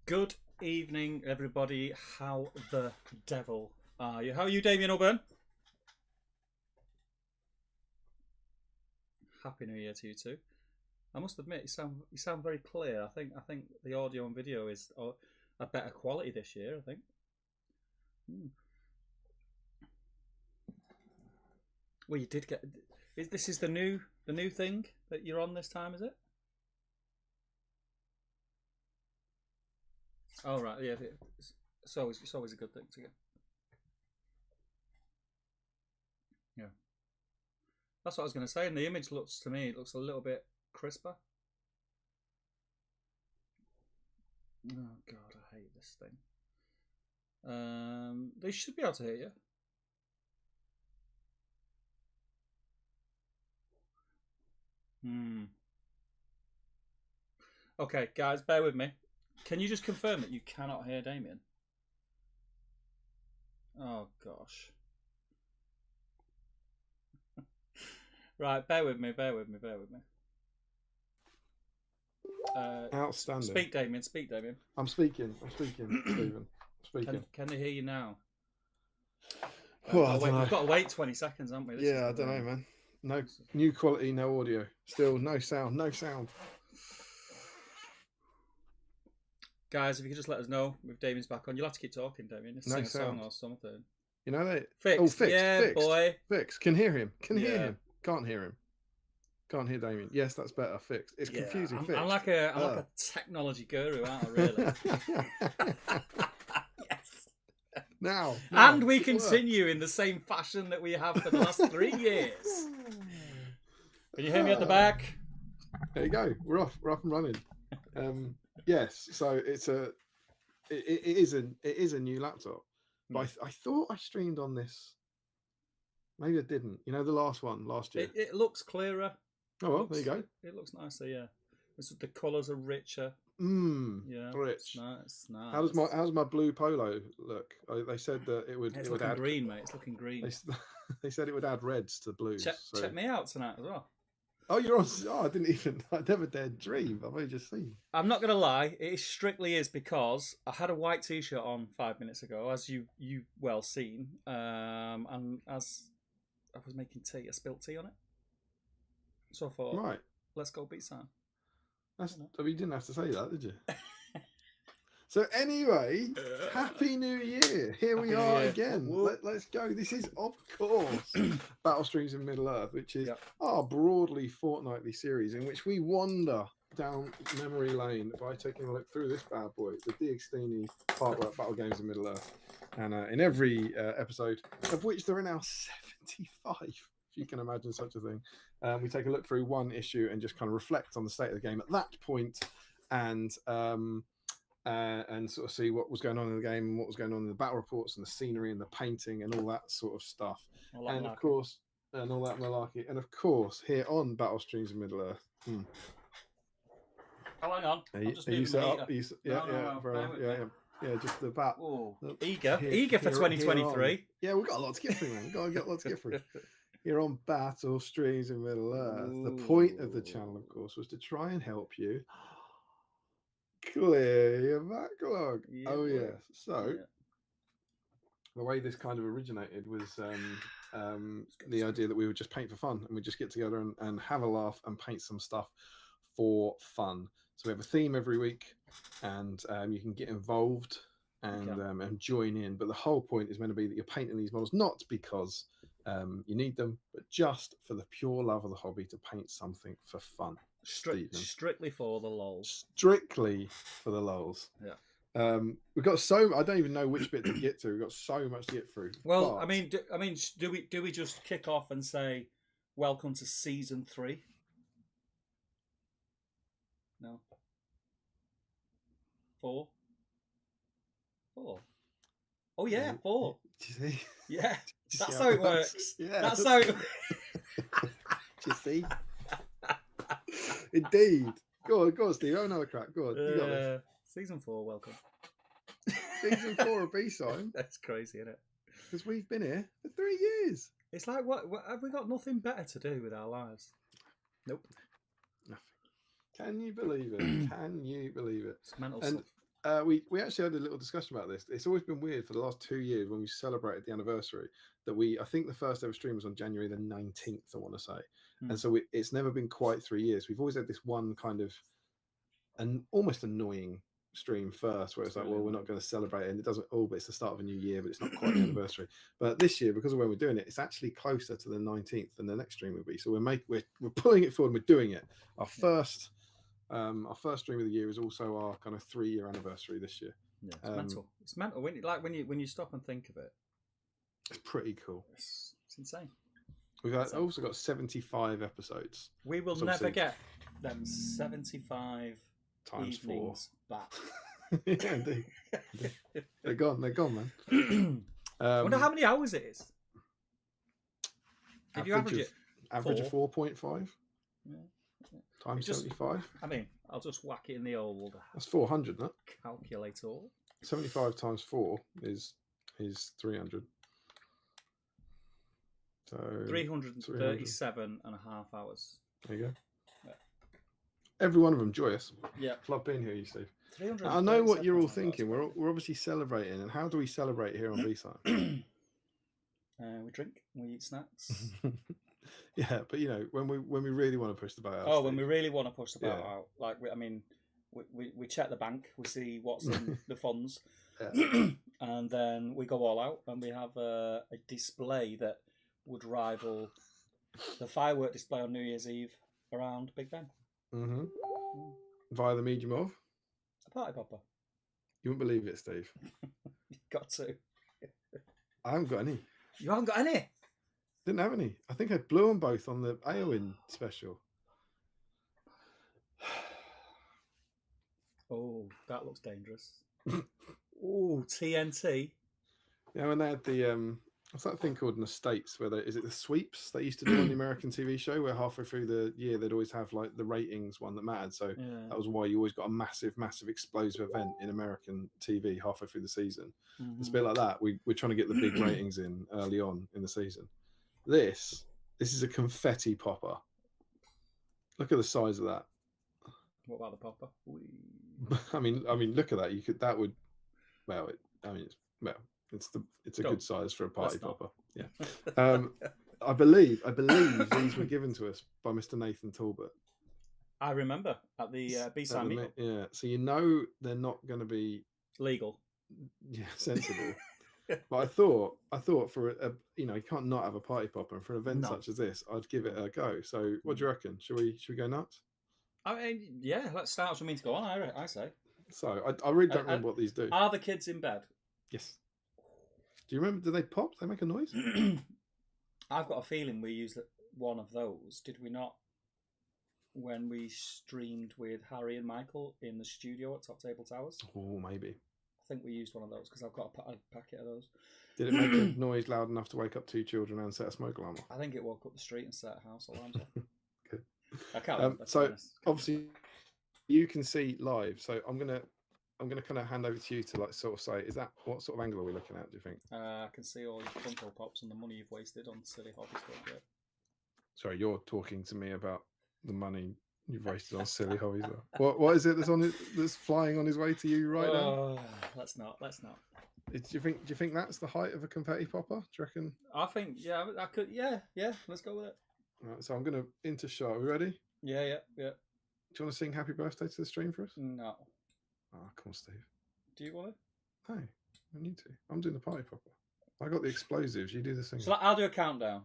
Good evening, everybody. How the devil are you? How are you, Damien O'Byrne? Happy New Year to you too. I must admit, you sound very clear. I think the audio and video is a better quality this year. I think. Hmm. Well, you did get. This is the new thing that you're on this time? Is it? Oh right, yeah. It's always a good thing to get. Yeah, that's what I was going to say. And the image looks to me, it looks a little bit crisper. Oh God, I hate this thing. They should be able to hear you. Hmm. Okay, guys, bear with me. Can you just confirm that you cannot hear Damien? Oh gosh. Right, bear with me. Outstanding. Speak, Damien. Speak, Damien. I'm speaking, Stephen. Speaking. Can they hear you now? Well, we've got to wait 20 seconds, haven't we? I don't know, man. No new quality, no audio. Still no sound. Guys, if you could just let us know if Damien's back on. You'll have to keep talking, Damien. Just sing a song or something. You know that? Fixed. Oh, fixed. Yeah, fixed. boy. Fixed. Can hear him. Hear him. Can't hear him. Can't hear Damien. Yes, that's better. Fixed. It's confusing. I'm fixed. I'm like a technology guru, aren't I? Really? Yes. Now. And we continue in the same fashion that we have for the last 3 years. Can you hear me at the back? There you go. We're off and running. Yes. So it is a new laptop. But I thought I streamed on this. Maybe I didn't. You know, the last one last year. It looks clearer. Oh well, there you go. It looks nicer, yeah. The colours are richer. Yeah, rich. It's nice. How's my blue polo look? They said that it would. It's it would looking add green, mate. It's looking green. They said it would add reds to blues. Check me out tonight as well. Oh, you're on. Oh, I never dared dream. I've only just seen. I'm not gonna lie. It strictly is because I had a white t-shirt on 5 minutes ago, as you well seen, and as I was making tea, I spilt tea on it. So I thought, right, let's go BSIME. You didn't have to say that, did you? So anyway, Happy New Year! Here we are again. Let's go. This is, of course, Battle Streams in Middle Earth, which is our broadly fortnightly series in which we wander down memory lane by taking a look through this bad boy, the DXTini Parkwork Battle Games in Middle Earth. And in every episode, of which there are now 75, if you can imagine such a thing, we take a look through one issue and just kind of reflect on the state of the game at that point, and sort of see what was going on in the game and what was going on in the battle reports and the scenery and the painting and all that sort of stuff. And of course, and all that malarkey. And of course, here on Battle Streams in Middle Earth. Oh, hang on. Are you set up? Yeah, just the bat. Eager for 2023. Yeah, we've got a lot to get through, man. We've got to get lots to get through. You're on Battle Streams in Middle Earth. The point of the channel, of course, was to try and help you clear your backlog. Yes. So the way this kind of originated was the idea that we would just paint for fun, and we just get together and have a laugh and paint some stuff for fun. So we have a theme every week, and you can get involved and join in. But the whole point is meant to be that you're painting these models not because you need them, but just for the pure love of the hobby, to paint something for fun. Strictly for the lols. Strictly for the lols. Yeah. We've got I don't even know which bit to get to. We've got so much to get through. Well, do we just kick off and say welcome to season 3? No. 4. Oh yeah, 4. Do you see? Yeah, that's how it works. Yeah, that's how it. Do you see? Indeed. Go on, Steve. Have another crack. Go on. You got this. Season 4, welcome. Season 4 of BSIME. That's crazy, isn't it? Because we've been here for 3 years. It's like, what have we got? Nothing better to do with our lives? Nope. Nothing. Can you believe it? Can you believe it? It's mental and stuff. we actually had a little discussion about this. It's always been weird for the last 2 years when we celebrated the anniversary that I think the first ever stream was on January the 19th, I want to say. And so it's never been quite 3 years. We've always had this one kind of an almost annoying stream first where it's like, well, we're not going to celebrate it, and it doesn't, but it's the start of a new year, but it's not quite the anniversary. But this year, because of when we're doing it, it's actually closer to the 19th than the next stream will be. So we're pulling it forward and we're doing it. Our first stream of the year is also our kind of 3-year anniversary this year. Yeah, it's mental. It's mental when you stop and think of it. It's pretty cool. It's insane. We've also got 75 episodes. We will never get them 75 times 4 back. Yeah, indeed. They're gone, man. I wonder how many hours it is. If you average it, average of 4.5 times 75. I mean, I'll just whack it in the old. That's 400, no? Calculator. 75 times 4 is 300. So 337 and a half hours. There you go. Yeah. Every one of them joyous. Yeah. Love being here, you Steve. I know what you're all thinking. We're obviously celebrating, and how do we celebrate here on BSIME? We drink, we eat snacks. Yeah, but when we really want to push the boat out. Oh, Steve. When we really want to push the boat out, like we check the bank, we see what's in the funds, and then we go all out, and we have a display that would rival the firework display on New Year's Eve around Big Ben. Mm-hmm. Via the medium of a party popper. You wouldn't believe it, Steve. You've got to. I haven't got any. You haven't got any? Didn't have any. I think I blew them both on the Aowen special. Oh, that looks dangerous. Oh, TNT. Yeah, when they had the what's that thing called in the States where is it the sweeps they used to do on the American TV show where halfway through the year they'd always have like the ratings one that mattered. So that was why you always got a massive explosive event in American TV halfway through the season. Mm-hmm. It's a bit like that. We're trying to get the big ratings in early on in the season. This is a confetti popper. Look at the size of that. What about the popper? I mean, look at that. It's a good size for a party popper. Yeah. I believe these were given to us by Mr. Nathan Talbot. I remember at the BSIME meetup. Yeah. So they're not going to be legal. Yeah, sensible. But I thought for you can't not have a party popper, and for an event such as this, I'd give it a go. So what do you reckon? Should we go nuts? I mean, yeah, let's start for me to go on. I say. So I really don't remember what these do. Are the kids in bed? Yes. Do you remember? Do they pop? Do they make a noise? I've got a feeling we used one of those. Did we not? When we streamed with Harry and Michael in the studio at Top Table Towers. Oh, maybe. I think we used one of those because I've got a packet of those. Did it make a noise loud enough to wake up 2 children and set a smoke alarm off? I think it woke up the street and set house alarms off. Good. I can't remember. So obviously you can see live. So I'm gonna kind of hand over to you to sort of say, is that what sort of angle are we looking at? Do you think? I can see all your Funko Pops and the money you've wasted on silly hobby stuff. Yeah. Sorry, you're talking to me about the money you've wasted on silly hobbies. What is it that's flying on his way to you right now? Let's not. Do you think that's the height of a confetti popper? Do you reckon? I think I could. Yeah. Let's go with it. All right, so I'm gonna into shot. Are we ready? Yeah. Do you want to sing Happy Birthday to the stream for us? No. Oh, come on, Steve. Do you want to? No, I need to. I'm doing the party popper. I got the explosives. You do the singing. So I'll do a countdown.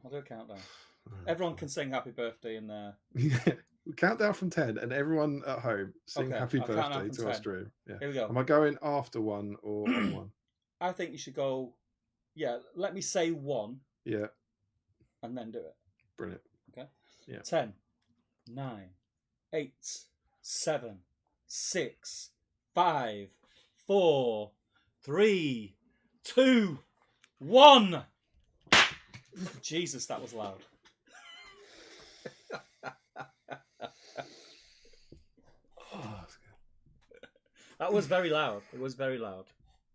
Everyone can sing Happy Birthday in there. Yeah. Count down from 10, and everyone at home sing Happy Birthday to our stream. Yeah. Here we go. Am I going after 1 or on 1? I think you should go. Yeah. Let me say 1. Yeah. And then do it. Brilliant. Okay. Yeah. 10, 9, 8, 7, 6, 5, 4, 3, 2, 1. Jesus, that was loud. That was very loud. It was very loud.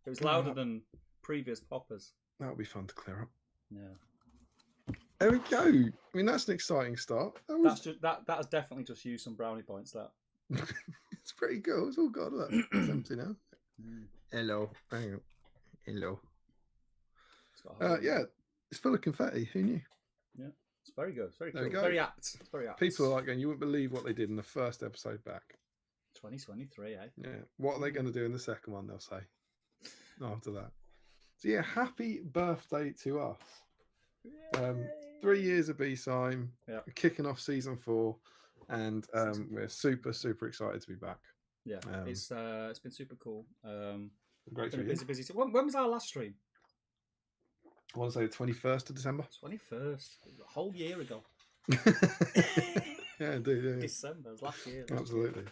It was louder than previous poppers. That would be fun to clear up. Yeah. There we go. I mean, that's an exciting start. That has definitely just used some brownie points. That it's pretty cool. It's all gone. Look, it's empty now. Hello. Hang on. Hello. Yeah, it's full of confetti. Who knew? Yeah, it's very good. It's very There we cool. go. Very apt. It's very apt. People are like going, you wouldn't believe what they did in the first episode back. 2023, eh? Yeah. What are they going to do in the second one, they'll say, after that. So, yeah, happy birthday to us. 3 years of BSIME, kicking off season 4, and we're super, super excited to be back. Yeah, it's been super cool. Great been a busy. When was our last stream? I want to say the 21st of December. 21st, a whole year ago. Yeah, indeed. Yeah. December, it was last year. Absolutely.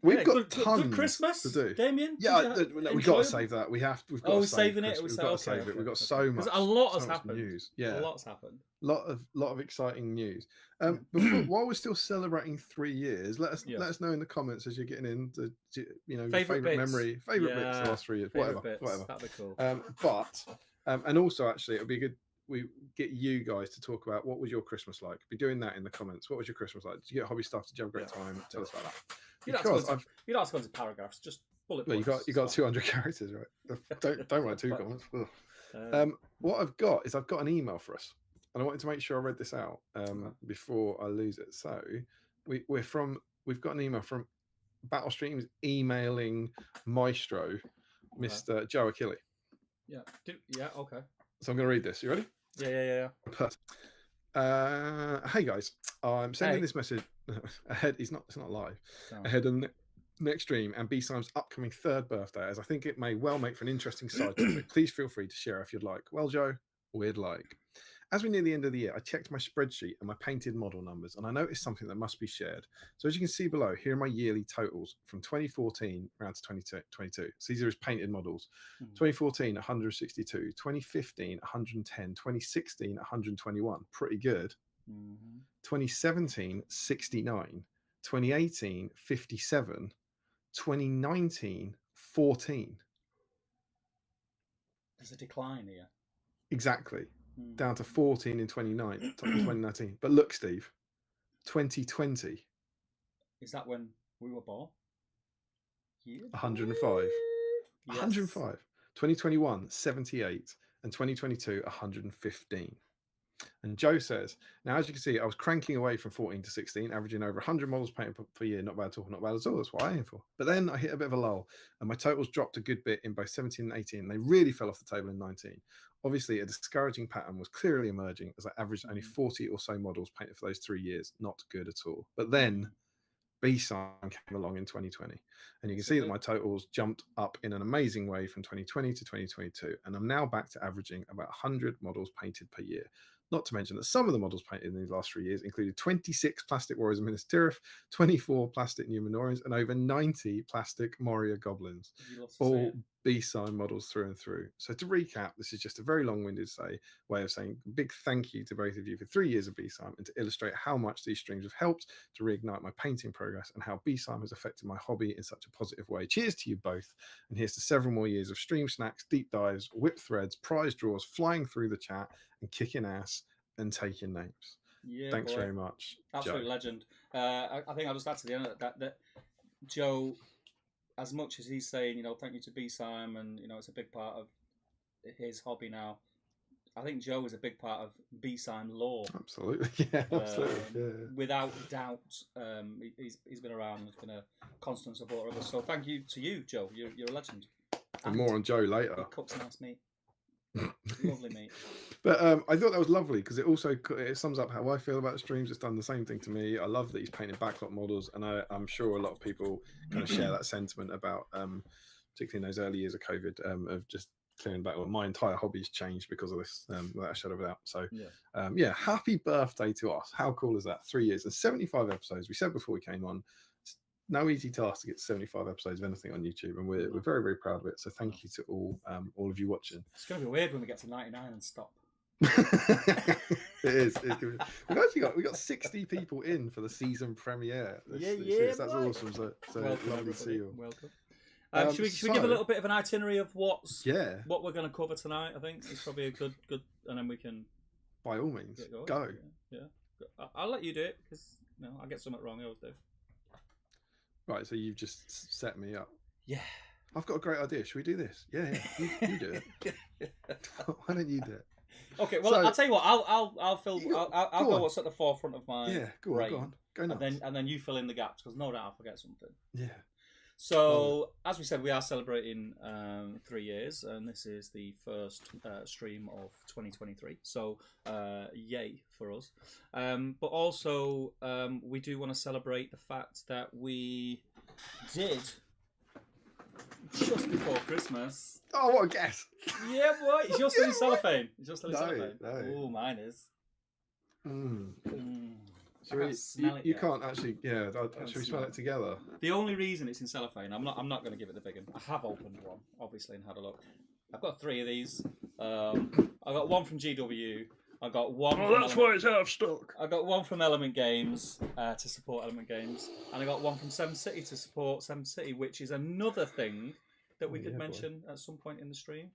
We've got tons good Christmas to do. Damien? Yeah, we've got to save that. We've got to save saving it. We've got to save it. We've got so much. A lot has happened. News. Yeah, a lot's happened. Lot of exciting news. While we're still celebrating 3 years, let us know in the comments as you're getting in the favorite memory, favorite bits of the last 3 years, whatever. That'd be cool. And also actually, it'll be good. We get you guys to talk about what was your Christmas like. Be doing that in the comments. What was your Christmas like? Did you get hobby stuff? Did you have a great time? Tell us about that. You don't have to go into paragraphs. Just bullet points. You got 200 characters, right? Don't write 2 comments. What I've got is I've got an email for us, and I wanted to make sure I read this out before I lose it. So we've got an email from Battle Streams emailing Maestro, Mr. Joe Achille. Yeah. Okay. So I'm going to read this. You ready? Yeah. Hey guys, I'm sending this message ahead. It's not live. No. Ahead of the next stream and BSIME's upcoming 3rd birthday, as I think it may well make for an interesting side topic. Please feel free to share if you'd like. Well, Joe, we'd like. As we near the end of the year, I checked my spreadsheet and my painted model numbers, and I noticed something that must be shared. So as you can see below, here are my yearly totals from 2014 around to 2022. So these are his painted models. 2014, 162. 2015, 110. 2016, 121. Pretty good. 2017, 69. 2018, 57. 2019, 14. There's a decline here. Exactly. Down to 14 in 2019. But look, Steve, 2020. Is that when we were born? 105. Yes. 105. 2021, 78. And 2022, 115. And Joe says, now, as you can see, I was cranking away from 14 to 16, averaging over 100 models painted per year. Not bad at all. Not bad at all. That's what I aim for. But then I hit a bit of a lull, and my totals dropped a good bit in both 17 and 18. And they really fell off the table in 19. Obviously, a discouraging pattern was clearly emerging as I averaged only 40 or so models painted for those 3 years. Not good at all. But then BSIME came along in 2020, and you can see that my totals jumped up in an amazing way from 2020 to 2022, and I'm now back to averaging about 100 models painted per year. Not to mention that some of the models painted in these last 3 years included 26 plastic Warriors of Minas Tirith, 24 plastic Numenorians, and over 90 plastic Moria Goblins. All BSIME models through and through. So to recap, this is just a very long-winded way of saying a big thank you to both of you for 3 years of BSIME, and to illustrate how much these streams have helped to reignite my painting progress and how BSIME has affected my hobby in such a positive way. Cheers to you both, and here's to several more years of stream snacks, deep dives, whip threads, prize draws, flying through the chat, and kicking ass and taking names. Yeah, thanks very much, absolute Joe. Legend. I think I'll just add to the end of that Joe, as much as he's saying, thank you to BSIME, and it's a big part of his hobby now, I think Joe is a big part of BSIME lore. Absolutely, yeah, absolutely, yeah. Without doubt, he's been around and has been a constant supporter of us. So thank you to you, Joe. You're a legend. And more on Joe later. He cooks nice meat. Lovely meat. But I thought that was lovely because it sums up how I feel about streams. It's done the same thing to me. I love that he's painted backlot models, and I'm sure a lot of people kind of share that sentiment about, particularly in those early years of COVID, of just clearing back. Well, my entire hobby's changed because of this, without a shadow of a doubt. So, happy birthday to us. How cool is that? 3 years and 75 episodes. We said before we came on, it's no easy task to get 75 episodes of anything on YouTube, and we're very, very proud of it. So thank you to all of you watching. It's going to be weird when we get to 99 and stop. It is. We've actually got 60 people in for the season premiere. That's awesome. So welcome, lovely to see you. Welcome. Should we give a little bit of an itinerary of what we're going to cover tonight? I think it's probably a good, and then we can. By all means, go. Yeah. I'll let you do it because I get something wrong. I always do. Right, so you've just set me up. Yeah. I've got a great idea. Should we do this? Yeah. You do it. Why don't you do it? Okay, well, I'll tell you what. I'll fill. I'll go on. what's at the forefront of my brain. Go on. Go nuts. And then you fill in the gaps, because no doubt I'll forget something. Yeah. So, as we said, we are celebrating 3 years, and this is the first stream of 2023. So, yay for us. But also, we do want to celebrate the fact that we did, just before Christmas. Oh, what a guess! Yeah, boy. Is yours still in cellophane? Is yours still in cellophane? No. Oh, mine is. You can't actually. Yeah, should we smell it together? The only reason it's in cellophane, I'm not going to give it the big one. I have opened one, obviously, and had a look. I've got 3 of these. I got one from GW. I got one. Oh, that's why it's out of stock. I got one from Element Games to support Element Games, and I got one from Seven City to support Seven City, which is another thing that we could mention at some point in the stream,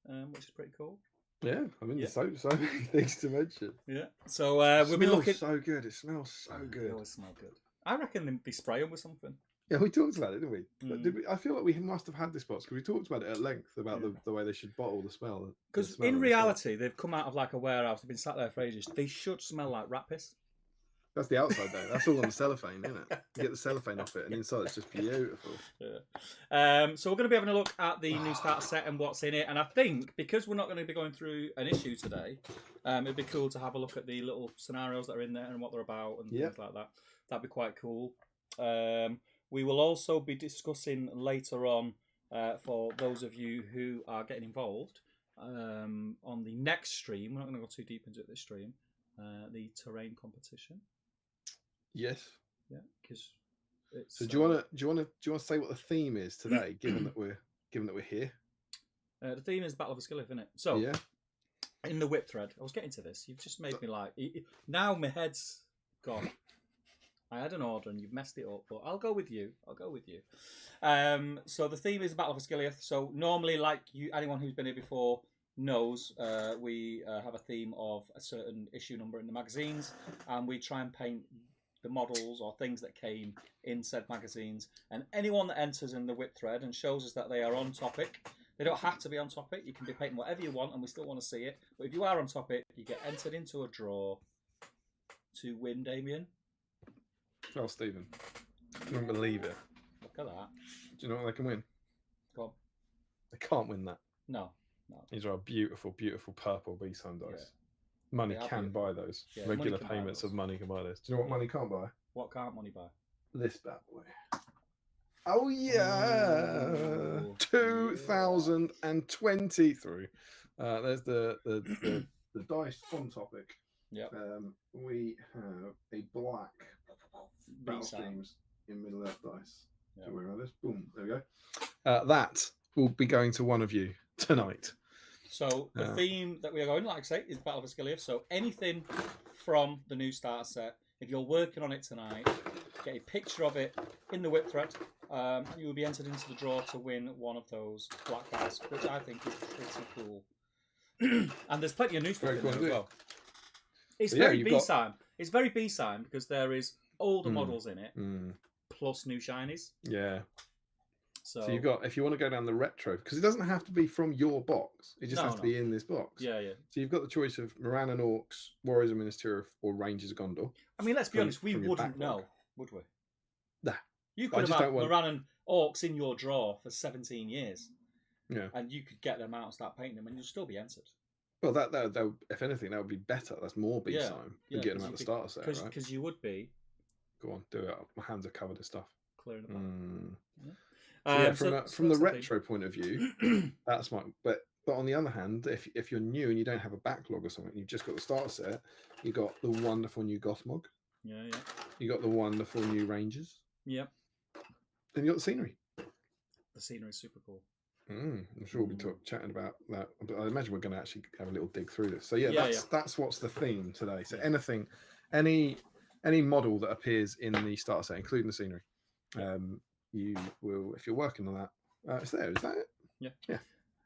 which is pretty cool. Yeah, I mean, there's so many things to mention. Yeah, so we'll be looking. So good. It smells so good. It always smells good. I reckon they spray them with something. Yeah, we talked about it, didn't we? Did we? I feel like we must have had this box because we talked about it at length about the way they should bottle the smell. Because in reality, they've come out of like a warehouse. They've been sat there for ages. They should smell like rat piss. That's the outside though. That's all on the cellophane, isn't it? You get the cellophane off it, and inside it's just beautiful. Yeah. So we're going to be having a look at the new starter set and what's in it. And I think because we're not going to be going through an issue today, it'd be cool to have a look at the little scenarios that are in there and what they're about and things like that. That'd be quite cool. We will also be discussing later on, for those of you who are getting involved, on the next stream. We're not going to go too deep into it this stream. The terrain competition. Yes. Yeah, because it's. So do you want to say what the theme is today, given that we're here? The theme is Battle of Osgiliath, isn't it? So in the whip thread, I was getting to this. You've just made me like. Now my head's gone. I had an order and you've messed it up, but I'll go with you. So the theme is Battle of Osgiliath. So normally, like anyone who's been here before knows, we have a theme of a certain issue number in the magazines, and we try and paint the models or things that came in said magazines. And anyone that enters in the whip thread and shows us that they are on topic, they don't have to be on topic. You can be painting whatever you want, and we still want to see it. But if you are on topic, you get entered into a draw to win, Damien. Oh, Stephen, I don't believe it. Look at that. Do you know what they can win? Go on. They can't win that. No. These are beautiful, beautiful purple BSIME dice. Yeah. Money can buy those. Yeah, regular payments of money can buy this. Do you know what money can't buy? What can't money buy? This bad boy. Oh yeah, 2023. There's the dice on topic. Yeah. We have a black Battle Streams in Middle Earth dice. Yep. So where are this? Boom. There we go. That will be going to one of you tonight. So the theme that we are going, like I say, is Battle of Osgiliath. So anything from the new starter set, if you're working on it tonight, get a picture of it in the whip thread. You will be entered into the draw to win one of those black dice, which I think is pretty cool. And there's plenty of new stuff in there as well. It's very BSIME. It's very BSIME because there is older models in it, plus new shinies. Yeah. So you've got, if you want to go down the retro, because it doesn't have to be from your box. It just has to be in this box. Yeah. So you've got the choice of Moran and Orcs, Warriors of Minas Tirith, or Rangers of Gondor. I mean, let's be honest, we wouldn't know, would we? Nah. You could have had Moran and Orcs in your drawer for 17 years. Yeah. And you could get them out and start painting them, and you'll still be entered. Well, that if anything, that would be better. That's more BSIME than getting them out the starter set, right? Because you would be. Go on, do it. My hands are covered in stuff. Clearing them up. From the retro point of view, that's smart. But on the other hand, if you're new and you don't have a backlog or something, you've just got the starter set. You got the wonderful new Gothmog. Yeah. You got the wonderful new Rangers. Yep. And you got the scenery. The scenery is super cool. I'm sure we'll be chatting about that, but I imagine we're going to actually have a little dig through this. So that's what's the theme today. So anything, any model that appears in the starter set, including the scenery, you will, if you're working on that, it's there. Is that it? Yeah.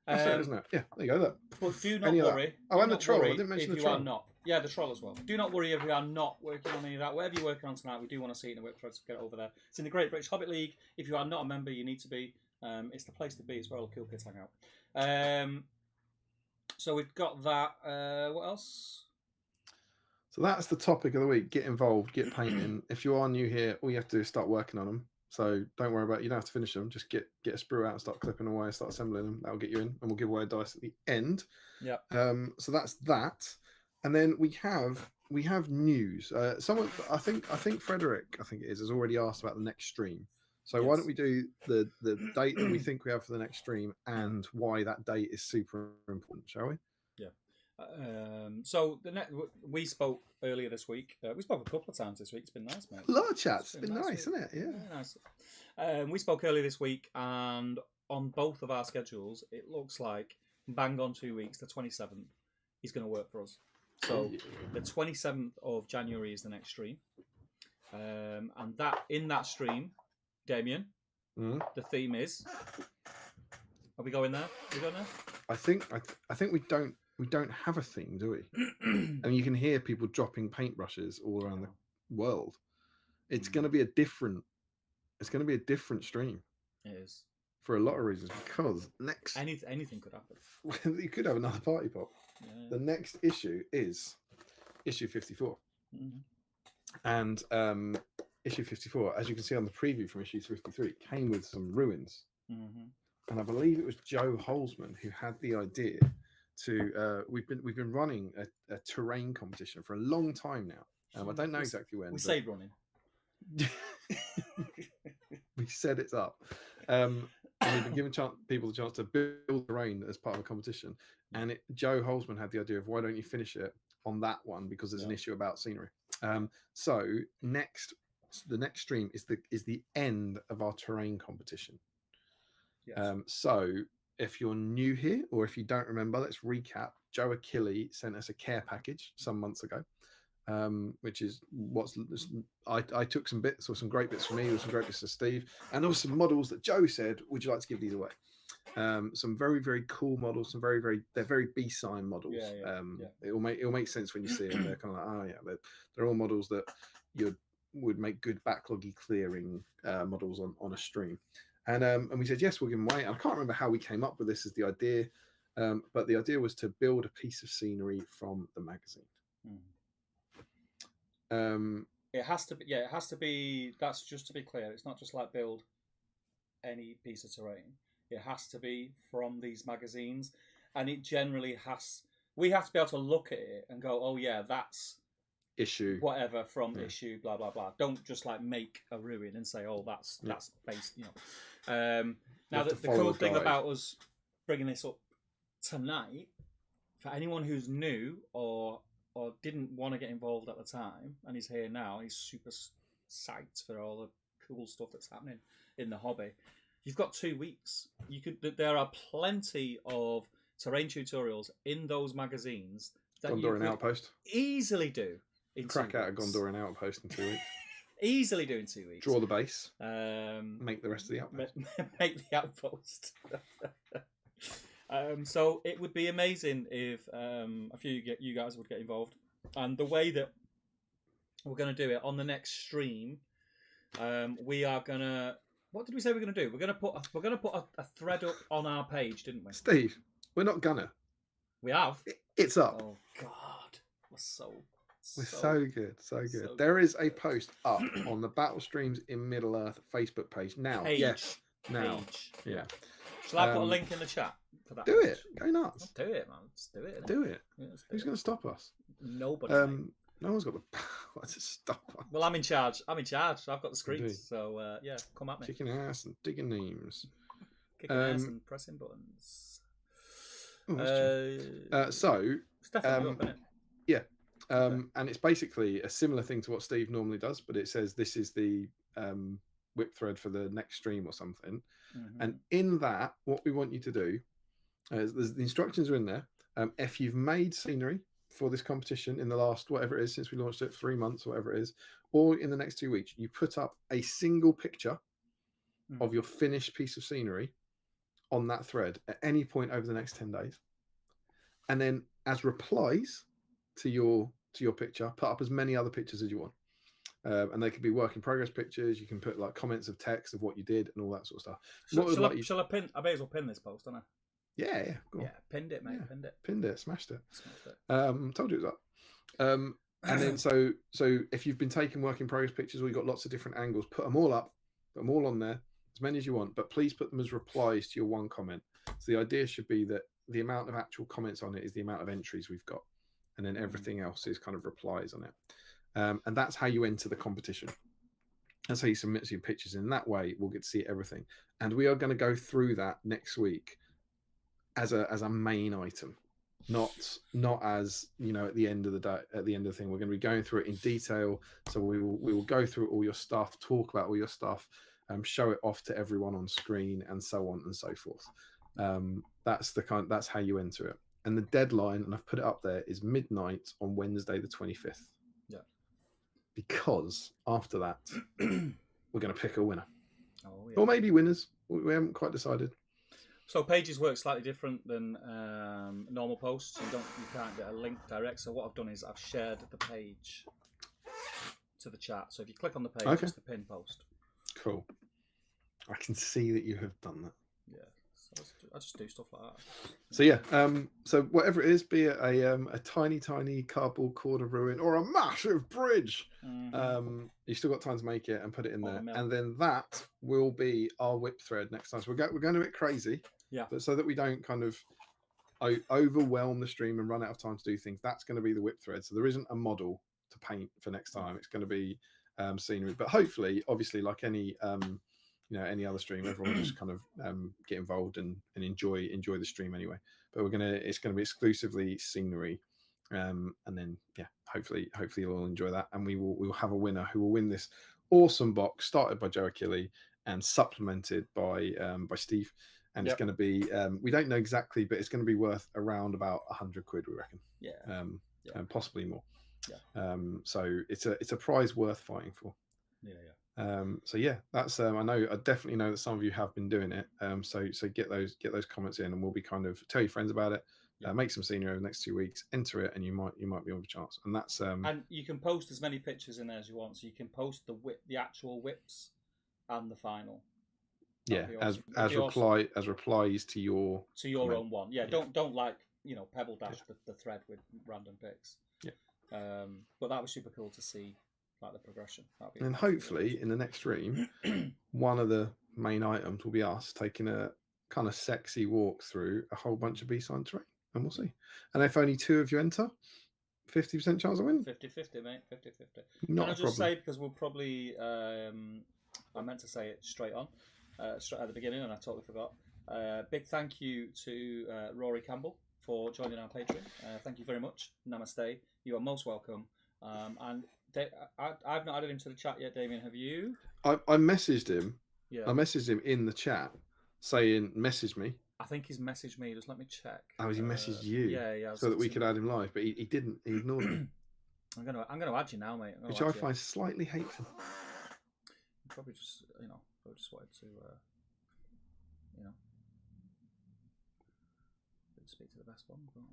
That's it, isn't it? Yeah. There you go. Look. But do not worry. Oh, and the troll. I didn't mention the troll. Are not. Yeah, the troll as well. Do not worry if you are not working on any of that. Whatever you're working on tonight, we do want to see it in the whip thread, so get it over there. It's in the Great British Hobbit League. If you are not a member, you need to be. It's the place to be. It's where all the cool kids hang out. So we've got that. What else? So that's the topic of the week. Get involved, get painting. If you are new here, all you have to do is start working on them. So don't worry about it. You don't have to finish them. Just get a sprue out and start clipping away and start assembling them. That'll get you in, and we'll give away a dice at the end. Yeah. So that's that, and then we have news. Someone, I think Frederick, has already asked about the next stream. So why don't we do the date that we think we have for the next stream and why that date is super important, shall we? Yeah. So we spoke earlier this week. We spoke a couple of times this week. It's been nice, mate. A lot of chats. It's been nice, isn't it? Yeah. Nice. We spoke earlier this week, and on both of our schedules, it looks like bang on 2 weeks. The 27th is going to work for us. So the 27th of January is the next stream, and that in that stream, Damien, the theme is. Are we going there? Are we going there? I think we don't have a theme, do we? And you can hear people dropping paintbrushes all around the world. It's going to be a different stream. It is. For a lot of reasons, because anything could happen. You could have another party pop. Yeah. The next issue is issue 54. And issue 54, as you can see on the preview from issue 53, came with some ruins. And I believe it was Joe Holzman who had the idea to. We've been running a terrain competition for a long time now. I don't know exactly when. We say running. We said it's up. And we've been giving people the chance to build terrain as part of a competition. And Joe Holzman had the idea of why don't you finish it on that one, because there's an issue about scenery. So the next stream is the end of our terrain competition. Yes. So if you're new here, or if you don't remember, let's recap. Joe Achille sent us a care package some months ago, which is I took some bits, or some great bits for me, or some great bits for Steve, and also some models that Joe said, would you like to give these away? Some very, very cool models, they're very BSIME models. It'll make sense when you see them. They're kind of like, they're all models that you would make good backloggy clearing models on a stream. And we said, yes, we'll give them away. And I can't remember how we came up with this as the idea, but the idea was to build a piece of scenery from the magazine. It has to be. Yeah, it has to be. That's just to be clear. It's not just like build any piece of terrain. It has to be from these magazines, and it generally has. We have to be able to look at it and go, "Oh yeah, that's issue whatever from issue blah blah blah." Don't just like make a ruin and say, "Oh, that's based." Now the cool thing about us bringing this up tonight, for anyone who's new or didn't want to get involved at the time and is here now, he's super psyched for all the cool stuff that's happening in the hobby. You've got 2 weeks. There are plenty of terrain tutorials in those magazines that Gondorian Outpost easily do in crack 2 out weeks. a Gondorian Outpost in 2 weeks. Easily do in 2 weeks. Draw the base. Make the rest of the outpost. Make the outpost. So it would be amazing if a few of you guys would get involved. And the way that we're going to do it on the next stream, we are going to. What did we say we're going to do? We're going to put a thread up on our page, didn't we? Steve, we're not gonna. We have. It's up. Oh God, we're so good. There is a post up on the Battle Streams in Middle Earth Facebook page now. Yes, now. Yeah. Shall I put a link in the chat for that? Do it. Go nuts. Do it, man. Let's do it. Do it. Yeah, who's going to stop us? Nobody. No one's got the power to stop us. Well, I'm in charge. I've got the screens. Indeed. So yeah, come at me. Kicking ass and digging names. Kicking ass and pressing buttons. So it's definitely up, isn't it? Yeah. And it's basically a similar thing to what Steve normally does, but it says this is the whip thread for the next stream or something. And in that, what we want you to do, the instructions are in there. If you've made scenery for this competition in the last, whatever it is, since we launched it, 3 months, or whatever it is, or in the next 2 weeks, you put up a single picture of your finished piece of scenery on that thread at any point over the next 10 days. And then as replies to your picture, put up as many other pictures as you want. And they could be work in progress pictures. You can put like comments of text of what you did and all that sort of stuff. Shall I pin? I may as well pin this post, don't I? Yeah, go on. Yeah, pinned it, mate. Yeah, pinned it, smashed it. Told you it was up. And then so if you've been taking work in progress pictures or you've got lots of different angles, put them all up, put them all on there, as many as you want, but please put them as replies to your one comment. So the idea should be that the amount of actual comments on it is the amount of entries we've got, and then everything else is kind of replies on it. And that's how you enter the competition. That's how you submit your pictures. In that way, we'll get to see everything. And we are going to go through that next week as a main item, not as, you know, at the end of the day, at the end of the thing. We're going to be going through it in detail. So we will go through all your stuff, talk about all your stuff, show it off to everyone on screen, and so on and so forth. That's how you enter it. And the deadline, and I've put it up there, is midnight on Wednesday the 25th. Yeah. Because after that, we're going to pick a winner. Oh, yeah. Or maybe winners. We haven't quite decided. So pages work slightly different than normal posts. You can't get a link direct. So what I've done is I've shared the page to the chat. So if you click on the page, it's the pin post. Cool. I can see that you have done that. Yeah. So I just do stuff like that. So yeah. So whatever it is, be it a tiny cardboard corner ruin or a massive bridge, you still got time to make it and put it in there. And then that will be our whip thread next time. So we're going a bit crazy. Yeah. But so that we don't kind of overwhelm the stream and run out of time to do things, that's going to be the whip thread. So there isn't a model to paint for next time. It's going to be scenery. But hopefully, obviously, like any any other stream, everyone will just kind of get involved and enjoy the stream anyway. But it's gonna be exclusively scenery, and then hopefully you'll enjoy that, and we will have a winner who will win this awesome box started by Joe Achille and supplemented by Steve. And it's going to be we don't know exactly, but it's going to be worth around about £100, we reckon. And possibly more. So it's a prize worth fighting for. So yeah, that's I definitely know that some of you have been doing it. So get those comments in, and we'll be kind of tell your friends about it. Make some scenery over the next 2 weeks, enter it, and you might be on a chance. And that's and you can post as many pictures in there as you want. So you can post the actual whips and the final. Awesome. as replies to your comment. Own one. Don't like pebble dash the thread with random pics. But that was super cool to see. Like the progression. And hopefully in the next stream, one of the main items will be us taking a kind of sexy walk through a whole bunch of BSIME terrain, and we'll see. And if only 2 of you enter, 50% chance of winning. 50-50, mate. 50-50. Not Can I a just problem. say, because we'll probably I meant to say it straight at the beginning, and I totally forgot. Big thank you to Rory Campbell for joining our Patreon. Thank you very much. Namaste. You are most welcome. And I've not added him to the chat yet, Damien. Have you? I messaged him. Yeah. I messaged him in the chat saying, "Message me." I think he's messaged me. Just let me check. Oh, he messaged you? Yeah. So that we could add him live, but he didn't. He ignored him. I'm gonna add you now, mate. Which I find slightly hateful. Probably just wanted to speak to the best one, but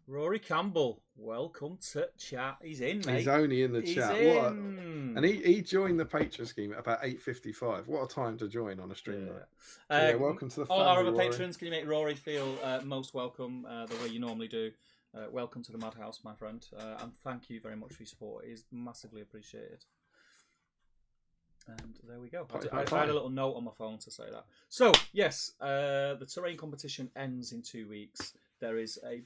Rory Campbell, welcome to chat. He's in, mate. He's only in the chat. And he joined the Patreon scheme at about 8:55. What a time to join on a stream night. Welcome to the family, all our other Rory. patrons. Can you make Rory feel most welcome the way you normally do? Welcome to the Madhouse, my friend, and thank you very much for your support. It is massively appreciated. And there we go. I had a little note on my phone to say that. So yes, the terrain competition ends in 2 weeks. There is a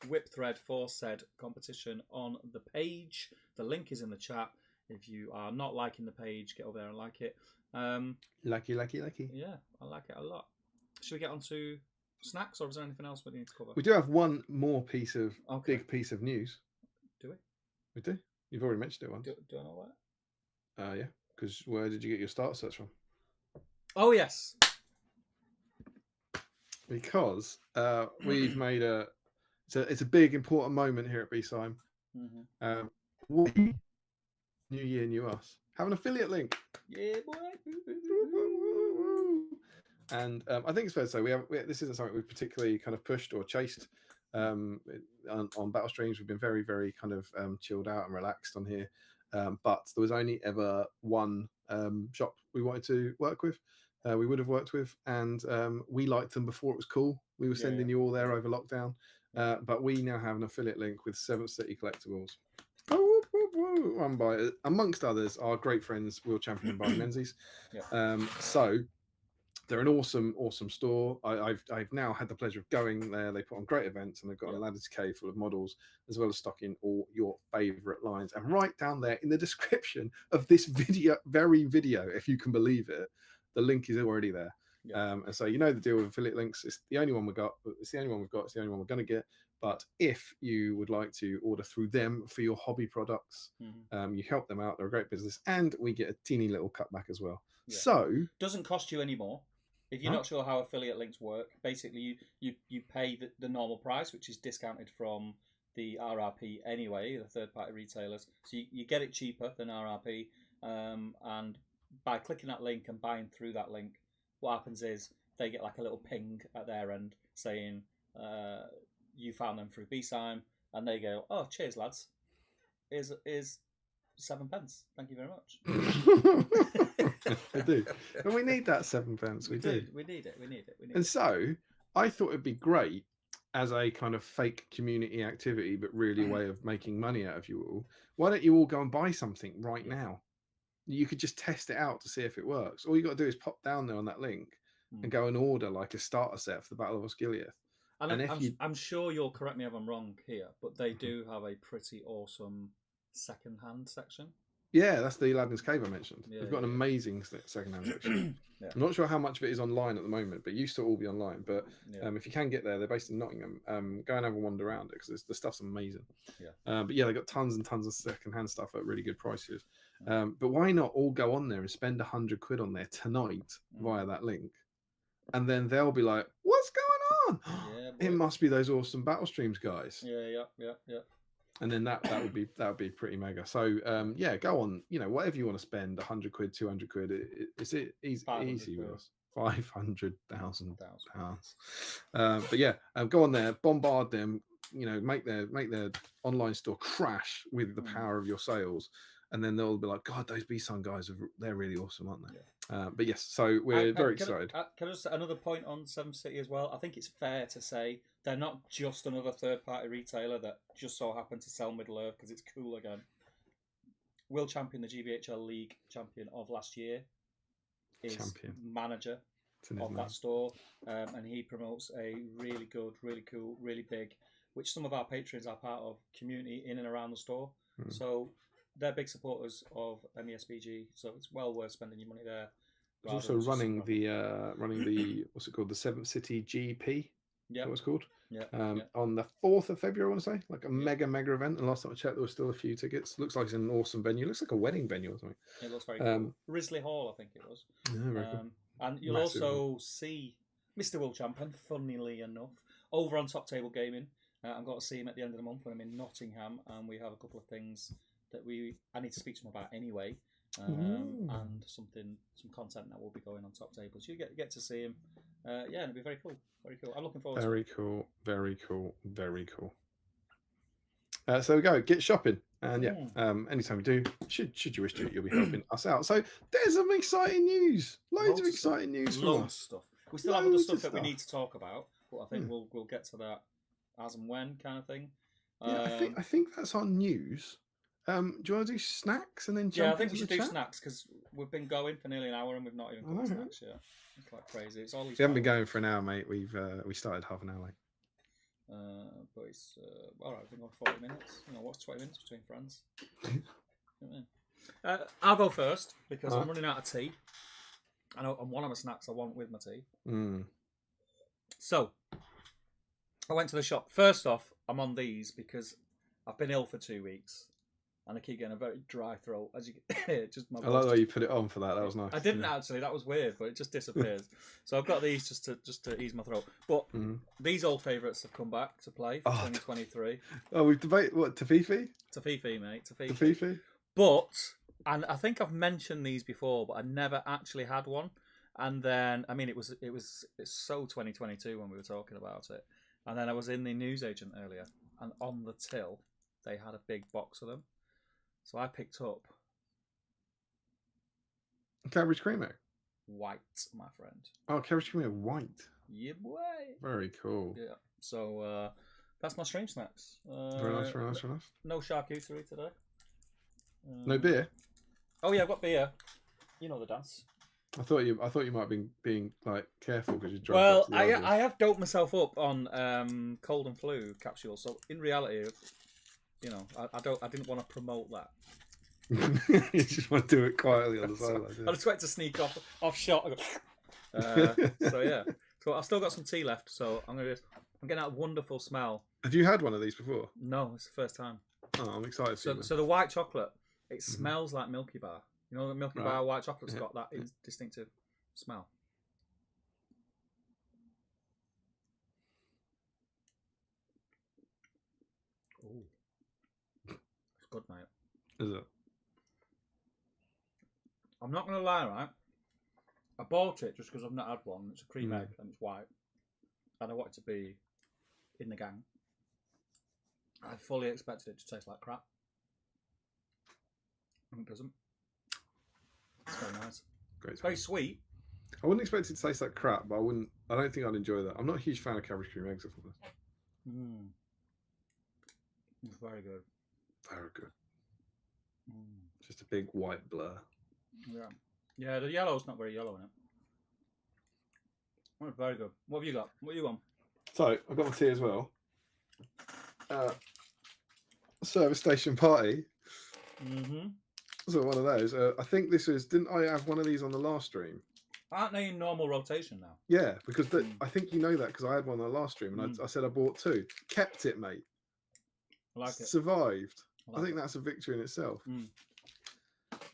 whip thread for said competition on the page. The link is in the chat. If you are not liking the page, get over there and like it. Lucky. Yeah, I like it a lot. Should we get on to snacks, or is there anything else we need to cover? We do have one more big piece of news. Do we? We do. You've already mentioned it once. Do I know that? Yeah. Because where did you get your start search from? Oh yes. Because we've made it's a big important moment here at BSIME. We, New Year, New Us, have an affiliate link. Yeah, boy. And I think it's fair to say this isn't something we've particularly kind of pushed or chased On Battle Streams, we've been very, very kind of chilled out and relaxed on here. But there was only ever one shop we wanted to work with. We would have worked with, and we liked them before it was cool. We were sending you all there over lockdown. But we now have an affiliate link with 7th City Collectibles. Run by, amongst others, our great friends Will Champion and Barney Menzies. So they're an awesome store. I've now had the pleasure of going there. They put on great events, and they've got a ladder's cave full of models, as well as stocking all your favourite lines. And right down there in the description of this video, if you can believe it, the link is already there. And so you know the deal with affiliate links. It's the only one we've got. It's the only one we've got. It's the only one we're going to get. But if you would like to order through them for your hobby products, you help them out. They're a great business, and we get a teeny little cutback as well. So doesn't cost you any more. If you're not sure how affiliate links work, basically you pay the normal price, which is discounted from the RRP anyway, the third-party retailers. So you get it cheaper than RRP, and by clicking that link and buying through that link, what happens is they get like a little ping at their end saying you found them through BSIME, and they go, "Oh, cheers, lads. Is 7 pence. Thank you very much." I do, and we need that 7 pence. We do. We need it. And so I thought it'd be great as a kind of fake community activity, but really a way of making money out of you all. Why don't you all go and buy something right now? You could just test it out to see if it works. All you got to do is pop down there on that link and go and order like a starter set for the Battle of Osgiliath. And I'm sure you'll correct me if I'm wrong here, but they do have a pretty awesome second-hand section. Yeah, that's the Aladdin's Cave I mentioned. They've got an amazing second-hand section. I'm not sure how much of it is online at the moment, but it used to all be online. But if you can get there, they're based in Nottingham. Go and have a wander around it because the stuff's amazing. But yeah, they've got tons and tons of second-hand stuff at really good prices. But why not all go on there and spend £100 on there tonight via that link? And then they'll be like, "What's going on? It must be those awesome Battle Streams guys." Yeah. And then that would be pretty mega. So go on. You know, whatever you want to spend, £100, £200. It's easy with us. £500,000. But yeah, go on there, bombard them. You know, make their online store crash with the power of your sales. And then they'll be like, "God, those BSIME guys, they're really awesome, aren't they?" But yes, so we're very excited. Can I just another point on 7th City as well? I think it's fair to say they're not just another third-party retailer that just so happened to sell Middle-earth because it's cool again. Will Champion, the GBHL League champion of last year, is manager of that store, and he promotes a really good, really cool, really big, which some of our patrons are part of, community in and around the store. So they're big supporters of SBG, so it's well worth spending your money there. He's also running the what's it called, the 7th City GP. Yeah, what it's called. On the 4th of February, I want to say, like a mega event. And last time I checked, there were still a few tickets. Looks like it's an awesome venue. Looks like a wedding venue or something. It looks very cool. Risley Hall, I think it was. Yeah, very cool. And you'll also see Mr. Will Champion, funnily enough, over on Top Table Gaming. I've got to see him at the end of the month when I'm in Nottingham, and we have a couple of things that I need to speak to him about anyway, and some content that will be going on Top Table. So you get to see him. It'll be very cool. Very cool. I'm looking forward to it. Very cool. So we go, get shopping. And anytime we do, should you wish to, you'll be helping us out. So there's some exciting news. Loads of exciting news from us. Stuff. We still have other stuff that we need to talk about, but I think we'll get to that as and when kind of thing. I think that's our news. Do you want to do snacks and then jump I think we should do chat? Snacks because we've been going for nearly an hour and we've not even got snacks yet. It's like crazy. It's all these. We haven't been going for an hour, mate. We started half an hour late. But it's all right. We've been going 40 minutes. You know, what's 20 minutes between friends? I'll go first because I'm running out of tea. And one of the snacks I want with my tea. So I went to the shop. First off, I'm on these because I've been ill for 2 weeks. And I keep getting a very dry throat, as you can just my I like the way you put it on for that. That was nice. I didn't actually. That was weird, but it just disappears. So I've got these just to ease my throat. But these old favourites have come back to play for 2023. Oh, we debate what Tafifi? Tafifi, mate. Tafifi. But I think I've mentioned these before, but I never actually had one. And then it's so 2022 when we were talking about it. And then I was in the newsagent earlier, and on the till, they had a big box of them. So I picked up Cadbury's cream egg. white, my friend. Oh, Cadbury's cream egg white. Yeah, boy. Very cool. Yeah. So that's my stream snacks. Very nice, very nice, very nice. No charcuterie today. No beer. Oh yeah, I've got beer. You know the dance. I thought you might have been being like careful because you drunk. Well, I have doped myself up on cold and flu capsules. So in reality, you know, I didn't want to promote that. You just want to do it quietly on the side. I just went to sneak off shot. So yeah, so I've still got some tea left. So I'm getting that wonderful smell. Have you had one of these before? No, it's the first time. Oh, I'm excited. So the white chocolate, it smells like Milky Bar. You know, the Milky Bar white chocolate's got that distinctive smell. Oh, it's good, mate. Is it? I'm not going to lie, right? I bought it just because I've not had one. It's a cream egg and it's white. And I want it to be in the gang. I fully expected it to taste like crap. And it doesn't. It's very nice. Great. It's very sweet. I wouldn't expect it to taste like crap, but I don't think I'd enjoy that. I'm not a huge fan of Cadbury's cream eggs, if I'm honest. It's very good. Very good. Just a big white blur. Yeah. Yeah, the yellow's not very yellow in it. Oh, very good. What have you got? What are you on? So, I've got my tea as well. Service station party. So one of those. I think this was. Didn't I have one of these on the last stream? Aren't they in normal rotation now? Yeah, because I think you know that because I had one on the last stream and I said I bought two. Kept it, mate. I like it. Survived. I think that's a victory in itself.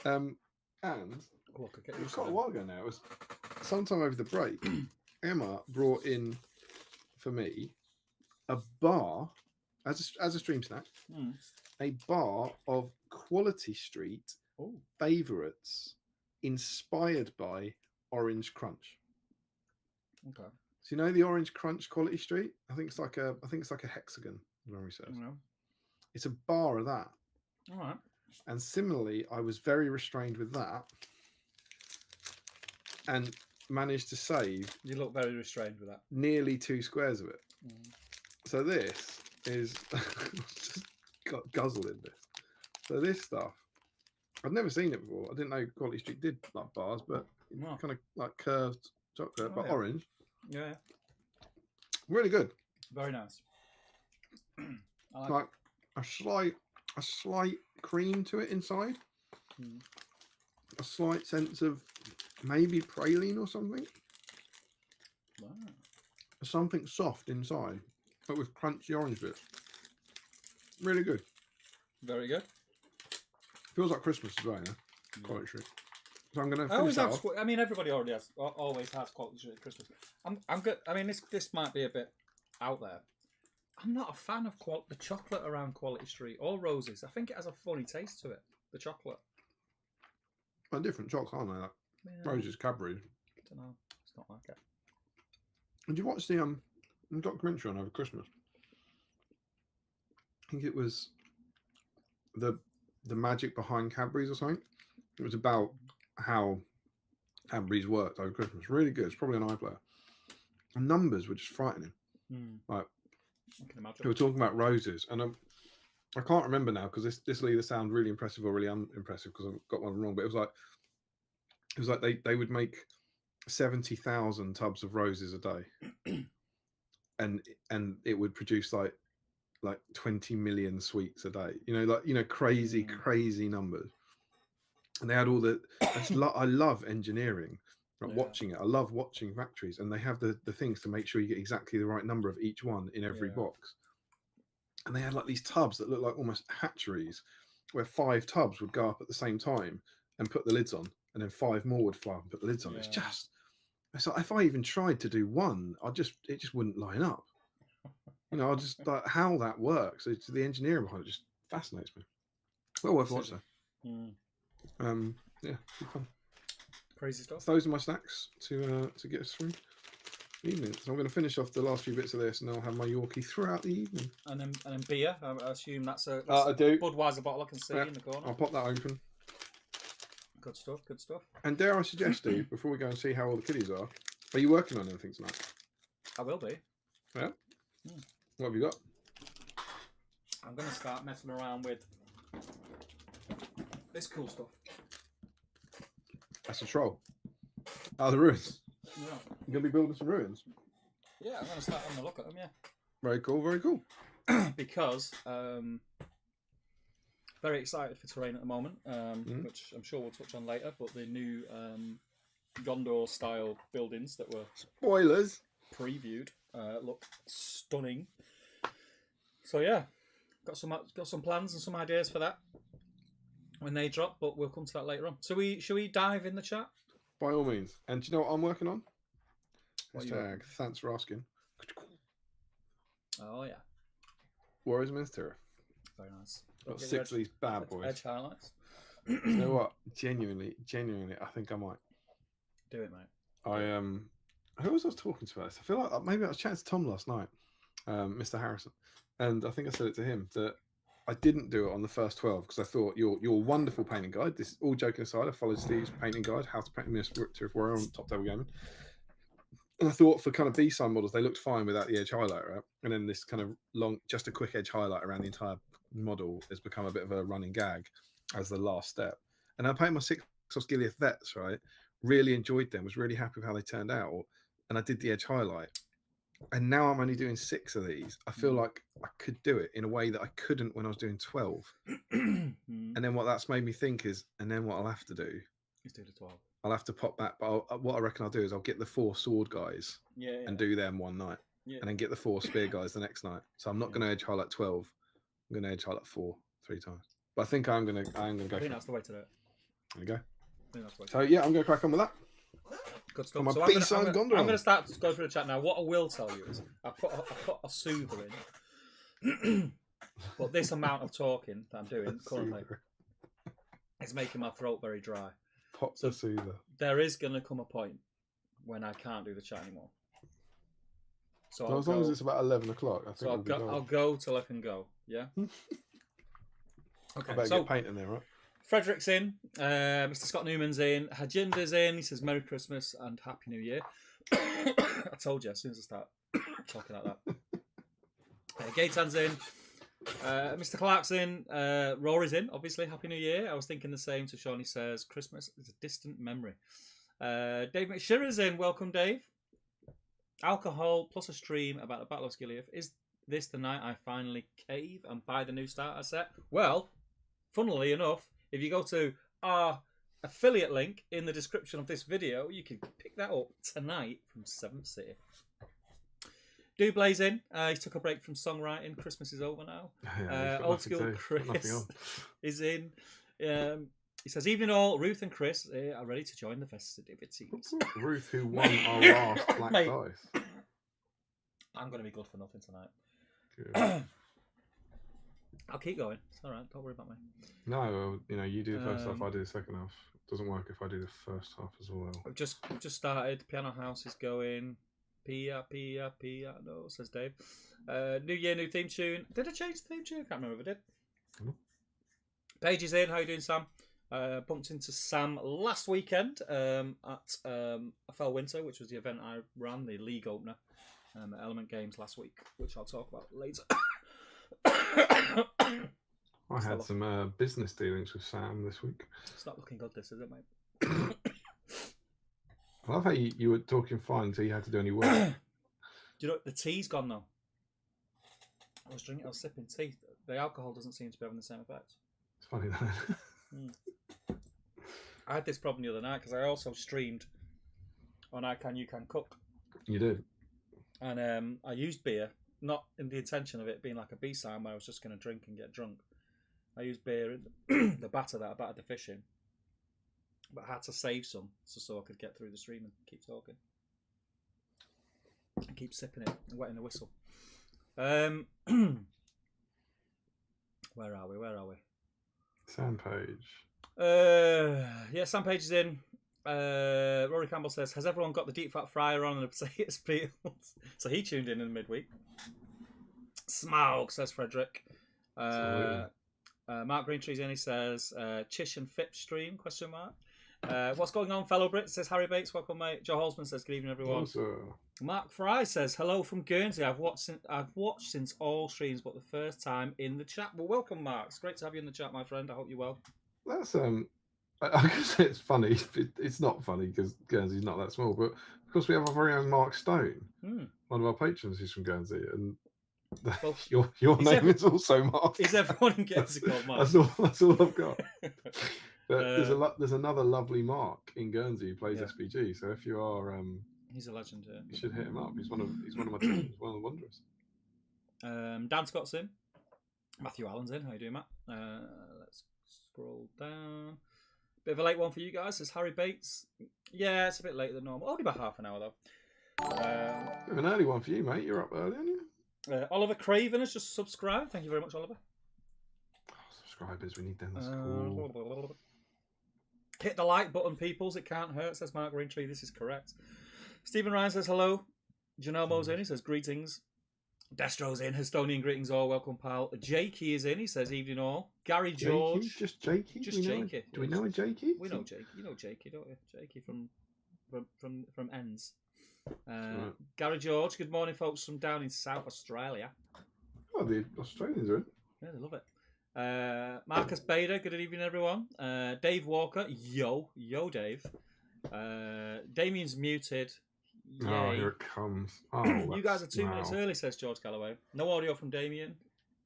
And it was quite a while ago now. It was sometime over the break. Emma brought in for me a bar as a stream snack. A bar of Quality Street favourites inspired by Orange Crunch. Okay. So you know the Orange Crunch Quality Street? I think it's like a hexagon. Memory says. It's a bar of that. All right. And similarly, I was very restrained with that, and managed to save. You look very restrained with that. Nearly 2 squares of it. So this is just got guzzled in this. So this stuff, I'd never seen it before. I didn't know Quality Street did like bars, but kind of like curved chocolate, but orange. Yeah. Really good. Very nice. I like a slight cream to it inside. A slight sense of maybe praline or something. Wow. Something soft inside, but with crunchy orange bits. Really good. Very good. Feels like Christmas as well, yeah? Quality Street. So I'm going to finish that off. I mean, everybody always has Quality Street at Christmas. I'm good. I mean, this might be a bit out there. I'm not a fan of the chocolate around Quality Street or Roses. I think it has a funny taste to it. The chocolate. A different chocolate, aren't they? Like Roses, Cadbury. I don't know. It's not like it. Did you watch the documentary on over Christmas? I think it was the magic behind Cadbury's or something. It was about how Cadbury's worked over Christmas. Really good. It's probably an iPlayer. The numbers were just frightening. Like I can imagine. they were talking about Roses, and I can't remember now because this will either sound really impressive or really unimpressive because I've got one wrong. But it was like they would make 70,000 tubs of roses a day, and it would produce like 20 million sweets a day. Crazy numbers. And they had all the. I love engineering. Watching it, I love watching factories, and they have the things to make sure you get exactly the right number of each one in every box. And they had like these tubs that look like almost hatcheries, where 5 tubs would go up at the same time and put the lids on, and then 5 more would fly up and put the lids on. It's like if I even tried to do one, it just wouldn't line up. I just like how that works. It's the engineering behind it just fascinates me. Well worth watching. Yeah, be fun. Crazy stuff. So those are my snacks to get us through. Evening. So I'm going to finish off the last few bits of this, and I'll have my Yorkie throughout the evening. And then beer. I assume that's a I do. Budweiser bottle I can see in the corner. I'll pop that open. Good stuff. Good stuff. And dare I suggest, Steve, before we go and see how all the kiddies are you working on anything tonight? I will be. Yeah. What have you got? I'm going to start messing around with this cool stuff. That's a troll. Oh, the ruins. Yeah. You're going to be building some ruins? Yeah, I'm going to start having a look at them, yeah. Very cool, very cool. Because very excited for terrain at the moment, which I'm sure we'll touch on later, but the new Gondor-style buildings that were... Spoilers! ...previewed look stunning. So yeah, got some plans and some ideas for that when they drop, but we'll come to that later on. So should we dive in the chat? By all means. And do you know what I'm working on? Hashtag thanks for asking. Oh yeah. Warriors of Minas Tirith. Very nice. Got 6 of these bad boys. Edge highlights. You know what? Genuinely, I think I might. Do it, mate. Who was I talking to about this? I feel like maybe I was chatting to Tom last night, Mr. Harrison, and I think I said it to him that I didn't do it on the first 12 because I thought your wonderful painting guide. This all joking aside, I followed Steve's painting guide, how to paint a Minas Tirith warrior on Top Table Gaming, and I thought for kind of BSIME models they looked fine without the edge highlight, right? And then this kind of long, just a quick edge highlight around the entire model has become a bit of a running gag as the last step. And I painted my 6 Osgiliath vets, right? Really enjoyed them, was really happy with how they turned out, and I did the edge highlight. And now I'm only doing 6 of these. I feel like I could do it in a way that I couldn't when I was doing 12. And then what that's made me think is, and then what I'll have to do is do the 12. I'll have to pop back, but what I reckon I'll do is I'll get the 4 sword guys and do them one night, and then get the 4 spear guys the next night. So I'm not going to edge highlight 12. I'm going to edge highlight 4 3 times. But I think I'm going to go. I think that's the way to do it. There you go. I think that's the way to so yeah, I'm going to crack on with that. Good stuff. So I'm going to start to go through the chat now. What I will tell you is I put a soother in, but this amount of talking that I'm doing currently is making my throat very dry. Pop the soother. There is going to come a point when I can't do the chat anymore. So as long as it's about 11 o'clock, I think I'll go till I can go. Yeah. Okay. I better get paint in there, right? Frederick's in, Mr. Scott Newman's in, Hajinda's in. He says Merry Christmas and Happy New Year. I told you as soon as I start talking like that. Gaetan's in, Mr. Clark's in, Rory's in, obviously, Happy New Year. I was thinking the same. So Shawnee says Christmas is a distant memory. Dave McShirra's in, welcome Dave. Alcohol plus a stream about the Battle of Osgiliath. Is this the night I finally cave and buy the new starter set? Well, funnily enough, if you go to our affiliate link in the description of this video, you can pick that up tonight from 7th City. Blaze in. He took a break from songwriting. Christmas is over now. Yeah, Old School Chris is in. He says, evening all, Ruth and Chris are ready to join the festivities. Ruth, who won our last Black Dice. I'm going to be good for nothing tonight. I'll keep going. It's all right. Don't worry about me. No, you do the first half, I do the second half. It doesn't work if I do the first half as well. We've just started. Piano House is going. Pia, no, says Dave. New year, new theme tune. Did I change the theme tune? I can't remember if I did. No. Paige is in. How you doing, Sam? Bumped into Sam last weekend at FL Winter, which was the event I ran, the league opener at Element Games last week, which I'll talk about later. I had some business dealings with Sam this week. It's not looking good, this, is it, mate? I love how you were talking fine until you had to do any work. Do you know, the tea's gone now. I was sipping tea. The alcohol doesn't seem to be having the same effect. It's funny, that. I had this problem the other night because I also streamed on I Can You Can Cook. You did. And I used beer, not in the intention of it being like a BSIME where I was just going to drink and get drunk. I used beer in the batter that I battered the fish in. But I had to save some so I could get through the stream and keep talking. And keep sipping it and wetting the whistle. Where are we? Sam Page. Yeah, Sam Page is in. Rory Campbell says, has everyone got the deep fat fryer on and the potatoes peeled? So he tuned in the midweek. Smaug, says Frederick. Mark Greentree's in, he says, Chish and Phip stream, question mark. What's going on, fellow Brits, says Harry Bates. Welcome, mate. Joe Holzman says, good evening, everyone. Hello, Mark Fry says, hello from Guernsey. I've watched since all streams, but the first time in the chat. Well, welcome, Mark. It's great to have you in the chat, my friend. I hope you're well. That's I can say it's funny. It's not funny because Guernsey's not that small, but of course we have our very own Mark Stone, one of our patrons who's from Guernsey, and well, your name is also Mark. Is everyone in Guernsey called Mark? That's all I've got. But there's another lovely Mark in Guernsey who plays SBG. So if you are, he's a legend. You should hit him up. He's one of my teams, one of the Wanderers. Dan Scott's in. Matthew Allen's in. How you doing, Matt? Let's scroll down. Bit of a late one for you guys, says Harry Bates. Yeah, it's a bit later than normal. Only about half an hour, though. Bit of an early one for you, mate. You're up early, aren't you? Oliver Craven has just subscribed. Thank you very much, Oliver. Oh, subscribers, we need them. That's cool. Hit the like button, peoples. It can't hurt, says Mark Greentree. This is correct. Stephen Ryan says hello. Janelle Mo's in. He says greetings. Destro's in. Hestonian greetings all. Welcome, pal. Jakey is in. He says evening all. Gary George. Jakey? Just Jakey? Just Jakey. Do we know a Jakey? We know Jakey. You know Jakey, don't you? Jakey from Ends. Right. Gary George. Good morning, folks, from down in South Australia. Oh, the Australians are in. Yeah, they love it. Marcus Bader. Good evening, everyone. Dave Walker. Yo, Dave. Damien's muted. Yay. Oh, here it comes. Oh, you guys are 2 minutes early, says George Galloway. No audio from Damien.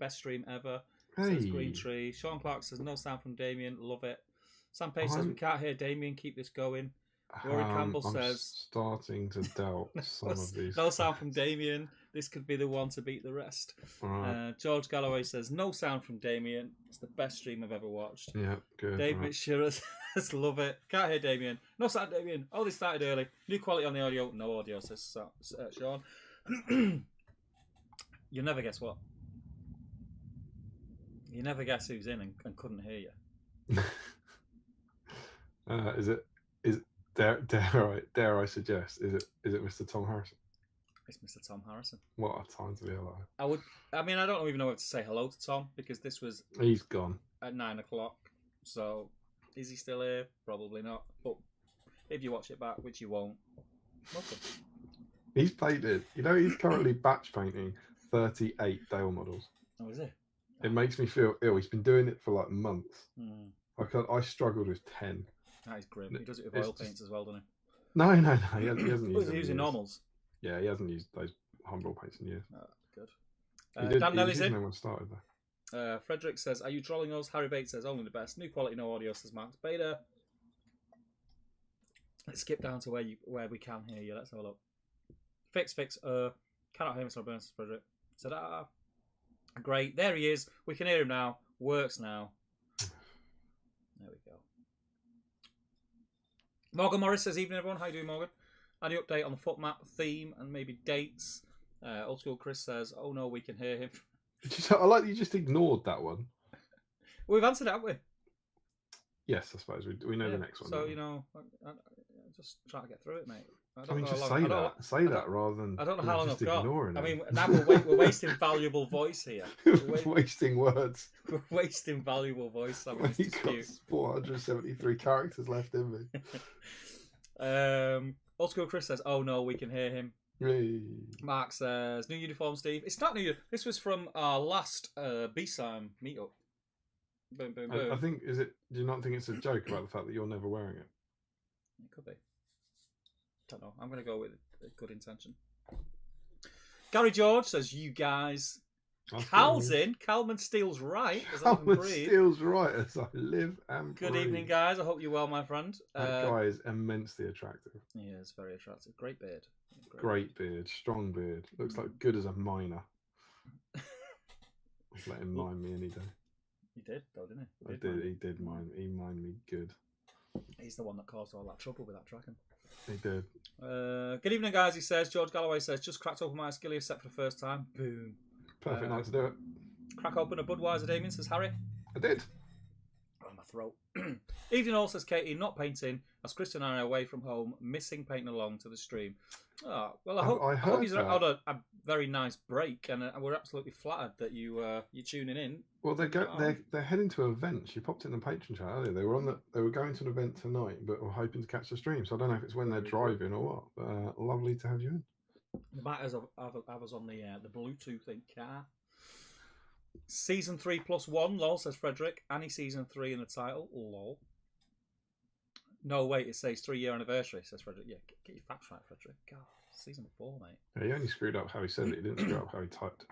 Best stream ever. Says Green Tree. Sean Clark says no sound from Damien. Love it. Sam Page says we can't hear Damien. Keep this going. Rory Campbell says starting to doubt some of these. No sound from Damien. This could be the one to beat the rest. Right. George Galloway says no sound from Damien. It's the best stream I've ever watched. Yeah, good. David Shearer says love it. Can't hear Damien. No sound, Damien. Oh, they started early. New quality on the audio. No audio, says Sean. You'll never guess what. You never guess who's in and couldn't hear you. Dare I suggest? Is it Mr. Tom Harrison? It's Mr. Tom Harrison. What a time to be alive! I don't even know if to say hello to Tom because this was. He's gone at 9 o'clock. So, is he still here? Probably not. But if you watch it back, which you won't, welcome. He's painted. You know, he's currently batch painting 38 Dale models. Oh, is he? It makes me feel ill. He's been doing it for like months. I struggled with 10. That is grim. He does it with oil paints as well, doesn't he? No. He hasn't used. He's using normals. Yeah, he hasn't used those humble paints in years. Oh, good. Dan Nelly's in. When started there. Frederick says, "Are you trolling us?" Harry Bates says, "Only the best. New quality, no audio." Says Max Beta. Let's skip down to where we can hear you. Let's have a look. Fix. Cannot hear Mr. Burns. Frederick. Ta-da. Great. There he is. We can hear him now. Works now. There we go. Morgan Morris says, evening everyone. How you doing, Morgan? Any update on the foot map theme and maybe dates? Old School Chris says, oh no, we can hear him. I like that you just ignored that one. We've answered it, haven't we? Yes, I suppose. We know the next one. So, you know, I just try to get through it, mate. Say that rather than. I don't know how long I've got. I mean, now we're wasting valuable voice here. Wasting words. We're wasting valuable voice. Well, you've got 473 characters left in me. Old School Chris says, oh no, we can hear him. Hey. Mark says, new uniform, Steve. It's not new. This was from our last BSIME meetup. Boom, boom, boom. I think, do you not think it's a joke about the fact that you're never wearing it? It could be. Don't know. I'm going to go with a good intention. Gary George says, you guys. Cal's in. Calman Steele's right. Calman Steele's right as I live and breathe. Good evening, guys. I hope you're well, my friend. That guy is immensely attractive. He is very attractive. Great beard. Great beard. Strong beard. Looks like good as a miner. I'd let him mine me any day. He did, though, didn't he? He did mine. He mined me good. He's the one that caused all that trouble with that tracking. He did. Good evening, guys. He says. George Galloway says, just cracked open my Osgiliath set for the first time. Boom. Perfect night to do it. Crack open a Budweiser, Damien, says Harry. I did. Oh, my throat. Evening all, says Katie, not painting, as Kristen and I are away from home, missing painting along to the stream. Oh, well, I hope you've had a very nice break, and we're absolutely flattered that you're tuning in. Well, they're heading to an event. She popped in the Patreon chat earlier. They were going to an event tonight, but were hoping to catch the stream. So I don't know if it's when they're driving or what. But lovely to have you in. The matters have us on the Bluetooth in car. Season 3+1, lol, says Frederick. Annie season 3 in the title, lol. No, wait, it says 3-year anniversary, says Frederick. Yeah, get your facts right, Frederick. God, season 4, mate. Yeah, he only screwed up how he said it. He didn't screw up how he typed.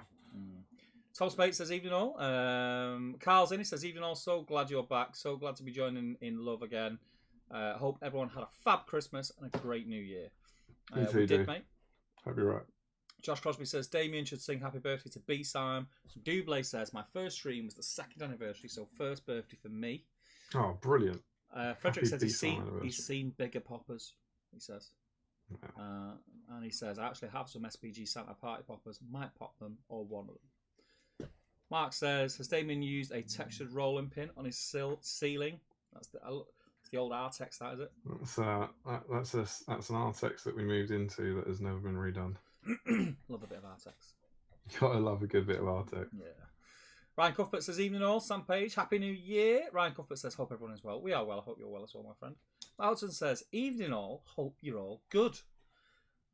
Tom Spate says, evening all. Carl's in, he says, evening all. So glad you're back. So glad to be joining in love again. Hope everyone had a fab Christmas and a great New Year. Me too, we did, mate. Hope you're right. Josh Crosby says, Damien should sing happy birthday to BSIME. Dublé says, my first stream was the 2nd anniversary, so first birthday for me. Oh, brilliant. Frederick says he's seen bigger poppers, he says. Yeah. And he says, I actually have some SBG Santa Party poppers. Might pop them or one of them. Mark says, has Damien used a textured rolling pin on his ceiling? That's the old Artex, that is it? That's an Artex that we moved into that has never been redone. Love a bit of Artex. You gotta love a good bit of Artex. Yeah. Ryan Cuthbert says, evening all. Sam Page, happy new year. Ryan Cuthbert says, hope everyone is well. We are well. I hope you're well as well, my friend. Matt Hudson says, evening all. Hope you're all good.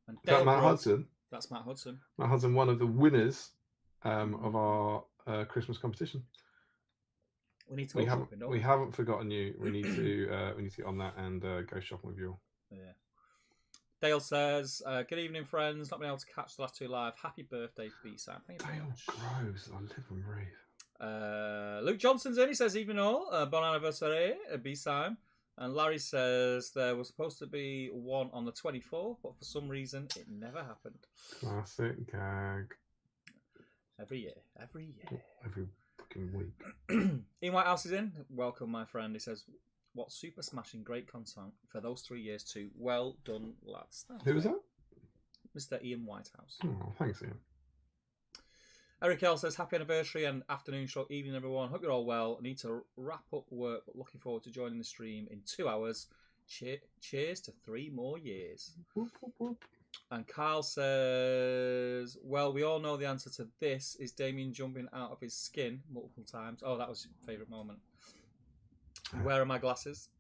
And Is that Matt Hudson? That's Matt Hudson. Matt Hudson, one of the winners of our Christmas competition. We need to go shopping, don't we? We haven't forgotten you. We need to get on that and go shopping with you all. Yeah. Dale says, good evening, friends. Not been able to catch the last two live. Happy birthday, BSIME. Dale Groves, I live and breathe. Luke Johnson's in. He says, evening all. Bon anniversary, BSIME. And Larry says there was supposed to be one on the 24th, but for some reason it never happened. Classic gag. Every year. Every fucking week. Ian Whitehouse is in. Welcome, my friend. He says, what super smashing great content for those 3 years too. Well done, lads. Who was that? Mr. Ian Whitehouse. Oh, thanks, Ian. Eric L says, happy anniversary and afternoon / evening, everyone. Hope you're all well. I need to wrap up work, but looking forward to joining the stream in 2 hours. Cheers to 3 more years. Whoop, whoop, whoop. And Carl says, well, we all know the answer to this is Damien jumping out of his skin multiple times. Oh, that was your favourite moment. Where are my glasses?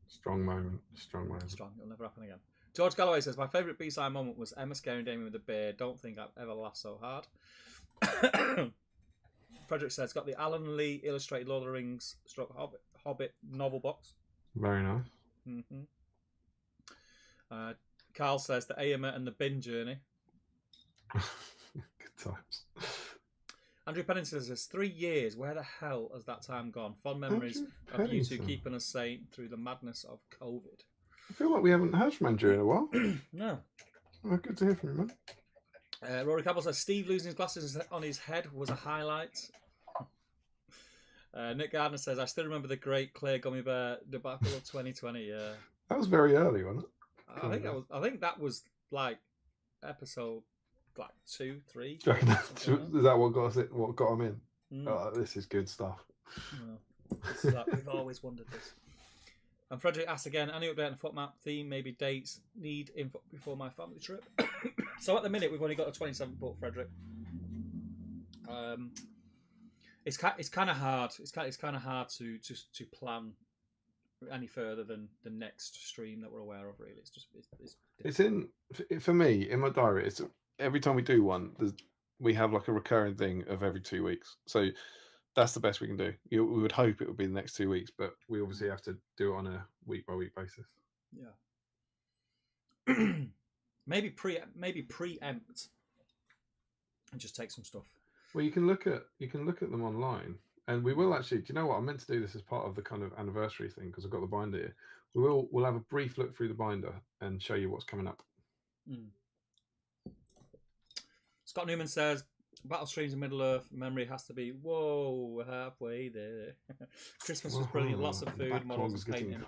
Strong moment. Strong. It'll never happen again. George Galloway says, my favourite B-side moment was Emma scaring Damien with a beard. Don't think I've ever laughed so hard. Frederick says, got the Alan Lee illustrated Lord of the Rings / Hobbit novel box. Very nice. Mm-hmm. Carl says, the Aomer and the Bin journey. Good times. Andrew Pennington says, 3 years. Where the hell has that time gone? Fond memories of you two keeping us sane through the madness of COVID. I feel like we haven't heard from Andrew in a while. No. Well, good to hear from you, man. Rory Cabell says, Steve losing his glasses on his head was a highlight. Nick Gardner says, I still remember the great Claire Gummy Bear debacle of 2020. Yeah. That was very early, wasn't it? I think that was like episode 2, 3. Is that what got him in? Oh, this is good stuff. No, this is we've always wondered this. And Frederick asks again, any update on the foot map theme, maybe dates, need info before my family trip? So at the minute, we've only got a 27 foot, Frederick. It's kind of hard. It's kind of hard to plan any further than the next stream that we're aware of. Really, it's in for me in my diary. It's every time we do one, we have like a recurring thing of every 2 weeks. So that's the best we can do. We would hope it would be the next 2 weeks, but we obviously have to do it on a week by week basis. Yeah. maybe preempt and just take some stuff. Well, you can look at them online, and we will actually. Do you know what? I meant to do this as part of the kind of anniversary thing because I've got the binder here. We'll have a brief look through the binder and show you what's coming up. Scott Newman says, Battle Streams in Middle-earth memory has to be, whoa, halfway there. Christmas was brilliant, lots of food, models and painting.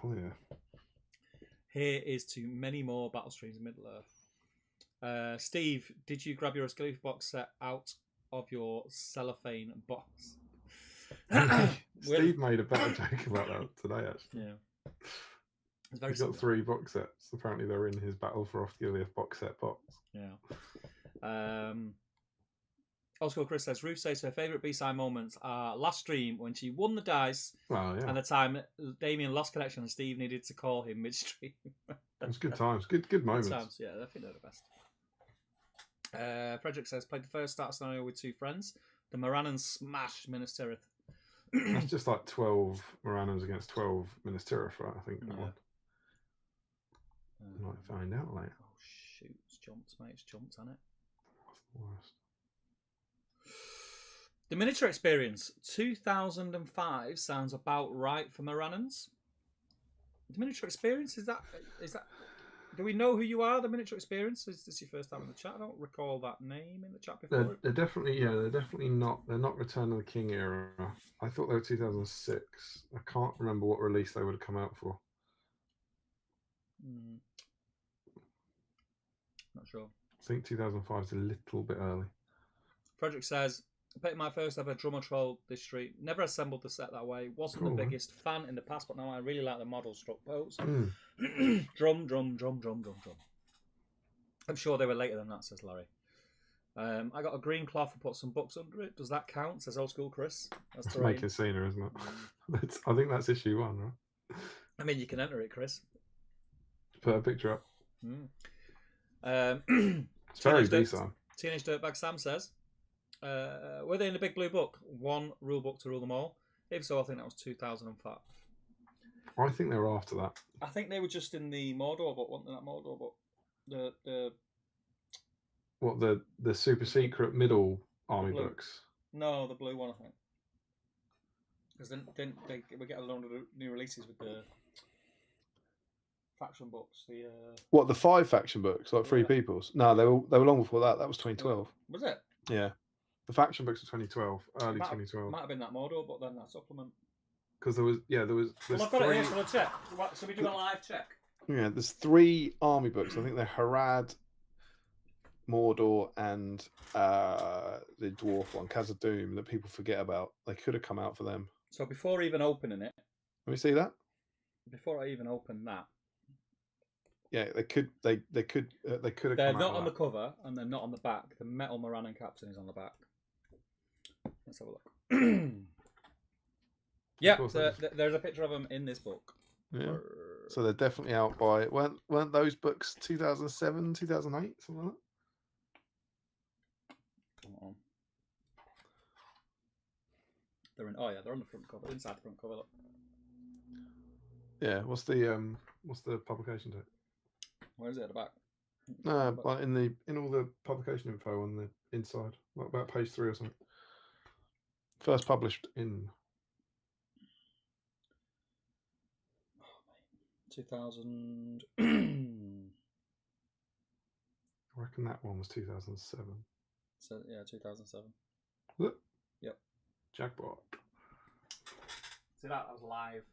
Here is to many more Battle Streams in Middle-earth. Steve, did you grab your Osgiliath box set out of your cellophane box? Steve made a better joke about that today, actually. Yeah. It's very He's got 3 box sets. Apparently, they're in his Battle for Osgiliath box set box. Yeah. Old School Chris says, Ruth says her favourite BSIME moments are last stream when she won the dice and the time Damien lost connection and Steve needed to call him midstream. It was good times. Good moments. Good times, yeah. I think they're the best. Frederick says, played the first start scenario with 2 friends. The Morannon smashed Minas Tirith. That's just like 12 Morannons against 12 Minas Tirith, right? I think that one. Might find out later. Oh, shoot. It's jumped, mate. It's jumped, hasn't it? That's the worst. The miniature experience, 2005 sounds about right for Morannons. The miniature experience, is that? Do we know who you are? The miniature experience, is this your first time in the chat? I don't recall that name in the chat before. They're definitely not. They're not Return of the King era. I thought they were 2006. I can't remember what release they would have come out for. Not sure. I think 2005 is a little bit early. Frederick says, I picked my first ever drummer troll this street. Never assembled the set that way. Wasn't the biggest fan in the past, but now I really like the model struck pose. Drum. I'm sure they were later than that, says Larry. I got a green cloth and put some books under it. Does that count? Says Old School Chris. That's making scenery, isn't it? I think that's issue 1, right? I mean, you can enter it, Chris. Put a picture up. It's very BSIME. Teenage Dirtbag Sam says, were they in the big blue book? 1 rule book to rule them all? If so, I think that was 2005. I think they were after that. I think they were just in the Mordor book, wasn't that Mordor book? The super secret middle army books? No, the blue one, I think. Because then we get a load of new releases with the faction books. The 5 faction books, like Free Peoples? No, they were long before that. That was 2012. Was it? Yeah. The faction books were 2012, early 2012. Might have been that Mordor, but then that supplement. Because there was. Well, I've got it here, so we'll check. So we do a live check. Yeah, there's 3 army books. I think they're Harad, Mordor, and the dwarf one, Khazad-dûm, that people forget about. They could have come out for them. So before even opening it, let me see that. Before I even open that, yeah, they could have. They're not on the cover and they're not on the back. The metal Morannon captain is on the back. Let's have a look. Yeah, there's a picture of them in this book. Yeah. So they're definitely out by weren't those books 2007, 2008, something like that? Come on. They're on the front cover, inside the front cover. Look. Yeah. What's the publication date? Where is it at the back? No, like in all the publication info on the inside, like about page 3 or something. First published in 2000. I reckon that one was 2007. So yeah, 2007. Look. Yep. Jackpot. See that was live.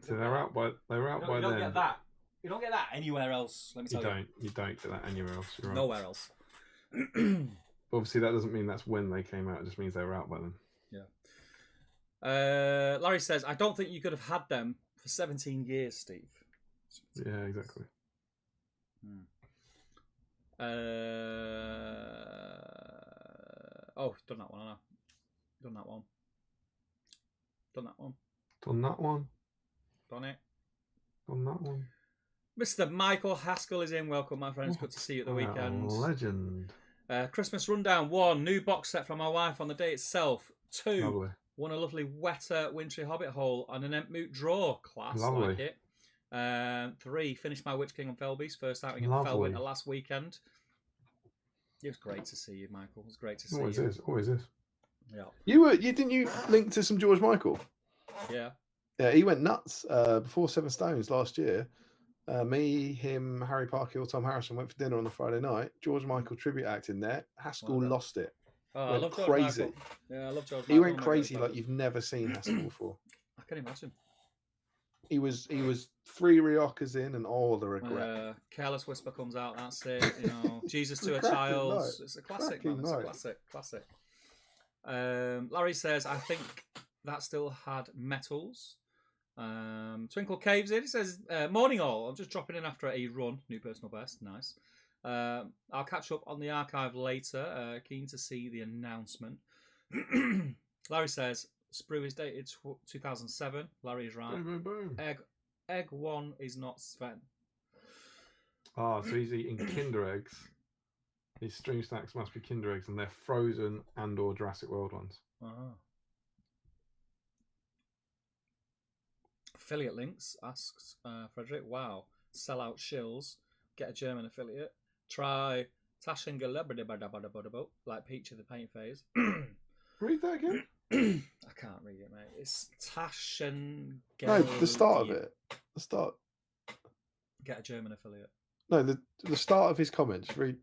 So they were out by then. You don't get that. You don't get that anywhere else. Let me tell you. You don't get that anywhere else. You're right. Nowhere else. Obviously, that doesn't mean that's when they came out. It just means they were out by then. Yeah. Larry says, I don't think you could have had them for 17 years, Steve. Yeah, exactly. Done that one, I know. Done that one. Done that one. Done it. Done that one. Mr. Michael Haskell is in. Welcome, my friends. Good to see you at the weekend. Legend. Christmas rundown. 1, new box set from my wife on the day itself. 2, lovely. Won a lovely wetter wintry hobbit hole and an Entmoot draw. Class, lovely. Like it. 3, finished my Witch King on Felby's first outing in Felwinter last weekend. It was great to see you, Michael. It was great to see you. Always is. Yeah. Didn't you link to some George Michael? Yeah. Yeah, he went nuts before 7 Stones last year. Me, him, Harry Parkhill, Tom Harrison went for dinner on the Friday night. George Michael tribute act in there. Haskell lost it. Oh, I love crazy. George Michael. Yeah, I love George Michael. He went crazy like you've never seen Haskell before. I can imagine. He was 3 Riojas in, and all the regret. Careless Whisper comes out. That's it. You know, Jesus to a Child. It's a classic, man. It's a classic. Larry says, I think that still had metals. Twinkle Caves in. It says, morning all. I'm just dropping in after a run. New personal best. Nice. I'll catch up on the archive later. Keen to see the announcement. Larry says, Sprue is dated 2007. Larry is right. Boom, boom, boom. Egg 1 is not Sven. Ah, so he's eating Kinder eggs. His stream snacks must be Kinder eggs, and they're frozen and/or Jurassic World ones. Affiliate links, asks Frederick. Wow. Sell out shills. Get a German affiliate. Try Taschengelabadabadabadabadabo, like Peach of the Paint Phase. Read that again. I can't read it, mate. It's Taschengel. No, the start of it. The start. Get a German affiliate. No, the start of his comments. Read.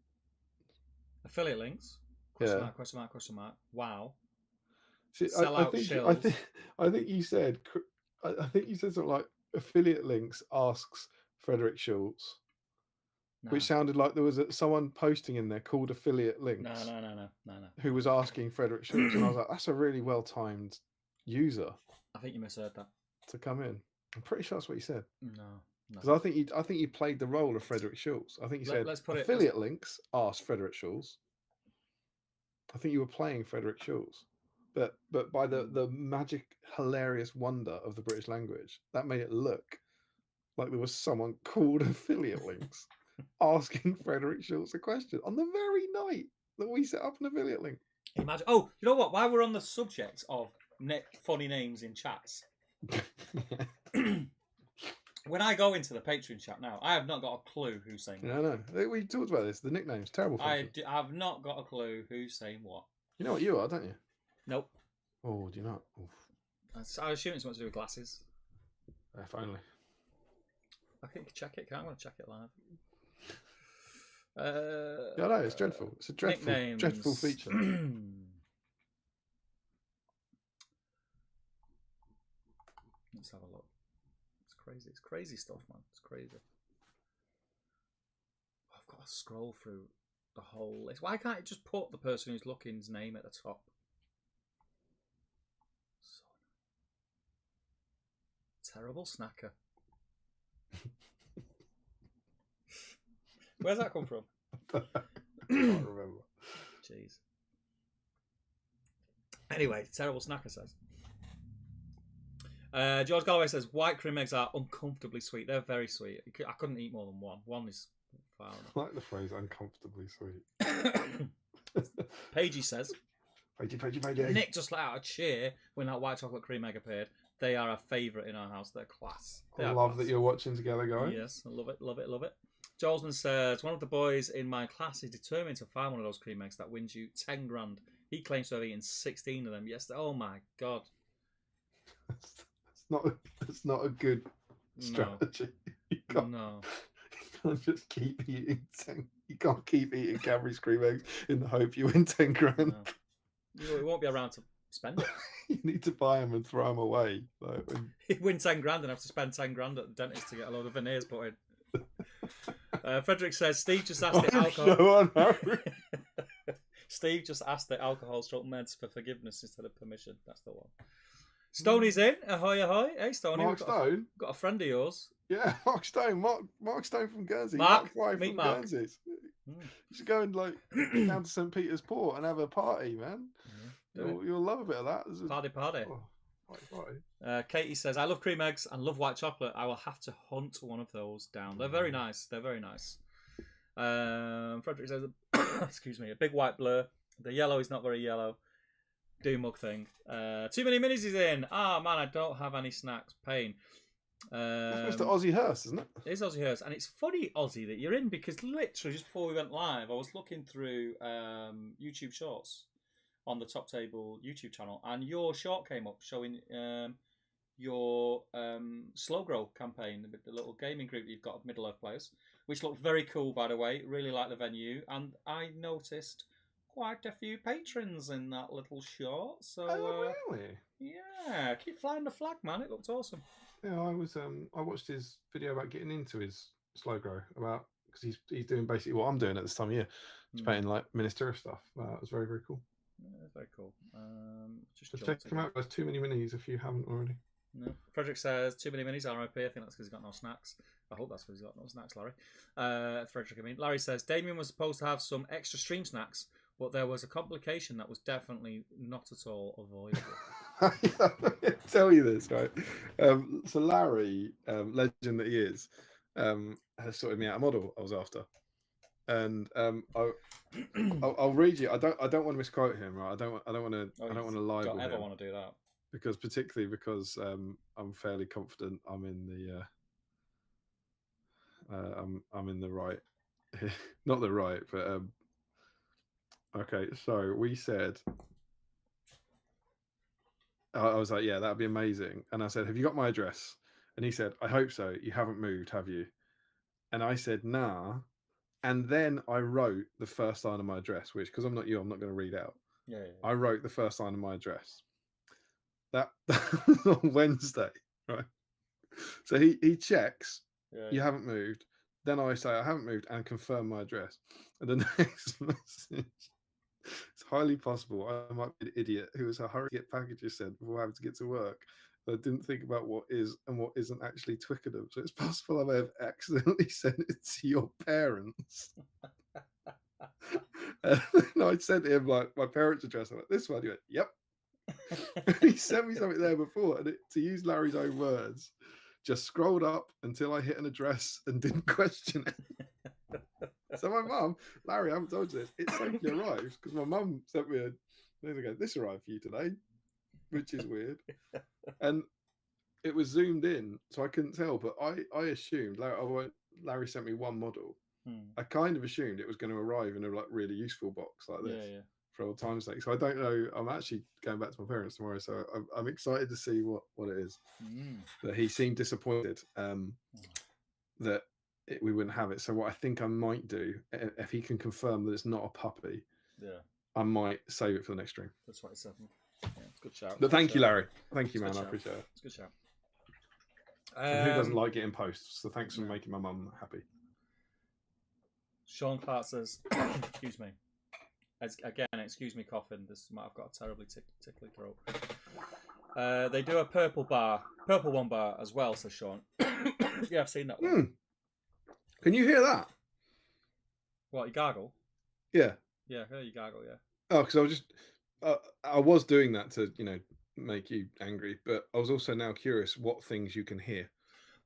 Affiliate links. Question mark. Wow. See, I think you said. I think you said something like affiliate links asks Frederick Schultz, which sounded like there was someone posting in there called affiliate links. No. Who was asking Frederick Schultz, and I was like, that's a really well timed user. I think you misheard that. To come in. I'm pretty sure that's what you said. No. Because I think you played the role of Frederick Schultz. I think you said affiliate links asked Frederick Schultz. I think you were playing Frederick Schultz. But by the magic, hilarious wonder of the British language, that made it look like there was someone called affiliate links asking Frederick Schultz a question on the very night that we set up an affiliate link. Imagine. Oh, you know what? While we're on the subject of funny names in chats, when I go into the Patreon chat now, I have not got a clue who's saying what. No. We talked about this. The nicknames, terrible. I have not got a clue who's saying what. You know what you are, don't you? Nope. Oh, do you not? Oof. I assume it's something to do with glasses. If only. I can check it. I'm going to check it live. Yeah, no, it's dreadful. It's a dreadful feature. Let's have a look. It's crazy. It's crazy stuff, man. It's crazy. I've got to scroll through the whole list. Why can't it just put the person who's looking's name at the top? Terrible snacker. Where's that come from? I can't remember. Jeez. Anyway, terrible snacker says. George Galloway says white cream eggs are uncomfortably sweet. They're very sweet. I couldn't eat more than one. One is far enough. I like the phrase uncomfortably sweet. Pagey says. Pagey. Nick just let out a cheer when that white chocolate cream egg appeared. They are a favourite in our house. They're class. I love that you're watching together, guys. Yes, I love it. Jolesman says, one of the boys in my class is determined to find one of those cream eggs that wins you 10 grand. He claims to have eaten 16 of them. Yes, oh my God. It's not a good strategy. No. You can't just keep eating 10. You can't keep eating Cadbury's cream eggs in the hope you win 10 grand. No. We won't be around to spend it. You need to buy them and throw them away. He'd win 10 grand and have to spend 10 grand at the dentist to get a load of veneers put in. Frederick says, Steve just asked the alcohol. Steve just asked the alcohol stroke meds for forgiveness instead of permission. That's the one. Stoney's in. Ahoy, ahoy. Hey, Stoney. Mark Stone. Got a friend of yours. Yeah, Mark Stone. Mark Stone from Guernsey. Mark from Guernsey. You should go and down to St. Peter's Port and have a party, man. You'll love a bit of that. Party. Party. Katie says, I love cream eggs and love white chocolate. I will have to hunt one of those down. They're very nice. Frederick says, excuse me, a big white blur. The yellow is not very yellow. Do mug thing. Too many minis is in. Man, I don't have any snacks. Pain. That's Mr. Ozzy Hurst, isn't it? It is Ozzy Hurst. And it's funny, Ozzy, that you're in, because literally just before we went live, I was looking through YouTube Shorts on the Top Table YouTube channel, and your short came up showing your Slow Grow campaign, the little gaming group that you've got of Middle-earth players, which looked very cool, by the way. Really like the venue, and I noticed quite a few patrons in that little short. So, really? Yeah, keep flying the flag, man. It looked awesome. Yeah, I watched his video about getting into his Slow Grow, because he's doing basically what I'm doing at this time of year, just painting like ministerial stuff. It was very, very cool. That's very cool. Just check them out. There's too many minis if you haven't already. No. Frederick says too many minis. RIP. I think that's because he's got no snacks. I hope that's because he's got no snacks, Larry. Frederick, I mean. Larry says Damien was supposed to have some extra stream snacks, but there was a complication that was definitely not at all avoidable. I'll tell you this, right? So Larry, legend that he is, has sorted me out a model I was after, and I'll read you. I don't want to misquote him, right? I don't want to lie. Don't ever want to do that. Particularly because I'm fairly confident I'm in the right, not the right, but okay. So we said, I was like, yeah, that'd be amazing. And I said, have you got my address? And he said, I hope so. You haven't moved, have you? And I said, nah. And then I wrote the first line of my address, which, because I'm not you, I'm not going to read out. Yeah. I wrote the first line of my address. That was on Wednesday, right? So he checks, you haven't moved. Then I say I haven't moved and confirm my address. And the next message, it's highly possible I might be an idiot who was a hurry to get packages sent before having to get to work. But I didn't think about what is and what isn't actually Twickenham. So it's possible I may have accidentally sent it to your parents. And then I sent him like my parents' address. I'm like, this one. He went, yep. He sent me something there before, and to use Larry's own words, just scrolled up until I hit an address and didn't question it. So my mum, Larry, I haven't told you this, it safely arrived because my mum sent me this arrived for you today, which is weird. And it was zoomed in, so I couldn't tell, but I assumed, Larry sent me one model. I kind of assumed it was going to arrive in a like really useful box like this. Yeah. For old time's sake. So I don't know. I'm actually going back to my parents tomorrow, so I'm excited to see what it is. But he seemed disappointed that we wouldn't have it. So what I think I might do, if he can confirm that it's not a puppy, I might save it for the next stream. That's 27th. Yeah, it's a good shout. But thank you, Larry. Thank you, man. I appreciate it. It's a good shout. Who doesn't like getting posts? So thanks for making my mum happy. Sean Clark says, excuse me. Again, excuse me coughing. I've got a terribly tickly throat. They do a purple one bar as well, says Sean. Yeah, I've seen that one. Can you hear that? What, you gargle? Yeah. Yeah, I hear you gargle, yeah. Oh, because I was doing that to, make you angry, but I was also now curious what things you can hear.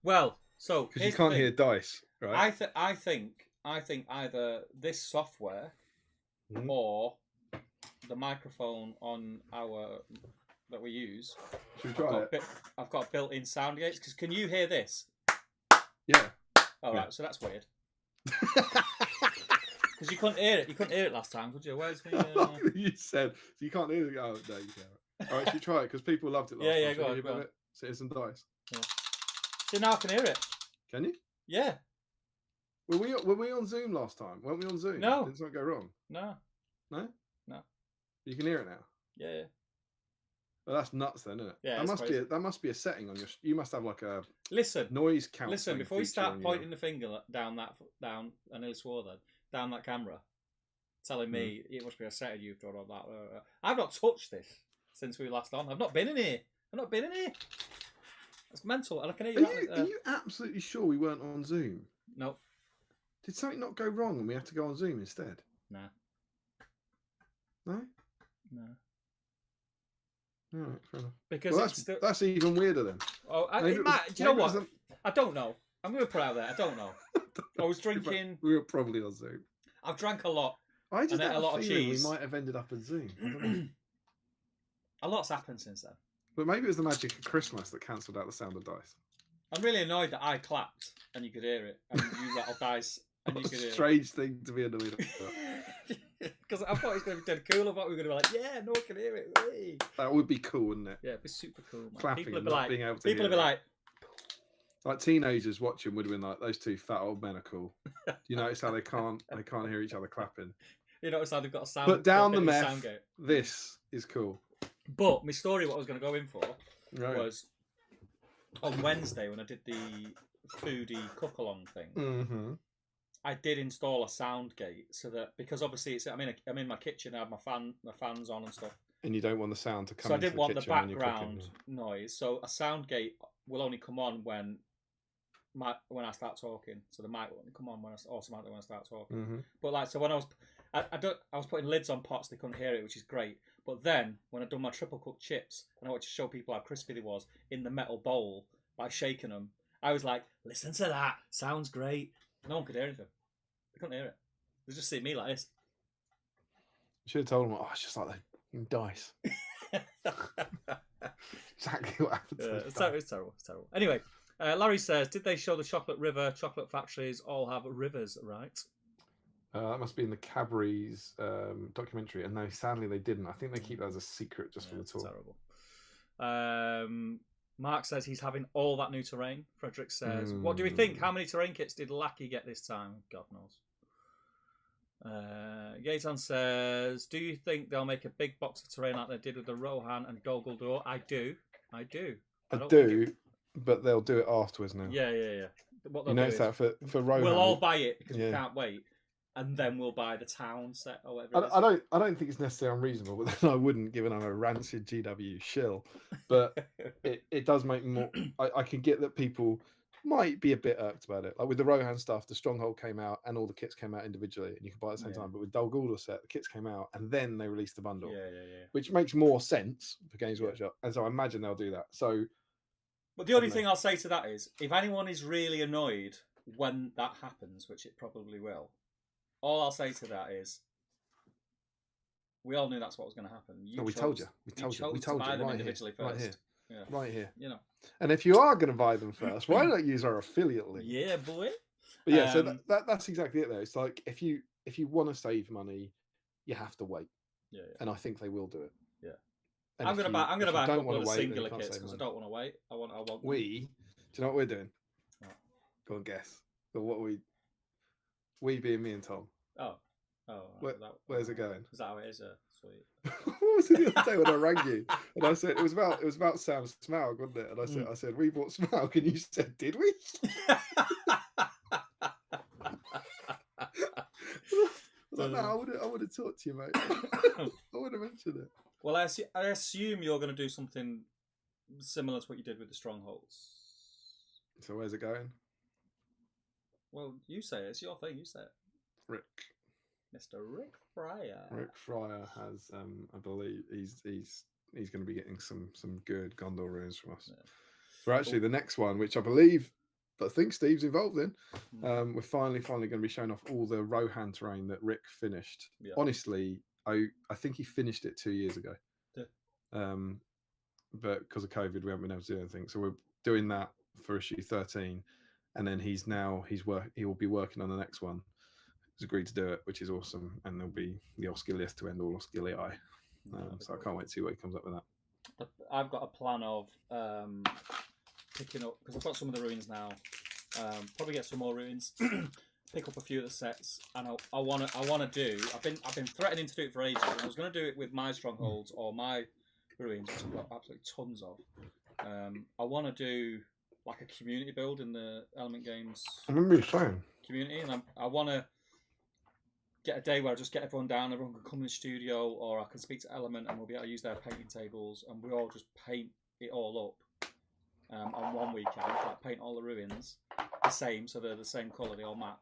Well, so because you can't hear dice, right? I think either this software or the microphone on that we use. Should we try it? I've got built-in sound gates. Because can you hear this? Yeah. All right, so that's weird. Because you couldn't hear it. You couldn't hear it last time, could you? Where's me? You said so you can't hear it. Oh no, you can't. All right, should we try it? Because people loved it last time. Yeah, go on. So here's some dice. Yeah. See, now I can hear it. Can you? Yeah. Were we on Zoom last time? Weren't we on Zoom? No. Did something go wrong? No. No? No. You can hear it now? Yeah. Well, that's nuts then, isn't it? Yeah, that must be a setting on your... You must have like a... Listen. Noise counselling. Listen, before you start pointing the finger down, I nearly swore then, down that camera, telling me it must be a setting you've done on that. I've not touched this since we were last on. I've not been in here. That's mental. And I can hear you. Are you absolutely sure we weren't on Zoom? No. Did something not go wrong and we had to go on Zoom instead? Nah. No? No. All right, fair enough. Because that's even weirder then. Oh, it might. Do you know what? I don't know. I'm going to put it out there. I don't know. I was drinking. We were probably on Zoom. I've drank a lot. I just had a lot of cheese. We might have ended up on Zoom. I don't know. A lot's happened since then. But maybe it was the magic of Christmas that cancelled out the sound of dice. I'm really annoyed that I clapped and you could hear it, and you rattled dice and you could hear it. Strange thing to be annoyed about. Because I thought it was going to be dead cool. I thought we were going to be like, yeah, no one can hear it. Hey. That would be cool, wouldn't it? Yeah, it'd be super cool. Man. Clapping people and would be not like, being able to people hear would be it. like teenagers watching would have been like, those two fat old men are cool. You notice how they can't hear each other clapping. You notice how they've got a sound. But down the meth, this is cool. But my story, what I was going to go in for, was on Wednesday when I did the foodie cook along thing. I did install a sound gate so that, because obviously I'm in my kitchen, I have my fans on and stuff. And you don't want the sound to come. So I didn't want the background noise. So a sound gate will only come on when I start talking. So the mic will only come on automatically when I start talking. Mm-hmm. But like, so when I was putting lids on pots, they couldn't hear it, which is great. But then when I'd done my triple cooked chips and I wanted to show people how crispy they was in the metal bowl by shaking them, I was like, listen to that, sounds great. No one could hear anything. They couldn't hear it. They just see me like this. You should have told them, it's just like the dice. Exactly what happened. It's terrible. Anyway, Larry says, did they show the chocolate river? Chocolate factories all have rivers, right? That must be in the Cadbury's documentary. And no, sadly they didn't. I think they keep that as a secret just for the tour. Terrible. Mark says he's having all that new terrain. Frederick says, what do we think? How many terrain kits did Lackey get this time? God knows. Gaetan says, do you think they'll make a big box of terrain like they did with the Rohan and Goggle Door? I do. I do, but they'll do it afterwards now. Yeah. You notice that for Rohan, we'll all buy it because we can't wait, and then we'll buy the town set or whatever. I don't think it's necessarily unreasonable, but then I wouldn't, given I'm a rancid GW shill. But it does make more. I can get that people might be a bit irked about it. Like with the Rohan stuff, the Stronghold came out and all the kits came out individually, and you could buy it at the same time. But with Dol Guldur set, the kits came out and then they released the bundle. Which makes more sense for Games Workshop, and so I imagine they'll do that. So, but the only thing I'll say to that is, if anyone is really annoyed when that happens, which it probably will, all I'll say to that is, we all knew that's what was going to happen. We told you. We told you. To buy them individually first. Right here. You know. And if you are going to buy them first, why not use our affiliate link? Yeah, boy. But yeah, so that's exactly it though. It's like if you want to save money, you have to wait. Yeah. And I think they will do it. Yeah. And I'm going to buy a couple of singular kits because I don't want to wait. I want. Do you know what we're doing? What? Go and guess. But what we being me and Tom. Where's it going? Is that how it is? Sweet. What was it the other day when I rang you? And I said it was about Sam Smaug, wasn't it? And I said we bought Smaug, and you said, did we? No, I would have talked to you, mate. I would have mentioned it. Well, I assume you're going to do something similar to what you did with the Strongholds. So where's it going? Well, you say it. It's your thing. You say it. Rick. Mr. Rick Fryer. Rick Fryer has, I believe, he's going to be getting some good Gondor runes from us. Yeah. So actually, the next one, which I think Steve's involved in, we're finally going to be showing off all the Rohan terrain that Rick finished. Yeah. Honestly, I think he finished it 2 years ago. Yeah. But because of COVID, we haven't been able to do anything. So we're doing that for issue 13, and then he will be working on the next one. He's agreed to do it, which is awesome, and there'll be the Osgiliath to end all Osgiliath. So I can't wait to see what he comes up with that. I've got a plan of picking up, because I've got some of the ruins now. Probably get some more ruins, pick up a few of the sets, and I want to do. I've been threatening to do it for ages. And I was going to do it with my Strongholds or my ruins, which I've got absolutely tons of. I want to do like a community build in the Element Games. I remember you saying community, and I want to get a day where I just get everyone down, everyone can come in the studio, or I can speak to Element and we'll be able to use their painting tables, and we all just paint it all up on one weekend, like paint all the ruins the same, so they're the same colour, they all match.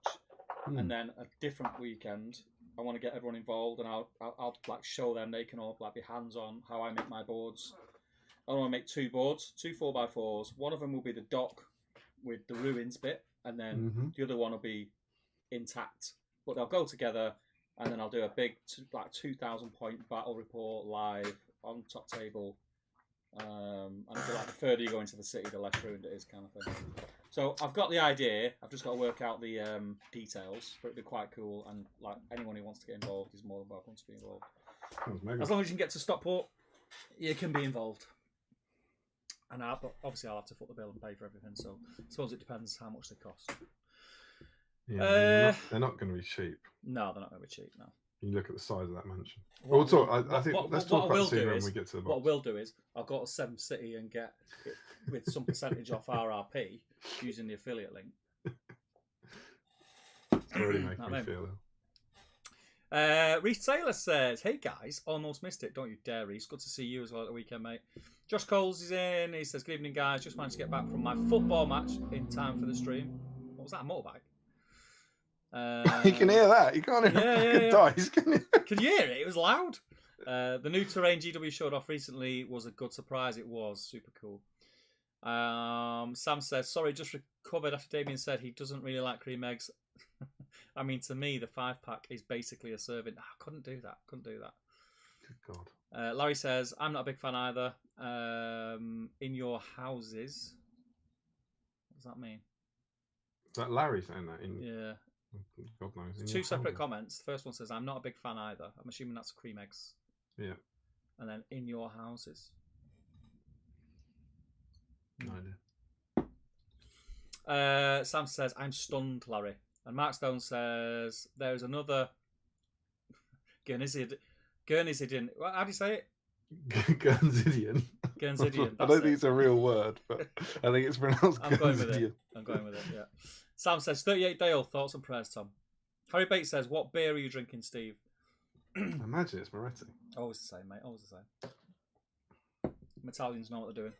And then a different weekend, I want to get everyone involved, and I'll like show them, they can all like be hands on how I make my boards. I want to make 2 boards, 2 4x4s. One of them will be the dock with the ruins bit, and then the other one will be intact. But they'll go together, and then I'll do a big, like 2,000 point battle report live on top table. And I feel like the further you go into the city, the less ruined it is, kind of thing. So I've got the idea. I've just got to work out the details, but it'd be quite cool. And like anyone who wants to get involved is more than welcome to be involved. As long as you can get to Stockport, you can be involved. And obviously I'll have to foot the bill and pay for everything. So I suppose it depends how much they cost. Yeah, they're not going to be cheap. No, they're not going to be cheap. No. You look at the size of that mansion. We'll talk. I think let's talk about it soon when we get to the box. What I will do is I'll go to 7th City and get it with some percentage off RRP using the affiliate link. Already making me feel ill. Reese Taylor says, "Hey guys, almost missed it. Don't you dare, Reese. Good to see you as well at the weekend, mate." Josh Coles is in. He says, "Good evening, guys. Just managed to get back from my football match in time for the stream." What was that, a motorbike? You can hear that. You can't hear a fucking dice, can you? Can you hear it? It was loud. The new terrain GW showed off recently was a good surprise. It was super cool. Sam says, "Sorry, just recovered after Damien said he doesn't really like cream eggs." I mean, to me, the 5-pack is basically a serving. I couldn't do that. Good God. Larry says, "I'm not a big fan either. In your houses." What does that mean? Is that Larry saying that? Yeah. God knows. Two separate comments. The first one says, "I'm not a big fan either." I'm assuming that's cream eggs. Yeah. And then, "in your houses." No idea. Sam says, "I'm stunned, Larry." And Mark Stone says, "There's another Guernesian. How do you say it? Guernesian. Guernesian. I don't think it's a real word, but I think it's pronounced Guernesian. I'm going with it, yeah. Sam says, 38 Dale, thoughts and prayers, Tom. Harry Bates says, "What beer are you drinking, Steve?" I imagine it's Moretti. Always the same, mate. Always the same. Italians know what they're doing.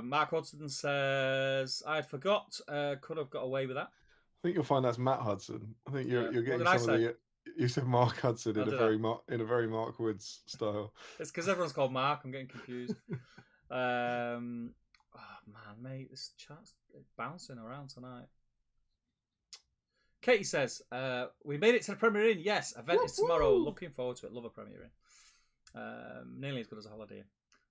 Mark Hudson says, "I had forgot. Could have got away with that." I think you'll find that's Matt Hudson. I think you're getting some of the. You said Mark Hudson in a very Mark Woods style. It's because everyone's called Mark. I'm getting confused. Oh man, mate, this chat's bouncing around tonight. Katie says, "We made it to the Premier Inn. Yes, event is tomorrow. Looking forward to it. Love a Premier Inn. Nearly as good as a holiday."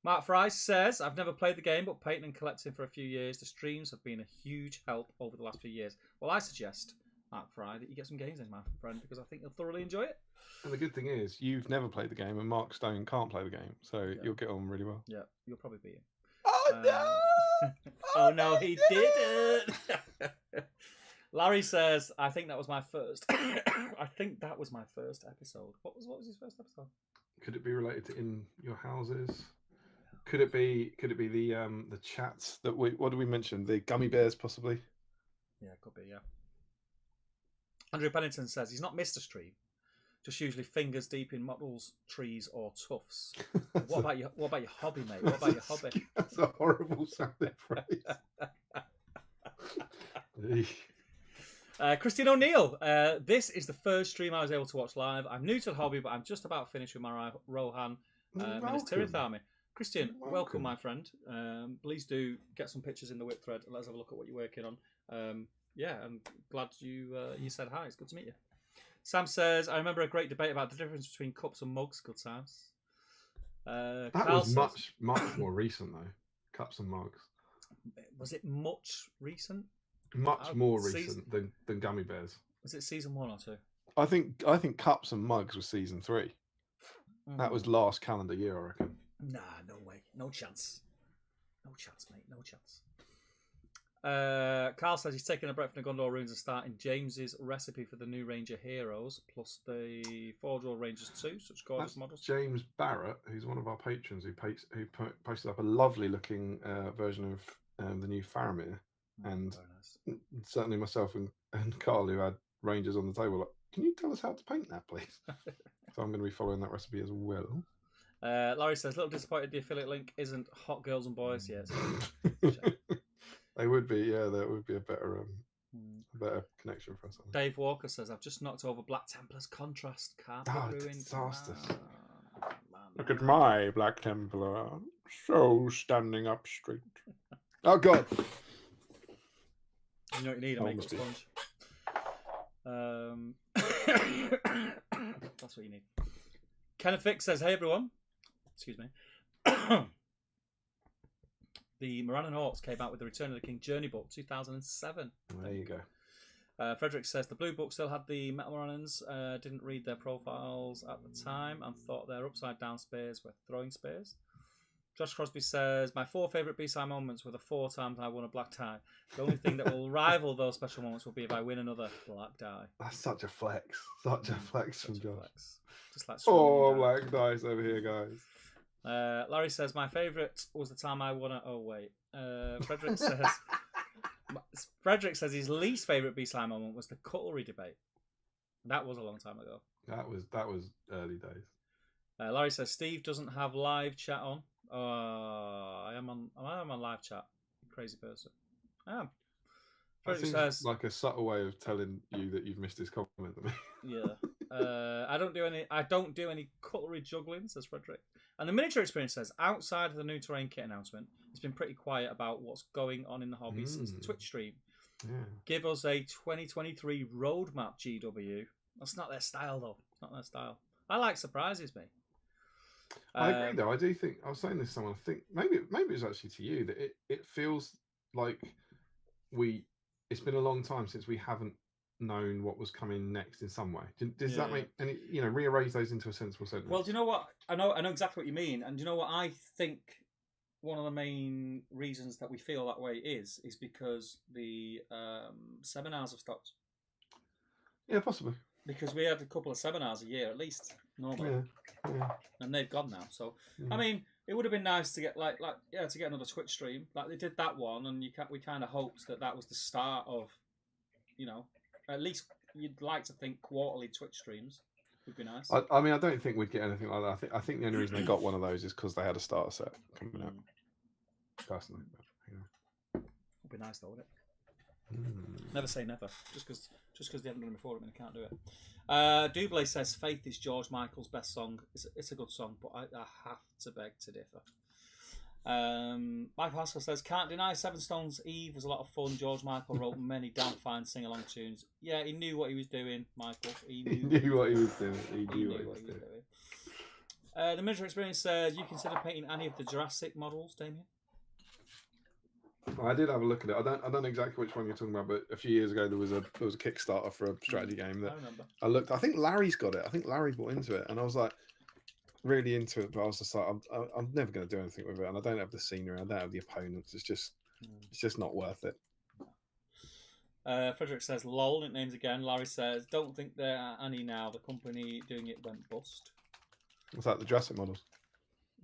Mark Fry says, "I've never played the game, but painting and collecting for a few years. The streams have been a huge help over the last few years." Well, I suggest, Mark Fry, that you get some games in, my friend, because I think you'll thoroughly enjoy it. And the good thing is, you've never played the game, and Mark Stone can't play the game, so you'll get on really well. Yeah, you'll probably beat him. Oh no! Oh no, he didn't. Larry says, "I think that was my first." I think that was my first episode. What was his first episode? Could it be related to In Your Houses? Could it be the chats that what did we mention? The gummy bears, possibly. Yeah, it could be. Yeah. Andrew Pennington says he's not missed a stream, just usually fingers deep in models, trees, or tufts. What about your hobby, mate? What about your hobby? That's a horrible sounding phrase. Christine O'Neill, "This is the first stream I was able to watch live. I'm new to the hobby, but I'm just about finished with my Rohan Minas Tirith army." Christian, welcome, my friend. Please do get some pictures in the whip thread and let's have a look at what you're working on. Yeah, I'm glad you said hi. It's good to meet you. Sam says, "I remember a great debate about the difference between cups and mugs." Good times. That was much more recent, though. Cups and mugs. Was it much recent? Much more recent than gummy bears. Was it season 1 or 2? I think cups and mugs was season 3. That was last calendar year, I reckon. Nah, no way. No chance. No chance, mate. No chance. Carl says he's taking a break from the Gondor runes and starting James's recipe for the new Ranger heroes, plus the Forge World Rangers 2, such gorgeous models. James Barrett, who's one of our patrons, who posted up a lovely looking version of the new Faramir. And certainly myself and Carl, who had Rangers on the table, like, "Can you tell us how to paint that, please?" So I'm going to be following that recipe as well. Larry says, "Little disappointed the affiliate link isn't Hot Girls and Boys yet." They would be, yeah. That would be a better connection for us. Dave Walker says, "I've just knocked over Black Templar's contrast carpet ruined." Disasters. Look at my Black Templar, so standing up straight. Oh God! You know what you need, a makeup sponge. That's what you need. Kenneth Vick says, "Hey everyone." Excuse me. The Moran and Hawks came out with the Return of the King Journey book, 2007. There you go. Frederick says the blue book still had the Metal Moranans. Didn't read their profiles at the time and thought their upside down spears were throwing spears. Josh Crosby says, "My 4 favourite BSIME moments were the 4 times I won a black tie. The only thing that will rival those special moments will be if I win another black die." That's such a flex. Such a flex from Josh. Just like black dice over here, guys. Larry says, "My favourite was the time I won it." Oh, wait. Frederick says, Frederick says his least favourite BSIME moment was the cutlery debate. That was a long time ago. That was early days. Larry says Steve doesn't have live chat on. I am on live chat. Crazy person. I am. Frederick says like a subtle way of telling you that you've missed his compliment to me. Yeah. I don't do any cutlery juggling, says Frederick. And the miniature experience says outside of the new terrain kit announcement, it's been pretty quiet about what's going on in the hobby since the Twitch stream. Yeah. Give us a 2023 roadmap, GW. That's not their style, though. It's not their style. I like surprises, me. I agree, though. I do think I was saying this to someone. I think maybe it's actually to you that it feels like it's been a long time since we haven't known what was coming next in some way. Does that make any rearrange those into a sensible sentence? Well, do you know what? I know exactly what you mean, and do you know what I think? One of the main reasons that we feel that way is because the seminars have stopped. Yeah, possibly. Because we had a couple of seminars a year at least normally, and they've gone now. So I mean, it would have been nice to get to get another Twitch stream. Like they did that one, and we kind of hoped that was the start of, at least you'd like to think quarterly Twitch streams would be nice. I mean, I don't think we'd get anything like that. I think the only reason they got one of those is because they had a starter set coming out. Personally, but, it'd be nice though, wouldn't it? Never say never. Just because they haven't done it before, I mean, they can't do it. Double says Faith is George Michael's best song. It's a good song, but I have to beg to differ. Mike Haskell says can't deny Seven Stones Eve was a lot of fun. George Michael wrote many damn fine sing-along tunes. Yeah, he knew what he was doing, Michael. He knew what he was doing. He knew what he was doing. The Miniature Experience says you consider painting any of the Jurassic models, Damien? I did have a look at it. I don't know exactly which one you're talking about, but a few years ago there was a Kickstarter for a strategy game that I remember. I looked. I think Larry's got it. I think Larry bought into it, and I was like really into it. But I was just like, I'm never going to do anything with it, and I don't have the scenery. I don't have the opponents. It's just not worth it. Frederick says lol. Nicknames again. Larry says don't think there are any now. The company doing it went bust. What's that? The Jurassic models?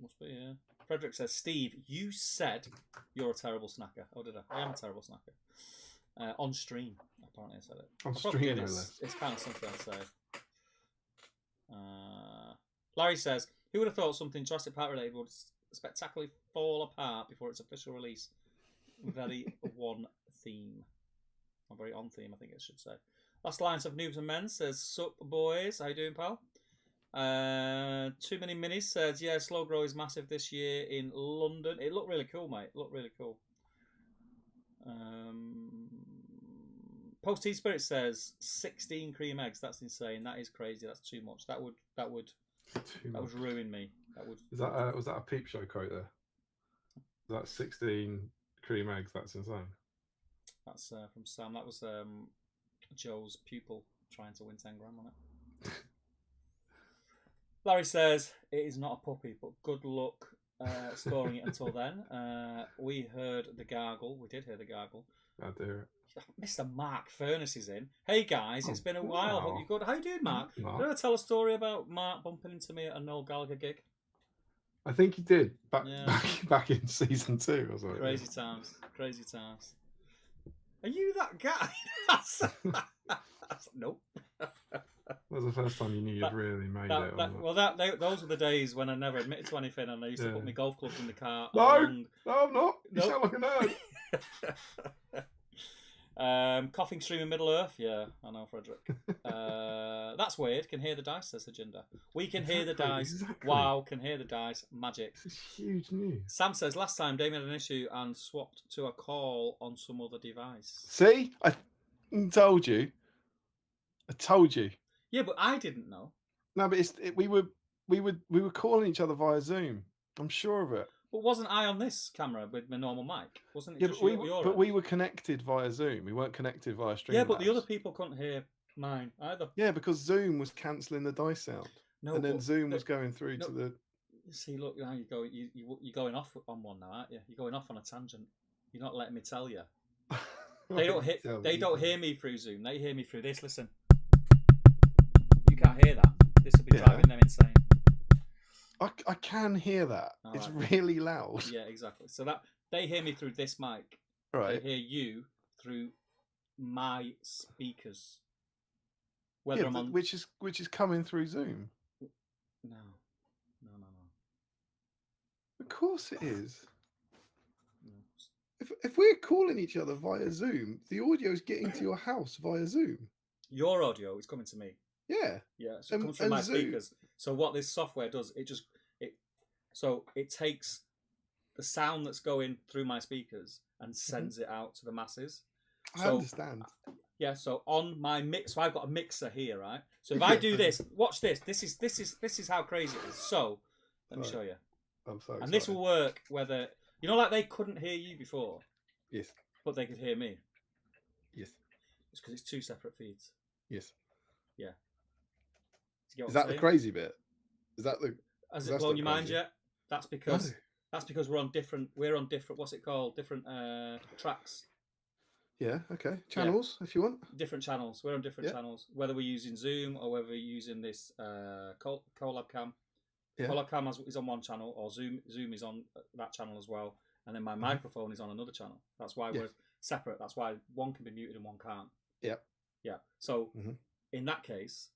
Must be, yeah. Frederick says, Steve, you said you're a terrible snacker. Oh, did I? I am a terrible snacker. On stream, apparently I said it. On stream, it's kind of something I'd say. Larry says, who would have thought something Jurassic Park related would spectacularly fall apart before its official release? Very on theme. Or very on theme, I think it should say. Last Lines of Noobs and Men says, sup, boys. How you doing, pal? Too Many Minis says, yeah, Slow Grow is massive this year in London. It looked really cool, mate. It looked really cool. Post Tea Spirit says 16 cream eggs. That's insane. That is crazy. That's too much. That would ruin me. Was that a peep show quote there? Is that 16 cream eggs? That's insane. That's from Sam. That was Joe's pupil trying to win 10 grand on it. Larry says it is not a puppy, but good luck storing it until then. We heard the gargle. We did hear the gargle. I do. Mr. Mark Furness is in. Hey guys, it's been a while. Wow. Hope you're good. How you doing, Mark? Did I ever tell a story about Mark bumping into me at a Noel Gallagher gig? I think he did back in season 2 or something. Crazy times. Are you that guy? Nope. That was the first time you knew you'd really made it. Those were the days when I never admitted to anything, and I used to put my golf clubs in the car. No, I'm not. You sound like a nerd. Coughing stream in Middle Earth. Yeah, I know, Frederick. That's weird. Can hear the dice, says Agenda. We can hear the dice. Exactly. Wow, can hear the dice. Magic. This is huge news. Sam says last time Damien had an issue and swapped to a call on some other device. See, I told you. Yeah, but I didn't know. No, but we were calling each other via Zoom. I'm sure of it. But wasn't I on this camera with my normal mic? Wasn't it? Yeah, just but we were connected via Zoom. We weren't connected via Streamlabs. Yeah, but the other people couldn't hear mine either. Yeah, because Zoom was cancelling the dice sound. No, and then Zoom was going through to the. See, look, now you're going off on one now, aren't you? You're going off on a tangent. You're not letting me tell you. They don't hear me through Zoom. They hear me through this. Listen. You can't hear that. This will be driving them insane. I can hear that. All it's really loud. Yeah, exactly. So that they hear me through this mic. Right. They hear you through my speakers. Whether I'm on, which is coming through Zoom. No. Of course it is. No. If we're calling each other via Zoom, the audio is getting to your house via Zoom. Your audio is coming to me. Yeah. Yeah. So it comes from my speakers. So what this software does, it takes the sound that's going through my speakers and sends it out to the masses. I understand. Yeah, so on my mix, so I've got a mixer here, right? So if I do this, watch this. This is how crazy it is. So let me show you. I'm so excited. And this will work whether like they couldn't hear you before. Yes. But they could hear me. Yes. It's because it's 2 separate feeds. Yes. Yeah. Is that the crazy bit? Is that the? Has it blown your mind yet? That's because we're on different. What's it called? Different tracks. Yeah, okay. Channels, if you want. Different channels. We're on different channels. Whether we're using Zoom or whether we're using this Collab Cam. Yeah. Collab Cam is on one channel, or Zoom is on that channel as well. And then my microphone is on another channel. That's why we're separate. That's why one can be muted and one can't. Yep. Yeah. So in that case,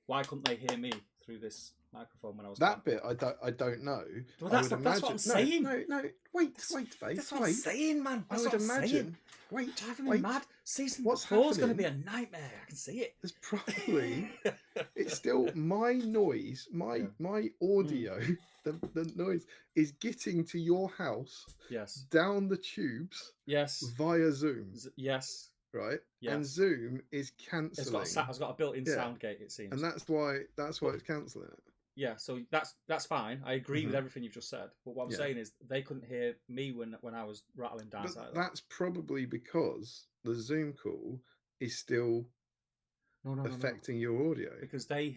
why couldn't they hear me through this microphone when I was that bit? I don't know. Well, that's what I'm saying. No, wait, babe. That's what I'm saying, man. I would imagine. Wait, driving me mad. Season 4 is going to be a nightmare. I can see it. There's probably it's still my noise, my audio. The noise is getting to your house. Yes. Down the tubes. Yes. Via Zoom. Yes. Right. Yeah. And Zoom is cancelling. It's got a built-in sound gate. It seems. And that's why it's cancelling it. Yeah, so that's fine. I agree with everything you've just said. But what I'm saying is they couldn't hear me when I was rattling down. But that's probably because the Zoom call is still affecting your audio. Because they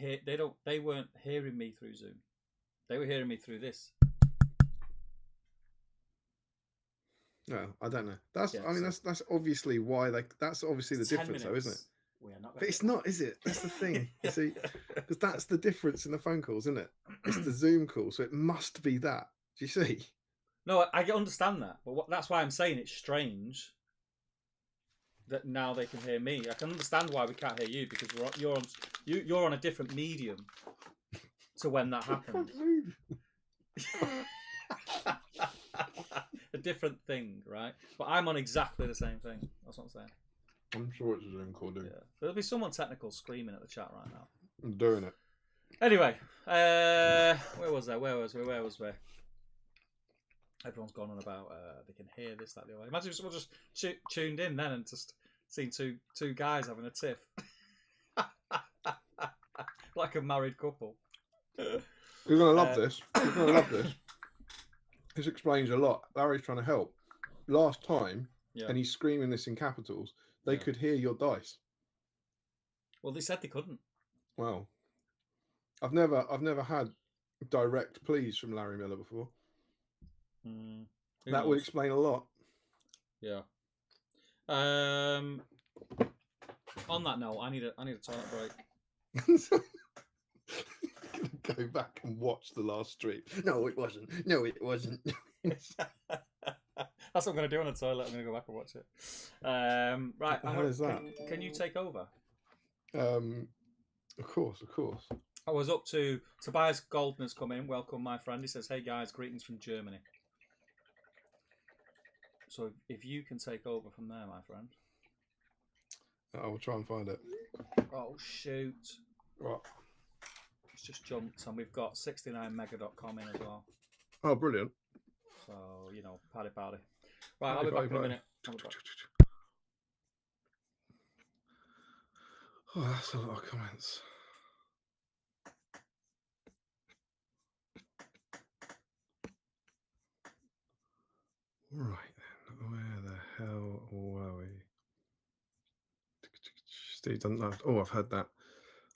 weren't hearing me through Zoom. They were hearing me through this. No, I don't know. That's obviously why that's obviously the difference though, isn't it? But it's not, is it? That's the thing. You see, because that's the difference in the phone calls, isn't it? It's the Zoom call, so it must be that. Do you see? No, I understand that, but that's why I'm saying it's strange that now they can hear me. I can understand why we can't hear you because you're on a different medium to when that happened. A different thing, right? But I'm on exactly the same thing. That's what I'm saying. I'm sure it's a Zoom call, dude. Yeah. There'll be someone technical screaming at the chat right now. I'm doing it. Anyway, where was we? Everyone's gone on about they can hear this, that, the other. Imagine if someone just tuned in then and just seen two guys having a tiff. Like a married couple. You're going to love this. You're going to love this. This explains a lot. Larry's trying to help. Last time, and he's screaming this in capitals, they could hear your dice. Well, they said they couldn't. Well, I've never had direct pleas from Larry Miller before. That would explain a lot. Yeah. On that note, I need a toilet break. Go back and watch the last stream. No, it wasn't. That's what I'm going to do on the toilet. I'm going to go back and watch it. Right. How is that? Can you take over? Of course. I was up to Tobias Goldner's come in. Welcome, my friend. He says, "Hey guys, greetings from Germany." So if you can take over from there, my friend. I will try and find it. Oh shoot! Right. It's just jumped, and we've got 69mega.com in as well. Oh, brilliant! So paddy. Right, I'll be back in a minute. Oh, that's a lot of comments. Right then, where the hell were we? Steve doesn't know. Oh, I've heard that.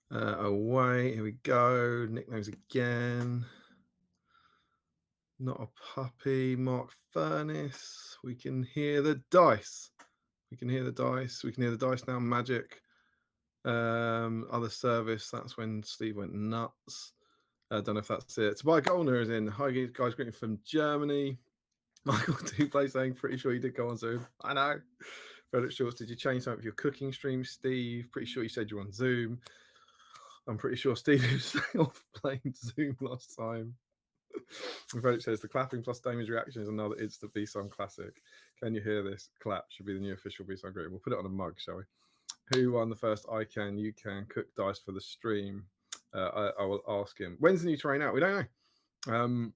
Away, here we go. Nicknames again. Not a puppy. Mark Furnace. We can hear the dice. We can hear the dice now. Magic. Other service. That's when Steve went nuts. I don't know if that's it. Tobias Goldner is in. Hi guys, greeting from Germany. Michael 2 Play saying, pretty sure you did go on Zoom. I know. Frederick Shorts, did you change something for your cooking stream, Steve? Pretty sure you said you're on Zoom. I'm pretty sure Steve was off playing Zoom last time. And Frederick says the clapping plus Damon's reaction is another instant BSIME classic. Can you hear this? Clap should be the new official BSIME greeting. We'll put it on a mug, shall we? Who won the first I Can, You Can cook dice for the stream? I will ask him. When's the new terrain out? We don't know.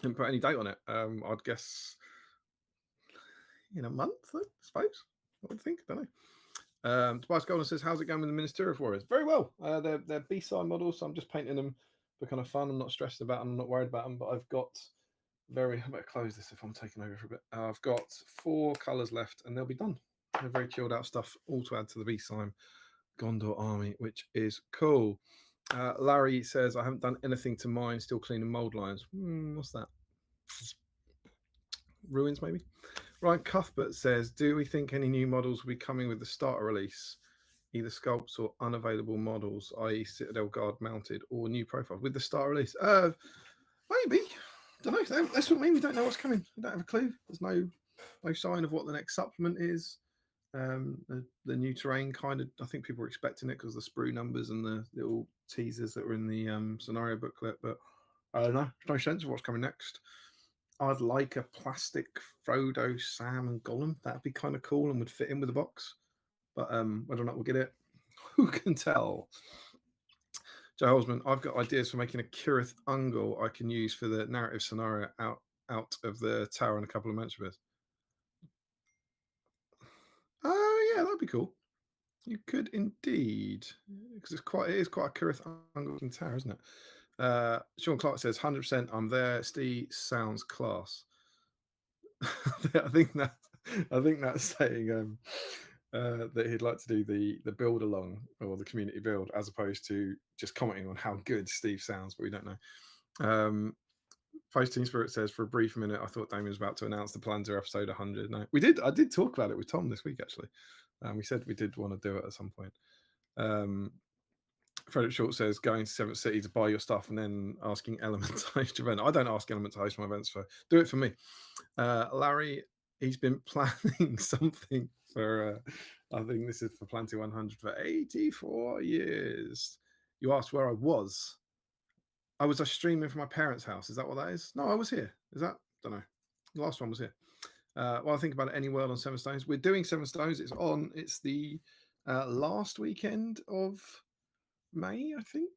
Didn't put any date on it. I'd guess in a month, I suppose. I would think. I don't know. Tobias Golden says, how's it going with the Ministerial Warriors? Very well. They're B-side models, so I'm just painting them for kind of fun. I'm not stressed about them. I'm not worried about them, but I've got I better close this if I'm taking over for a bit. I've got 4 colours left and they'll be done. They're very chilled out stuff, all to add to the BSIME Gondor army, which is cool. Larry says, I haven't done anything to mine, still cleaning mould lines. What's that? Ruins, maybe? Ryan Cuthbert says, do we think any new models will be coming with the starter release? Either sculpts or unavailable models, i.e. Citadel Guard mounted, or new profiles with the starter release? Maybe. Don't know. That's what I mean. We don't know what's coming. We don't have a clue. There's no sign of what the next supplement is. The new terrain kind of, I think people were expecting it because the sprue numbers and the little teasers that were in the scenario booklet, but I don't know. There's no sense of what's coming next. I'd like a plastic Frodo, Sam, and Gollum. That'd be kind of cool and would fit in with the box. But whether or not we'll get it, who can tell? Joe Holzman, I've got ideas for making a Kirith Ungol I can use for the narrative scenario out of the tower and a couple of mansion bits. Oh yeah, that'd be cool. You could indeed, because it is quite a Kirith Ungol tower, isn't it? Sean Clark says 100%. I'm there. Steve sounds class. I think that's saying that he'd like to do the build along or the community build as opposed to just commenting on how good Steve sounds, but we don't know. Posting Spirit says, for a brief minute, I thought Damien was about to announce the plans for episode 100. No, we did. I did talk about it with Tom this week, actually. We said we did want to do it at some point. Frederick Short says, going to 7th City to buy your stuff and then asking Element to host your event. I don't ask Element to host my events, do it for me. Larry, he's been planning something for, I think this is for Planting 100 for 84 years. You asked where I was. I was streaming from my parents' house. Is that what that is? No, I was here. Is that? Don't know. The last one was here. Well, I think about it. Any World on 7 Stones. We're doing 7 Stones. It's the last weekend of May, I think.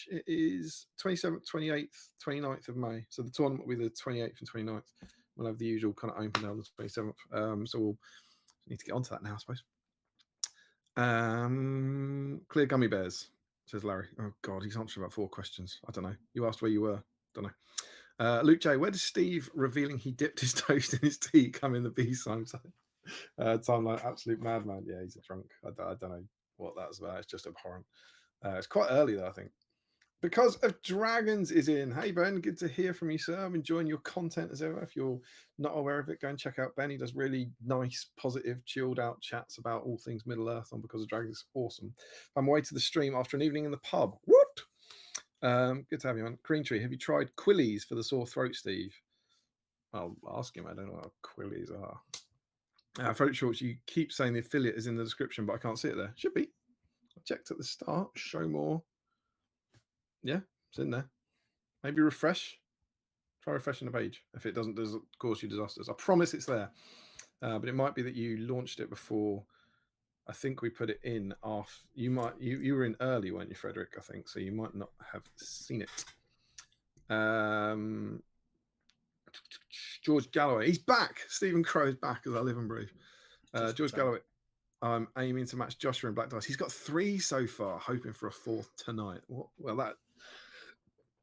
It is 27th, 28th, 29th of May. So the tournament will be the 28th and 29th. We'll have the usual kind of open down the 27th. So we'll need to get onto that now, I suppose. Clear gummy bears, says Larry. Oh God, he's answered about 4 questions. I don't know. You asked where you were. Don't know. Luke J, where does Steve revealing he dipped his toast in his tea come in the BSIME timeline? Absolute madman. Yeah, he's a drunk. I don't know what that's about. It's just abhorrent. It's quite early though, I think. Because of Dragons is in. Hey Ben, good to hear from you, sir. I'm enjoying your content as ever. If you're not aware of it, go and check out Ben. He does really nice, positive, chilled out chats about all things Middle Earth on Because of Dragons. It's awesome. I'm away to the stream after an evening in the pub. What? Good to have you on. Green Tree, have you tried Quillies for the sore throat, Steve? I'll ask him. I don't know what Quillies are. Throat Shorts, you keep saying the affiliate is in the description, but I can't see it there. Should be. I checked at the start. Show more. Yeah, it's in there. Maybe refresh. Try refreshing the page. If it doesn't cause you disasters, I promise it's there. But it might be that you launched it before. I think we put it in off. You were in early, weren't you, Frederick? I think so. You might not have seen it. George Galloway, he's back. Stephen Crow is back as I live and breathe. George Galloway, I'm aiming to match Joshua in Black Dice. He's got 3 so far, hoping for a 4th tonight. Well,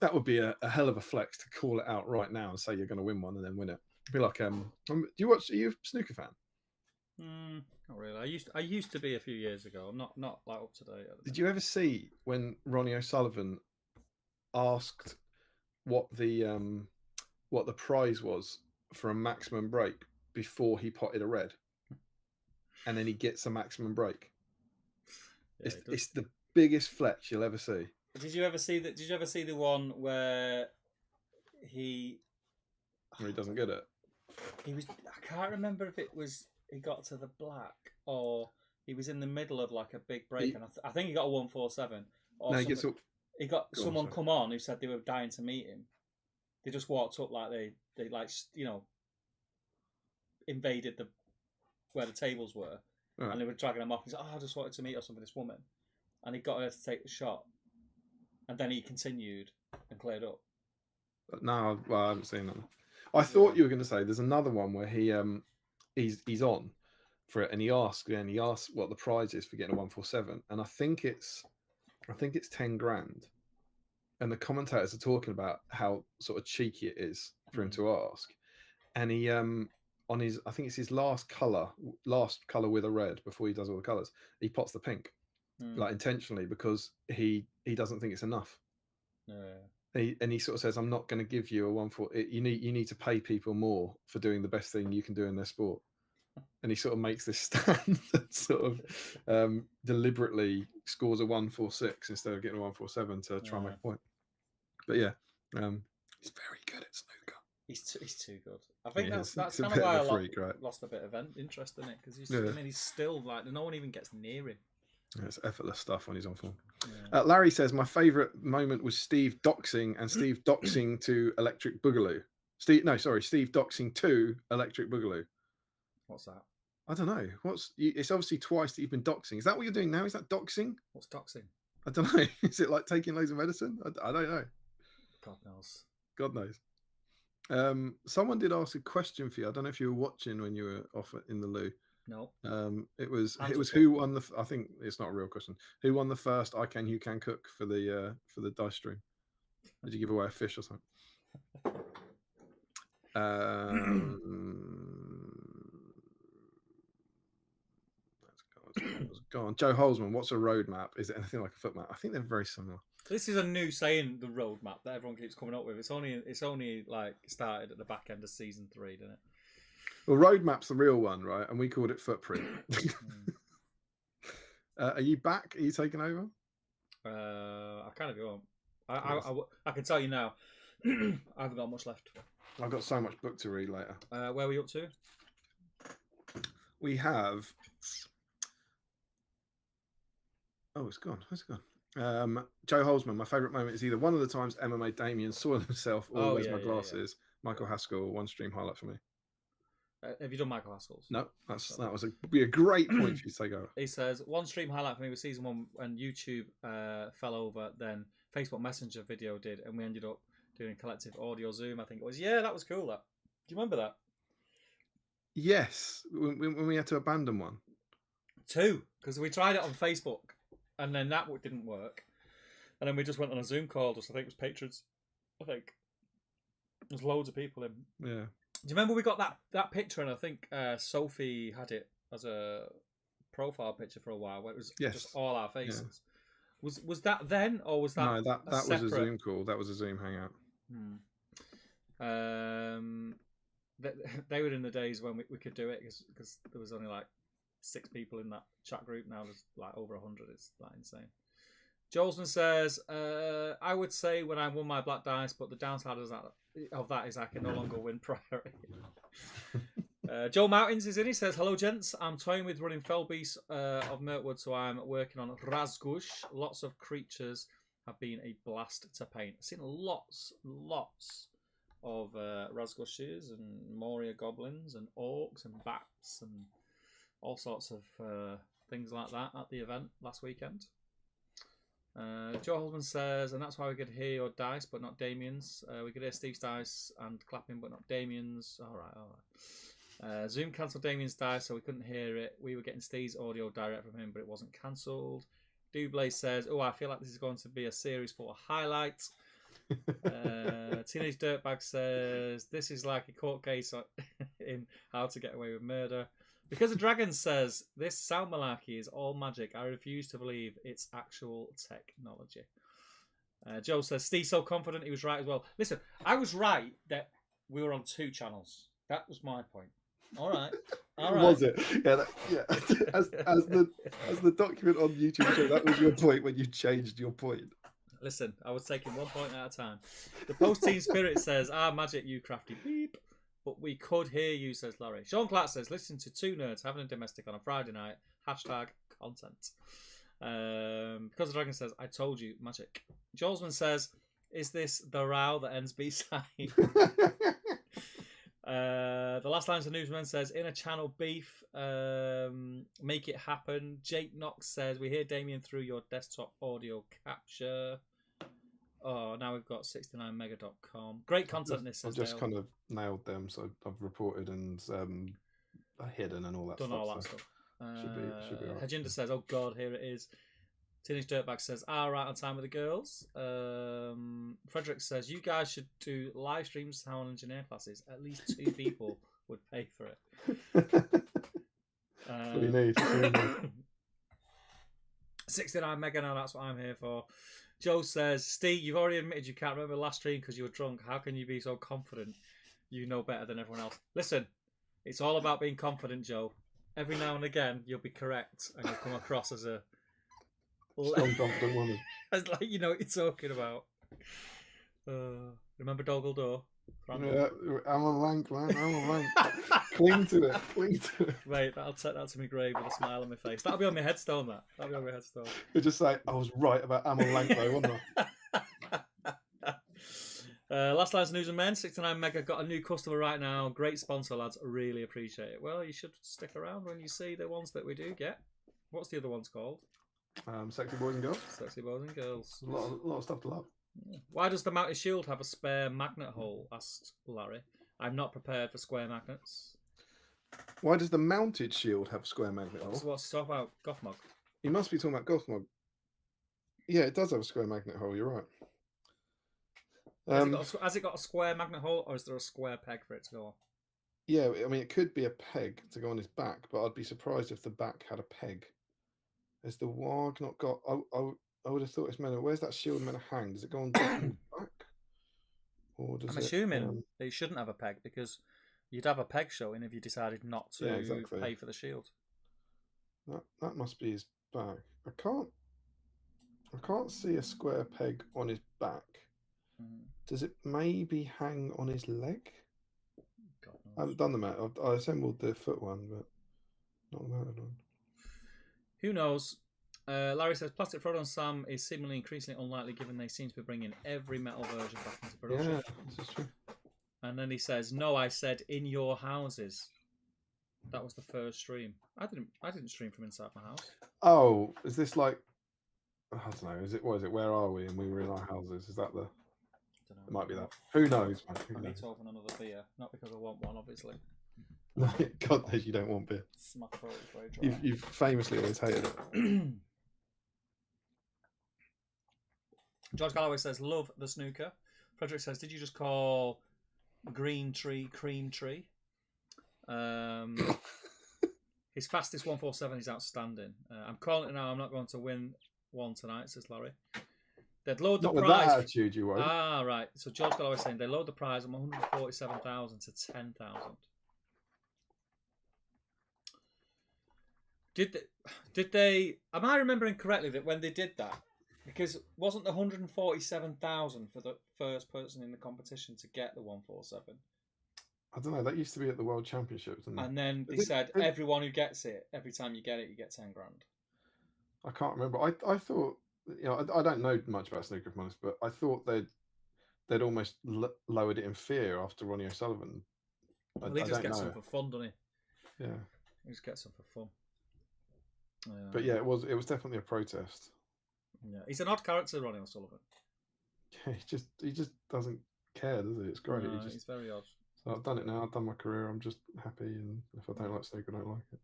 that would be a hell of a flex to call it out right now and say you're going to win one and then win it. It'd be like, are you a snooker fan? Not really. I used to be a few years ago. I'm not like up to date. Did you ever see when Ronnie O'Sullivan asked what the prize was for a maximum break before he potted a red, and then he gets a maximum break? Yeah, it's the biggest flex you'll ever see. Did you ever see that? Did you ever see the one where he doesn't get it? He was. I can't remember if it was he got to the black, or he was in the middle of like a big break, and I think he got a 147. Or no, he got someone come on who said they were dying to meet him. They just walked up like they like invaded where the tables were, and they were dragging him off. He's like, I just wanted to meet or something, this woman, and he got her to take the shot, and then he continued and cleared up. No, well, I haven't seen that. I thought you were going to say there's another one where he's on for it, and he asks what the prize is for getting a 147, and I think it's 10 grand, and the commentators are talking about how sort of cheeky it is for him to ask, and he on his, I think it's his last color with a red before he does all the colors, he pots the pink, like intentionally, because he doesn't think it's enough. And he sort of says, I'm not going to give you a 140. You need to pay people more for doing the best thing you can do in their sport. And he sort of makes this stand that sort of deliberately scores a 146 instead of getting a 147 to try and make a point. But yeah, he's very good at snooker. He's too good. I think that's kind of why I lost a bit of interest in it, because he's still like, no one even gets near him. Yeah, it's effortless stuff when he's on form. Yeah. Larry says, my favourite moment was Steve doxing to Electric Boogaloo. Steve doxing to Electric Boogaloo. What's that? I don't know. It's obviously twice that you've been doxing. Is that what you're doing now? Is that doxing? What's doxing? I don't know. Is it like taking loads of medicine? I don't know. God knows. Someone did ask a question for you. I don't know if you were watching when you were off in the loo. No. It was who won the. I think it's not a real question. Who won the first I Can You Can Cook for the dice stream? Did you give away a fish or something? Let's go on. Joe Holzman, what's a roadmap? Is it anything like a foot map? I think they're very similar. This is a new saying, the roadmap, that everyone keeps coming up with. It's only like started at the back end of season 3, didn't it? Well, roadmap's the real one, right? And we called it footprint. Are you back? Are you taking over? I kind of go on. I can tell you now, I haven't got much left. I've got so much book to read later. Where are we up to? We have... Oh, it's gone. Where's it gone? Joe Holzman, my favourite moment is either one of the times Emma made Damien soil himself or Where's My Glasses. Yeah. Michael Haskell, one stream highlight for me. Have you done Michael Haskell's? No, that was be a great point for you to take over. He says, one stream highlight for me was season 1 when YouTube fell over, then Facebook Messenger video did, and we ended up doing collective audio Zoom, I think it was. Yeah, that was cool, that. Do you remember that? Yes, when we had to abandon one. 2, because we tried it on Facebook, and then that didn't work. And then we just went on a Zoom call, just I think it was patrons. I think. There's loads of people in. Yeah. Do you remember we got that picture, and I think Sophie had it as a profile picture for a while, where it was just all our faces. Yeah. Was that then, or was that? No, that was a Zoom call. That was a Zoom hangout. They were in the days when we could do it, because there was only like 6 people in that chat group. Now there's like over 100. It's like insane. Jolson says, I would say when I won my black dice, but the downside of that is I can no longer win priority. Joe Mountains is in. He says, hello, gents. I'm toying with running Felbeast of Mirkwood, so I'm working on Razgush. Lots of creatures have been a blast to paint. I've seen lots of Razgushes and Moria goblins and orcs and bats and all sorts of things like that at the event last weekend. Joe Holman says, and that's why we could hear your dice but not Damien's. We could hear Steve's dice and clapping but not Damien's. All right. Zoom cancelled Damien's dice, so we couldn't hear it. We were getting Steve's audio direct from him, but it wasn't cancelled. Doublé says, I feel like this is going to be a series full of highlights. Teenage Dirtbag says, this is like a court case in How to Get Away with Murder. Because the Dragon says, this sound malarkey is all magic. I refuse to believe it's actual technology. Joe says, Steve's so confident he was right as well. Listen, I was right that we were on 2 channels. That was my point. All right. Was it? Yeah. As the document on YouTube show, that was your point when you changed your point. Listen, I was taking 1 point at a time. The post-team spirit says, magic, you crafty beep. but we could hear you, says Larry. Sean Clark says, listen to two nerds having a domestic on a Friday night. Hashtag content. Because the Dragon says, I told you, magic. Jolsman says, is this the row that ends BSIME? The last lines of Newsman says, in a channel beef, make it happen. Jake Knox says, we hear Damien through your desktop audio capture. Oh, now we've got 69mega.com. Great content, this says I've just Dale. kind of nailed them, so I've reported and hidden and all that Done stuff. all that stuff. Should be all right. Hajinda says, oh God, here it is. Teenage Dirtbag says, right on time with the girls. Frederick says, you guys should do live stream sound engineer classes. At least 2 people would pay for it. What do you need? 69 mega now, that's what I'm here for. Joe says, Steve, you've already admitted you can't remember the last stream because you were drunk. How can you be so confident you know better than everyone else? Listen, it's all about being confident, Joe. Every now and again, you'll be correct and you'll come across as a... Strong, confident woman. As like you know what you're talking about. Remember Doggledore? Yeah, I'm a lank, man. I'm a lank. Cling to it. Cling to it. Wait, I'll take that to my grave with a smile on my face. That'll be on my headstone, that. That'll be on my headstone. You just say, I was right about I'm a lank, though, wasn't I? Last Lines News and Men, 69 Mega got a new customer right now. Great sponsor, lads. Really appreciate it. Well, you should stick around when you see the ones that we do get. What's the other ones called? Sexy Boys and Girls. Sexy Boys and Girls. A lot of stuff to love. Why does the mounted shield have a spare magnet hole? Asked Larry. I'm not prepared for square magnets. Why does the mounted shield have a square magnet hole? So what's talk about Gothmog? You must be talking about Gothmog. Yeah, it does have a square magnet hole. You're right. Has it got a square magnet hole, or is there a square peg for it to go on? Yeah, I mean, it could be a peg to go on his back, but I'd be surprised if the back had a peg. Has the Warg not got... I would have thought it's meant to... Where's that shield meant to hang? Does it go on the back? Or does I'm assuming that you shouldn't have a peg, because you'd have a peg showing if you decided not to pay for the shield. That must be his back. I can't see a square peg on his back. Does it maybe hang on his leg? I haven't done the mount. I assembled the foot one, but not the mounted one. Who knows? Larry says Plastic Frodo and Sam is seemingly increasingly unlikely given they seem to be bringing every metal version back into production. Yeah, this is true. And then he says, "No, I said in your houses." That was the first stream. I didn't stream from inside my house. Oh, is this like? I don't know. Is it? What is it? Where are we? And we were in our houses. Is that the? I don't know. It might be that. Who knows, man? I need to open another beer, not because I want one, obviously. God knows you don't want beer. My throat is very dry. You've famously always hated it. George Galloway says, love the snooker. Frederick says, did you just call green tree cream tree? His fastest 147 is outstanding. I'm calling it now. I'm not going to win one tonight, says Larry. They'd load the prize. With that attitude, you won't. Right. So George Galloway saying they load the prize from 147,000 to 10,000. Did they? Am I remembering correctly that when they did that, because wasn't the 147,000 for the first person in the competition to get the 147? I don't know. That used to be at the World Championships, didn't it? And then they said everyone who gets it, every time you get it, you get 10 grand. I can't remember. I thought, I don't know much about snooker, if I'm honest, but I thought they'd almost lowered it in fear after Ronnie O'Sullivan. Well, he just gets some for fun, doesn't he? Yeah. He just gets some for fun. But yeah, it was definitely a protest. Yeah, he's an odd character, Ronnie O'Sullivan. Yeah, he just doesn't care, does he? It's great. No, he's very odd. So I've done it now. I've done my career. I'm just happy, and if I don't like snooker, I don't like it.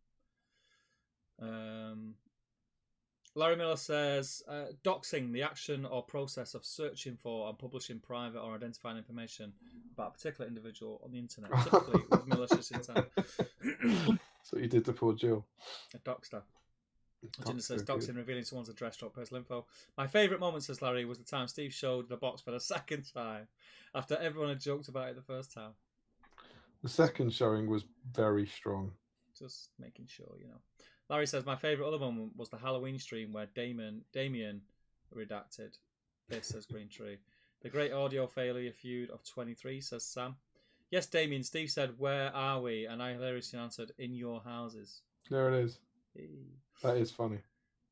Larry Miller says, doxing, the action or process of searching for and publishing private or identifying information about a particular individual on the internet, typically with malicious intent. So you did to poor Jill. A doxter. Agenda says, doxing, revealing someone's address, drop personal info. My favourite moment, says Larry, was the time Steve showed the box for the second time after everyone had joked about it the first time. The second showing was very strong. Just making sure, Larry says, my favourite other moment was the Halloween stream where Damien redacted. This says Green Tree. The great audio failure feud of 23, says Sam. Yes, Damien. Steve said, "Where are we?" And I hilariously answered, "In your houses." There it is. That is funny.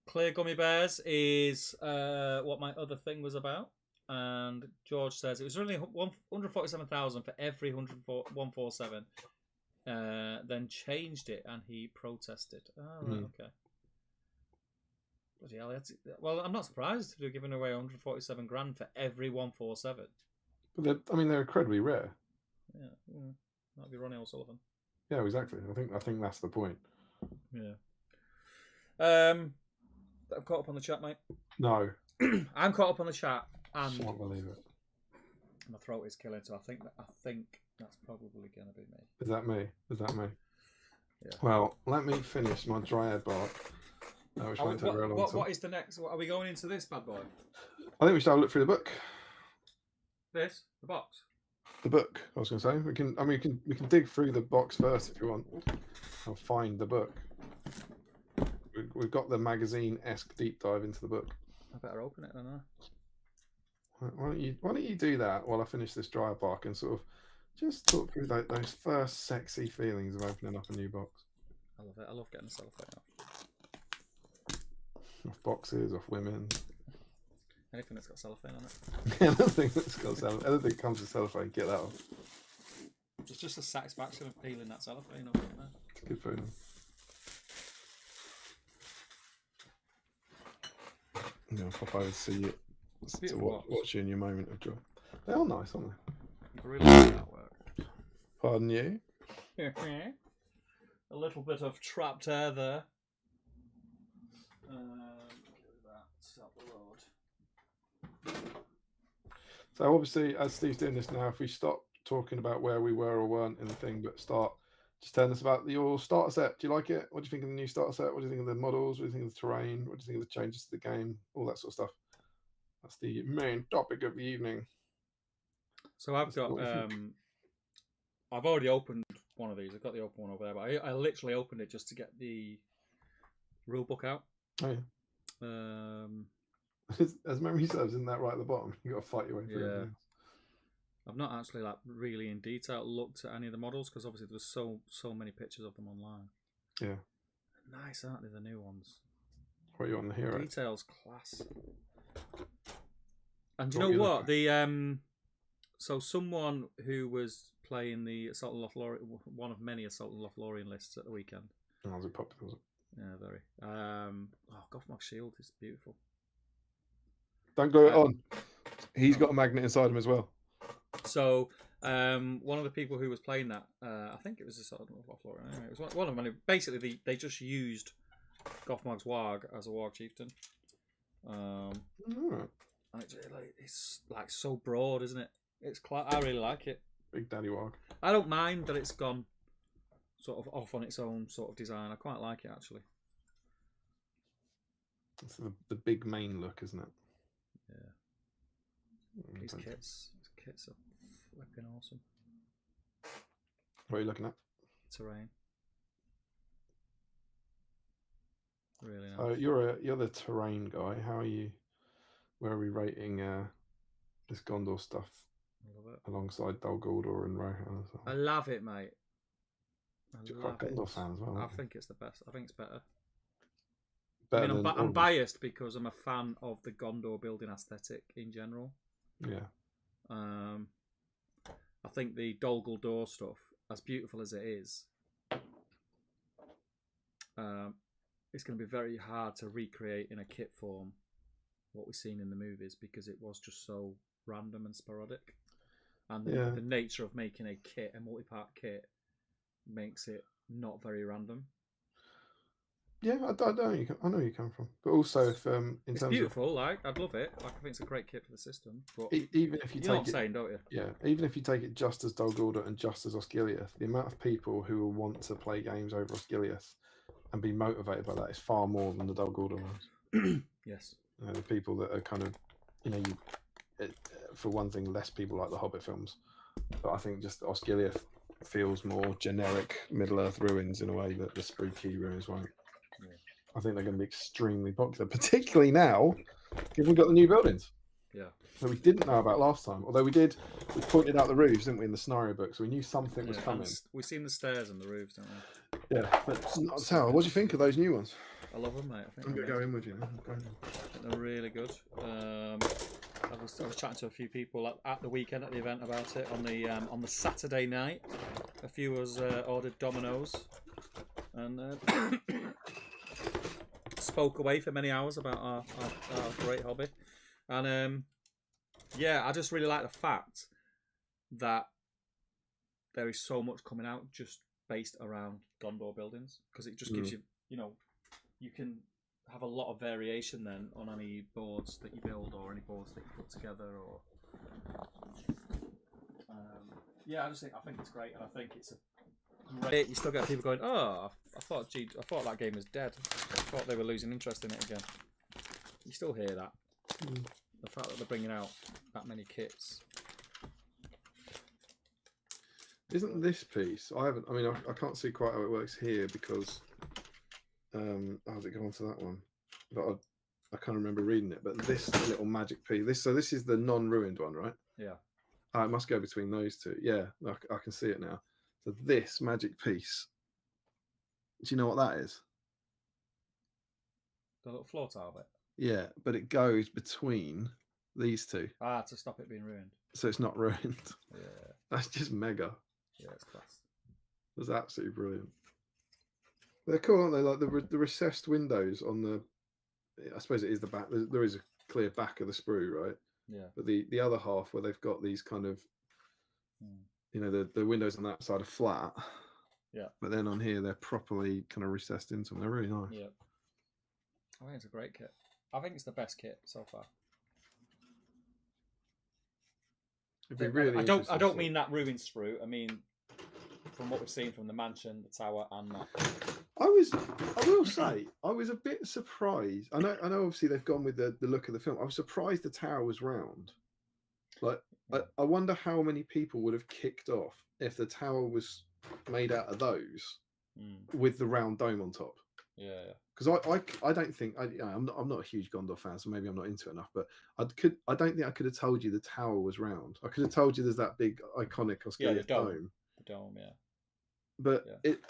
Clear Gummy Bears is what my other thing was about. And George says it was really 147,000 for every 147. Then changed it and he protested. Oh, right, okay. Bloody hell, well, I'm not surprised if they're giving away 147 grand for every 147. But they're incredibly rare. Yeah, that'd be Ronnie O'Sullivan. Yeah, exactly. I think that's the point. Yeah. I've caught up on the chat, mate. No. I'm caught up on the chat. And I can't believe it. My throat is killing, so I think that's probably going to be me. Is that me? Yeah. Well, let me finish my dryad bark. Which won't take very long. What is the next? Are we going into this bad boy? I think we should have a look through the book. The box. The book. I was going to say we can dig through the box first if you want. I'll find the book. We've got the magazine-esque deep dive into the book. I better open it, don't I? Why don't you do that while I finish this dryad bark and sort of just talk through those first sexy feelings of opening up a new box. I love it. I love getting the cellophane off. Off boxes, off women. Anything that's got cellophane on it. Anything that's got cellophane. Anything that comes with cellophane, get that off. It's just the satisfaction of peeling that cellophane off, isn't it? It's good for them. I'm going to pop over to see you. To watch you in your moment of joy. They are nice, aren't they? You really like that work. Pardon you? A little bit of trapped air there. That's up the road. So obviously, as Steve's doing this now, if we stop talking about where we were or weren't in the thing, but start just telling us about your starter set. Do you like it? What do you think of the new starter set? What do you think of the models? What do you think of the terrain? What do you think of the changes to the game? All that sort of stuff. That's the main topic of the evening. So I've already opened one of these. I've got the open one over there, but I literally opened it just to get the rule book out. Oh yeah. As memory serves, isn't that right at the bottom? You got to fight your way through. Yeah. I've not actually really in detail looked at any of the models because obviously there's so many pictures of them online. Yeah. Nice, aren't they? The new ones. What are you on the hero? Details class. And do you know what? So someone who was playing the Assault and Lothlorien, one of many Assault and Lothlorien lists at the weekend. Oh, was it popular? Was it? Yeah, very. Gothmog Shield is beautiful. Don't glue it on. He's got a magnet inside him as well. So one of the people who was playing that, I think it was Assault and Lothlorien. Anyway, it was one of them. Basically, they just used Gothmog's Warg as a Warg Chieftain. Alright. And it's like so broad, isn't it? I really like it. Big Daddy Warg. I don't mind that it's gone sort of off on its own sort of design. I quite like it actually. It's the big main look, isn't it? Yeah. These kits are flipping awesome. What are you looking at? Terrain. Really nice. Oh, you're the terrain guy. How are you? Where are we rating this Gondor stuff? I love it. Alongside Dol Guldur and Rohan as well. I love it, mate. You're quite a Gondor fan as well. I think it's the best. I think it's better. I'm biased because I'm a fan of the Gondor building aesthetic in general. Yeah. I think the Dol Guldur stuff, as beautiful as it is, it's going to be very hard to recreate in a kit form what we've seen in the movies because it was just so random and sporadic. And the nature of making a multi-part kit, makes it not very random. Yeah, I know you come from, but also if it's beautiful. I'd love it. I think it's a great kit for the system. But even if you know what I'm saying, don't you? Yeah, even if you take it just as Dol Guldur and just as Osgiliath, the amount of people who will want to play games over Osgiliath and be motivated by that is far more than the Dol Guldur ones. Yes. The people that are kind of, for one thing, less people like the Hobbit films, but I think just Osgiliath feels more generic Middle-earth ruins in a way that the spooky ruins won't. Yeah. I think they're going to be extremely popular, particularly now, given we've got the new buildings. Yeah. So we didn't know about last time, although we pointed out the roofs, didn't we, in the scenario book, so we knew something was coming. We've seen the stairs and the roofs, don't we? Yeah, but not Sal, what do you think of those new ones? I love them, mate. I think I'm going to go in with you. I think they're really good. I was chatting to a few people at the weekend at the event about it on the Saturday night. A few of us ordered Dominoes and spoke away for many hours about our great hobby. And yeah, I just really like the fact that there is so much coming out just based around Gondor buildings, because it just gives you, you can have a lot of variation then on any boards that you build or any boards that you put together. Or yeah, I think it's great, and I think it's a great. You still get people going, oh, I thought that game was dead. I thought they were losing interest in it again. You still hear that. The fact that they're bringing out that many kits. Isn't this piece? I can't see quite how it works here because how does it go on to that one? But I can't remember reading it. But this little magic piece. This is the non-ruined one, right? Yeah. Oh, it must go between those two. Yeah, I can see it now. So this magic piece. Do you know what that is? The little floor tile bit. Yeah, but it goes between these two. To stop it being ruined. So it's not ruined. Yeah. That's just mega. Yeah, it's class. That's absolutely brilliant. They're cool, aren't they? Like the recessed windows on the. I suppose it is the back. There is a clear back of the sprue, right? Yeah. But the other half where they've got these kind of, the windows on that side are flat. Yeah. But then on here they're properly kind of recessed into them. They're really nice. Yeah. I think it's a great kit. I think it's the best kit so far. It'd be really. I don't mean that ruined sprue. I mean, from what we've seen from the mansion, the tower, and that. I will say, I was a bit surprised. I know. Obviously, they've gone with the look of the film. I was surprised the tower was round. Like, I wonder how many people would have kicked off if the tower was made out of those with the round dome on top. Yeah. Because I don't think I'm not a huge Gondor fan, so maybe I'm not into it enough. But I don't think I could have told you the tower was round. I could have told you there's that big iconic Osgiliath dome. The dome, yeah. But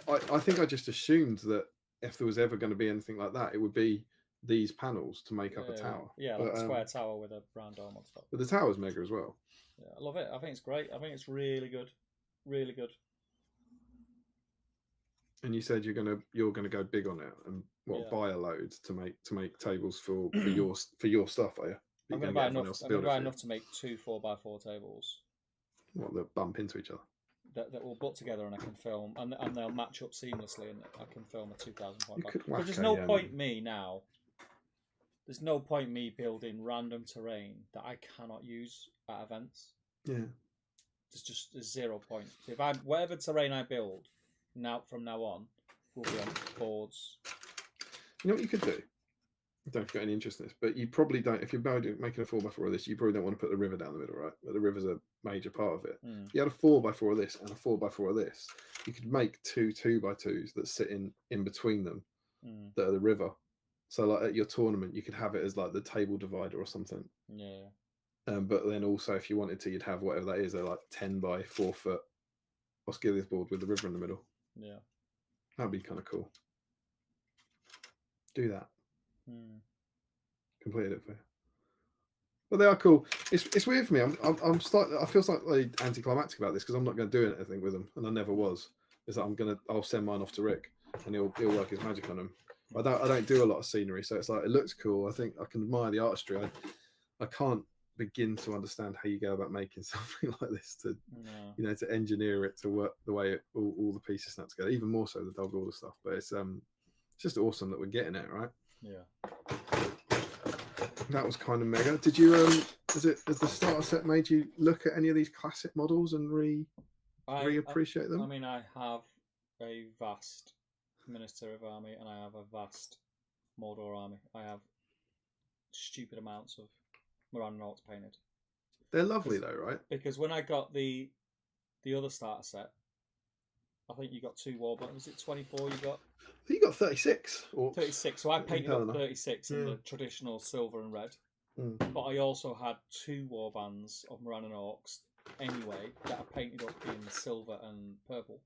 I think I just assumed that if there was ever going to be anything like that, it would be these panels to make up a tower. Yeah, like a square tower with a round dome on top. But the tower's mega as well. Yeah, I love it. I think it's great. I think it's really good. Really good. And you said you're gonna go big on it and buy a load to make tables for your stuff, are you? I'm gonna buy enough. I'm gonna buy enough to make 2 4x4 tables. What, that bump into each other? That will butt together, and I can film, and they'll match up seamlessly, and I can film a 2,000 point. Because there's no point me now. There's no point me building random terrain that I cannot use at events. Yeah. There's 0 point. If whatever terrain I build from now on will be on boards. You know what you could do? I don't know if you've got any interest in this, but you probably don't. If you're making a 4x4 of this, you probably don't want to put the river down the middle, right? But the river's a major part of it. If you had a 4x4 of this and a 4x4 of this, you could make 2 2x2s that sit in between them that are the river. So like at your tournament, you could have it as like the table divider or something. Yeah. But then also, if you wanted to, you'd have whatever that is, a like 10 by 4 foot Osgiliath board with the river in the middle. Yeah. That'd be kind of cool. Do that. Completed it for you. But they are cool. It's weird for me. I'm slightly. I feel slightly anticlimactic about this because I'm not going to do anything with them, and I never was. Is that I'll send mine off to Rick, and he'll work his magic on them. I don't do a lot of scenery, so it's like it looks cool. I think I can admire the artistry. I can't begin to understand how you go about making something like this to to engineer it to work the way all the pieces snap together. Even more so the dog order stuff. But it's just awesome that we're getting it, right? Yeah. That was kind of mega. Did you has the starter set made you look at any of these classic models and re-appreciate them? I mean, I have a vast Minister of Army and I have a vast Mordor army. I have stupid amounts of Moran Notes painted. They're lovely though, right? Because when I got the other starter set, I think you got 2 war buttons. Was it 24 you got? You got 36 or 36. So I painted up 36 in the traditional silver and red. but I also had 2 warbands of Moran and Orcs anyway that are painted up in silver and purple.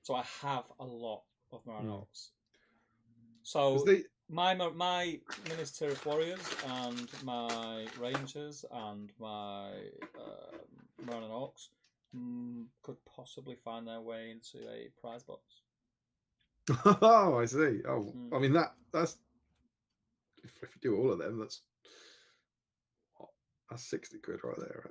So I have a lot of Moran and Orcs. So my Minister of Warriors and my Rangers and my Moran and Orcs could possibly find their way into a prize box. Oh, I see. Oh, I mean that's if you do all of them, that's 60 quid right there,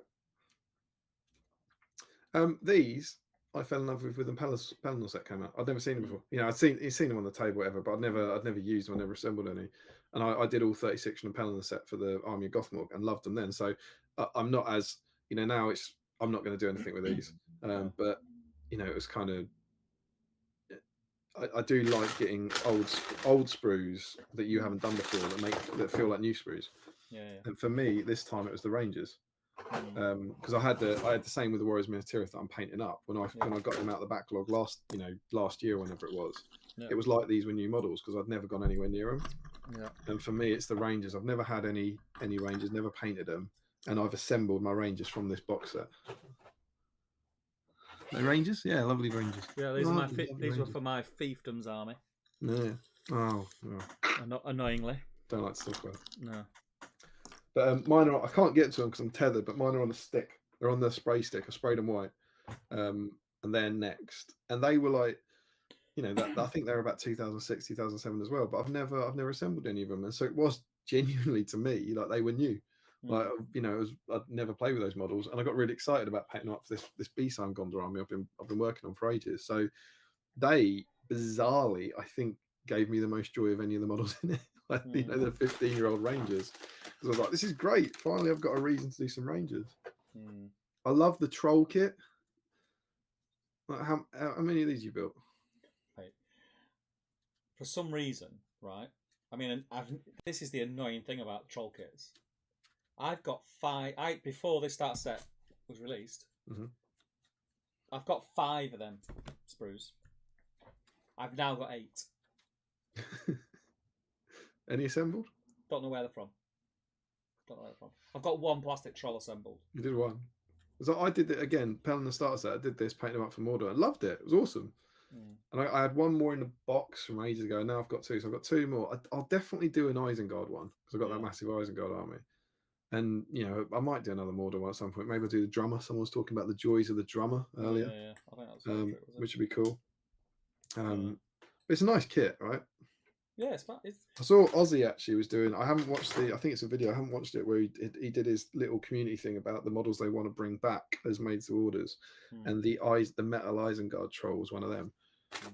right? These I fell in love with when Pelennor set came out. I'd never seen them before. You know, I'd seen them on the table, whatever, but I'd never used them. I never assembled any. And I did all 36 and Pelennor set for the Army of Gothmog and loved them then. So I'm not as, you know, now I'm not going to do anything with these. But you know, it was kind of. I do like getting old sprues that you haven't done before that feel like new sprues. Yeah. And for me, this time it was the Rangers, because I had the same with the Warriors Minas Tirith that I'm painting up when I got them out of the backlog last year, whenever it was. Yeah. It was like these were new models because I'd never gone anywhere near them. Yeah. And for me, it's the Rangers. I've never had any Rangers, never painted them, and I've assembled my Rangers from this box set. The Rangers, yeah, lovely Rangers. Yeah, these were for my fiefdom's army. Yeah. Oh. Not annoyingly. Don't like to talk about it. No. But mine are. I can't get to them because I'm tethered. But mine are on a stick. They're on the spray stick. I sprayed them white. And they're next. And they were like, you know, I think they're about 2006, 2007 as well. But I've never assembled any of them, and so it was genuinely to me like they were new. Like, you know, I'd never played with those models, and I got really excited about painting up this BSIME Gondor army I've been working on for ages. So they bizarrely, I think, gave me the most joy of any of the models in it. Like, you know, the 15-year-old Rangers, because I was like, this is great. Finally, I've got a reason to do some Rangers. I love the troll kit. Like, how many of these you built? Right. For some reason, right? I mean, this is the annoying thing about troll kits. I've got 5. Before this start set was released, I've got 5 of them sprues. I've now got 8. Any assembled? Don't know where they're from. I've got 1 plastic troll assembled. You did 1. So I did it again. Pelennor starter set. I did this, painted them up for Mordor. I loved it. It was awesome. And I had 1 more in the box from ages ago. Now I've got 2, so I've got 2 more. I'll definitely do an Isengard one because I've got that massive Isengard army. And, you know, I might do another Mordor one at some point. Maybe I'll do the drummer. Someone was talking about the joys of the drummer earlier. Yeah. I think that was which would be cool. But it's a nice kit, right? Yeah, it's fun. I saw Ozzy actually was doing. I haven't watched I think it's a video. I haven't watched it where he did his little community thing about the models they want to bring back as made to orders, and the metal Isengard troll was one of them,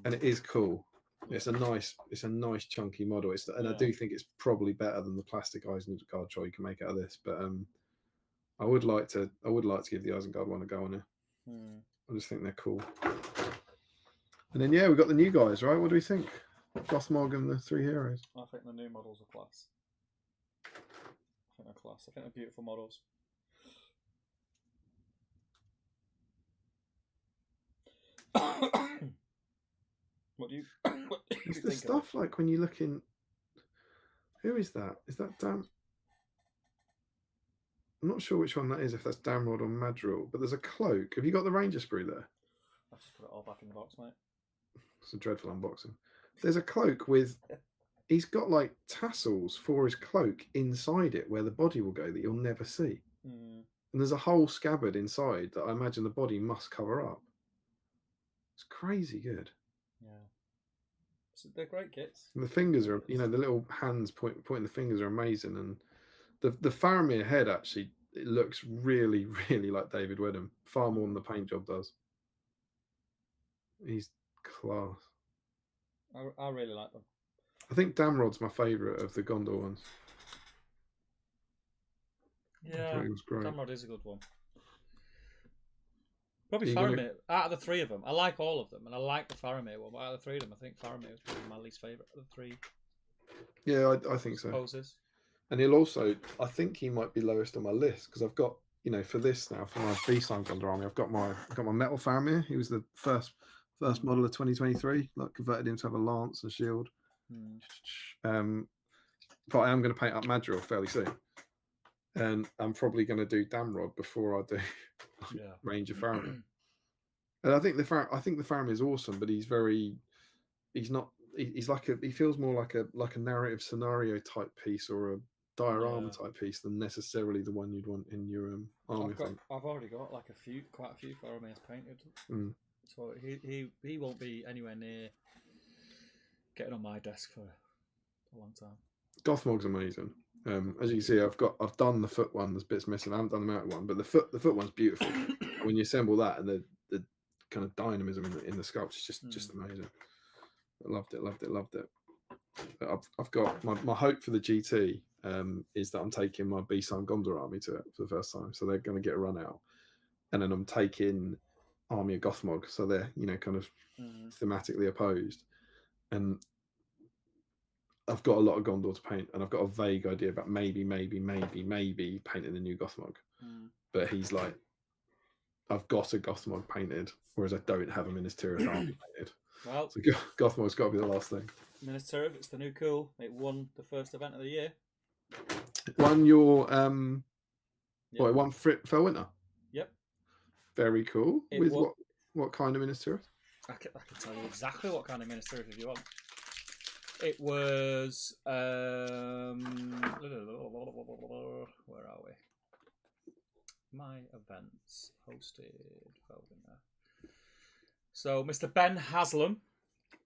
and it is cool. It's a nice chunky model. I do think it's probably better than the plastic Isengard troll you can make out of this. But I would like to give the Isengard one a go on it. I just think they're cool. And then we've got the new guys, right? What do we think? Gothmog and the 3 heroes. I think the new models are class. I think they're beautiful models. What do you It's the stuff like when you look in. Who is that? Is that I'm not sure which one that is, if that's Damrod or Madril, but there's a cloak. Have you got the Ranger sprue there? I've just put it all back in the box, mate. It's a dreadful unboxing. There's a cloak with. He's got like tassels for his cloak inside it where the body will go that you'll never see. And there's a whole scabbard inside that I imagine the body must cover up. It's crazy good. Yeah. So they're great kits. And the fingers are, you know, the little hands pointing the fingers are amazing. And the Faramir head actually, it looks really, really like David Wedham. Far more than the paint job does. He's class. I really like them. I think Damrod's my favourite of the Gondor ones. Yeah, it was great. Damrod is a good one. Probably Faramir. Out of the 3 of them, I like all of them, and I like the Faramir one. But out of the 3 of them, I think Faramir is probably my least favourite of the 3. Yeah, I think so. Poses. And he'll also, I think he might be lowest on my list because I've got, you know, for this now for my BSIME Gondor army, I've got my metal Faramir. He was the first model of 2023. Like converted him to have a lance and shield. but I am going to paint up Madrigal fairly soon, and I'm probably going to do Damrod before I do Ranger Faramir. And I think the Faramir is awesome, but he's not. He's like he feels more like a narrative scenario type piece or a diorama type piece than necessarily the one you'd want in your army. I've already got like quite a few Faramir's painted, so he won't be anywhere near getting on my desk for a long time. Gothmog's amazing. As you can see, I've done the foot one. There's bits missing. I haven't done the mounted one, but the foot one's beautiful. When you assemble that and the kind of dynamism in the sculpts, it's just amazing. I loved it. But I've got my hope for the GT is that I'm taking my BSIME Gondor army to it for the first time, so they're going to get a run out, and then I'm taking Army of Gothmog, so they're kind of thematically opposed, and I've got a lot of Gondor to paint, and I've got a vague idea about maybe painting the new Gothmog, but he's like, I've got a Gothmog painted, whereas I don't have a Minas Tirith army painted. Well, so Gothmog's got to be the last thing. Minas Tirith, it's the new cool. It won the first event of the year. It won your it won Fellwinter. Yep. Very cool. With what kind of Minas Tirith? I can tell you exactly what kind of Minas Tirith if you want. It was where are we? My events hosted Fellwinter. So Mr. Ben Haslam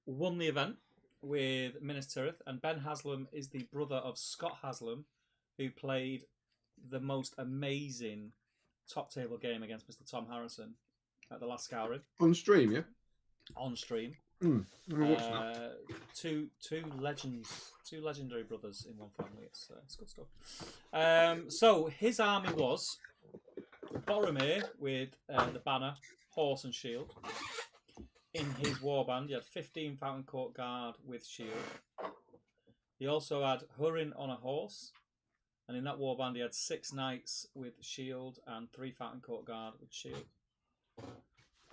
won the event with Minas Tirith, and Ben Haslam is the brother of Scott Haslam, who played the most amazing top table game against Mr. Tom Harrison at the last Scouring. On stream, yeah? On stream. Two legendary brothers in one family. It's good stuff. So his army was Boromir with the banner, horse and shield. In his warband, he had 15 Fountain Court Guard with shield. He also had Húrin on a horse, and in that warband he had 6 knights with shield and 3 Fountain Court Guard with shield.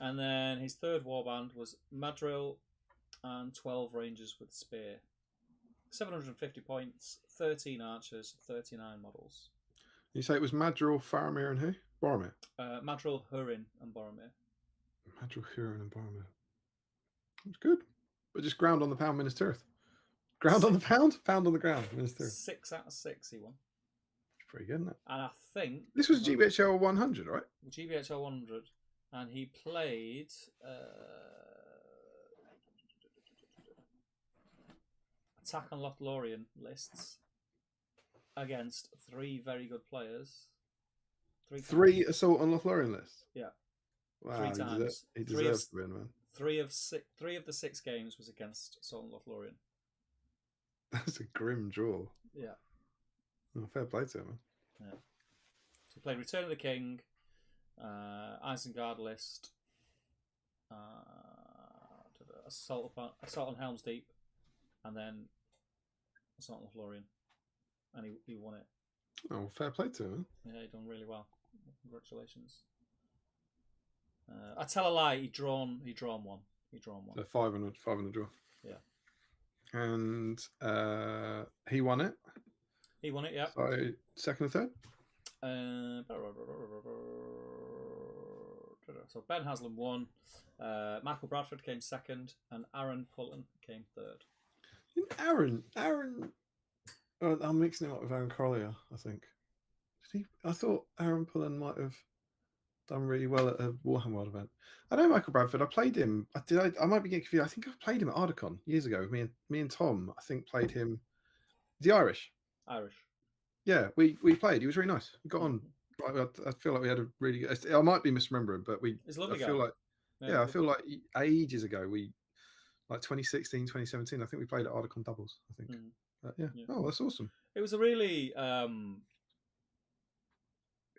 And then his third warband was Madril and 12 rangers with spear. 750 points, 13 archers, 39 models. You say it was Madril, Faramir, and who? Boromir? Madril, Húrin, and Boromir. Madril, Húrin, and Boromir. It's good, but just ground on the pound, Minas Tirith. Ground on the pound, pound on the ground, Minas Tirith. 6 out of 6 he won. It's pretty good, isn't it? And I think this was GBHL 100, right? GBHL 100, and he played Attack on Lothlorien lists against 3 very good players. 3 Assault on Lothlorien lists. Yeah. Wow, 3 times. He deserves to win, man. 3 of the 6 games was against Assault on Lothlorien. That's a grim draw. Yeah. Oh, fair play to him, man. Yeah. So he played Return of the King, Isengard list, Assault on Helm's Deep, and then Assault on Lothlorien, and he won it. Oh, fair play to him. Yeah, he done really well. Congratulations. I tell a lie. He drawn one. So 500 draw. Yeah. And he won it. He won it. Yeah. So second and third. So Ben Haslam won. Michael Bradford came second, and Aaron Pullen came third. Aaron. I'm mixing him up with Aaron Collier, I think. I thought Aaron Pullen might have done really well at a Warhammer World event. I know Michael Bradford. I played him. I might be getting confused. I think I played him at Ardacon years ago. Me and Tom, I think, played him. Is he Irish? Irish. Yeah, we played. He was really nice. We got on. I feel like we had a really good. I might be misremembering, but He's a lovely guy. I feel like ages ago like 2016, 2017. I think we played at Ardacon doubles. I think. Yeah. Oh, that's awesome. It was a really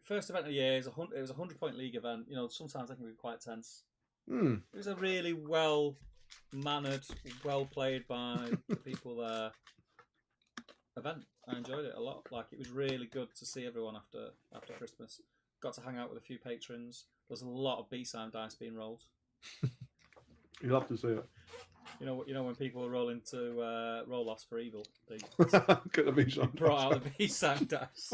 first event of the year. It was a 100-point league event. You know, sometimes they can be quite tense. It was a really well mannered, well played by the people there event. I enjoyed it a lot. Like, it was really good to see everyone after Christmas. Got to hang out with a few patrons. There was a lot of BSIME dice being rolled. You love to see it. You know when people were rolling to roll loss for evil, they could have been brought out the BSIME dice.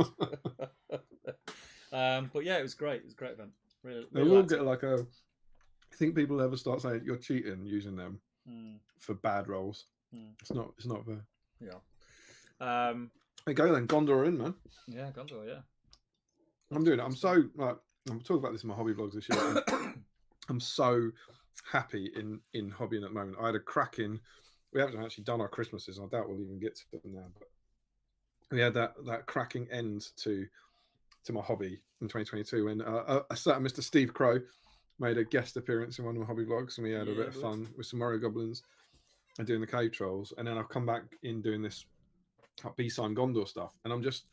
But yeah, it was great. It was a great event. Really, They will get like a. I think people ever start saying you're cheating using them for bad rolls. It's not fair. Yeah. Hey, go then, Gondor in, man. Yeah, Gondor. Yeah. I'm doing it. I'm so like. I'm talking about this in my hobby vlogs this year. I'm so happy in hobbying at the moment. I had a cracking. We haven't actually done our Christmases. I doubt we'll even get to them now. But we had that cracking end to my hobby in 2022 when a certain Mr. Steve Crow made a guest appearance in one of my hobby vlogs, and we had a bit of fun with some Mario Goblins and doing the cave trolls. And then I've come back in doing this BSIME Gondor stuff, and it's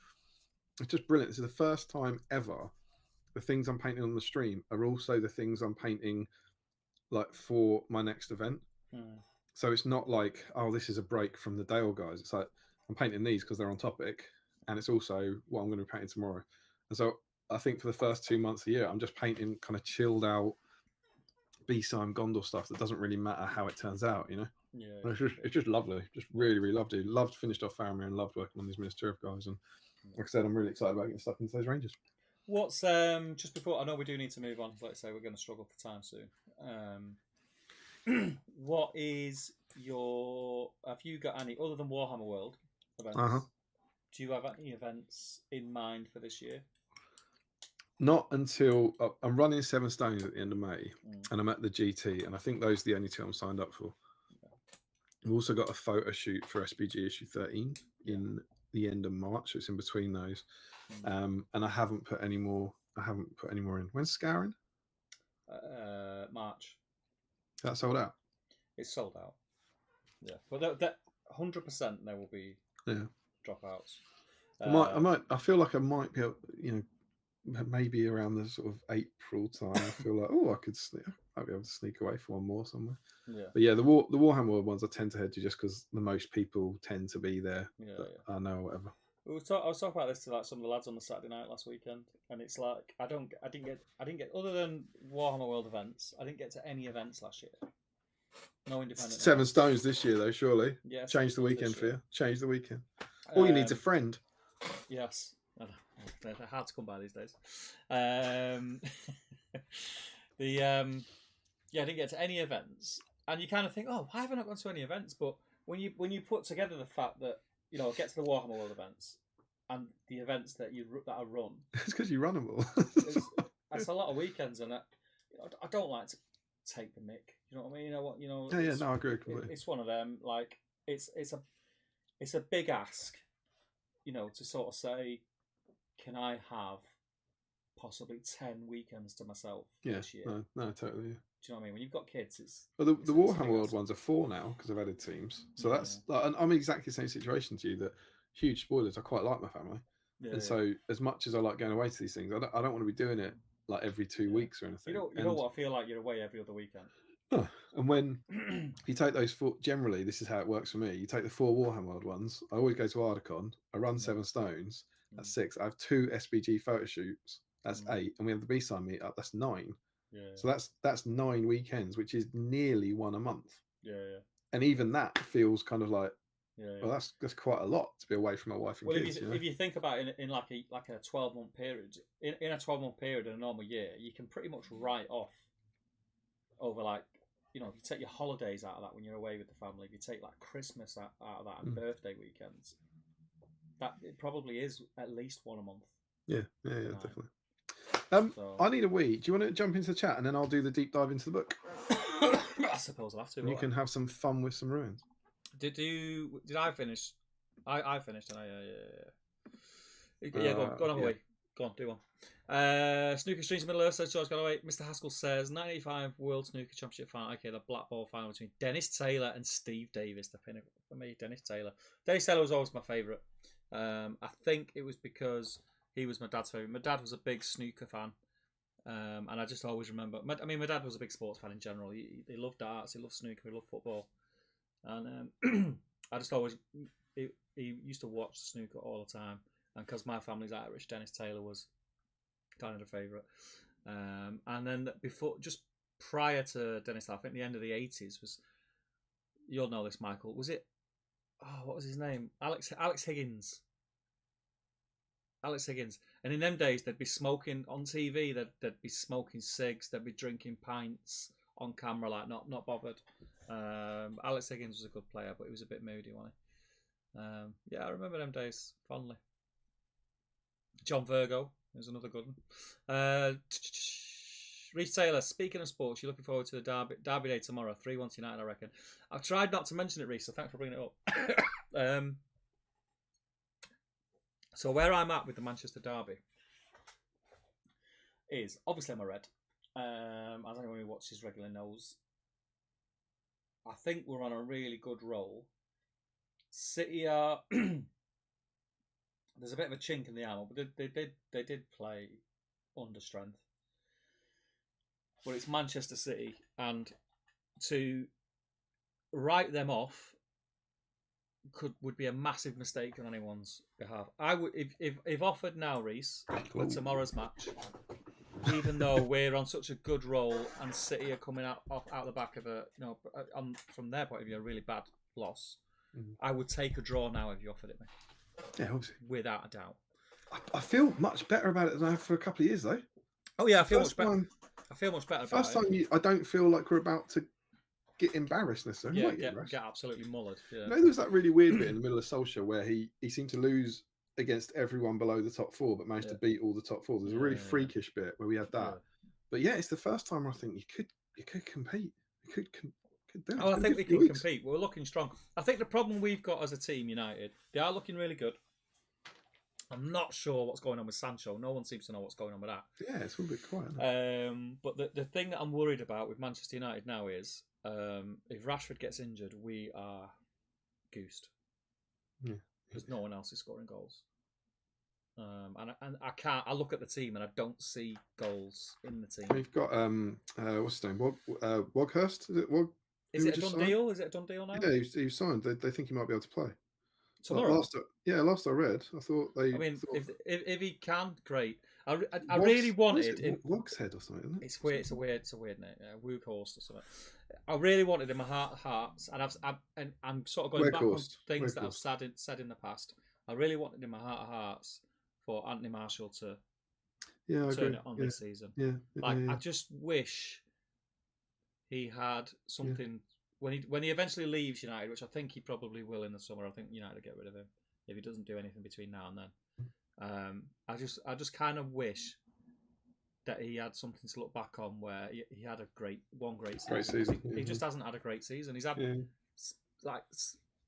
just brilliant. This is the first time ever the things I'm painting on the stream are also the things I'm painting like for my next event. So it's not like, oh, this is a break from the Dale guys. It's like I'm painting these because they're on topic, and it's also what I'm going to be painting tomorrow. And so I think for the first 2 months of the year, I'm just painting kind of chilled out BSIME Gondor stuff that doesn't really matter how it turns out, you know. Yeah. It's just lovely. Just really, really loved it. Loved finished off Faramir and loved working on these Minister of guys. And like I said, I'm really excited about getting stuff into those ranges. What's just before, I know we do need to move on. Let's say we're going to struggle for time soon. What is have you got any other than Warhammer World events? Do you have any events in mind for this year? Not until I'm running 7 Stones at the end of May, and I'm at the GT, and I think those are the only 2 I'm signed up for. We've also got a photo shoot for SBG issue 13 in the end of March. So it's in between those, and I haven't put any more. In. When's Scouring? March. That sold out. It's sold out. Yeah, but that 100% there will be dropouts. I feel like I might be able, maybe around the sort of April time. I feel like I might be able to sneak away for one more somewhere. Yeah. But yeah, the Warhammer World ones I tend to head to just because the most people tend to be there. I know or whatever. I was talking about this to like some of the lads on the Saturday night last weekend, and it's like I didn't get other than Warhammer World events. I didn't get to any events last year. No independent. 7 Stones this year though, surely. Yeah. Change the weekend for you. Change the weekend. All you need is a friend. Yes. They're hard to come by these days. I didn't get to any events, and you kind of think, oh, why have I not gone to any events? But when you put together the fact that get to the Warhammer World events and the events that I run, it's because you run them all. That's a lot of weekends, and I don't like to take the mick. You know what I mean? I agree completely. It's one of them. Like it's a big ask, to sort of say, can I have possibly 10 weekends to myself this year? No, totally. Yeah. Do you know what I mean? When you've got kids, it's... Well, the Warhammer World ones are 4 now because I've added teams. So that's... Like, I'm in exactly the same situation to you, that huge spoilers, I quite like my family. So as much as I like going away to these things, I don't want to be doing it like every 2 weeks or anything. You don't want to feel like you're away every other weekend. No. And when you take those 4... Generally, this is how it works for me. You take the 4 Warhammer World ones. I always go to Ardacon. I run 7 Stones. That's 6. I have 2 SBG photo shoots. That's 8. And we have the BSIME meet up. That's 9. So that's 9 weekends, which is nearly 1 a month. And even that feels kind of like, well, that's quite a lot to be away from my wife and kids. If you think about it in like a 12-month period, in a 12-month period in a normal year, you can pretty much write off over like, if you take your holidays out of that when you're away with the family, if you take like Christmas out of that and birthday weekends, that it probably is at least 1 a month. Yeah, definitely. I need a wee. Do you want to jump into the chat and then I'll do the deep dive into the book? I suppose I'll have to. And you can have some fun with some ruins. Did I finish? I finished, and go on away. Go on, do one. Snooker Streams Middle Earth says George Galloway. Mr. Haskell says 1985 World Snooker Championship final. Okay, the black ball final between Dennis Taylor and Steve Davis. The pinnacle for me, Dennis Taylor. Dennis Taylor was always my favourite. I think it was because he was my dad's favourite. My dad was a big snooker fan, and I just always remember. My dad was a big sports fan in general. He loved darts, he loved snooker, he loved football, and I just always he used to watch snooker all the time. And because my family's Irish, Dennis Taylor was kind of the favourite. And then just prior to Dennis Taylor, I think the end of the 80s you'll know this, Michael. Was it? Oh, what was his name? Alex Higgins. Alex Higgins. And in them days, they'd be smoking on TV. They'd be smoking cigs. They'd be drinking pints on camera, like not bothered. Alex Higgins was a good player, but he was a bit moody, wasn't he? Yeah, I remember them days fondly. John Virgo is another good one. Reece Taylor, speaking of sports, you're looking forward to the Derby Day tomorrow, 3-1 United, I reckon. I've tried not to mention it, Reece, so thanks for bringing it up. So where I'm at with the Manchester Derby is, obviously I'm a Red. As anyone who watches regularly knows, I think we're on a really good roll. City are... There's a bit of a chink in the armour, but they did play under strength. But it's Manchester City, and to write them off would be a massive mistake on anyone's behalf. I would, if offered now, Reece, for tomorrow's match, even though we're on such a good roll and City are coming out the back of from their point of view, a really bad loss, I would take a draw now if you offered it me. Yeah, obviously. Without a doubt. I feel much better about it than I have for a couple of years, though. Oh yeah, I feel much better. I feel much better. First time, I don't feel like we're about to get embarrassed necessarily. Yeah, get absolutely mullered. Yeah. There was that really weird bit in the middle of Solskjaer where he seemed to lose against everyone below the top four, but managed to beat all the top four. There's a really freakish bit where we had that. Yeah. But yeah, it's the first time I think you could compete. You could do it. Oh, I think we can compete. We're looking strong. I think the problem we've got as a team, United, they are looking really good. I'm not sure what's going on with Sancho. No one seems to know what's going on with that. Yeah, it's all a bit quiet. But the thing that I'm worried about with Manchester United now is if Rashford gets injured, we are goosed. Yeah. Because no one else is scoring goals. And I can't. I look at the team and I don't see goals in the team. We've got what's his name? Woghurst? Is it Wog? Is it a done deal? Is it a done deal now? Yeah, he was signed. They think he might be able to play. Tomorrow. Last I read, I thought they. I mean, if he can, great. I really wanted him. Wog's head or something, isn't it? It's weird. It's a weird name. Woghurst or something. I really wanted him in my heart of hearts, and I'm sort of going back on things that I've said in the past. I really wanted him in my heart of hearts for Anthony Martial to turn it on this season. Yeah. I just wish he had something. When he eventually leaves United, which I think he probably will in the summer, I think United will get rid of him if he doesn't do anything between now and then. I just kind of wish that he had something to look back on where he had one great season. Great season. He just hasn't had a great season. He's had like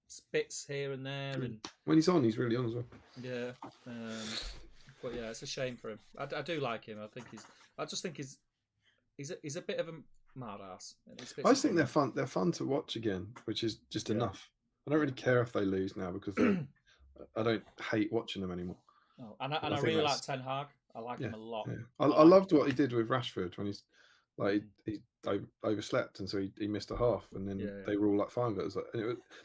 spits here and there, and when he's on, he's really on as well. Yeah, but yeah, it's a shame for him. I do like him. I just think he's a bit of a mad ass. I just think they're fun. They're fun to watch again, which is just enough. I don't really care if they lose now because I don't hate watching them anymore. Oh, and I really like Ten Hag. I like him a lot. Yeah. I loved what he did with Rashford when he's like he overslept and so he missed a half and then they were all like fine. But it was like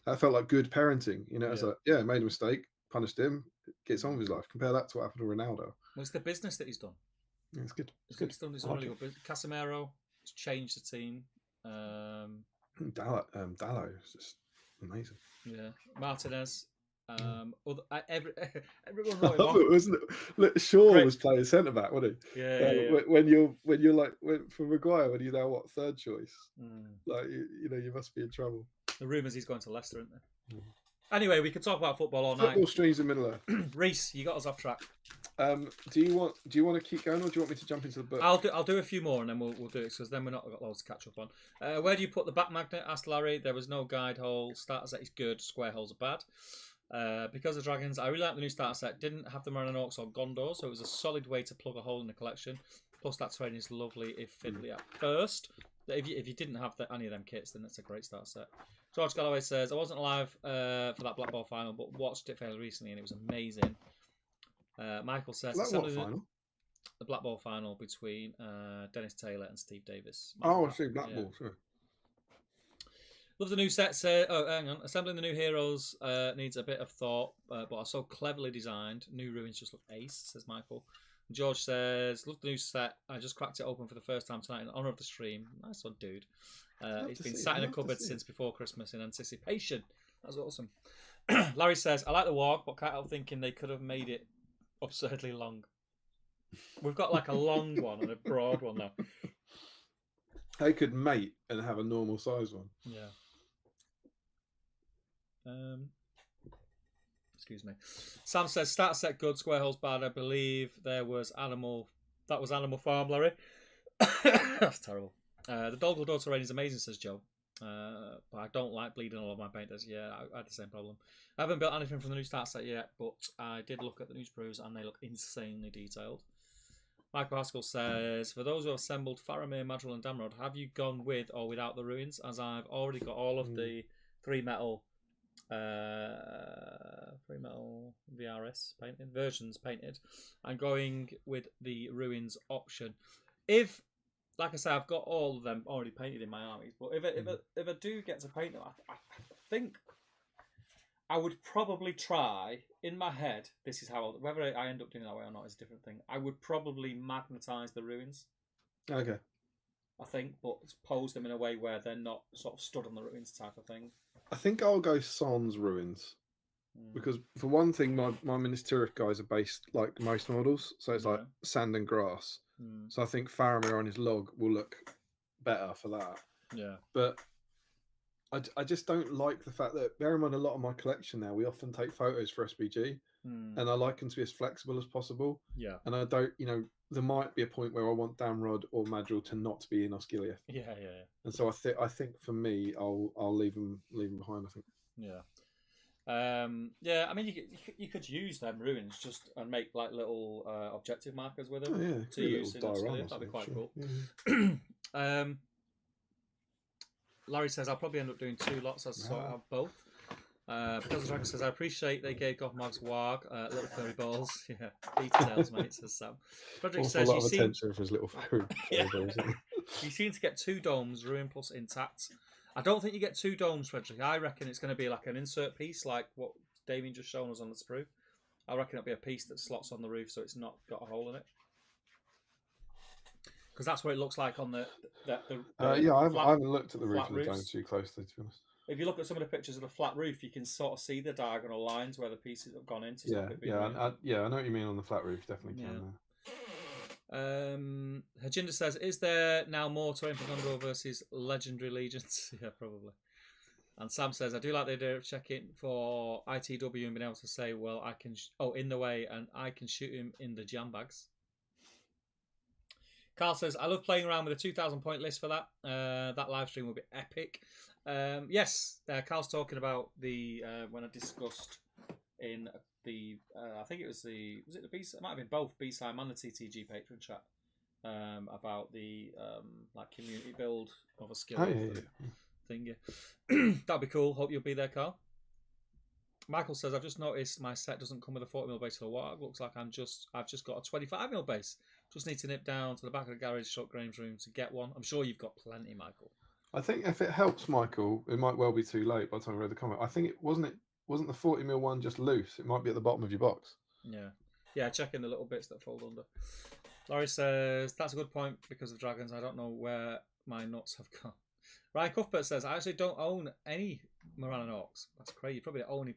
that felt like good parenting. You know, it's like made a mistake, punished him, gets on with his life. Compare that to what happened to Ronaldo. Well, it's the business that he's done. Yeah, it's good. It's good. He's done really good business. Casemiro has changed the team. Dallo is just amazing. Yeah, Martinez. Everyone I love it, wasn't it? Look, Shaw was playing centre back, wasn't he? Yeah. When you're like for Maguire, when you're now third choice, like you must be in trouble. The rumours he's going to Leicester, aren't there? Anyway, we could talk about football all night. Football streams in middle there. Reece, you got us off track. Do you want to keep going, or do you want me to jump into the book? I'll do a few more, and then we'll do it because then we're not got loads to catch up on. Where do you put the back magnet? Asked Larry. There was no guide hole. Starter set is good. Square holes are bad. Because of Dragons, I really like the new starter set. Didn't have the Mariner Orcs or Gondor, so it was a solid way to plug a hole in the collection. Plus, that terrain is lovely if fiddly at first. If you didn't have any of them kits, then it's a great starter set. George Galloway says, I wasn't alive for that Black Ball final, but watched it fairly recently and it was amazing. Michael says, final? The Black Ball final between Dennis Taylor and Steve Davis. Oh, I see, Black Ball, sure. Love the new set. Hang on. Assembling the new heroes needs a bit of thought, but are so cleverly designed. New ruins just look ace, says Michael. George says, "Look, the new set. I just cracked it open for the first time tonight in honour of the stream. Nice one, dude. It's been sat in a cupboard since before Christmas in anticipation. That's awesome." Larry says, "I like the walk, but can't help thinking they could have made it absurdly long. We've got like a long one and a broad one now. They could mate and have a normal size one. Yeah. Excuse me. Sam says, "Start set good, square holes bad. I believe that was Animal Farm, Larry." That's terrible. The Dolgledore terrain is amazing, says Joe. But I don't like bleeding all of my painters. Yeah, I had the same problem. I haven't built anything from the new start set yet, but I did look at the news proofs and they look insanely detailed. Michael Haskell says, "For those who have assembled Faramir, Madril and Damrod, have you gone with or without the ruins? As I've already got all of the 3-metal VRS versions painted. I'm going with the ruins option. If, like I say, I've got all of them already painted in my armies, but if I do get to paint them, I think I would probably try, in my head, this is how, whether I end up doing it that way or not is a different thing. I would probably magnetise the ruins. Okay. I think, but pose them in a way where they're not sort of stood on the ruins type of thing. I think I'll go Sans ruins. Because for one thing, my Ministerial guys are based like most models, so it's like sand and grass. So I think Faramir on his log will look better for that. Yeah. But I just don't like the fact that, bear in mind, a lot of my collection now, we often take photos for SBG, and I like them to be as flexible as possible. Yeah. And I don't, there might be a point where I want Damrod or Madril to not be in Osgiliath. Yeah. And so I think for me, I'll leave them behind. I think. Yeah. I mean, you could use them ruins just and make like little objective markers with them to use in Osgiliath. That'd be quite cool. Yeah. Larry says, "I'll probably end up doing 2 lots as sort of both." Because the Dragon says, "I appreciate they gave Gothmog's Warg little furry balls." Yeah, details, mate, says Sam. Frederick says, "A lot of attention for his little furry balls." You seem to get 2 domes, ruin plus intact. I don't think you get 2 domes, Frederick. I reckon it's going to be like an insert piece, like what Damien just shown us on the sprue. I reckon it'll be a piece that slots on the roof, so it's not got a hole in it. Because that's what it looks like on the I haven't looked at the roof of the dome too closely, to be honest. If you look at some of the pictures of the flat roof, you can sort of see the diagonal lines where the pieces have gone into. I know what you mean on the flat roof. Definitely can. Hajinder says, "Is there now more terrain for Gondor versus Legendary Legions?" Yeah, probably. And Sam says, "I do like the idea of checking for ITW and being able to say, well, I can in the way, and I can shoot him in the jam bags." Carl says, "I love playing around with a 2,000 point list for that. That live stream will be epic." Yes, Carl's talking about the when I discussed in the I think it was the it might have been both BSIME and the TTG patron chat about the like community build of a skill thing. Yeah. That'd be cool. Hope you'll be there, Carl. Michael says, "I've just noticed my set doesn't come with a 40mm base for the Warg. Looks like I've just got a 25mm base. Just need to nip down to the back of the garage, Graham's room to get one. I'm sure you've got plenty, Michael." I think if it helps, Michael, it might well be too late by the time I read the comment. I think it wasn't the 40mm one just loose. It might be at the bottom of your box. Yeah. Check in the little bits that fold under. Laurie says, "That's a good point because of dragons. I don't know where my nuts have gone." Ryan Cuthbert says, "I actually don't own any Moran and Orcs." That's crazy. You're probably the only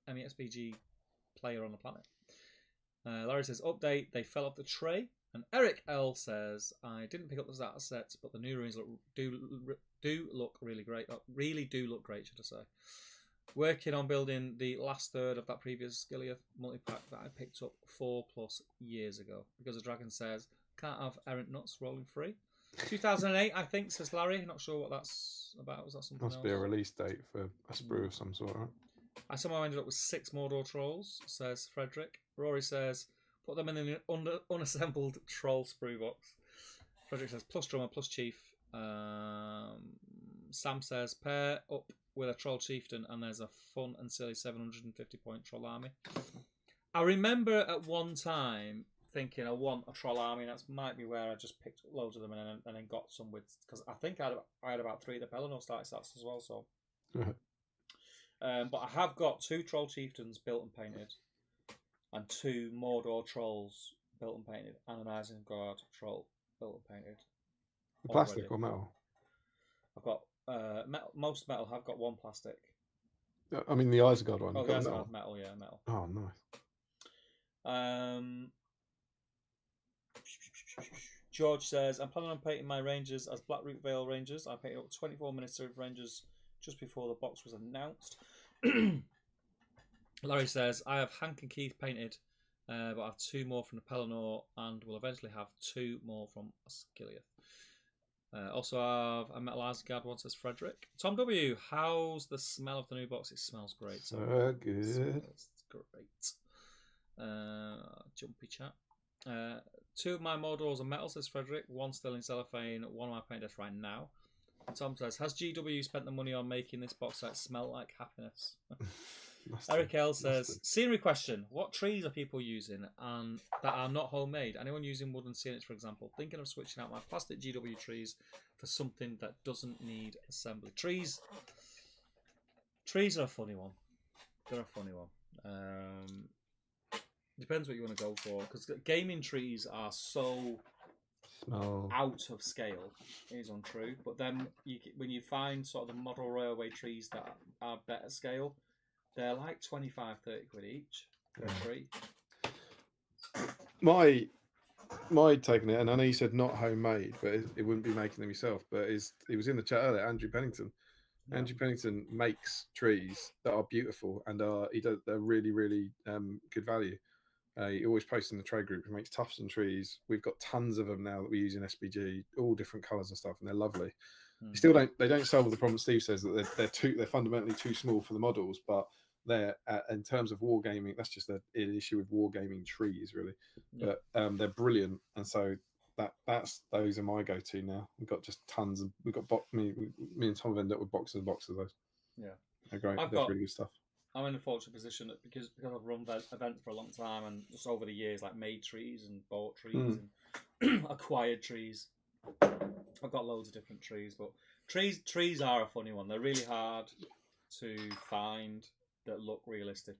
SBG player on the planet. Larry says, "Update, they fell off the tray." And Eric L says, "I didn't pick up the starter sets, but the new ruins do look really great. Really do look great, should I say. Working on building the last third of that previous Osgiliath multi-pack that I picked up 4+ years ago. Because the Dragon says, can't have errant nuts rolling free. 2008, I think," says Larry. Not sure what that's about. Was that something else? Must be a release date for a sprue of some sort, right? I somehow ended up with 6 Mordor trolls, says Frederick. Rory says, "Put them in an unassembled troll sprue box." Frederick says, "Plus drummer, plus chief." Sam says, "Pair up with a troll chieftain and there's a fun and silly 750 point troll army." I remember at one time thinking I want a troll army, and that might be where I just picked up loads of them and then got some with, because I think I had about 3 of the Pelennor starter sets as well. So, but I have got 2 troll chieftains built and painted, and 2 Mordor trolls built and painted, and an Isengard troll built and painted. Plastic or metal? I've got metal. Most metal have got one plastic. I mean the Isengard one. Oh, the Isengard metal, yeah, metal. Oh, nice. George says, I'm planning on painting my Rangers as Blackroot Vale Rangers. I painted up 24 Minister of Rangers just before the box was announced. Larry says, I have Hank and Keith painted, but I have 2 more from the Pelennor and will eventually have 2 more from Osgiliath. Also have a Metal Asgard one, says Frederick. Tom W, how's the smell of the new box? It smells great. So good. It smells great. Jumpy chat. 2 of my Mordors are metal, says Frederick. 1 still in cellophane. 1 of my paint desk right now. Tom says, has GW spent the money on making this box set smell like happiness? Eric L says, scenery question. What trees are people using and that are not homemade? Anyone using wooden sceneries, for example? Thinking of switching out my plastic GW trees for something that doesn't need assembly. Trees are a funny one. They're a funny one. Depends what you want to go for, because gaming trees are so out of scale. It is untrue. But then when you find sort of the model railway trees that are better scale, they're like 25, 30 quid each for a tree. My take on it, and I know you said not homemade, but it wouldn't be making them yourself. But he was in the chat earlier, Andrew Pennington. Yeah. Andrew Pennington makes trees that are beautiful and they're really, really good value. He always posts in the trade group. He makes tufts trees. We've got tons of them now that we use in SBG, all different colours and stuff, and they're lovely. They don't solve the problem. Steve says that they're fundamentally too small for the models, but they're in terms of wargaming. That's just an issue with wargaming trees, really. Yeah. But they're brilliant, and so those are my go-to now. We've got just tons of. We've got me and Tom have ended up with boxes and boxes of those. Yeah, they're great. That's really good stuff. I'm in a fortunate position that because I've run events for a long time and just over the years, like made trees and bought trees and acquired trees. I've got loads of different trees, but trees are a funny one. They're really hard to find that look realistic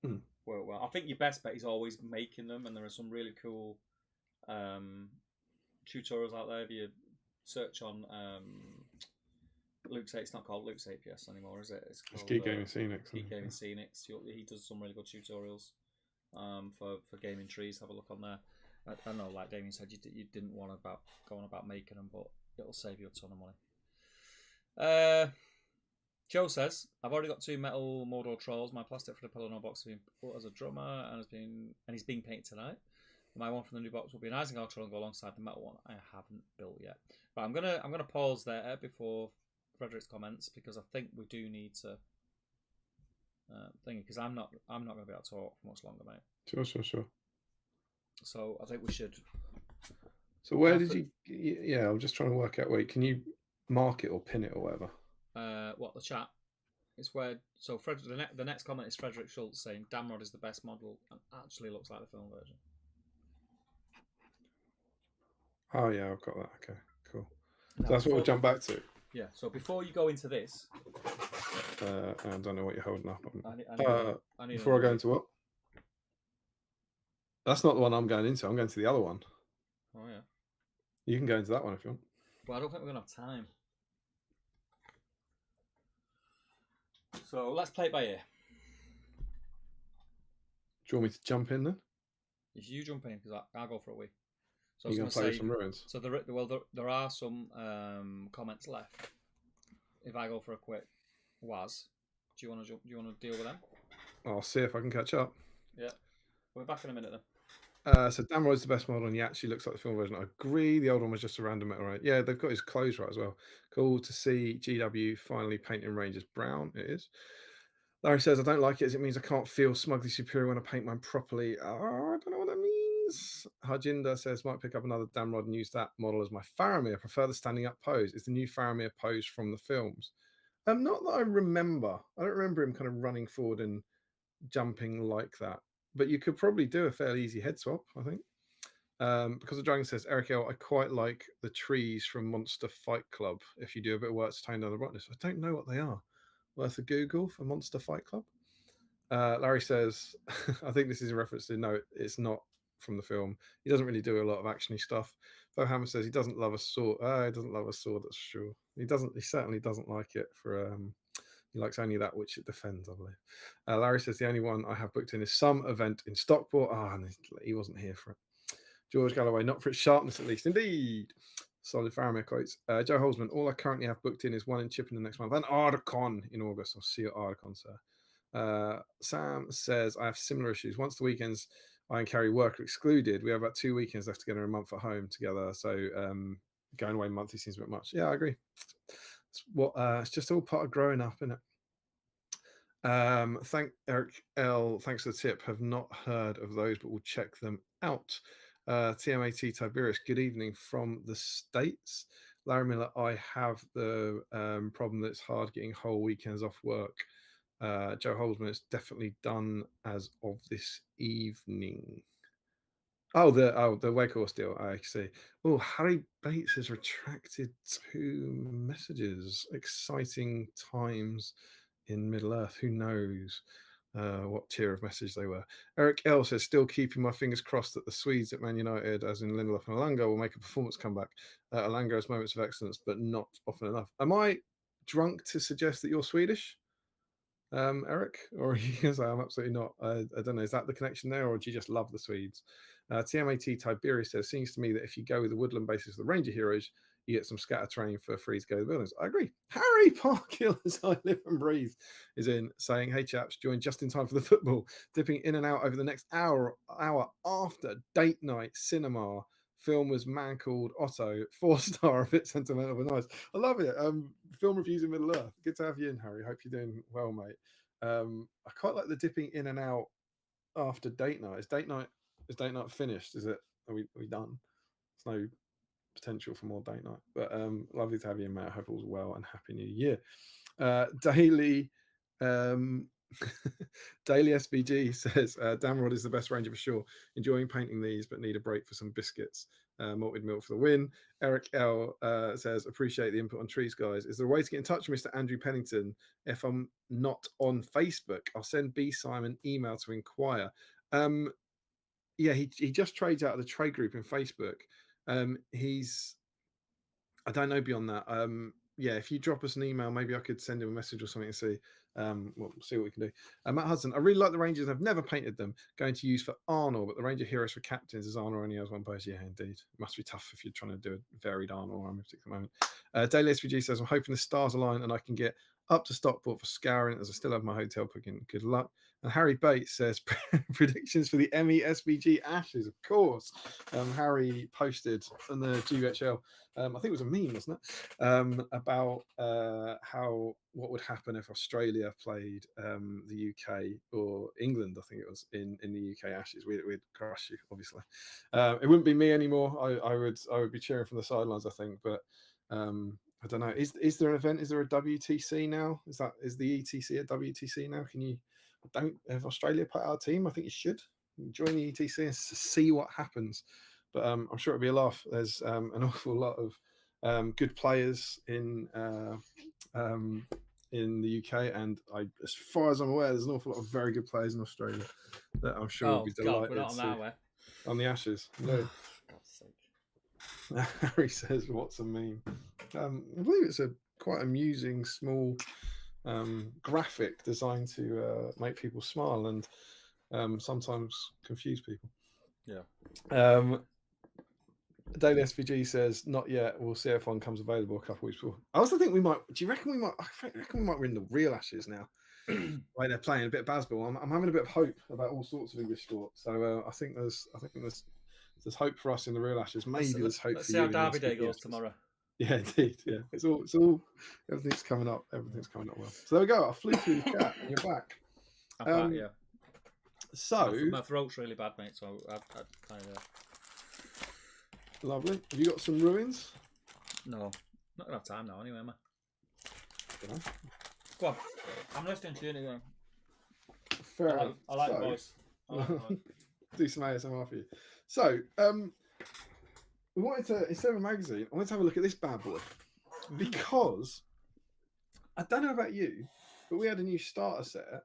and work well. I think your best bet is always making them, and there are some really cool tutorials out there. If you search on Luke's, it's not called Luke's APS anymore, is it? It's called Geek Gaming Scenics. Geek Gaming Scenics. He does some really good tutorials for gaming trees. Have a look on there. I know, like Damien said, you didn't want to go on about making them, but it'll save you a ton of money. Joe says, I've already got 2 metal Mordor trolls. My plastic for the Pelennor box has been put as a drummer and he's being painted tonight. My one from the new box will be an Isengard troll and go alongside the metal one I haven't built yet. But I'm gonna pause there before Frederick's comments, because I think we do need to because I'm not going to be able to talk for much longer, mate. Sure. So I think we should. So where did you? Yeah, I'm just trying to work out. Wait, can you mark it or pin it or whatever? What, the chat? It's where. So Frederick, the next comment is Frederick Schultz saying Damrod is the best model and actually looks like the film version. Oh yeah, I've got that. Okay, cool. So that's what we'll jump back to. Yeah. So before you go into this, I don't know what you're holding up. Before I go into what? That's not the one I'm going into. I'm going to the other one. Oh yeah. You can go into that one if you want. Well, I don't think we're gonna have time. So let's play it by ear. Do you want me to jump in then? If you jump in, because I'll go for a wee. So you're going to play some ruins. So there are some comments left. If I go for a quick was, do you want to deal with them? I'll see if I can catch up. Yeah, we're back in a minute then. So Damrod's the best model, and he actually looks like the film version. I agree. The old one was just a random metal, right? Yeah, they've got his clothes right as well. Cool to see GW finally painting Rangers brown. It is. Larry says, I don't like it as it means I can't feel smugly superior when I paint mine properly. Oh, I don't know what that means. Harjinder says, might pick up another Damrod and use that model as my Faramir. I prefer the standing up pose. It's the new Faramir pose from the films. Not that I remember. I don't remember him kind of running forward and jumping like that. But you could probably do a fairly easy head swap, I think. Because the Dragon says, Eric L, I quite like the trees from Monster Fight Club. If you do a bit of work to tone down the brightness. I don't know what they are. Worth a Google for Monster Fight Club. Larry says, I think this is a reference to, no, it's not from the film. He doesn't really do a lot of actiony stuff. Though Hammer says he doesn't love a sword. He doesn't love a sword, that's sure. He certainly doesn't like it for he likes only that which it defends, I believe. Larry says the only one I have booked in is some event in Stockport. And he wasn't here for it. George Galloway, not for its sharpness at least. Indeed. Solid Faramir quotes. Joe Holzman, all I currently have booked in is one in Chippenden next month and Ardacon in August. I'll see you at Ardacon, sir. Sam says, I have similar issues. Once the weekends I and Carrie work are excluded, we have about 2 weekends left together, a month at home together. So going away monthly seems a bit much. Yeah, I agree. It's just all part of growing up, isn't it? Thank Eric L. Thanks for the tip. Have not heard of those, but we'll check them out. TMAT Tiberius, good evening from the States. Larry Miller, I have the problem that it's hard getting whole weekends off work. Joe Holzman, it's definitely done as of this evening. The Wake Horse deal. I see. Oh, Harry Bates has retracted 2 messages. Exciting times in Middle Earth. Who knows what tier of message they were. Eric L says, still keeping my fingers crossed that the Swedes at Man United, as in Lindelof and Alanga, will make a performance comeback. Alanga has moments of excellence, but not often enough. Am I drunk to suggest that you're Swedish, Eric? Or are you going to say I'm absolutely not? I don't know. Is that the connection there, or do you just love the Swedes? TMAT Tiberius says, seems to me that if you go with the woodland basis of the Ranger heroes, you get some scatter training for free to go to the buildings. I agree. Harry Parkhill, as I live and breathe, is in saying, hey chaps, join just in time for the football, dipping in and out over the next hour after date night cinema. Film was Man Called Otto, 4-star, a bit sentimental but nice. I love it. Film reviews in Middle Earth. Good to have you in, Harry. Hope you're doing well, mate. I quite like the dipping in and out after date night. Is date night finished? Is it? Are we done? There's no potential for more date night. But lovely to have you in, mate. I hope all's well and happy new year. Daily Daily SBG says Damrod is the best Ranger for sure. Enjoying painting these, but need a break for some biscuits. Malted milk for the win. Eric L says, appreciate the input on trees, guys. Is there a way to get in touch with Mr. Andrew Pennington? If I'm not on Facebook, I'll send BSIME an email to inquire. Yeah, he just trades out of the trade group in Facebook. I don't know beyond that. Yeah, if you drop us an email, maybe I could send him a message or something and see. We'll see what we can do. Matt Hudson, I really like the Rangers. I've never painted them. Going to use for Arnold, but the Ranger heroes for captains as Arnold only has one post. Yeah, indeed. It must be tough if you're trying to do a varied Arnold on a particular moment. Daily SVG says, I'm hoping the stars align and I can get up to Stockport for scouring as I still have my hotel booking. Good luck. And Harry Bates says, predictions for the ME SBG Ashes, of course. Harry posted on the GUHL, I think it was a meme, wasn't it? About what would happen if Australia played the UK or England, I think it was, in the UK Ashes. We'd crush you, obviously. It wouldn't be me anymore. I would be cheering from the sidelines, I think, but I don't know. Is there an event? Is there a WTC now? Is the ETC a WTC now? Have Australia put out a team? I think you should join the ETC and see what happens. But I'm sure it'll be a laugh. There's an awful lot of good players in the UK, and as far as I'm aware, there's an awful lot of very good players in Australia that I'm sure will be delighted we're not on that way. On the Ashes. No. Harry says, "What's a meme?" I believe it's a quite amusing small graphic designed to make people smile and sometimes confuse people. Yeah. Daily SVG says, not yet. We'll see if one comes available a couple of weeks before. I also think we might. Do you reckon we might? I reckon we might win the real Ashes now. Like they're playing a bit of baseball. I'm having a bit of hope about all sorts of English sport. So I think there's hope for us in the real Ashes. Maybe there's hope for you. Let's see how Derby Day goes tomorrow. Yeah, indeed. Yeah, it's all everything's coming up. Everything's coming up well. So there we go. I flew through the chat, and you're back. I'm back, yeah. So my throat's really bad, mate. So I kind of. Lovely. Have you got some ruins? No, not gonna have time now. Anyway, man. Yeah. Go on. I'm listening to you anyway. Fair enough. I like the voice. Do some ASMR for you. So, we wanted to, instead of a magazine, I wanted to have a look at this bad boy because I don't know about you, but we had a new starter set,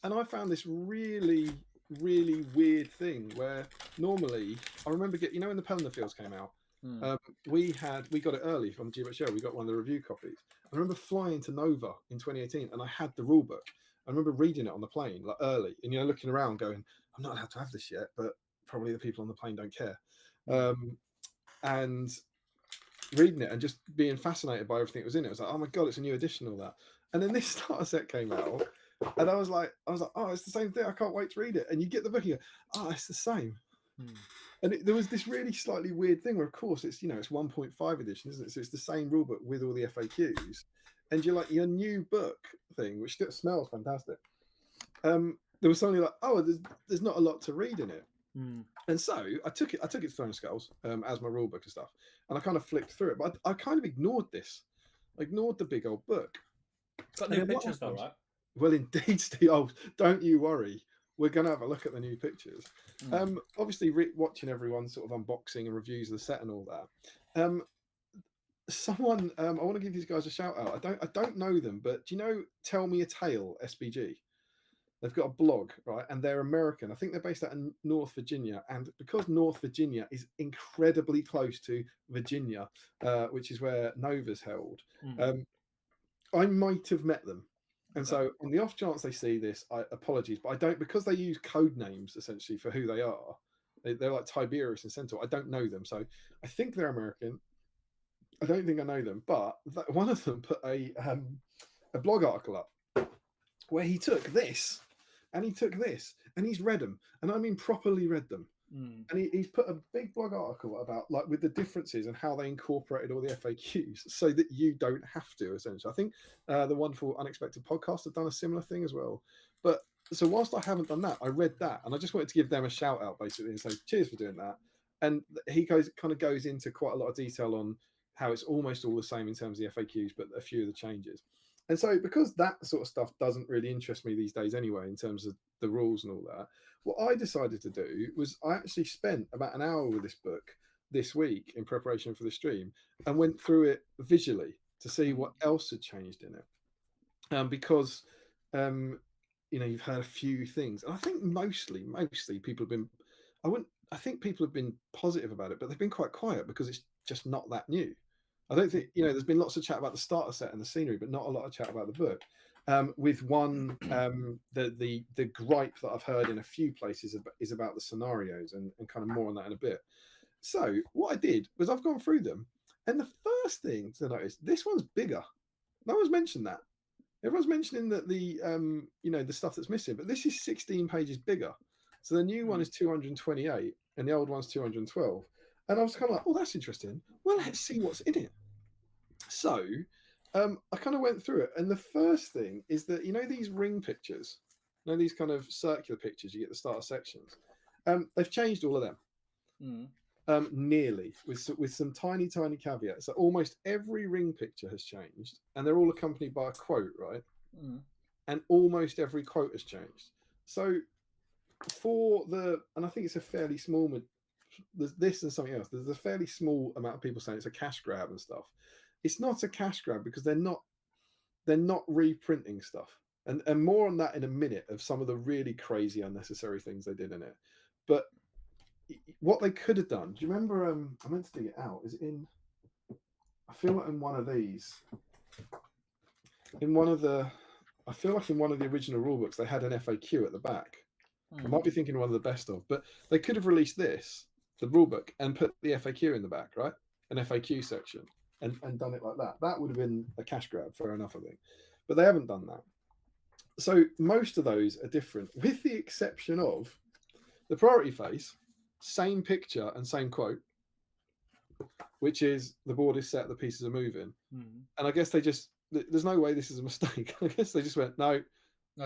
and I found this really, really weird thing where normally, I remember when the Pell in the Fields came out, we got it early from G-Bat Show. We got one of the review copies. I remember flying to Nova in 2018, and I had the rule book. I remember reading it on the plane like early, and looking around, going, "I'm not allowed to have this yet," but probably the people on the plane don't care. And reading it and just being fascinated by everything that was in it. I was like, "Oh my god, it's a new edition!" All that, and then this starter set came out, and I was like, "Oh, it's the same thing. I can't wait to read it." And you get the book, and you go, "Oh, it's the same." And there was this really slightly weird thing where, of course, it's it's 1.5 edition, isn't it? So it's the same rule book with all the FAQs, and you're like your new book thing, which still smells fantastic. There was something like, "Oh, there's not a lot to read in it," and so I took it to Throne of Skulls as my rule book and stuff, and I kind of flipped through it, but I kind of ignored this. I ignored the big old book. It's got new pictures though, right? Well, indeed, Steve. Oh, don't you worry. We're going to have a look at the new pictures. Obviously, watching everyone sort of unboxing and reviews of the set and all that. Someone, I want to give these guys a shout out. I don't know them, but do you know Tell Me a Tale, SBG? They've got a blog, right? And they're American. I think they're based out in North Virginia. And because North Virginia is incredibly close to Virginia, which is where Nova's held, I might have met them. And so, on the off chance they see this, apologies, but I don't, because they use code names essentially for who they are. They're like Tiberius and Centaur. I don't know them, so I think they're American. I don't think I know them, but one of them put a blog article up where he took this and he's read them, and I mean properly read them. And he's put a big blog article about like with the differences and how they incorporated all the FAQs so that you don't have to, essentially. I think the wonderful Unexpected podcast have done a similar thing as well. But so whilst I haven't done that, I read that and I just wanted to give them a shout out basically and say cheers for doing that. And he goes into quite a lot of detail on how it's almost all the same in terms of the FAQs, but a few of the changes. And so because that sort of stuff doesn't really interest me these days anyway, in terms of the rules and all that, what I decided to do was I actually spent about an hour with this book this week in preparation for the stream and went through it visually to see what else had changed in it. Because, you've heard a few things. And I think mostly people have been, I think people have been positive about it, but they've been quite quiet because it's just not that new. I don't think, there's been lots of chat about the starter set and the scenery, but not a lot of chat about the book. With one, the gripe that I've heard in a few places is about the scenarios and kind of more on that in a bit. So what I did was I've gone through them, and the first thing to notice, this one's bigger. No one's mentioned that. Everyone's mentioning that the stuff that's missing, but this is 16 pages bigger. So the new one is 228 and the old one's 212. And I was kind of like, oh, that's interesting. Well, let's see what's in it. So I kind of went through it. And the first thing is that, these ring pictures, these kind of circular pictures you get at the start of sections, they've changed all of them. Nearly, with some tiny caveats. So almost every ring picture has changed, and they're all accompanied by a quote, right? And almost every quote has changed. So and I think it's a fairly small, there's this and something else. There's a fairly small amount of people saying it's a cash grab and stuff. It's not a cash grab because they're not reprinting stuff, and more on that in a minute of some of the really crazy unnecessary things they did in it. But what they could have done, do you remember, I meant to dig it out, is it in, I feel like in one of these, I feel like in one of the original rulebooks they had an FAQ at the back. I might be thinking one of the best of, but they could have released this, the rulebook, and put the FAQ in the back, right? An FAQ section, and done it like that. That would have been a cash grab, fair enough, I think. But they haven't done that. So most of those are different, with the exception of the priority phase, same picture and same quote, which is the board is set, the pieces are moving. And I guess there's no way this is a mistake. I guess they just went, no,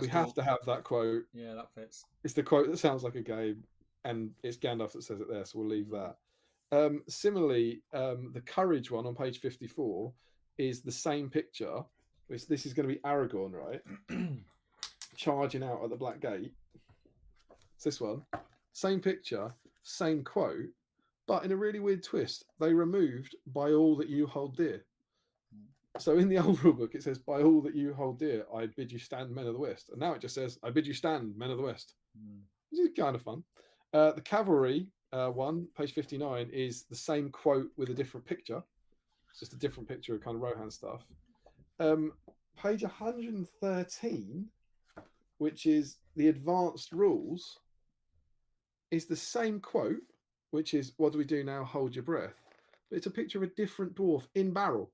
we have to have that quote. Yeah, that fits. It's the quote that sounds like a game, and it's Gandalf that says it there, so we'll leave that. Similarly, the Courage one on page 54 is the same picture. This is going to be Aragorn, right? Charging out at the Black Gate. It's this one. Same picture, same quote, but in a really weird twist, they removed "by all that you hold dear." So in the old rulebook, it says, "By all that you hold dear, I bid you stand, men of the West." And now it just says, "I bid you stand, men of the West." Which is kind of fun. The cavalry 1, page 59, is the same quote with a different picture. It's just a different picture of kind of Rohan stuff. Page 113, which is the advanced rules, is the same quote, which is, what do we do now? Hold your breath. But it's a picture of a different dwarf in barrel.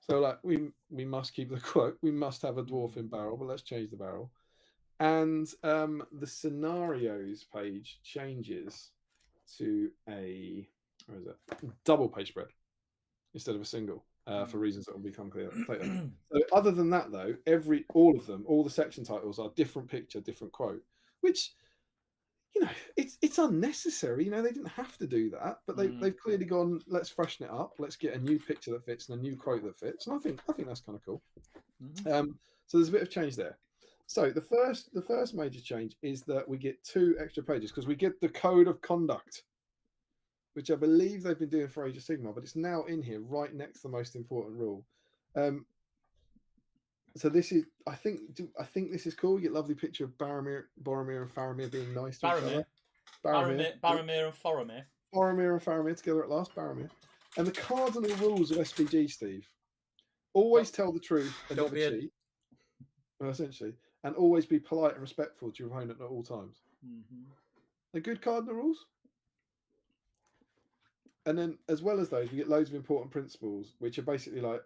So like we must keep the quote. We must have a dwarf in barrel, but let's change the barrel. And the scenarios page changes to a, where is it? Double page spread instead of a single, for reasons that will become clear later. So other than that, though, all the section titles are different picture, different quote, which, you know, it's unnecessary. You know, they didn't have to do that, but they've clearly gone, let's freshen it up. Let's get a new picture that fits and a new quote that fits. And I think that's kind of cool. So there's a bit of change there. So the first major change is that we get 2 extra pages because we get the code of conduct, which I believe they've been doing for Age of Sigmar, but it's now in here right next to the most important rule. So this is, I think this is cool. We get a lovely picture of Boromir and Faramir being nice to each other. Boromir and Faramir. Boromir and Faramir together at last. Boromir. And the cardinal rules of SBG, Steve: always tell the truth and never cheat. Well, essentially, and always be polite and respectful to your opponent at all times. They're good cardinal rules. And then, as well as those, we get loads of important principles, which are basically like,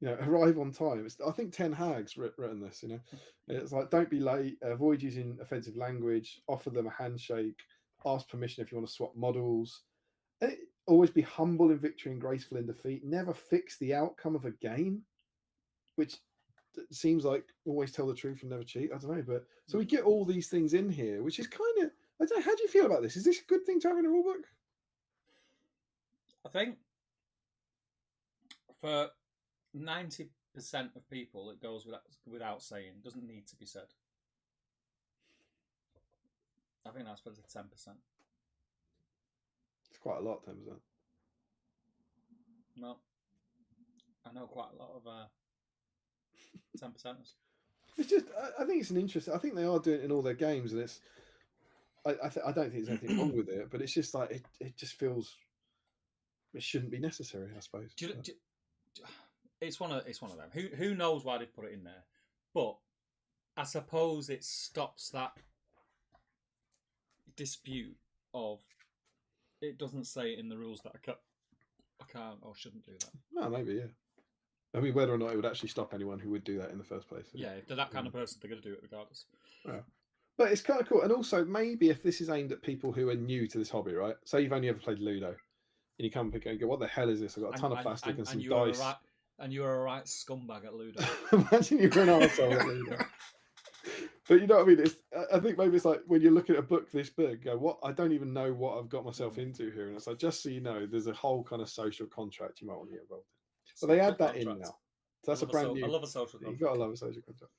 you know, arrive on time. I think Ten Hag's written this, you know. It's like, don't be late, avoid using offensive language, offer them a handshake, ask permission if you want to swap models. Always be humble in victory and graceful in defeat. Never fix the outcome of a game, which seems like always tell the truth and never cheat. I don't know, but so we get all these things in here, which is kind of, I don't know, how do you feel about this? Is this a good thing to have in a rulebook? I think for 90% of people, it goes without saying. It doesn't need to be said. I think that's for the 10%. It's quite a lot, 10%. Well, I know quite a lot of 10%ers. It's just, I think it's an interesting. I think they are doing it in all their games, and it's. I don't think there's anything wrong with it, but it's just like it just feels. It shouldn't be necessary, I suppose. It's one of them. Who knows why they put it in there? But I suppose it stops that dispute of it doesn't say in the rules that I can't or shouldn't do that. No, maybe, yeah. I mean, whether or not it would actually stop anyone who would do that in the first place. Yeah, if they're that kind of person, they're going to do it regardless. Yeah. But it's kind of cool. And also, maybe if this is aimed at people who are new to this hobby, right? Say you've only ever played Ludo, and you come and go, what the hell is this? I've got a ton of plastic and some dice. And you're a right scumbag at Ludo. Imagine you're an arsehole at Ludo. But you know what I mean? I think maybe it's like when you're looking at a book this big, go, what? I don't even know what I've got myself into here. And it's like, just so you know, there's a whole kind of social contract you might want to get involved in. But they add that in now. So that's a brand new. I love a social contract. You've got to love a social contract.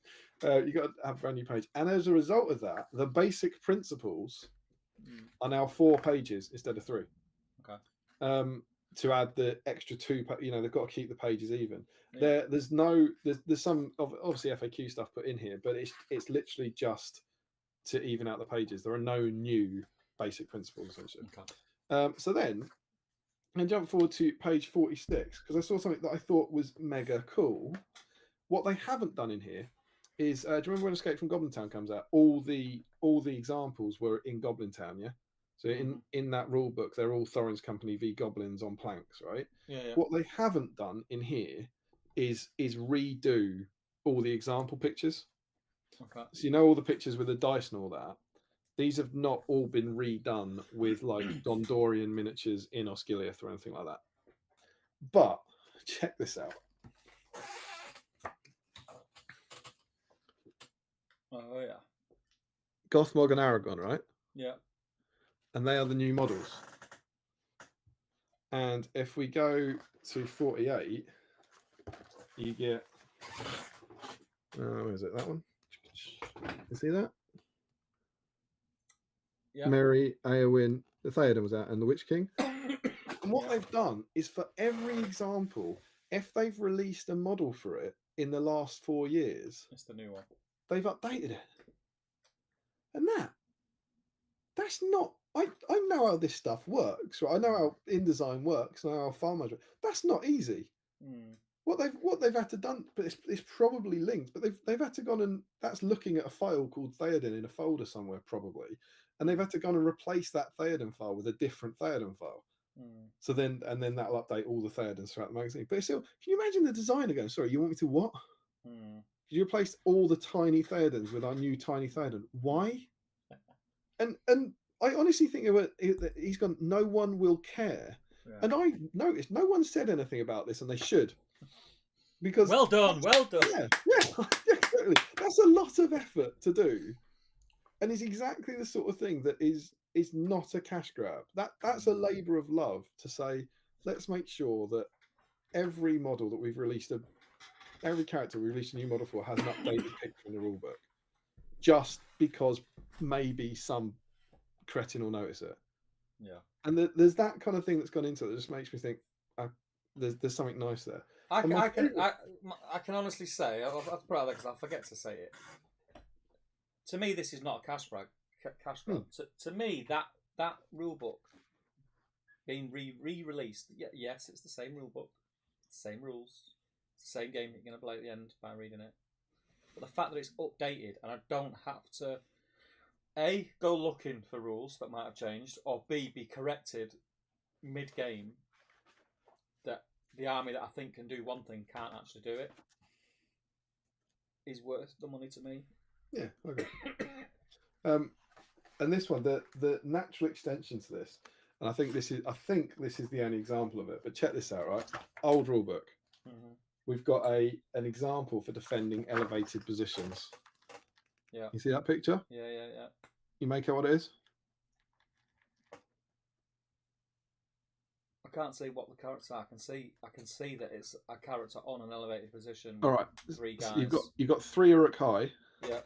You've got to have a brand new page. And as a result of that, the basic principles are now 4 pages instead of 3. Okay. To add the extra 2, you know, they've got to keep the pages even. Yeah. There's some obviously FAQ stuff put in here, but it's literally just to even out the pages. There are no new basic principles essentially. Okay. So then, and jump forward to page 46 because I saw something that I thought was mega cool. What they haven't done in here is, do you remember when Escape from Goblin Town comes out? All the examples were in Goblin Town, yeah. So in that rule book, they're all Thorin's Company v Goblins on planks, right? Yeah. What they haven't done in here is redo all the example pictures. Okay. So you know all the pictures with the dice and all that. These have not all been redone with like Gondorian miniatures in Osgiliath or anything like that. But check this out. Oh yeah. Gothmog and Aragon, right? Yeah. And they are the new models. And if we go to 48, you get, where is it? That one? You see that? Yeah. Merry, Eowyn, the Theoden was out, and the Witch King. And what they've done is for every example, if they've released a model for it in the last 4 years, it's the new one. They've updated it. And that's not I know how this stuff works, right? I know how InDesign works, and I know how file management. That's not easy. What they've had to done, but it's probably linked, but they've had to gone, and that's looking at a file called Theoden in a folder somewhere probably, and they've had to go and replace that Theoden file with a different Theoden file. So then that'll update all the Theodens throughout the magazine. But still, can you imagine the designer going, "Sorry, you want me to what? Could you replace all the tiny Theodens with our new tiny Theoden? Why?" And I honestly think he's gone, "No one will care." Yeah. And I noticed no one said anything about this, and they should. Because well done. Yeah, exactly. That's a lot of effort to do, and it's exactly the sort of thing that is not a cash grab. That's a labour of love to say, let's make sure that every model that we've released, every character we released a new model for has an updated picture in the rulebook, just because maybe some cretin will notice it. Yeah, and there's that kind of thing that's gone into it that just makes me think there's something nice there. I can honestly say, I'll have to put it out there because I'll forget to say it. To me, this is not a cash grab. To me, that rule book being re-released, yes, it's the same rule book, same rules, it's the same game that you're going to play at the end by reading it. But the fact that it's updated and I don't have to A, go looking for rules that might have changed, or B, be corrected mid-game that the army that I think can do one thing can't actually do it, is worth the money to me. Yeah, okay. And this one, the natural extension to this, and I think this is the only example of it. But check this out, right? Old rulebook. We've got an example for defending elevated positions. Yeah. You see that picture? Yeah. You make out what it is? I can't see what the characters are. I can see that it's a character on an elevated position. All right. 3 guys. You've got 3 Uruk Hai. Yeah.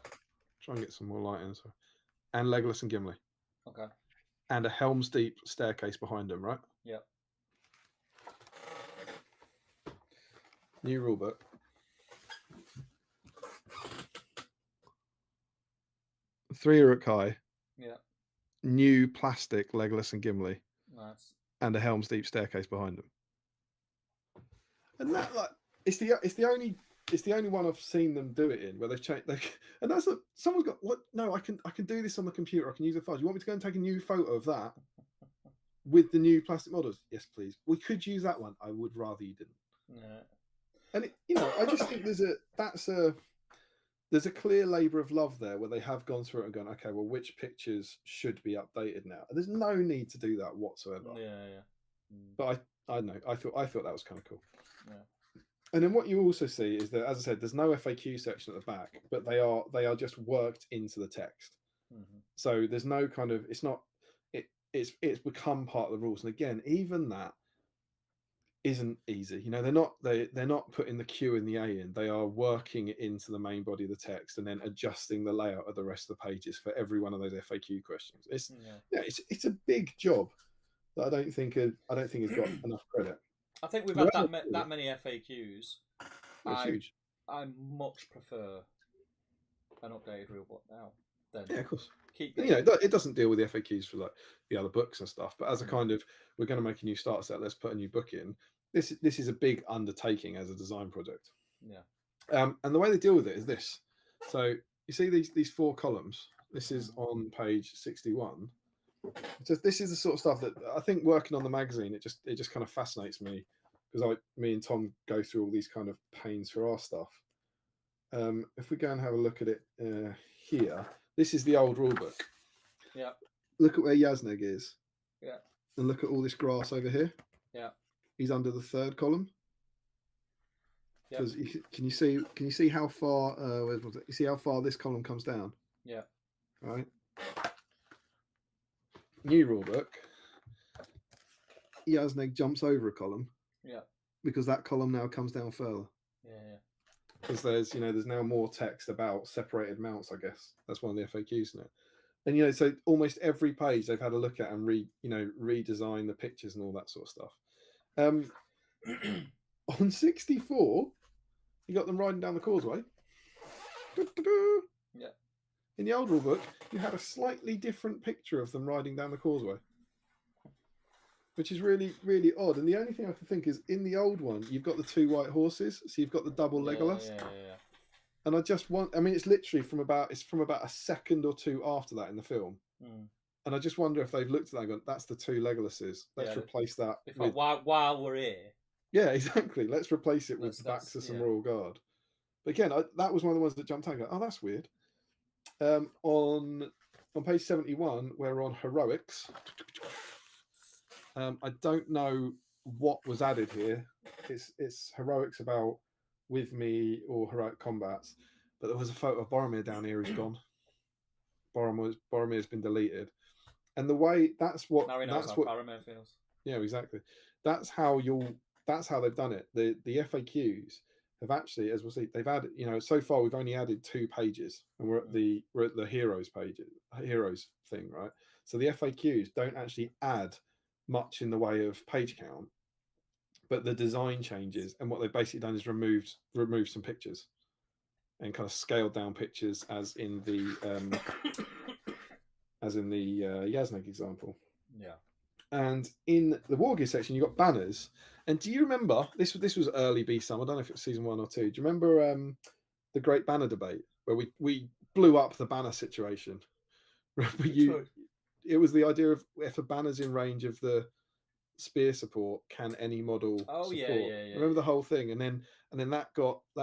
Try and get some more light in. Sorry. And Legolas and Gimli. Okay. And a Helm's Deep staircase behind them, right? Yeah. New rulebook. Three Uruk Hai. Yeah. New plastic Legolas and Gimli. Nice. And a Helm's Deep staircase behind them. And that, like, it's the only one I've seen them do it in where they've changed. And that's someone's got, what? No, I can do this on the computer. I can use the files. You want me to go and take a new photo of that with the new plastic models? Yes, please. We could use that one. I would rather you didn't. Yeah. And I just think there's a clear labour of love there where they have gone through it and gone, okay, well, which pictures should be updated now? And there's no need to do that whatsoever. Yeah. But I don't know. I thought that was kind of cool. Yeah. And then what you also see is that, as I said, there's no FAQ section at the back, but they are just worked into the text. So there's no kind of, it's become part of the rules. And again, even that isn't easy. They're not putting the Q and the A in. They are working it into the main body of the text and then adjusting the layout of the rest of the pages for every one of those FAQ questions. It's a big job that I don't think has got enough credit. I think we've had that many FAQs. Huge. I much prefer an updated rulebook now. Yeah, of course. It doesn't deal with the FAQs for like the other books and stuff, but as a kind of, we're going to make a new starter set, let's put a new book in. This is a big undertaking as a design project. Yeah. And the way they deal with it is this. So you see these 4 columns. This is on page 61. So this is the sort of stuff that I think working on the magazine, it just kind of fascinates me because me and Tom go through all these kind of pains for our stuff. If we go and have a look at it here, this is the old rule book. Yeah. Look at where Yazneg is. Yeah. And look at all this grass over here. Yeah. He's under the 3rd column. Yeah. Can you see how far? You see how far this column comes down? Yeah. All right. New rulebook. Yazneg jumps over a column. Yeah. Because that column now comes down further. Yeah. Because there's now more text about separated mounts. I guess that's one of the FAQs, isn't it? And so almost every page they've had a look at and redesign the pictures and all that sort of stuff. On 64, you got them riding down the causeway. Yeah. In the old rulebook, you had a slightly different picture of them riding down the causeway, which is really, really odd. And the only thing I can think is in the old one, you've got the 2 white horses, so you've got the double Legolas. Yeah. And I just want, I mean, it's literally from about a second or two after that in the film. And I just wonder if they've looked at that and gone, that's the 2 Legolases. Let's replace that with... While we're here. Yeah, exactly. Let's replace it with Baxus and Royal Guard. But again, that was one of the ones that jumped out. Oh, that's weird. On page 71, we're on heroics. I don't know what was added here. It's heroics about with me or heroic combats, but there was a photo of Boromir down here who's gone. Boromir's been deleted, and the way that's what Boromir feels. Yeah, exactly. That's how they've done it. The FAQs have actually, as we'll see, they've added, so far we've only added 2 pages, and we're at the heroes thing, right? So the FAQs don't actually add much in the way of page count, but the design changes, and what they've basically done is removed some pictures and kind of scaled down pictures as in the Yasnag example. Yeah. And in the war gear section, you got banners. And do you remember this was early BSIME? I don't know if it was season 1 or 2. Do you remember the Great Banner debate where we blew up the banner situation? It was the idea of if a banner's in range of the spear support, can any model support? Yeah. Remember the whole thing, and then that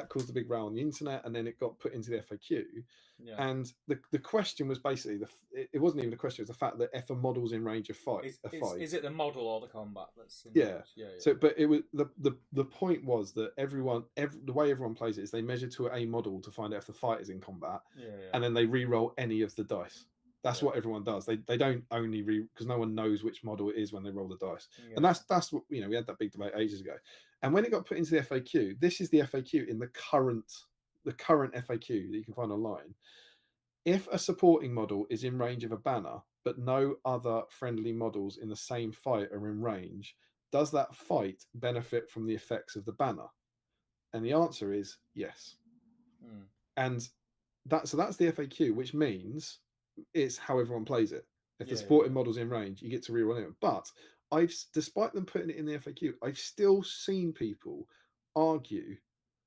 caused a big row on the internet, and then it got put into the FAQ. Yeah. And the question was basically it wasn't even a question; it was the fact that if a model's in range of fight, is it the model or the combat that's in range? Yeah. So, but it was the point was that the way everyone plays it is they measure to a model to find out if the fight is in combat, and then they re-roll any of the dice. That's what everyone does. They don't only because no one knows which model it is when they roll the dice. Yeah. And that's what we had that big debate ages ago. And when it got put into the FAQ, this is the FAQ in the current FAQ that you can find online. If a supporting model is in range of a banner, but no other friendly models in the same fight are in range, does that fight benefit from the effects of the banner? And the answer is yes. And that's the FAQ, which means it's how everyone plays it. If the supporting model's in range, you get to rerun it. But despite them putting it in the FAQ, I've still seen people argue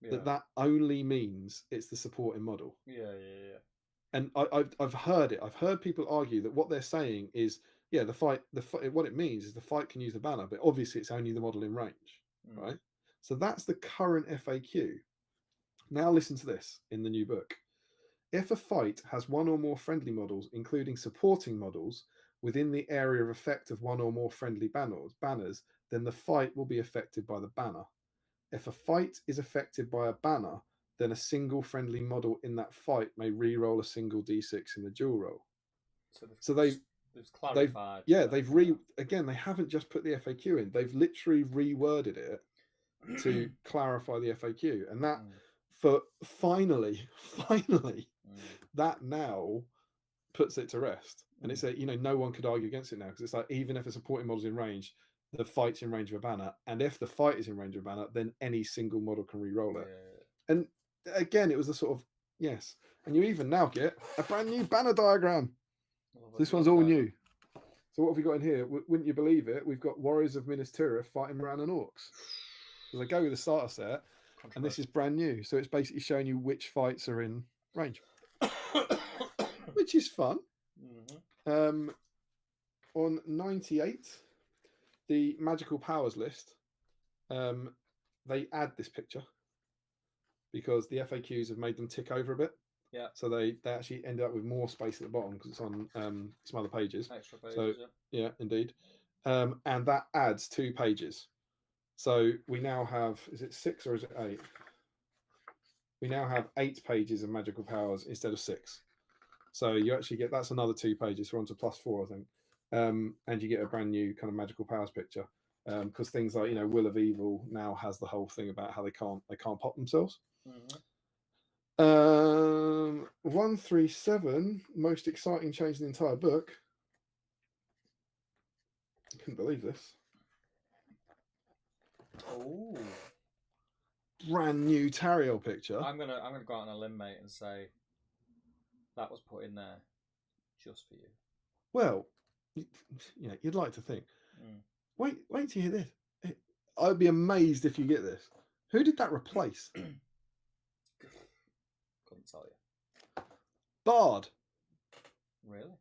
that only means it's the supporting model. Yeah. And I've heard it. I've heard people argue that what they're saying is, the fight. What it means is the fight can use the banner, but obviously it's only the model in range, right? So that's the current FAQ. Now listen to this in the new book. If a fight has one or more friendly models, including supporting models, within the area of effect of one or more friendly banners, then the fight will be affected by the banner. If a fight is affected by a banner, then a single friendly model in that fight may re-roll a single d6 in the duel roll. So they've clarified. Again, they haven't just put the FAQ in. They've literally reworded it to clarify the FAQ, and that for finally that now puts it to rest. And it's no one could argue against it now, because it's like, even if a supporting model's in range, the fight's in range of a banner, and if the fight is in range of a banner, then any single model can re-roll it. And again, it was a sort of yes. And you even now get a brand new banner diagram. This one's all new. So what have we got in here? Wouldn't you believe it? We've got Warriors of Minas Tirith fighting Moran and Orcs. So they go with the starter set, and this is brand new. So it's basically showing you which fights are in range, which is fun. On 98, the magical powers list, they add this picture because the FAQs have made them tick over a bit. Yeah. So they actually ended up with more space at the bottom because it's on some other pages. Extra pages. So yeah, indeed. And that adds 2 pages. So we now have, is it 6 or is it 8? We now have 8 pages of magical powers instead of 6. So you actually get, that's another 2 pages, so we're on to +4, I think. And you get a brand new kind of magical powers picture. Because things like, Will of Evil now has the whole thing about how they can't pop themselves. 137, most exciting change in the entire book. I couldn't believe this. Oh, brand new Tariel picture. I'm gonna go out on a limb, mate, and say that was put in there just for you. Well, you'd like to think. Mm. Wait till you hear this. I'd be amazed if you get this. Who did that replace? Couldn't tell you. Bard. Really?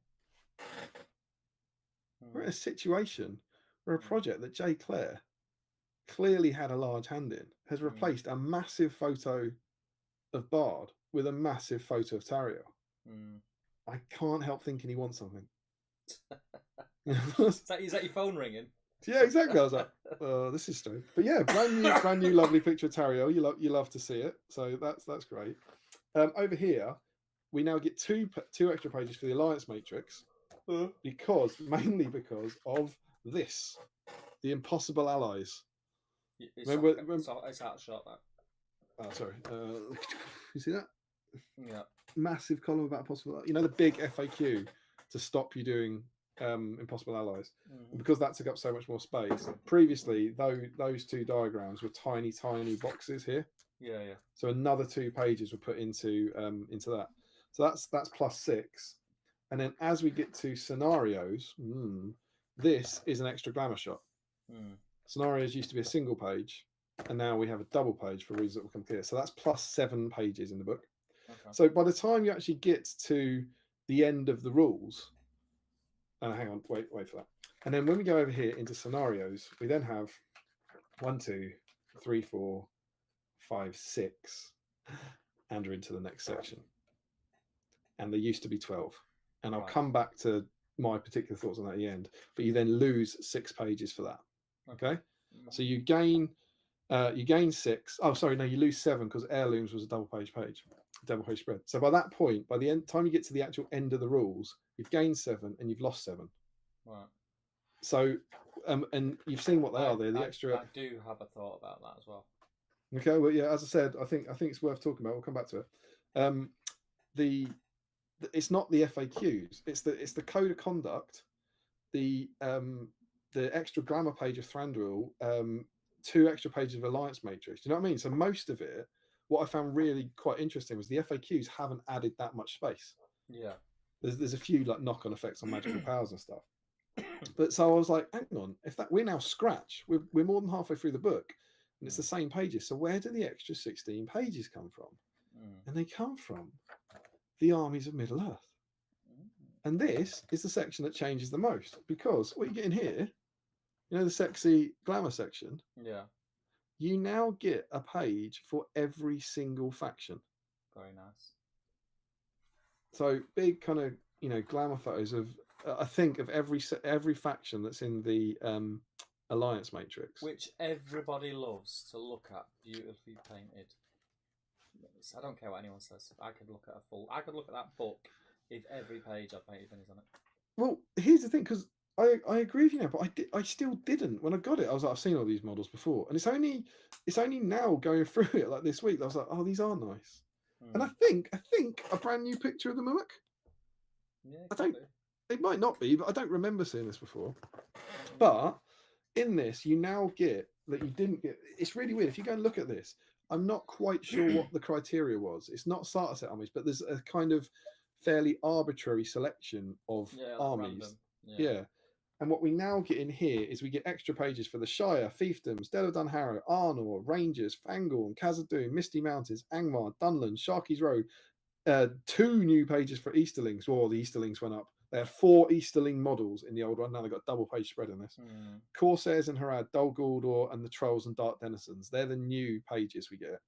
We're in a situation where a project that Jay Clare clearly had a large hand in has replaced a massive photo of Bard with a massive photo of Tariel. I can't help thinking he wants something. Is that your phone ringing? Yeah, exactly. I was like, this is strange. But yeah, brand new, lovely picture of Tariel. You love to see it. So that's great. Over here, we now get two extra pages for the Alliance Matrix mainly because of this, the Impossible Allies. It's out of shot, that. Oh, sorry. You see that? Yeah. Massive column about possible. The big FAQ to stop you doing Impossible Allies. Because that took up so much more space. Previously, those two diagrams were tiny boxes here. Yeah. So another 2 pages were put into that. So that's +6. And then as we get to scenarios, this is an extra glamour shot. Scenarios used to be a single page, and now we have a double page for reasons that will come clear. So that's +7 pages in the book. Okay. So by the time you actually get to the end of the rules, and hang on, wait for that. And then when we go over here into scenarios, we then have 1, 2, 3, 4, 5, 6, and we're into the next section. And there used to be 12. And I'll come back to my particular thoughts on that at the end. But you then lose 6 pages for that. Okay? So you gain 6. Oh, sorry, no, you lose 7 because Heirlooms was a double page spread. So by that point, by the time you get to the actual end of the rules, you've gained 7 and you've lost 7. Right. So, and you've seen what they are there. The extra. I do have a thought about that as well. Okay, well, yeah, as I said, I think it's worth talking about. We'll come back to it. It's not the FAQs. It's the code of conduct, the extra grammar page of Thranduil, 2 extra pages of Alliance Matrix. Do you know what I mean? So most of it, what I found really quite interesting was the FAQs haven't added that much space. Yeah. There's a few like knock-on effects on magical powers and stuff. But so I was like, hang on, if that we're now scratch, we're more than halfway through the book, and it's the same pages. So where do the extra 16 pages come from? And they come from the armies of Middle Earth. And this is the section that changes the most, because what you get in here, the sexy glamour section. Yeah. You now get a page for every single faction. Very nice. So big kind of glamour photos of I think of every faction that's in the Alliance Matrix, which everybody loves to look at, beautifully painted. I don't care what anyone says. I could look at that book if every page I painted things on it. Well, here's the thing, because I agree with you now, but I still didn't when I got it. I was like, I've seen all these models before, and it's only now going through it like this week that I was like, oh, these are nice. And I think a brand new picture of the Mimic. Yeah, it might not be, but I don't remember seeing this before. But in this, you now get that you didn't get. It's really weird. If you go and look at this, I'm not quite sure what the criteria was. It's not starter set armies, but there's a kind of fairly arbitrary selection of armies. Yeah. And what we now get in here is we get extra pages for the Shire, Fiefdoms, Dell of Dunharrow, Arnor, Rangers, Fangorn, Khazad-dûm, Misty Mountains, Angmar, Dunland, Sharky's Road. 2 new pages for Easterlings. The Easterlings went up. They had 4 Easterling models in the old one. Now they've got double page spread in this. Corsairs and Harad, Dol Guldur, and the Trolls and Dark Denizens. They're the new pages we get.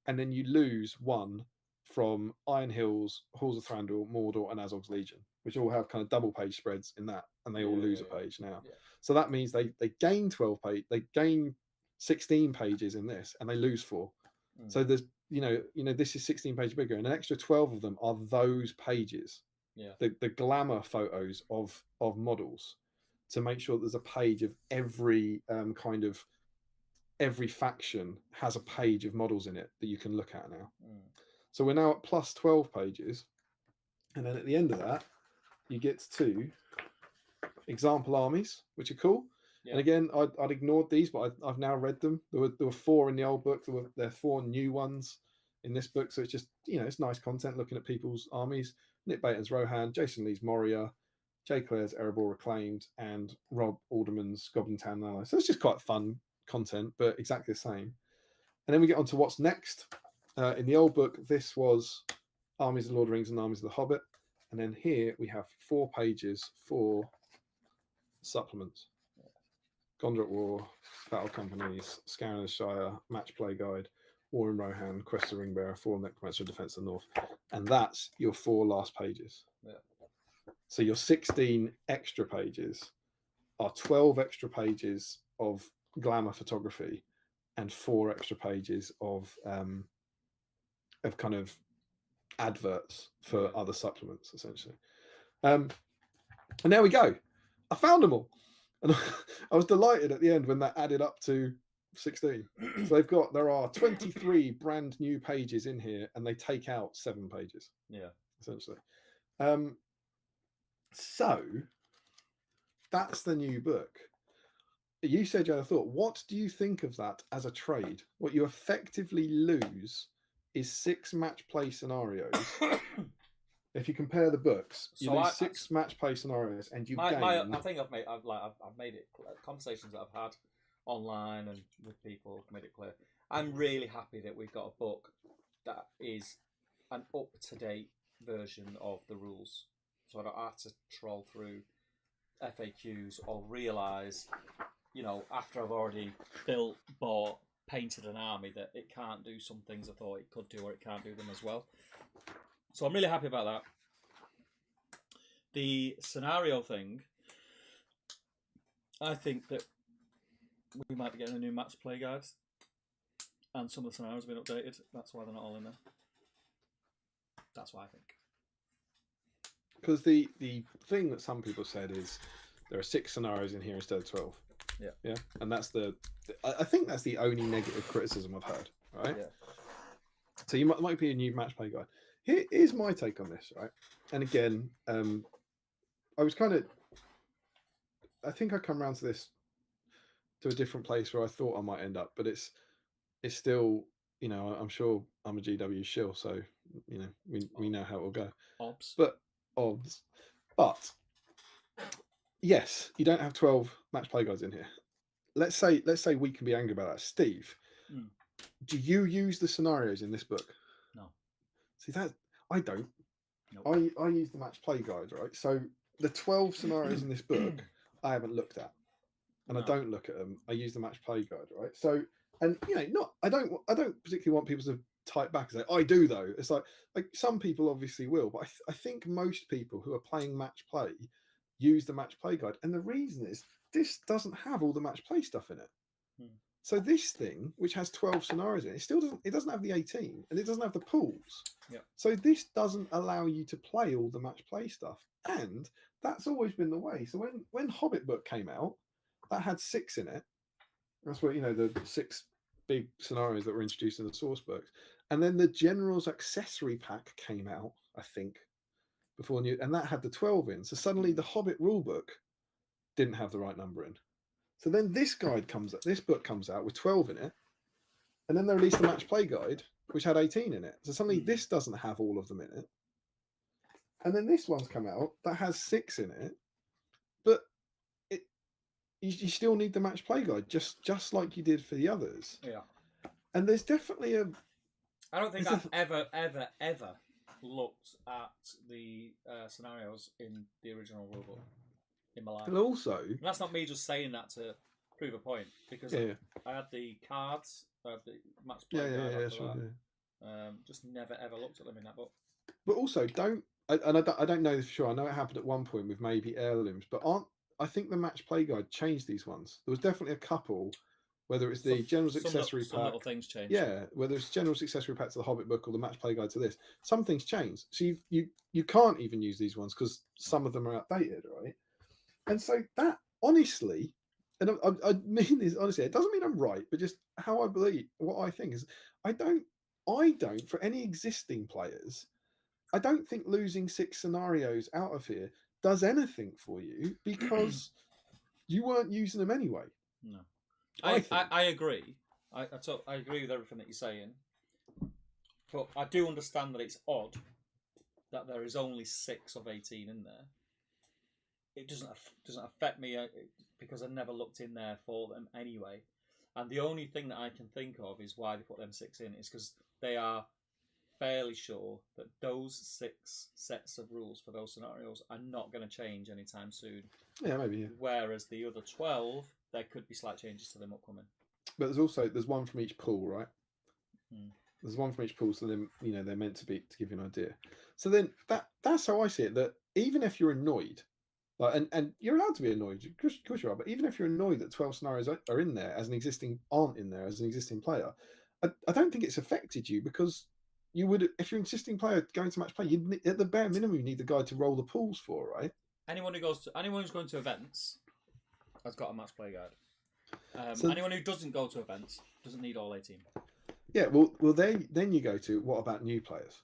And then you lose 1 from Iron Hills, Halls of Thranduil, Mordor, and Azog's Legion, which all have kind of double page spreads in that, and they all lose a page now. Yeah. So that means they gain 12 page, they gain 16 pages in this, and they lose 4. So there's this is 16 pages bigger, and an extra 12 of them are those pages. Yeah. The glamour photos of models, to make sure that there's a page of every every faction has a page of models in it that you can look at now. So we're now at plus 12 pages. And then at the end of that, you get to example armies, which are cool. Yeah. And again, I'd ignored these, but I've now read them. There were 4 in the old book. There are 4 new ones. in this book. So it's just, it's nice content looking at people's armies. Nick Baton's Rohan, Jason Lee's Moria, Jay Clare's Erebor Reclaimed, and Rob Alderman's Goblin Town Ally. So it's just quite fun content, but exactly the same. And then we get on to what's next. In the old book, this was Armies of the Lord of the Rings and Armies of the Hobbit. And then here we have 4 pages for supplements. Gondor at War, Battle Companies, Scaran of the Shire, Match Play Guide, War in Rohan, Quest of the Ringbearer, Fall Necromancer, Defense of the North. And that's your 4 last pages. Yeah. So your 16 extra pages are 12 extra pages of glamour photography and 4 extra pages of kind of adverts for other supplements, essentially. And there we go. I found them all. And I was delighted at the end when that added up to 16. So there are 23 brand new pages in here, and they take out 7 pages. Yeah. Essentially. So that's the new book. You said you had a thought. What do you think of that as a trade? What you effectively lose is 6 match play scenarios. If you compare the books, you lose 6 match play scenarios, and you gain. I think I've made it conversations that I've had online and with people made it clear. I'm really happy that we've got a book that is an up-to-date version of the rules, so I don't have to troll through FAQs or realise, after I've already built, bought, painted an army, that it can't do some things I thought it could do, or it can't do them as well. So I'm really happy about that. The scenario thing, I think that we might be getting a new match play guide, and some of the scenarios have been updated. That's why they're not all in there. That's what I think. Because the thing that some people said is there are 6 scenarios in here instead of 12. Yeah, and that's I think that's the only negative criticism I've heard. Right. Yeah. So you might be a new match play guide. Here's my take on this, right? And again, I was I think I come around to this to a different place where I thought I might end up, but it's still, I'm sure I'm a GW shill, so we know how it will go. Obs. But yes, you don't have 12 match play guides in here. Let's say we can be angry about that. Steve, do you use the scenarios in this book? No. See that I don't. Nope. I use the match play guide, right? So the 12 scenarios in this book I haven't looked at, and I don't look at them. I use the match play guide, right? So, and I don't particularly want people to type back and say I do though. It's like some people obviously will, but I think most people who are playing match play use the match play guide, and the reason is this doesn't have all the match play stuff in it. So this thing, which has 12 scenarios in it, it doesn't have the 18, and it doesn't have the pools. Yep. So this doesn't allow you to play all the match play stuff, and that's always been the way. So when Hobbit book came out, that had 6 in it. That's what the 6 big scenarios that were introduced in the source books, and then the General's Accessory Pack came out, I think, before and that had the 12 in. So suddenly the Hobbit rulebook didn't have the right number in. So then this book comes out with 12 in it, and then they released the match play guide, which had 18 in it. So suddenly this doesn't have all of them in it. And then this one's come out that has 6 in it, but you still need the match play guide, just like you did for the others. Yeah. And there's definitely I don't think I've ever looked at the scenarios in the original rulebook in my life. And also, and that's not me just saying that to prove a point, because I had the cards, the match play guide just never ever looked at them in that book. But also, I don't know this for sure. I know it happened at one point with maybe heirlooms, but I think the match play guide changed these ones. There was definitely a couple, whether it's the General's Accessory Pack. Some little things changed. Yeah, whether it's General's Accessory Pack to the Hobbit book or the match play guide to this, some things changed. So you can't even use these ones because some of them are outdated, right? And so that, honestly, and I mean this honestly, it doesn't mean I'm right, but just how I believe, what I think is, I don't, for any existing players, I don't think losing 6 scenarios out of here does anything for you because you weren't using them anyway. No, I agree. I agree with everything that you're saying. But I do understand that it's odd that there is only 6 of 18 in there. It doesn't affect me because I never looked in there for them anyway. And the only thing that I can think of is why they put them 6 in is because they are fairly sure that those 6 sets of rules for those scenarios are not going to change anytime soon. Yeah, maybe. Yeah. Whereas the other 12, there could be slight changes to them upcoming. But there's one from each pool, right? There's one from each pool, so then they're meant to give you an idea. So then that's how I see it. That even if you're annoyed, and you're allowed to be annoyed, of course you are. But even if you're annoyed that 12 scenarios are in there aren't in there as an existing player, I don't think it's affected you because you would, if you're an existing player going to match play, at the bare minimum you need the guide to roll the pools for, right? Anyone who's going to events has got a match play guide. So, anyone who doesn't go to events doesn't need all 18. Yeah, well, then you go to what about new players?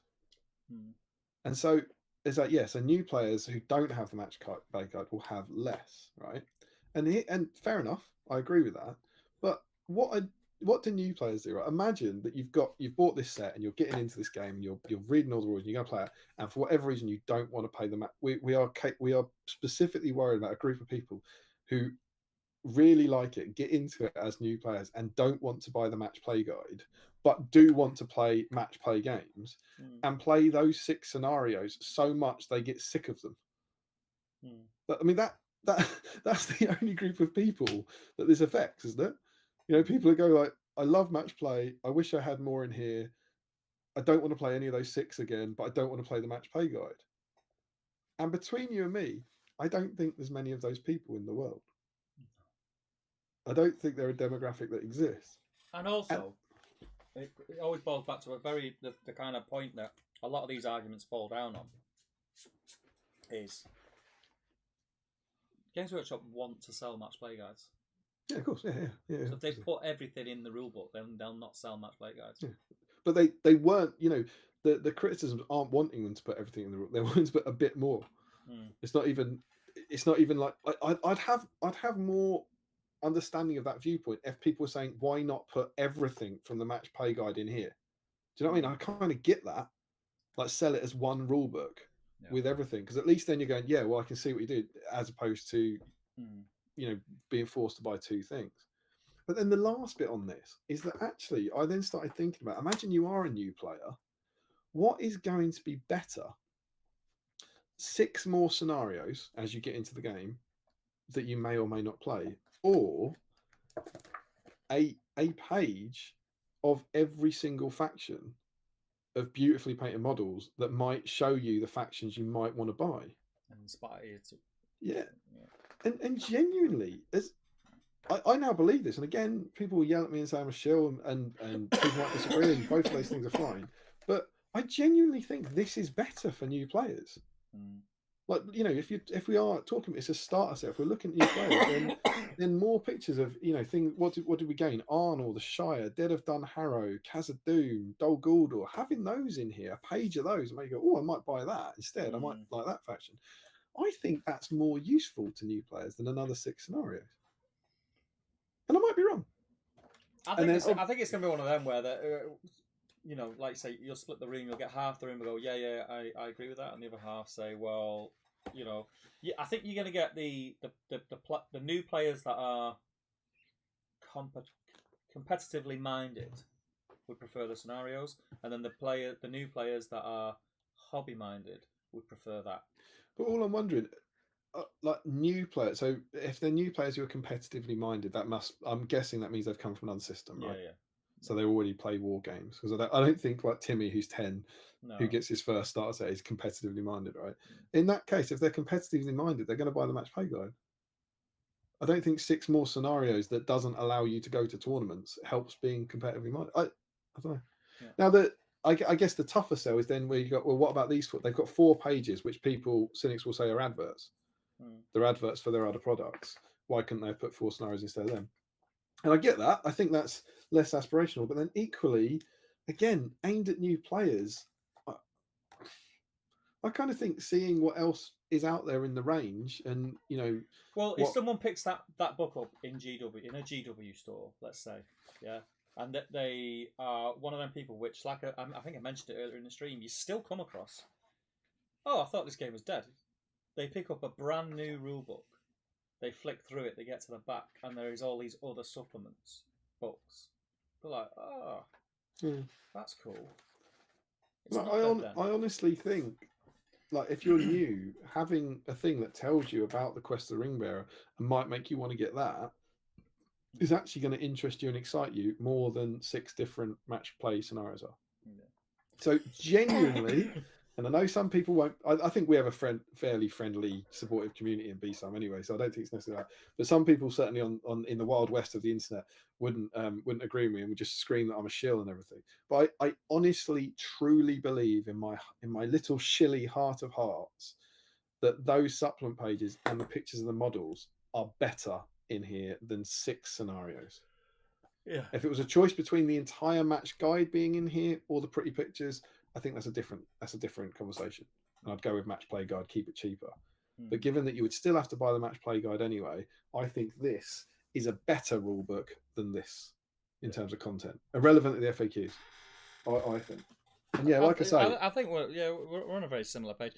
And so it's like, so new players who don't have the match play guide will have less, right? And fair enough, I agree with that. But what do new players do? Right? Imagine that you've bought this set and you're getting into this game and you're reading all the rules and you're going to play it, and for whatever reason you don't want to play the match. We are specifically worried about a group of people who really like it, get into it as new players, and don't want to buy the match play guide, but do want to play match play games and play those 6 scenarios so much they get sick of them. But I mean that's the only group of people that this affects, isn't it? People who go like, I love match play, I wish I had more in here, I don't want to play any of those 6 again, but I don't want to play the match play guide. And between you and me, I don't think there's many of those people in the world. I don't think they're a demographic that exists. And also, it always boils back to the kind of point that a lot of these arguments fall down on is Games Workshop want to sell match play guides. Yeah, of course. Yeah. So if they put everything in the rulebook, then they'll not sell match play guides. Yeah. But they weren't, the criticisms aren't wanting them to put everything in the rule. They're wanting to put a bit more. It's not even like I'd have more understanding of that viewpoint if people were saying, why not put everything from the match play guide in here? Do you know what I mean? I kind of get that. Like, sell it as one rule book with everything, because at least then you're going, yeah, well, I can see what you did, as opposed to being forced to buy 2 things. But then the last bit on this is that actually I then started thinking about, imagine you are a new player, what is going to be better? 6 more scenarios as you get into the game that you may or may not play, or a page of every single faction of beautifully painted models that might show you the factions you might want to buy and inspire you to. Yeah. And genuinely, as I now believe this, and again, people will yell at me and say I'm a shill, and people might disagree, and both of those things are fine, but I genuinely think this is better for new players. Like, if we are talking, it's a starter set. If we're looking at new players, then more pictures of things. What did we gain? Arnor, the Shire, Dead of Dunharrow, Khazad-dûm, Dol Guldur. Having those in here, a page of those, and make you go, oh, I might buy that instead. I might like that faction. I think that's more useful to new players than another 6 scenarios. And I might be wrong. I think it's going to be one of them where like you say, you'll split the room, you'll get half the room and go, yeah, I agree with that, and the other half say, well, I think you're going to get the new players that are competitively minded would prefer the scenarios, and then the new players that are hobby minded would prefer that. But all I'm wondering, like new players, so if they're new players who are competitively minded, I'm guessing that means they've come from another system, right? Yeah. So they already play war games, because I don't think like Timmy, who's 10, who gets his first starter set, is competitively minded, right? In that case, if they're competitively minded, they're going to buy the match play guide. I don't think 6 more scenarios that doesn't allow you to go to tournaments helps being competitively minded. I don't know. Yeah. Now I guess the tougher sell is then where you got, well, what about these? They've got 4 pages, which cynics will say are adverts. They're adverts for their other products. Why couldn't they have put 4 scenarios instead of them? And I get that. I think that's less aspirational. But then equally, again, aimed at new players, I kind of think seeing what else is out there in the range, and Well, if someone picks that book up in a GW store, let's say, yeah, and that they are one of them people which, like I think I mentioned it earlier in the stream, you still come across. Oh, I thought this game was dead. They pick up a brand new rule book, they flick through it, they get to the back, and there is all these other supplements books. They're like, oh, that's cool. I honestly think, like, if you're new, having a thing that tells you about the Quest of the Ringbearer and might make you want to get that is actually going to interest you and excite you more than 6 different match play scenarios are. Yeah. So genuinely, and I know some people won't. I think we have a fairly friendly, supportive community in BSIME anyway, so I don't think it's necessarily that. But some people certainly in the wild west of the internet wouldn't agree with me and would just scream that I'm a shill and everything. But I honestly, truly believe in my little shilly heart of hearts that those supplement pages and the pictures of the models are better in here than 6 scenarios. Yeah. If it was a choice between the entire match guide being in here or the pretty pictures, I think that's a different conversation. And I'd go with match play guide, keep it cheaper. But given that you would still have to buy the match play guide anyway, I think this is a better rule book than this in terms of content, irrelevant to the FAQs. I think. And yeah, like I say, I think we're on a very similar page.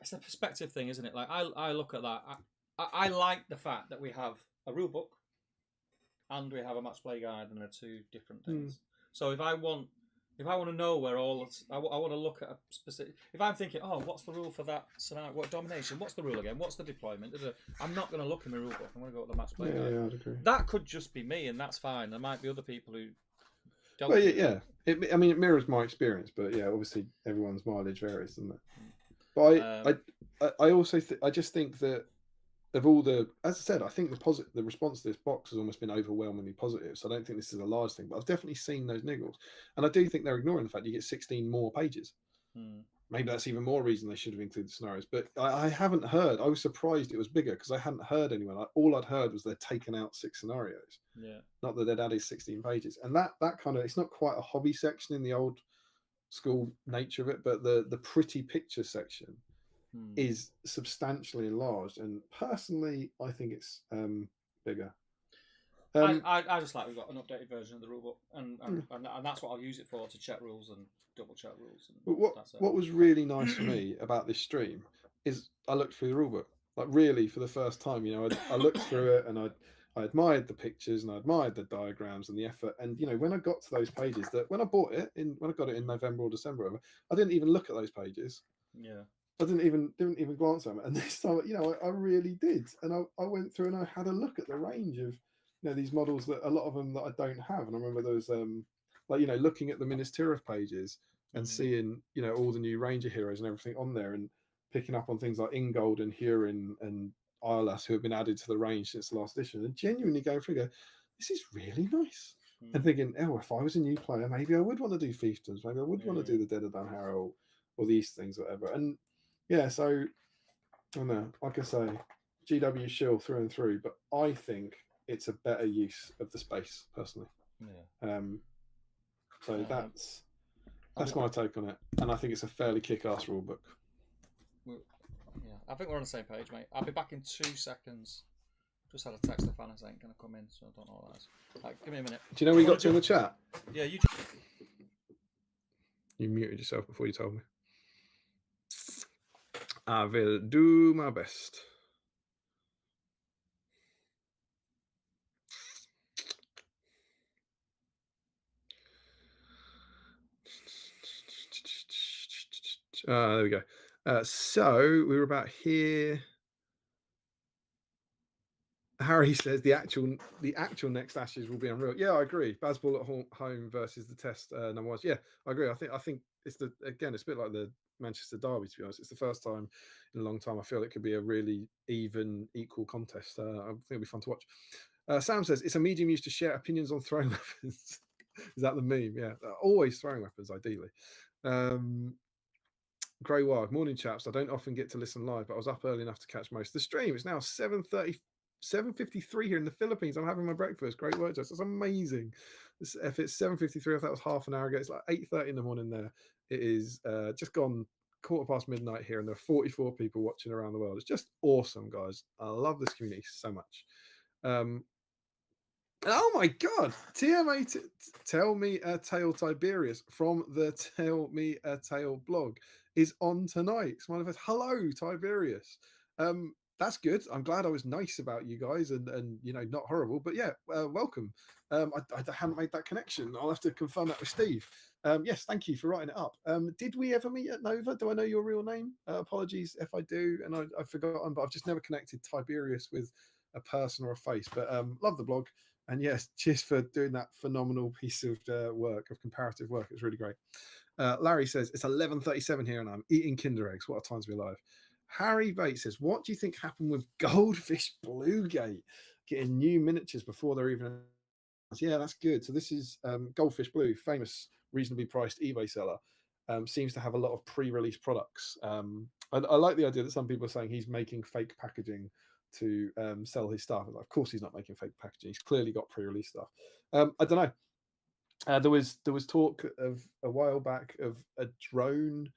It's a perspective thing, isn't it? Like I look at that. I like the fact that we have a rule book and we have a match play guide, and they're 2 different things. So if I want to know where I want to look at a specific. If I'm thinking, oh, what's the rule for that scenario? What domination? What's the rule again? What's the deployment? I'm not going to look in the rule book. I'm going to go to the match play guide. Yeah, I'd agree. That could just be me, and that's fine. There might be other people who don't. Well, yeah. It mirrors my experience, but yeah, obviously everyone's mileage varies, doesn't it? But I also I just think that of all the, as I said, I think the response to this box has almost been overwhelmingly positive. So I don't think this is a large thing, but I've definitely seen those niggles, and I do think they're ignoring the fact you get 16 more pages. Maybe that's even more reason they should have included scenarios. But I haven't heard. I was surprised it was bigger because I hadn't heard anyone. All I'd heard was they'd taken out 6 scenarios. Yeah. Not that they'd added 16 pages, and that kind of, it's not quite a hobby section in the old school nature of it, but the pretty picture section is substantially enlarged, and personally I think it's bigger. I just like we've got an updated version of the rulebook, and that's what I'll use it for, to check rules and double check rules. But what was really nice for me about this stream is I looked through the rulebook, like really for the first time. I looked through it, and I admired the pictures, and I admired the diagrams and the effort. And when I got to those pages, that when I got it in November or December, I didn't even look at those pages. Yeah. I didn't even glance at them, and this time, I really did, and I went through and I had a look at the range of, these models, that a lot of them that I don't have, and I remember those, looking at the Minas Tirith pages and seeing, all the new Ranger heroes and everything on there, and picking up on things like Ingold and Hurin and Ilas, who have been added to the range since the last edition, and genuinely going through, this is really nice, and thinking, if I was a new player, maybe I would want to do Fiefdoms, maybe I would want to do the Dead of Dan Harrow or these things, whatever, and. Yeah, so I don't know. Like I say, GW shill through and through, but I think it's a better use of the space personally. Yeah. So that's my take on it, and I think it's a fairly kick-ass rule book. Yeah, I think we're on the same page, mate. I'll be back in 2 seconds. Just had a text off Anna saying going to come in, so I don't know what that is. Right, give me a minute. Do you know where you got to in the chat? Yeah, you muted yourself before you told me. I will do my best. There we go. So we were about here. Harry says the actual next Ashes will be unreal. Yeah, I agree. Bazball at home versus the test number 1. Yeah, I agree. I think it's it's a bit like the Manchester Derby, to be honest. It's the first time in a long time I feel it could be a really equal contest. I think it'll be fun to watch. Sam says it's a medium used to share opinions on throwing weapons. Is that the meme? Yeah, always throwing weapons, ideally. Grey Wild, morning chaps. I don't often get to listen live, but I was up early enough to catch most of the stream. It's now 7:53 here in the Philippines. I'm having my breakfast. Great work, Jess. That's amazing. If it's 7:53, if that was half an hour ago, it's like 8:30 in the morning there. It is just gone 1:15 midnight here, and there are 44 people watching around the world. It's just awesome, guys. I love this community so much. Oh my God! TMA, Tell Me a Tale Tiberius from the Tell Me a Tale blog is on tonight. Smiley face. Hello, Tiberius. That's good. I'm glad I was nice about you guys and not horrible. But yeah, welcome. I haven't made that connection. I'll have to confirm that with Steve. Yes, thank you for writing it up. Did we ever meet at Nova? Do I know your real name? Apologies if I do, and I've forgotten. But I've just never connected Tiberius with a person or a face. But love the blog. And yes, cheers for doing that phenomenal piece of work, of comparative work. It's really great. Larry says, it's 11:37 here and I'm eating Kinder Eggs. What a time to be alive. Harry Bates says, what do you think happened with Goldfish Bluegate? Getting new miniatures before they're even announced. Yeah, that's good. So this is Goldfish Blue, famous, reasonably priced eBay seller. Seems to have a lot of pre-release products. I like the idea that some people are saying he's making fake packaging to sell his stuff. Of course, he's not making fake packaging. He's clearly got pre-release stuff. I don't know. There was talk of a while back of a drone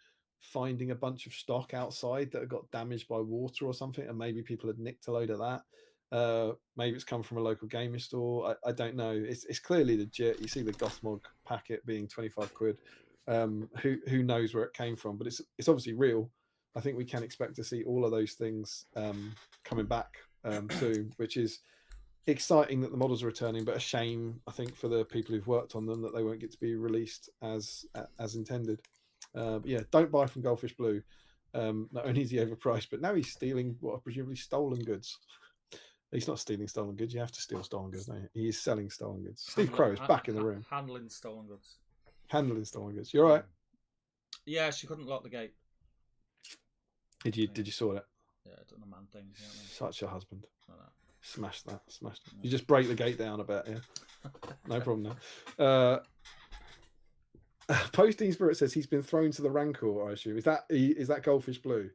finding a bunch of stock outside that had got damaged by water or something, and maybe people had nicked a load of that. Maybe it's come from a local gaming store. I don't know. It's clearly legit. You see the Gothmog packet being 25 quid. Who knows where it came from? But it's obviously real. I think we can expect to see all of those things coming back soon, which is exciting that the models are returning, but a shame, I think, for the people who've worked on them that they won't get to be released as intended. But yeah, don't buy from Goldfish Blue. Not only is he overpriced, but now he's stealing what are presumably stolen goods. He's not stealing stolen goods. You have to steal stolen goods, don't you? He is selling stolen goods. Steve Crow is back in the room. Handling stolen goods. Handling stolen goods. You all right? Yeah, she couldn't lock the gate. Did you sort it? Yeah, I done a man thing. You know what I mean? Such a husband. Like that. Smash that. Smashed it. You just break the gate down a bit, yeah. No problem now. Posting Spirit says he's been thrown to the Rancor, I assume. Is that Goldfish Blue?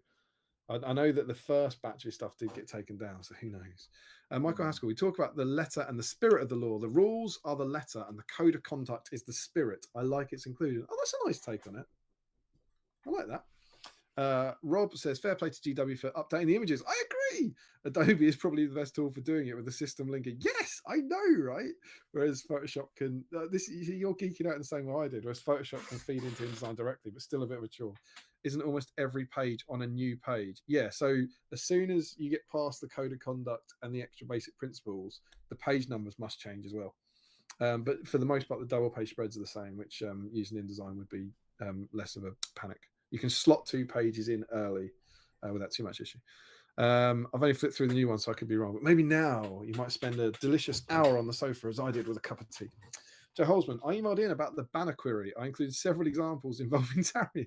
I know that the first batch of stuff did get taken down, so who knows? Michael Haskell, we talk about the letter and the spirit of the law. The rules are the letter and the code of conduct is the spirit. I like it's included. Oh, that's a nice take on it. I like that. Rob says, fair play to GW for updating the images. I agree. Adobe is probably the best tool for doing it with the system linking. Yes, I know, right? Whereas Photoshop can, you're geeking out in the same way I did, whereas Photoshop can feed into InDesign directly, but still a bit of a chore. Isn't almost every page on a new page? Yeah, so as soon as you get past the code of conduct and the extra basic principles, the page numbers must change as well. But for the most part, the double page spreads are the same, which using InDesign would be less of a panic. You can slot 2 pages in early without too much issue. I've only flipped through the new one, so I could be wrong. But maybe now you might spend a delicious hour on the sofa, as I did with a cup of tea. Joe Holzman, I emailed in about the banner query. I included several examples involving Tarrier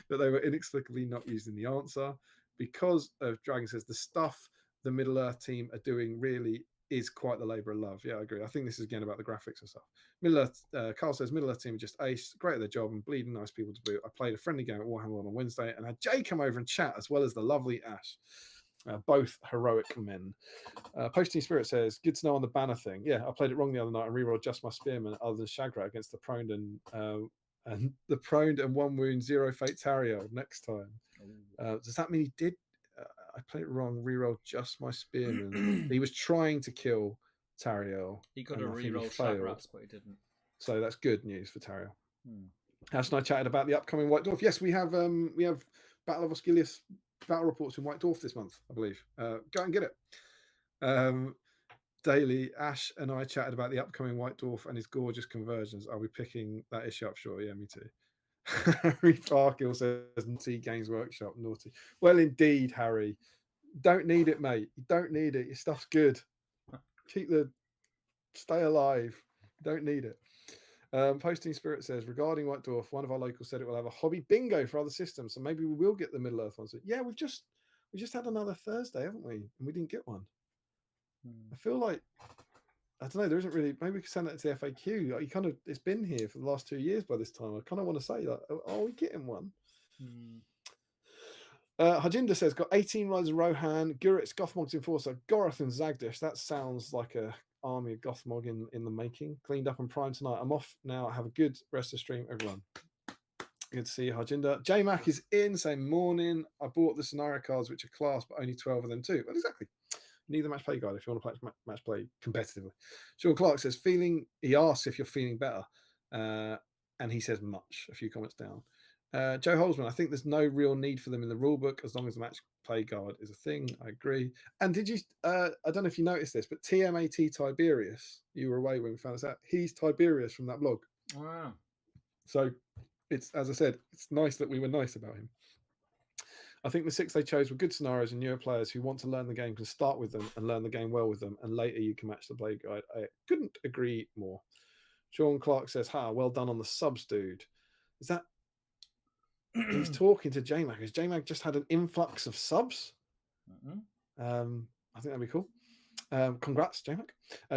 that they were inexplicably not used in the answer. Because of Dragon says the stuff the Middle Earth team are doing really is quite the labour of love. Yeah, I agree. I think this is again about the graphics and stuff. Middle Earth, Carl says Middle Earth team are just ace, great at their job and bleeding nice people to boot. I played a friendly game at Warhammer on Wednesday and had Jay come over and chat as well as the lovely Ash. Both heroic men. Posting Spirit says, good to know on the banner thing. Yeah, I played it wrong the other night and rerolled just my spearman other than Shagrat against the Proned and the Proned and 1 wound 0 fate Tariel next time. Does that mean he did? I played it wrong, rerolled just my spearman. He was trying to kill Tariel. He could have rerolled Shagrats, but he didn't. So that's good news for Tariel. Ash and I chatted about the upcoming White Dwarf. Yes, we have Battle of Osgiliath battle reports in White Dwarf this month, I believe. Go and get it. Daily, Ash and I chatted about the upcoming White Dwarf and his gorgeous conversions. Are we picking that issue up? Sure, yeah, me too. Harry Parkill says, naughty Games Workshop, naughty. Well, indeed, Harry. Don't need it, mate. You don't need it. Your stuff's good. Stay alive. Don't need it. Posting Spirit says, regarding White Dwarf, one of our locals said it will have a hobby bingo for other systems, so maybe we will get the Middle Earth ones. Yeah, we just had another Thursday, haven't we? And we didn't get one. I feel like, I don't know, there isn't really, maybe we could send that to the FAQ. It's been here for the last 2 years by this time. I kind of want to say that, are we getting one? Hajinder says, got 18 Riders of Rohan, Guritz, Gothmog's Enforcer, Gorath and Zagdish. That sounds like a army of Gothmog in the making. Cleaned up and primed tonight. I'm off now. Have a good rest of the stream, everyone. Good to see you, Hajinder. J-Mac is in, saying morning. I bought the scenario cards, which are class, but only 12 of them too. Well, exactly. need the match play guide if you want to play match play competitively. Sean Clark says, he asks if you're feeling better. And he says much, a few comments down. Joe Holzman, I think there's no real need for them in the rulebook as long as the match play guide is a thing. I agree. And did you, I don't know if you noticed this, but TMAT Tiberius, you were away when we found this out. He's Tiberius from that blog. Wow. So it's, as I said, it's nice that we were nice about him. I think the 6 they chose were good scenarios, and newer players who want to learn the game can start with them and learn the game well with them, and later you can match the play guide. I couldn't agree more. Sean Clark says, well done on the subs, dude. Is that... He's talking to JMag. Has JMag just had an influx of subs? I think that'd be cool. Congrats, JMag.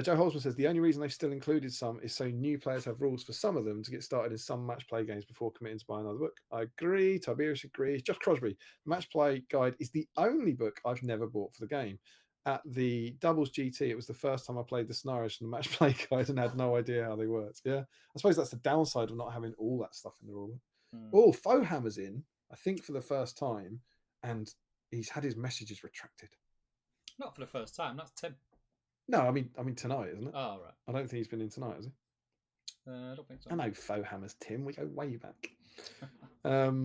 Joe Holzman says, the only reason they've still included some is so new players have rules for some of them to get started in some match play games before committing to buy another book. I agree. Tiberius agrees. Josh Crosby, the match play guide is the only book I've never bought for the game. At the Doubles GT, it was the first time I played the scenarios from the match play guide and had no idea how they worked. Yeah, I suppose that's the downside of not having all that stuff in the rule. Oh, Fohammer's in, I think, for the first time, and he's had his messages retracted. Not for the first time. That's Tim. No, I mean tonight, isn't it? Oh, right. I don't think he's been in tonight, has he? I don't think so. I know Fohammer's Tim. We go way back. But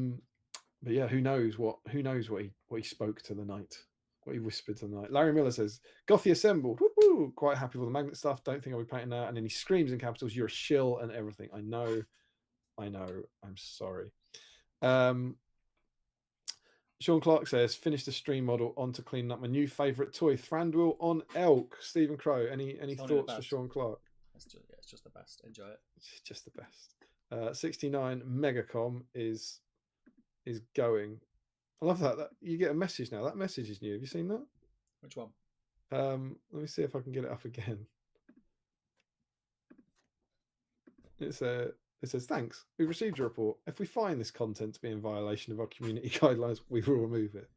yeah, who knows what he spoke to the night, what he whispered to the night. Larry Miller says, Gothy assembled. Woo-hoo! Quite happy with the magnet stuff. Don't think I'll be painting that. And then he screams in capitals, "You're a shill," and everything. I know. I'm sorry. Sean Clark says, finish the stream model on to clean up my new favourite toy, Thranduil on Elk. Stephen Crow, any thoughts for Sean Clark? It's just the best. Enjoy it. It's just the best. 69 Megacom is going. I love that. You get a message now. That message is new. Have you seen that? Which one? Let me see if I can get it up again. It says, thanks. We've received your report. If we find this content to be in violation of our community guidelines, we will remove it.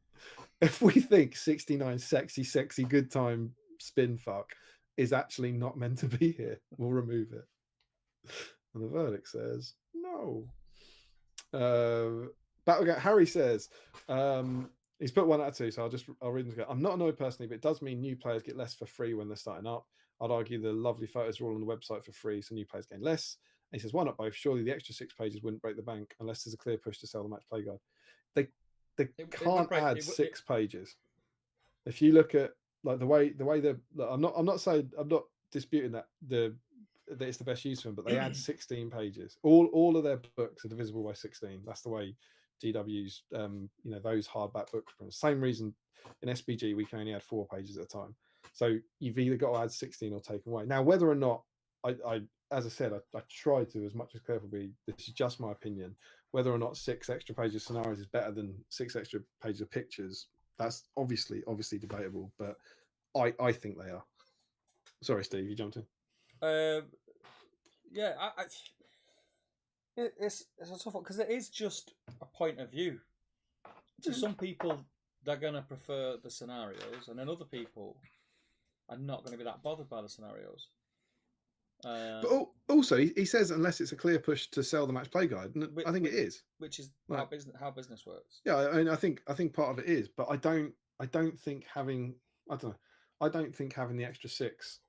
If we think 69 sexy, good time spin fuck is actually not meant to be here, we'll remove it. And the verdict says, no. Battlegat Harry says, he's put 1 out of 2, so I'll read them together. I'm not annoyed personally, but it does mean new players get less for free when they're starting up. I'd argue the lovely photos are all on the website for free, so new players gain less. And he says, why not both? Surely the extra 6 pages wouldn't break the bank unless there's a clear push to sell the match play guide. They can't add 6 pages. If you look at like the way I'm not disputing that it's the best use for them, but they add 16 pages. All of their books are divisible by 16. That's the way GW's those hardback books. Same reason in SBG we can only add 4 pages at a time. So you've either got to add 16 or take away. Now, whether or not I as I said, I tried to, as much as careful be, this is just my opinion, whether or not 6 extra pages of scenarios is better than 6 extra pages of pictures, that's obviously debatable, but I think they are. Sorry, Steve, you jumped in. Yeah, it's a tough one, because it is just a point of view. To some people, they're going to prefer the scenarios, and then other people are not going to be that bothered by the scenarios. But also, he says unless it's a clear push to sell the match play guide, and I think it is, which is like, how business works. Yeah, I mean, I think part of it is, but I don't think having the extra 6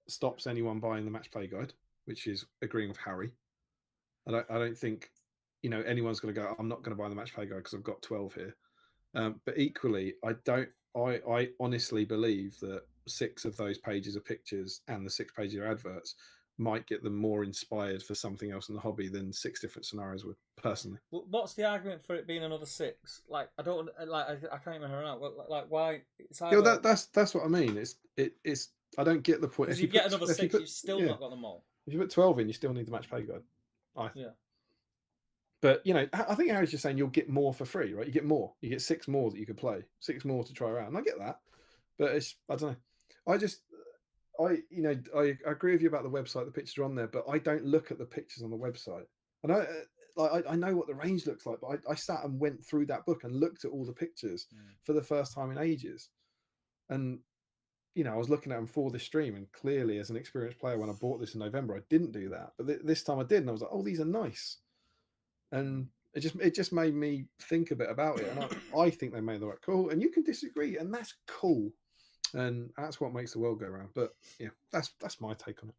stops anyone buying the match play guide, which is agreeing with Harry. I don't think anyone's going to go, I'm not going to buy the match play guide because I've got 12 here. But equally, I honestly believe that 6 of those pages of pictures and the 6 pages of adverts might get them more inspired for something else in the hobby than 6 different scenarios would, personally. Well, what's the argument for it being another 6? Like, I don't like. I can't remember now. Like, why? It's either... Yeah, that's what I mean. It's I don't get the point. If you get another 6, you've still not got them all. If you put 12 in, you still need the match play guide. Yeah. But I think Harry's just saying you'll get more for free, right? You get more. You get 6 more that you could play, 6 more to try around. And I get that, but I don't know. I agree with you about the website. The pictures are on there, but I don't look at the pictures on the website. And I know what the range looks like, but I sat and went through that book and looked at all the pictures for the first time in ages. And I was looking at them for this stream, and clearly, as an experienced player, when I bought this in November, I didn't do that. But this time I did, and I was like, oh, these are nice. And it just made me think a bit about it, and I think they made the right call. And you can disagree, and that's cool. And that's what makes the world go round. But yeah, that's my take on it.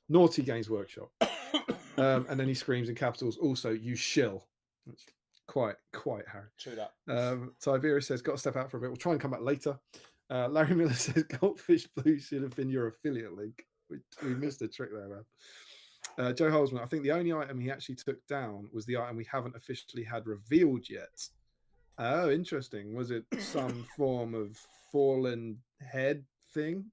Naughty Games Workshop. And then he screams in capitals, also, you shill. It's quite Harry. True that. Tiberius says, got to step out for a bit. We'll try and come back later. Larry Miller says, Goldfish Blue should have been your affiliate link. We missed a trick there, man. Joe Holzman, I think the only item he actually took down was the item we haven't officially had revealed yet. Oh, interesting. Was it some form of fallen head thing?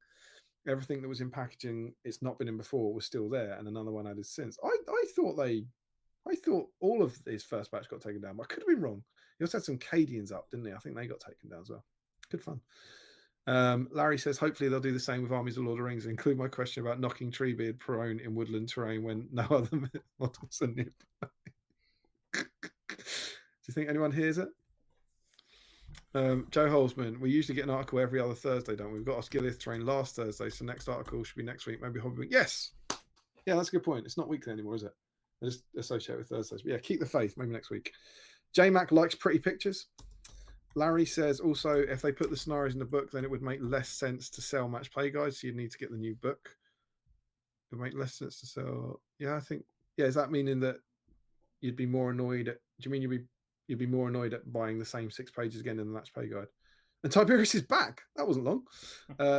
Everything that was in packaging, it's not been in before, was still there, and another one added since. I thought all of his first batch got taken down, but I could have been wrong. He also had some Cadians up, didn't he? I think they got taken down as well. Good fun. Larry says, hopefully they'll do the same with Armies of Lord of the Rings, and include my question about knocking Treebeard prone in woodland terrain when no other models are nearby. Do you think anyone hears it? Joe Holzman, we usually get an article every other Thursday, don't we? We've got Osgiliath terrain last Thursday, so next article should be next week, maybe Hobby Week. Yes! Yeah, that's a good point. It's not weekly anymore, is it? I just associate with Thursdays. But yeah, keep the faith, maybe next week. J-Mac likes pretty pictures. Larry says, also, if they put the scenarios in the book, then it would make less sense to sell match play guides, so you'd need to get the new book. It would make less sense to sell. Yeah, I think, yeah, is that meaning that you'd be more annoyed at, do you mean you'd be more annoyed at buying the same 6 pages again in the match play guide? And Tiberius is back. That wasn't long.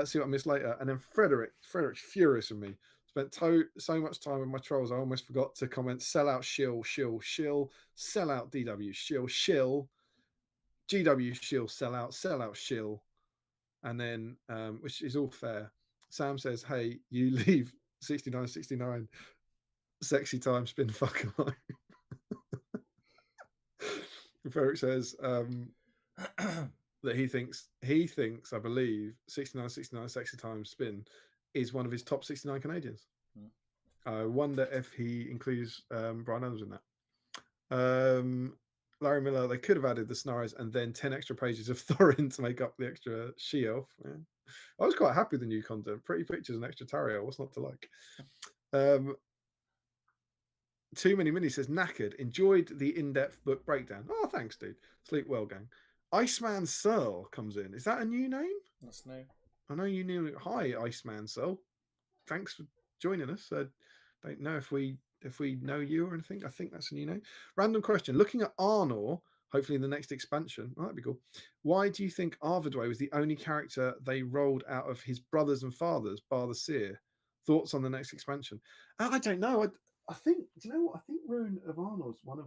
See what I missed later. And then Frederick's furious with me. Spent so much time with my trolls, I almost forgot to comment. Sell out, shill. Sell out, DW, shill. GW, shill, sell out, shill. And then, which is all fair. Sam says, hey, you leave 6969. Sexy time, spin fuck alive. Frederick says that he thinks, I believe, 69 sexy time spin is one of his top 69 Canadians. I wonder if he includes Brian Adams in that. Larry Miller, they could have added the scenarios and then 10 extra pages of Thorin to make up the extra she-elf. Yeah. I was quite happy with the new content. Pretty pictures and extra Tario. What's not to like? Too Many Mini says, knackered. Enjoyed the in-depth book breakdown. Oh, thanks, dude. Sleep well, gang. Iceman Searle comes in. Is that a new name? That's new. I know you knew. Hi, Iceman Searle. Thanks for joining us. Don't know if we know you or anything. I think that's a new name. Random question. Looking at Arnor, hopefully in the next expansion. Oh, that'd be cool. Why do you think Arvidway was the only character they rolled out of his brothers and fathers, bar the Seer? Thoughts on the next expansion? I don't know. I think, do you know what? I think Rune of Arnor's one of,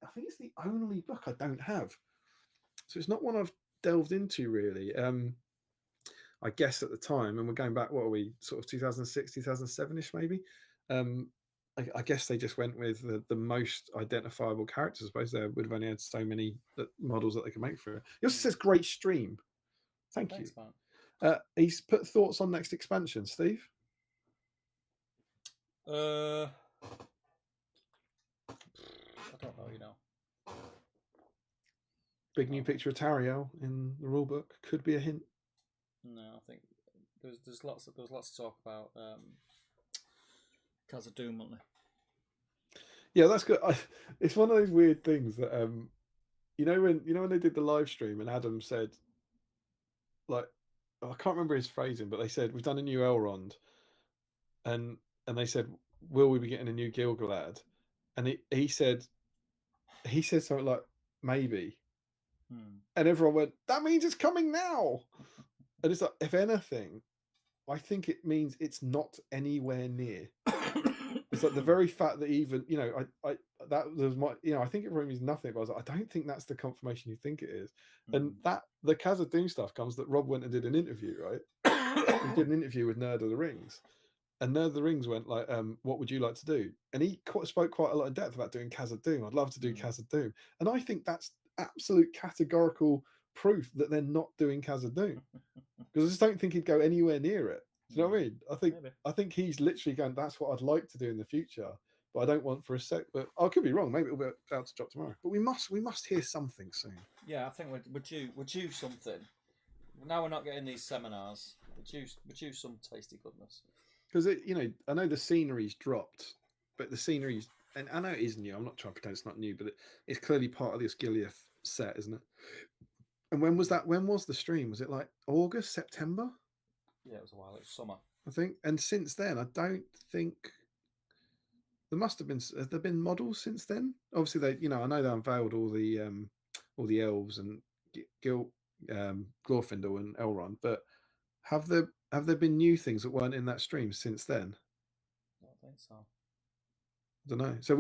I think it's the only book I don't have. So it's not one I've delved into really. I guess at the time, and we're going back, what are we, sort of 2006, 2007-ish maybe? I guess they just went with the most identifiable characters. I suppose they would have only had so many models that they could make for it. He also says, great stream. Thanks, you. He's put thoughts on next expansion, Steve? I don't know, you know. Big new picture of Tariel in the rulebook could be a hint. No, I think there's lots to talk about. Khazad-dûm, wasn't there? Yeah, that's good. It's one of those weird things that when they did the live stream and Adam said, like, I can't remember his phrasing, but they said we've done a new Elrond, and they said, will we be getting a new Gil-galad? And he said something like, maybe. And everyone went, that means it's coming now. And it's like, if anything, I think it means it's not anywhere near. It's like the very fact that even, that was my, I think it really means nothing, but I was like, I don't think that's the confirmation you think it is. And that the Khazad-dûm stuff comes that Rob went and did an interview, right? He did an interview with Nerd of the Rings. And Nerd of the Rings went like, what would you like to do? And he spoke quite a lot in depth about doing Khazad-dûm. I'd love to do Khazad-dûm. And I think that's absolute categorical proof that they're not doing Khazad-dûm. Because I just don't think he'd go anywhere near it. Do you know what I mean? I think he's literally going, that's what I'd like to do in the future, but I don't want for a sec. But I could be wrong. Maybe it'll be out to drop tomorrow. But we must hear something soon. Yeah, I think we're due something. Now we're not getting these seminars. We're due some tasty goodness. Because I know the scenery's dropped, but the scenery's, and I know it is new. I'm not trying to pretend it's not new, but it's clearly part of the Osgiliath set, isn't it? And when was that? When was the stream? Was it like August, September? Yeah, it was a while. It was summer, I think. And since then, I don't think there must have been. Have there been models since then? Obviously, they. I know they unveiled all the elves and Glorfindel and Elrond, but have there been new things that weren't in that stream since then? I don't think so. I don't know. So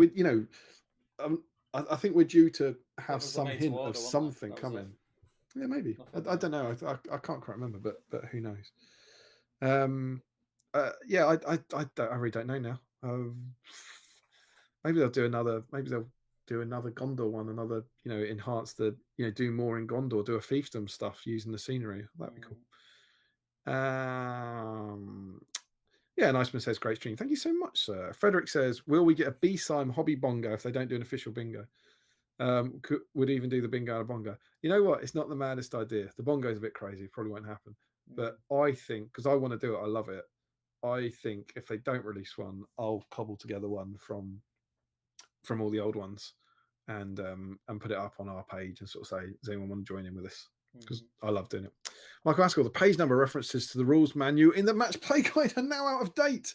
I think we're due to have some hint of something coming. Yeah, maybe. I don't know. I can't quite remember, but who knows? Yeah, I really don't know now. Maybe they'll do another. Maybe they'll do another Gondor one. Another, enhance the, do more in Gondor. Do a fiefdom stuff using the scenery. That'd be cool. Yeah, Niceman says great stream. Thank you so much, sir. Frederick says, will we get a BSIME hobby bongo if they don't do an official bingo? Would even do the bingo and a bongo. You know what? It's not the maddest idea. The bongo's a bit crazy. It probably won't happen. But I think, because I want to do it, I love it. I think if they don't release one, I'll cobble together one from all the old ones and put it up on our page and sort of say, does anyone want to join in with this? Because I love doing it. Michael Askell, the page number references to the rules manual in the match play guide are now out of date.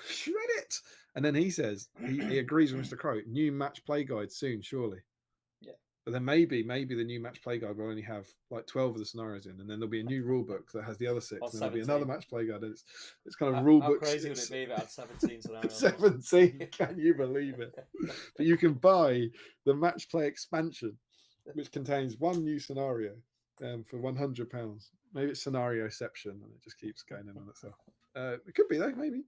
Shred it. And then he says he agrees with Mr. Crow. New match play guide soon, surely. Yeah. But then maybe the new match play guide will only have like 12 of the scenarios in, and then there'll be a new rule book that has the other 6. And there'll be another match play guide. And it's kind of rule book. How crazy would it be if it had 17 scenarios? 17, can you believe it? But you can buy the match play expansion, which contains one new scenario for £100. Maybe it's scenarioception, and it just keeps going in on itself. It could be though, maybe.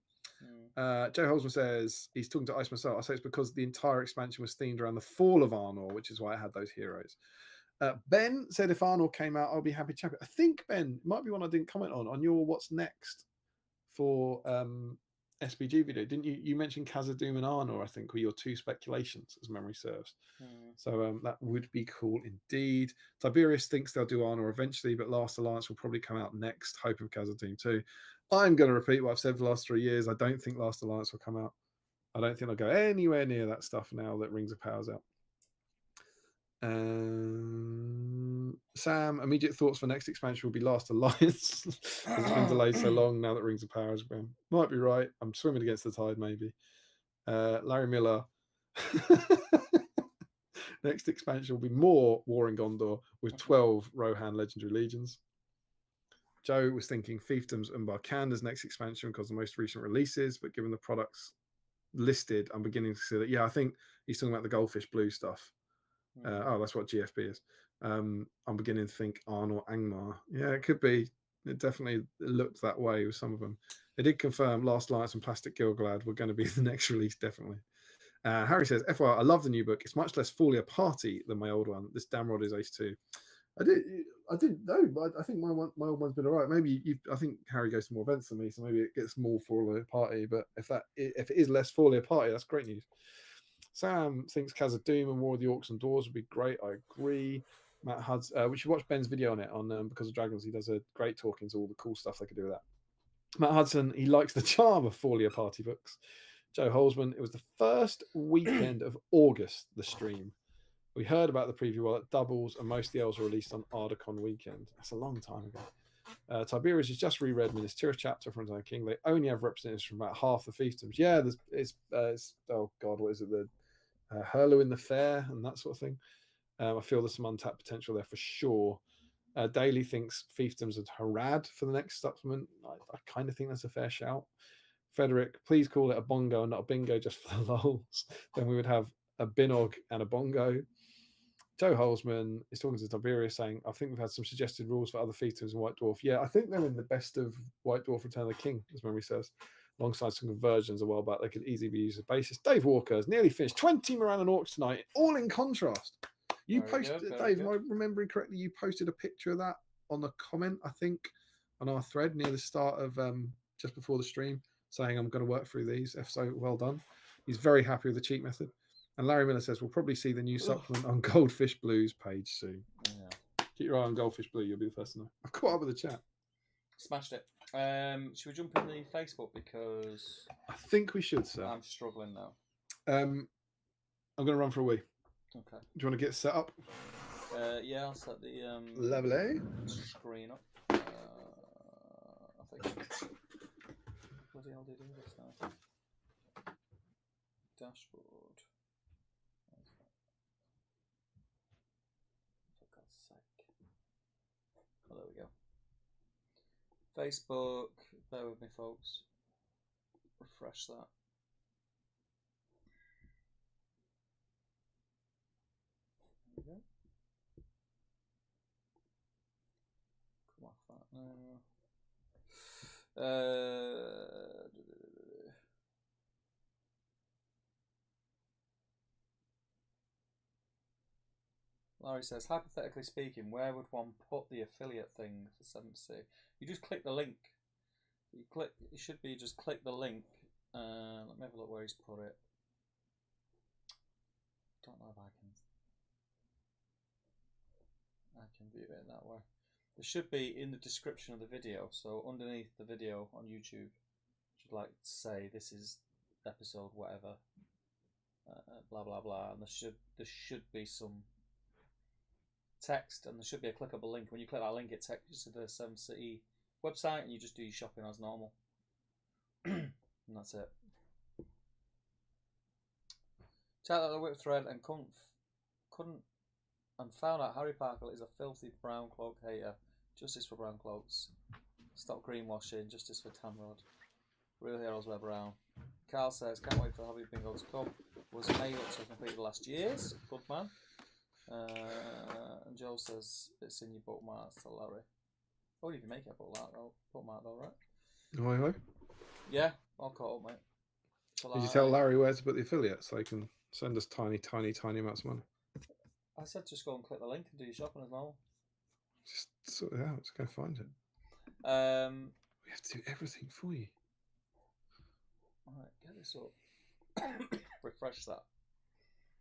Joe Holzman says he's talking to Ice myself. I say it's because the entire expansion was themed around the fall of Arnor, which is why I had those heroes. Ben said if Arnor came out, I'll be happy to champion. I think, Ben, it might be one I didn't comment on your what's next for SBG video. Didn't you? You mentioned Khazad-dûm and Arnor, I think, were your 2 speculations, as memory serves. So that would be cool indeed. Tiberius thinks they'll do Arnor eventually, but Last Alliance will probably come out next. Hoping Khazad-dûm too. I'm going to repeat what I've said for the last 3 years. I don't think Last Alliance will come out. I don't think they'll go anywhere near that stuff now that Rings of Power's out. Sam, immediate thoughts for next expansion will be Last Alliance. It's been delayed so long now that Rings of Power has been. Might be right. I'm swimming against the tide, maybe. Larry Miller. Next expansion will be more War in Gondor with 12 Rohan Legendary Legions. Joe was thinking Fiefdoms and Barkanda's next expansion because the most recent releases, but given the products listed, I'm beginning to see that. Yeah, I think he's talking about the Goldfish Blue stuff. That's what GFB is. I'm beginning to think Arnor Angmar. Yeah, it could be. It definitely looked that way with some of them. They did confirm Last Alliance and Plastic Gilgalad were going to be the next release, definitely. Harry says, FYI, I love the new book. It's much less Folia Party than my old one. This Damrod is Ace 2. I didn't know, but I think my old one's been all right. Maybe I think Harry goes to more events than me, so maybe it gets more Folia Party. But if it is less Folia Party, that's great news. Sam thinks Khazad-dûm and War of the Orcs and Dwarves would be great. I agree. Matt Huds, we should watch Ben's video on it on Because of Dragons. He does a great talk into all the cool stuff they could do with that. Matt Hudson, he likes the charm of Folia Party books. Joe Holzman, it was the first weekend of August, the stream. We heard about the preview while it doubles, and most of the elves were released on Ardacon weekend. That's a long time ago. Tiberius has just reread Ministerius chapter from Zone King. They only have representatives from about half the fiefdoms. Yeah, it's oh god, what is it? The Hurluin the Fair and that sort of thing. I feel there's some untapped potential there for sure. Daly thinks fiefdoms and Harad for the next supplement. I kind of think that's a fair shout. Frederick, please call it a bongo and not a bingo just for the lols. Then we would have a binog and a bongo. Joe Holzman is talking to Tiberius saying, I think we've had some suggested rules for other fiefdoms in White Dwarf. Yeah, I think they're in the best of White Dwarf Return of the King, as memory says. Alongside some conversions a while back, they could easily be used as basis. Dave Walker has nearly finished 20 Moran and Orcs tonight, all in contrast. You posted, Dave, am I remembering correctly, you posted a picture of that on the comment, I think, on our thread near the start of just before the stream, saying I'm going to work through these. If so, well done. He's very happy with the cheat method. And Larry Miller says, we'll probably see the new supplement on Goldfish Blue's page soon. Yeah. Keep your eye on Goldfish Blue, you'll be the first to know. I've caught up with the chat. Smashed it. Should we jump in the Facebook? Because I think we should, sir. I'm struggling now. I'm going to run for a wee. Okay. Do you want to get set up? Yeah, I'll set the Lovely. screen up. I think. Bloody hell did I do this now? Dashboard. For God's sake. Oh, there we go. Facebook. Bear with me, folks. Refresh that. There we go. Come off that now. Larry says, hypothetically speaking, where would one put the affiliate thing for 7C? You just click the link. It should be just click the link. Let me have a look where he's put it. Don't know if I can view it that way. It should be in the description of the video. So underneath the video on YouTube, should like say this is episode whatever, blah blah blah, and there should be some text, and there should be a clickable link. When you click that link, it takes you to the 7C website, and you just do your shopping as normal, and that's it. Checked out the whip thread and couldn't and found out Harry Parker is a filthy brown cloak hater. Justice for brown cloaks. Stop greenwashing. Justice for Tamrod. Real heroes wear brown. Carl says, can't wait for Hobby Bingo to come. Was made up to complete the last years. Good man. And Joe says, it's in your bookmarks to Larry. Oh, you can make it a bookmark though, right? Hi. Yeah, all caught up, mate. Did you tell Larry where to put the affiliate so they can send us tiny amounts of money? I said just go and click the link and do your shopping as normal. Just sort it out. Just go find it. We have to do everything for you. Alright, get this up. Refresh that.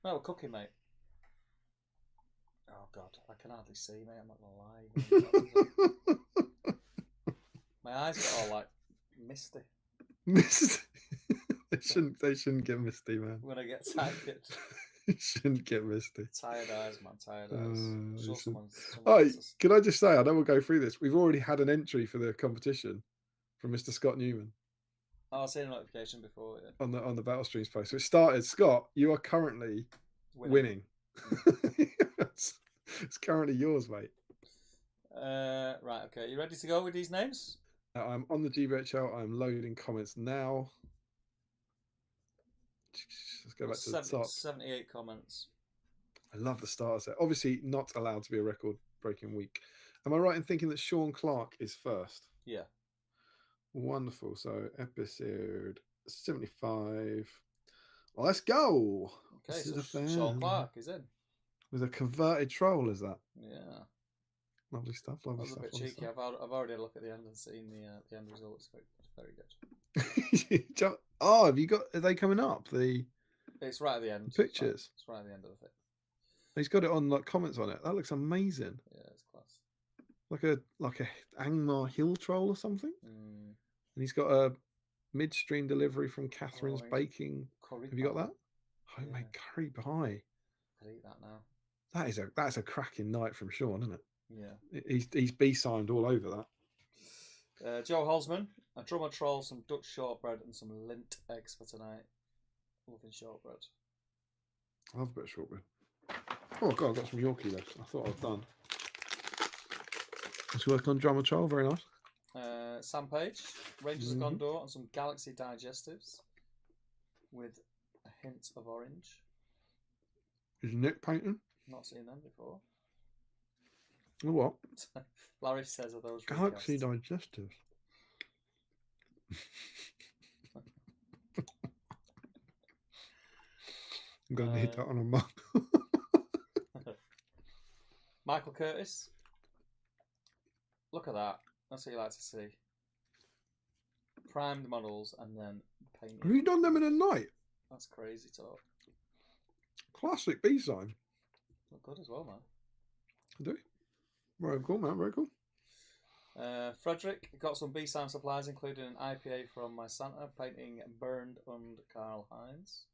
No, we're cooking, mate. Oh, God. I can hardly see, mate. I'm not going to lie. My eyes are all, like, misty. Misty? They shouldn't get misty, man. When I get tired. It shouldn't get misty. Tired eyes, man. Tired eyes. Sure someone's can I just say, I know we'll go through this. We've already had an entry for the competition from Mr. Scott Newman. Oh, I've seen a notification before, yeah. On the Battle Streams post. So it started. Scott, you are currently winning. It's currently yours, mate. Right, okay. You ready to go with these names? I'm on the GBHL. I'm loading comments now. Let's go back to the top. 78 comments. I love the starter set. Obviously, not allowed to be a record-breaking week. Am I right in thinking that Sean Clark is first? Yeah. Wonderful. So, episode 75. Well, let's go. Okay, so Sean Clark is in. With a converted troll, is that? Yeah. Lovely stuff. Lovely stuff. That was a bit cheeky. I've already looked at the end and seen the end results. Very good. Oh, have you got? Are they coming up? It's right at the end. The pictures. It's right at the end of the thing. He's got it on like comments on it. That looks amazing. Yeah, it's class. Like a Angmar Hill troll or something. And he's got a midstream delivery from Catherine's Baking. Have you got that? Homemade curry pie. I'll eat that now. That's a cracking night from Sean, isn't it? Yeah. He's BSIMEd all over that. Joe Holzman, a drummer troll, some Dutch shortbread and some lint eggs for tonight. Loving shortbread. I love a bit of shortbread. Oh God, I've got some Yorkie left. I thought I was done. Let's work on drummer troll. Very nice. Sam Page, Rangers of Gondor and some Galaxy digestives with a hint of orange. Is Nick painting? Not seen them before. What? Larry says, are those Galaxy digestives? I'm going to need that on a mug. Michael Curtis. Look at that. That's what you like to see. Primed models and then painted. Have you done them in a night? That's crazy talk. Classic B-sign. Look good as well, man. I do. Very cool, man. Very cool. Frederick got some B-sign supplies, including an IPA from my Santa, painting Burned and Karl Heinz.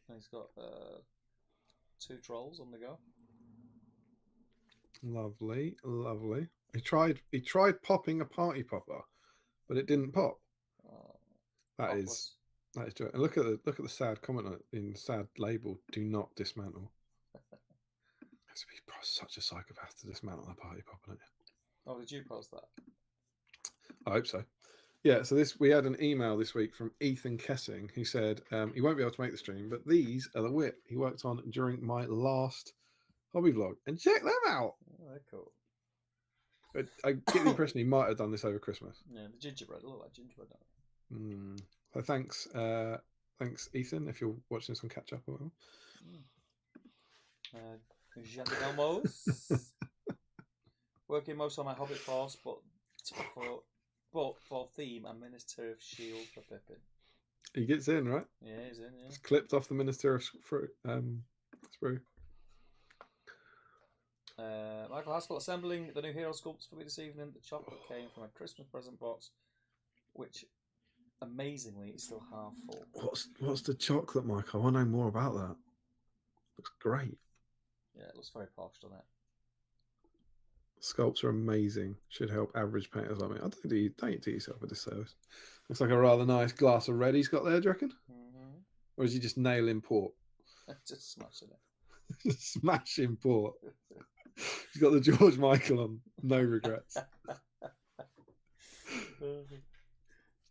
And he's got 2 trolls on the go. Lovely, lovely. He tried popping a party popper, but it didn't pop. Oh, That is true. And look at the sad comment on it in sad label. Do not dismantle. Has to be such a psychopath to dismantle a party popper, don't you? Oh, did you post that? I hope so. Yeah. So we had an email this week from Ethan Kessing. He said he won't be able to make the stream, but these are the whip he worked on during my last hobby vlog, and check them out. Oh, they're cool. I get the impression he might have done this over Christmas. Yeah, the gingerbread look like gingerbread. So thanks, Ethan, if you're watching this on catch up or whatever. Working most on my Hobbit force, but for theme and Minister of Shield for Pippin. He gets in, right? Yeah, he's in. Yeah, it's clipped off the Minister of Sprue. Michael Haskell assembling the new hero sculpts for me this evening. The chocolate came from a Christmas present box, which amazingly is still half full. What's the chocolate, Mike? I want to know more about that. Looks great. Yeah, it looks very posh, doesn't it? Sculpts are amazing. Should help average painters like me. I don't do yourself a disservice. Looks like a rather nice glass of red he's got there, do you reckon? Or is he just nailing port? Just smashing it. Smashing port. He's got the George Michael on. No regrets.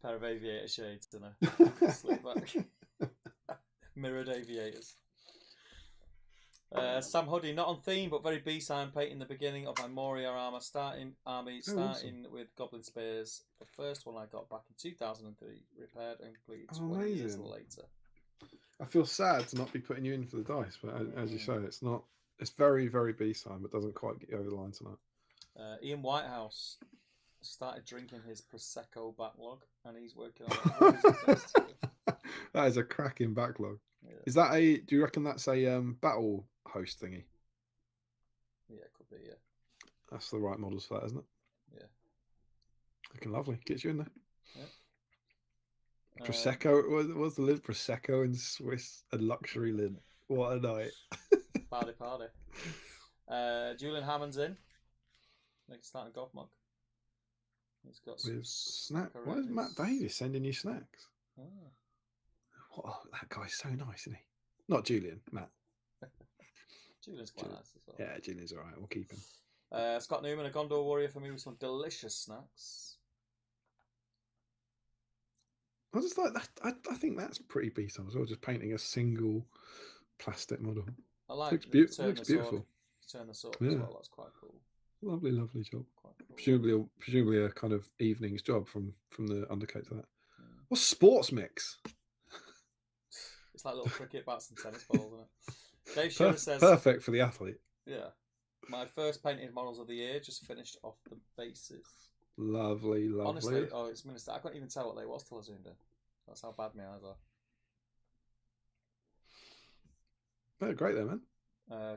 Pair of aviator shades and a slip back. Mirrored aviators. Sam Huddy, not on theme, but very BSIME painting the beginning of my Moria army, starting awesome. with Goblin Spears. The first one I got back in 2003, repaired and completed 20 years later. I feel sad to not be putting you in for the dice, but as you say, it's not. It's very, very B-side, but doesn't quite get you over the line tonight. Ian Whitehouse started drinking his Prosecco backlog, and he's working on it. That is a cracking backlog. Yeah. Is that a? Do you reckon that's a battle host thingy? Yeah, it could be. Yeah. That's the right models for that, isn't it? Yeah. Looking lovely. Gets you in there. Yeah. Prosecco. What's the lid? Prosecco and Swiss, a luxury lid. What a night. Party. Julian Hammond's in. Like starting golf mug. He's got some snack. Why is Matt Davis sending you snacks? Oh. What, that guy's so nice, isn't he? Not Julian, Matt. Julian's quite nice as well. Yeah, Julian's alright. We'll keep him. Scott Newman, a Gondor warrior for me with some delicious snacks. I just like that. I think that's pretty beat on as well. Just painting a single plastic model. I like looks beautiful. Turn the sword as well. That's quite cool. Lovely job. Quite cool. Presumably a kind of evening's job from the undercoat to that. Yeah. What's sports mix? It's like little cricket bats and tennis balls, isn't it? Dave Shearer says perfect for the athlete. Yeah. My first painted models of the year, just finished off the bases. Lovely. Honestly, it's Minister. I couldn't even tell what they was till I zoomed in. That's how bad my eyes are. They're great though, man.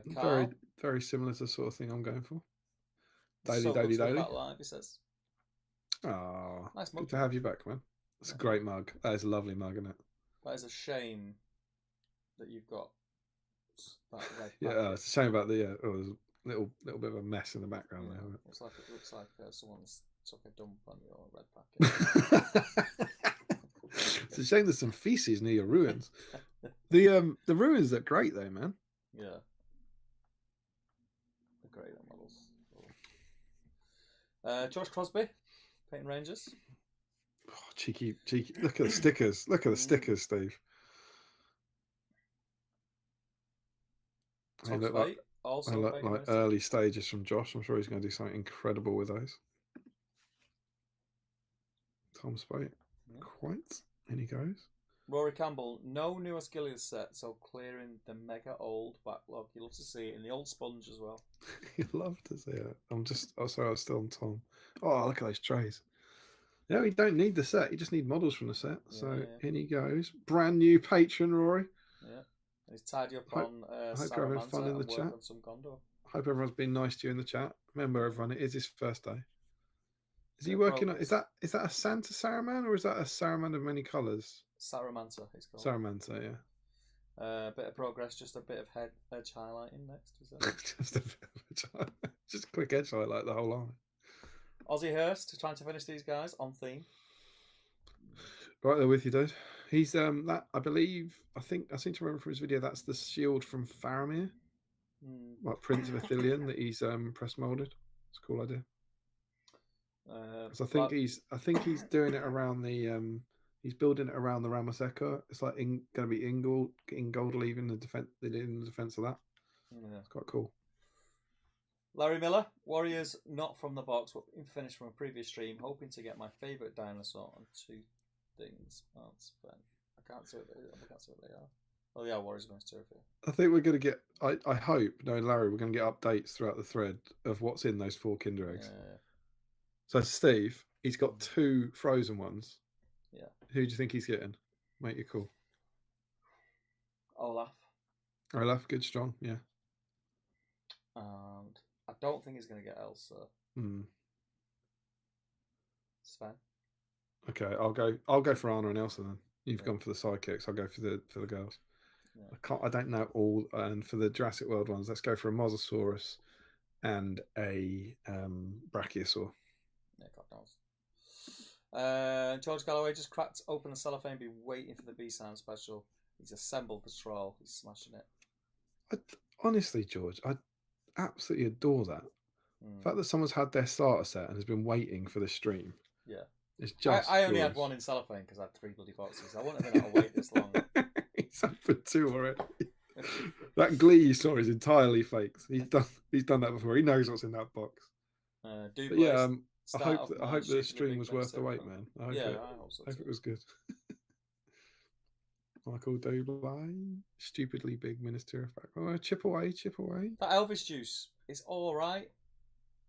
Very, very similar to the sort of thing I'm going for. Daily. Live, he says. Oh, nice mug. Good to have you back, man. It's a great mug. That is a lovely mug, isn't it? That is a shame that you've got that red. Yeah, it's a shame about the there's a little bit of a mess in the background there. It looks like someone's took a dump on your red packet. It's a shame there's some feces near your ruins. The ruins look great though, man. Yeah. They're great models. Josh Crosby, painting Rangers. Oh, cheeky. Look at the stickers. Look at the stickers, Steve. They look like early stages from Josh. I'm sure he's going to do something incredible with those. Tom Spate. Yeah. Quite. In he goes. Rory Campbell, no new Osgiliath set, so clearing the mega old backlog. You love to see it in the old sponge as well. You love to see it. I'm sorry, I was still on Tom. Oh, look at those trays. Yeah, we don't need the set. You just need models from the set. Yeah, so in he goes. Brand new patron, Rory. Yeah. He's tied you up on I hope you're having fun in the chat. Some Gondor. Hope everyone's been nice to you in the chat. Remember, everyone, it is his first day. Is he working on? Is that a Santa Saruman or is that a Saruman of many colours? Sarumancer, it's called. Sarumancer, yeah. Bit of progress, just a bit of edge highlighting next, is it? Just a bit of edge highlight. Just a quick edge like the whole army. Aussie Hurst trying to finish these guys on theme. Right there with you, dude. He's that I believe I think I seem to remember from his video that's the shield from Faramir, like Prince of Athelion that he's press molded. It's a cool idea. So I think he's doing it around the he's building it around the Ramaseka. It's like going to be in gold leaving the defense of that. Yeah. It's quite cool. Larry Miller, Warriors not from the box, but finished from a previous stream, hoping to get my favourite dinosaur on 2 things. That's fun. I can't see what they are. Oh yeah, Warriors against Turkey. I think we're going to get. I hope, knowing Larry, we're going to get updates throughout the thread of what's in those 4 Kinder eggs. Yeah. So Steve, he's got 2 frozen ones. Yeah. Who do you think he's getting? Make you call. Olaf, good, strong, yeah. And I don't think he's going to get Elsa. Sven. Okay, I'll go for Anna and Elsa then. You've gone for the sidekicks. I'll go for the girls. Yeah. I don't know all. And for the Jurassic World ones, let's go for a Mosasaurus and a Brachiosaur. Yeah, God knows. George Galloway just cracked open the cellophane, be waiting for the BSIME special. He's assembled the troll. He's smashing it. Honestly, George, I absolutely adore that. The fact that someone's had their starter set and has been waiting for this stream. Yeah. It's just I only had 1 in cellophane because I had 3 bloody boxes. I wouldn't have been able to wait this long. He's up for 2 already. That Glee you saw is entirely fake. He's done that before. He knows what's in that box. But yeah, I hope the stream was worth the wait, man. I hope it was good. Michael Dobley, stupidly big Minister of Fact. Oh, chip away. That Elvis juice is all right.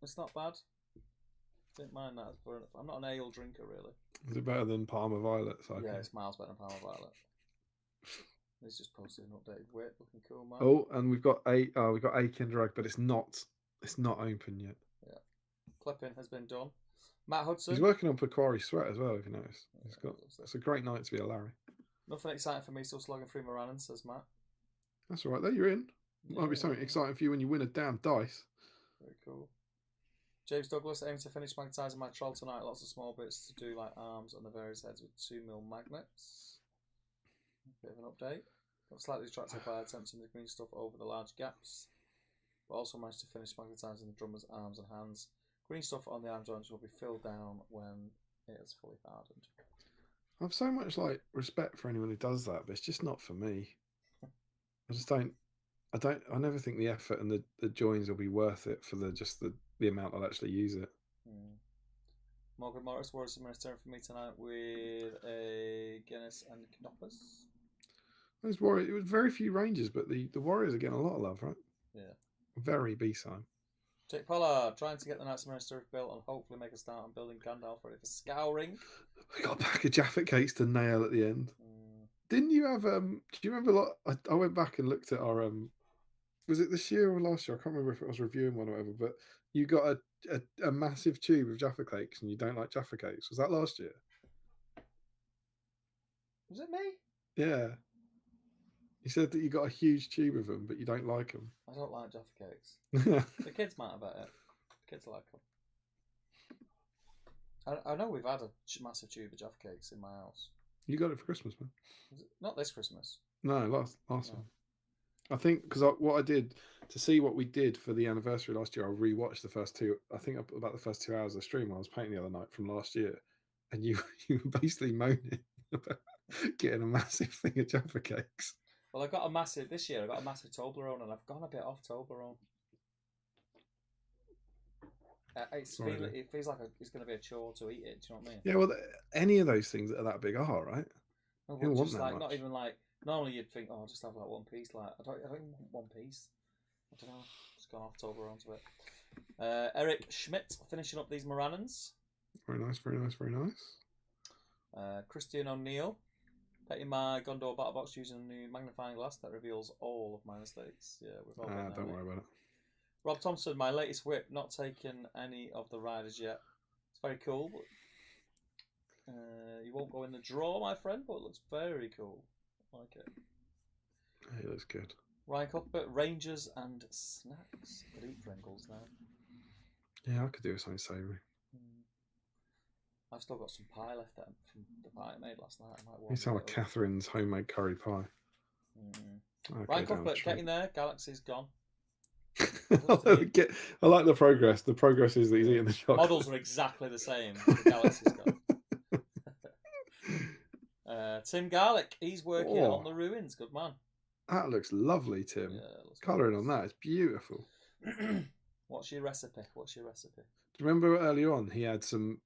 It's not bad. Didn't mind that. I'm not an ale drinker, really. Is it better than Parma Violet? Yeah, it's miles better than Parma Violet. He's just posted an updated weight. Looking cool, man. Oh, and we've got a Kinder Egg, but it's not open yet. Yeah, clipping has been done. Matt Hudson. He's working on Pequari Sweat as well. If you notice, it's a great night to be a Larry. Nothing exciting for me. Still slogging through Morannon, says Matt. That's all right. There you're in. Might be something exciting for you when you win a damn dice. Very cool. James Douglas aiming to finish magnetising my troll tonight. Lots of small bits to do, like arms on the various heads with 2mm magnets. Bit of an update. Got slightly distracted by attempting the green stuff over the large gaps, but also managed to finish magnetising the drummer's arms and hands. Green stuff on the arm joints will be filled down when it is fully hardened. I have so much respect for anyone who does that, but it's just not for me. I just don't. I never think the effort and the joins will be worth it for the amount I'll actually use it. Morgan Morris, Warriors Minister for me tonight with a Guinness and Knoppers. It was very few ranges, but the Warriors are getting a lot of love, right? Yeah. Very BSIME. Jake Pollard trying to get the Knights of Minister built and hopefully make a start on building Gandalf ready for scouring. We got a pack of Jaffa cakes to nail at the end. Didn't you have do you remember I went back and looked at our was it this year or last year? I can't remember if it was reviewing one or whatever, but you got a massive tube of Jaffa cakes and you don't like Jaffa cakes. Was that last year? Was it me? Yeah. You said that you got a huge tube of them, but you don't like them. I don't like Jaffa cakes. The kids might have it. The kids like them. I know we've had a massive tube of Jaffa cakes in my house. You got it for Christmas, man. Not this Christmas. No, last one. I think because what I did to see what we did for the anniversary last year, I rewatched the first 2. I think about the first 2 hours of the stream I was painting the other night from last year, and you were basically moaning about getting a massive thing of Jaffa cakes. Well, this year I got a massive Toblerone, and I've gone a bit off Toblerone. It feels like it's going to be a chore to eat it. Do you know what I mean? Yeah, well, any of those things that are that big are, right? No, you want that much. Not even normally you'd think, oh, I'll just have one piece. I don't even want 1 piece. I don't know. Just gone off Toblerone a bit. Eric Schmidt finishing up these Morannons. Very nice. Christian O'Neill petting my Gondor battle box using a new magnifying glass that reveals all of my mistakes. Yeah, we've all done that. Don't worry about it. Rob Thompson, my latest whip, not taken any of the riders yet. It's very cool. You won't go in the draw, my friend, but it looks very cool. I like it. It looks good. Ryan Cuthbert, Rangers and snacks. I eat Pringles now. Yeah, I could do something savoury. I've still got some pie left from the pie I made last night. I might You sound like Catherine's homemade curry pie. Ryan Cuthbert, get in there. Galaxy's gone. I like the progress. The progress is that he's eating the chocolate. Models are exactly the same. The Galaxy's gone. Tim Garlick, he's working on the ruins. Good man. That looks lovely, Tim. Yeah, colouring on that is beautiful. What's your recipe? Do you remember earlier on he had some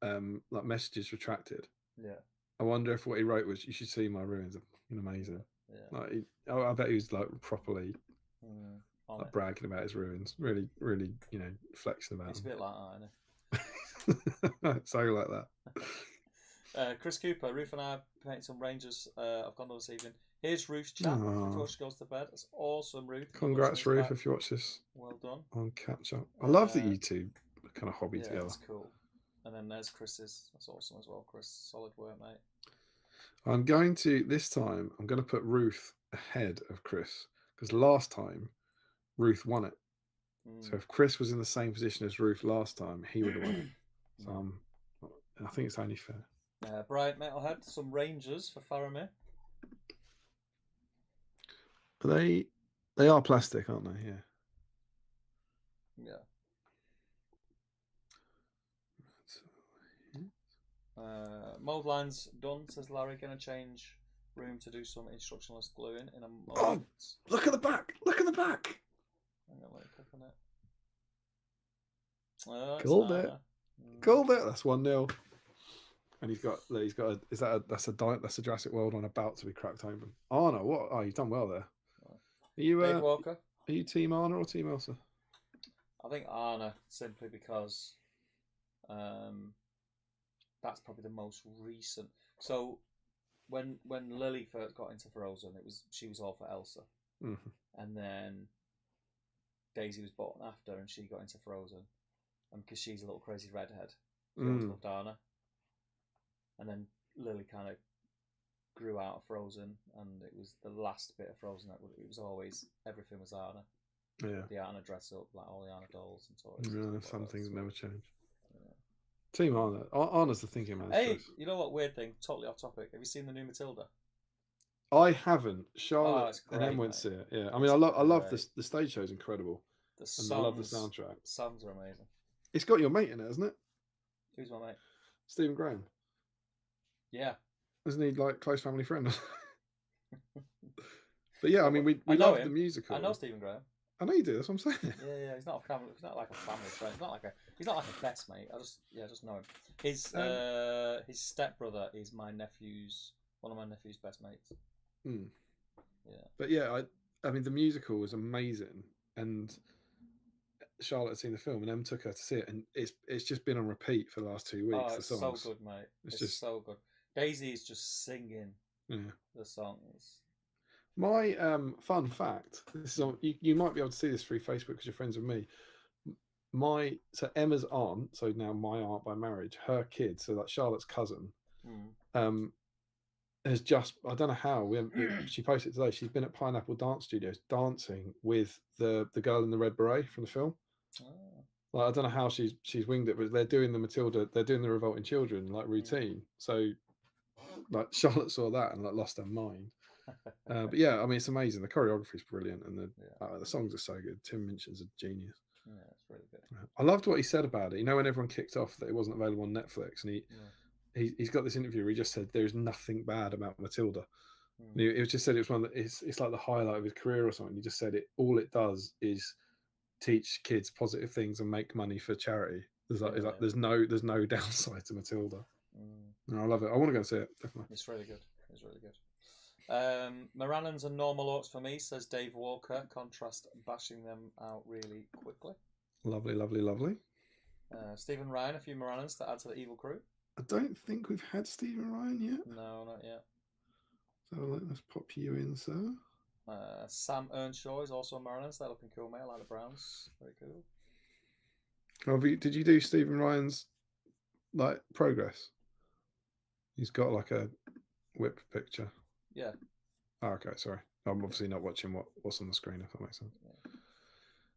like messages retracted? Yeah. I wonder if what he wrote was, "You should see my ruins. They're amazing." Yeah. Like I bet he was like properly like bragging about his ruins. Really, really, flexing about. It's a bit like that, isn't it? So like that. Chris Cooper, Ruth and I painted some Rangers. I've gone this evening. Here's Ruth's chat before she goes to bed. That's awesome, Ruth. Congrats, Ruth, if you watch this. Well done. On catch up. I love that you two kind of hobby together. That's cool. And then there's Chris's. That's awesome as well, Chris. Solid work, mate. I'm going to put Ruth ahead of Chris because last time Ruth won it. So if Chris was in the same position as Ruth last time, he would have won it. So I think it's only fair. Bright Metalhead, some Rangers for Faramir. They are plastic, aren't they? Yeah. Mold lines done, says Larry. Gonna change room to do some instructionless gluing in a moment. Oh, look at the back! Look at the back! I'm gonna click on it. Called it. Called it. That's 1-0. And he's got that's a Jurassic World one about to be cracked open. Arna, what? Oh, you've done well there. Are you Dave Walker? Are you Team Arna or Team Elsa? I think Arna, simply because that's probably the most recent. So when Lily first got into Frozen, she was all for Elsa, and then Daisy was born after, and she got into Frozen, and because she's a little crazy redhead, she always loved Anna. And then Lily kind of grew out of Frozen, and it was the last bit of Frozen that it was always everything was Anna. Yeah, the Anna dress up, like all the Anna dolls and toys. Yeah, some things never change. Yeah. Team Anna. Anna's the thinking man. Hey, you know what? Weird thing. Totally off topic. Have you seen the new Matilda? I haven't. Charlotte and Em went to see it. Yeah, I mean, I love the stage show's incredible. And I love the soundtrack. The songs are amazing. It's got your mate in it, hasn't it? Who's my mate? Stephen Graham. Yeah. Isn't he like close family friend? But yeah, I mean, we love the musical. I know Stephen Graham. I know you do. That's what I'm saying. Yeah. He's not a family. He's not like a family friend. He's not like a best mate. I just know him. His stepbrother is one of my nephew's best mates. Yeah. But yeah, I mean, the musical was amazing, and Charlotte had seen the film, and Em took her to see it, and it's just been on repeat for the last 2 weeks. Oh, it's so good, mate. It's just so good. Daisy is just singing the songs. My fun fact: this is you might be able to see this through Facebook because you're friends with me. So Emma's aunt, so now my aunt by marriage, her kid, so like Charlotte's cousin, has just, I don't know how, she posted today, she's been at Pineapple Dance Studios dancing with the girl in the red beret from the film. Like, I don't know how she's winged it, but they're doing the Matilda, they're doing the Revolting Children like routine. So like Charlotte saw that and like lost her mind. But yeah, I mean, it's amazing. The choreography is brilliant, and the songs are so good. Tim Minchin's a genius. Yeah, it's really good. I loved what he said about it. You know, when everyone kicked off that it wasn't available on Netflix, and he's got this interview where he just said there's nothing bad about Matilda. He just said it was one that it's like the highlight of his career or something. He just said all it does is teach kids positive things and make money for charity. There's no downside to Matilda. No, I love it. I want to go and see it, definitely. It's really good. It's really good. Morannons and normal oats for me, says Dave Walker. Contrast bashing them out really quickly. Lovely, lovely, lovely. Stephen Ryan, a few Morannons to add to the evil crew. I don't think we've had Stephen Ryan yet. No, not yet. So let's pop you in, sir. Sam Earnshaw is also a Morannons. They're looking cool, mate. I like the Browns. Very cool. Did you do Stephen Ryan's like progress? He's got like a whip picture. Yeah. Oh, okay, sorry. I'm obviously not watching what's on the screen, if that makes sense.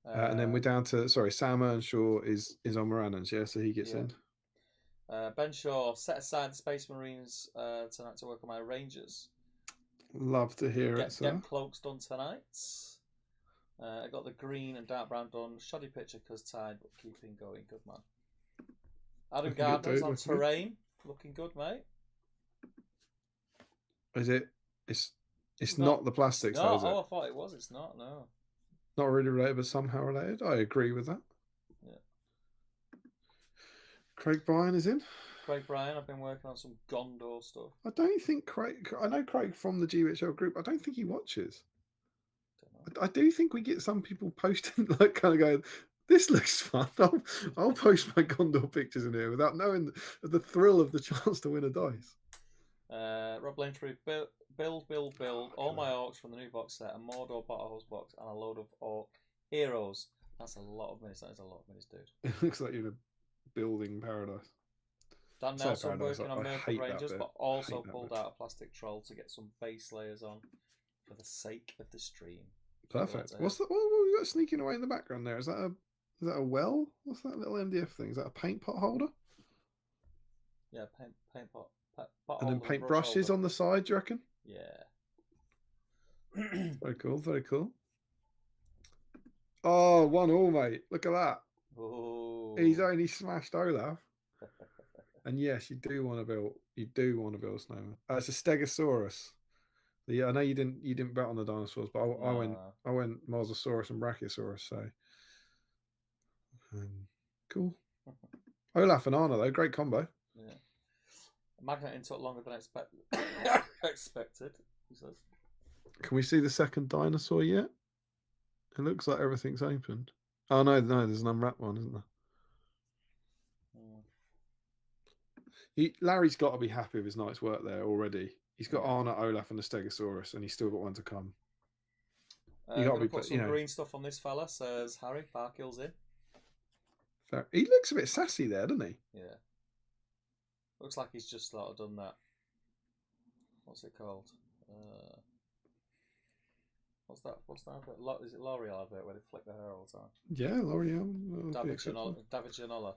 And then we're down to Sam Earnshaw is on Moranans, yeah, so he gets in. Ben Shaw, set aside the Space Marines tonight to work on my Rangers. Love to hear it, sir. Get cloaks done tonight. I got the green and dark brown done. Shoddy picture because tired, but keeping going. Good man. Adam Gardner's on terrain. Looking good, mate. Is it? It's not the plastics, though, is it? I thought it was. It's not, no. Not really related, but somehow related. I agree with that. Yeah. Craig Bryan is in. Craig Bryan, I've been working on some Gondor stuff. I don't think Craig... I know Craig from the GWHL group. I don't think he watches. I do think we get some people posting, like, kind of going, this looks fun. I'll post my Gondor pictures in here without knowing the thrill of the chance to win a dice. Rob Lanetree, build all my orcs from the new box set, a Mordor Bottle box, and a load of orc heroes. That's a lot of minis. That is a lot of minis, dude. It looks like you're in a building paradise. Dan Nelson working on Merfolk Rangers, but also pulled out a plastic troll to get some base layers on for the sake of the stream. Perfect. What's that? What we got sneaking away in the background there? Is that a well? What's that little MDF thing? Is that a paint pot holder? Yeah, paint pot. And then paint brushes on the side, do you reckon? Yeah. Very cool, very cool. Oh, 1-1, mate. Look at that. Ooh. He's only smashed Olaf. And yes, you do want to build a snowman. It's a Stegosaurus. Yeah, I know you didn't bet on the dinosaurs, but I went Mosasaurus and Brachiosaurus, so cool. Olaf and Arna though, great combo. Yeah. Magneting took longer than expected. He says. Can we see the second dinosaur yet? It looks like everything's opened. Oh no, there's an unwrapped one, isn't there? Larry's got to be happy with his night's work there already. He's got Arna, Olaf, and the Stegosaurus, and he's still got one to come. You got to put some green stuff on this fella, says Harry. Parkill's in. Fair. He looks a bit sassy there, doesn't he? Yeah. Looks like he's just sort of done that. What's it called? What's that bit? Is it L'Oreal bit where they flick the hair all the time? Yeah, L'Oreal. David Ginola.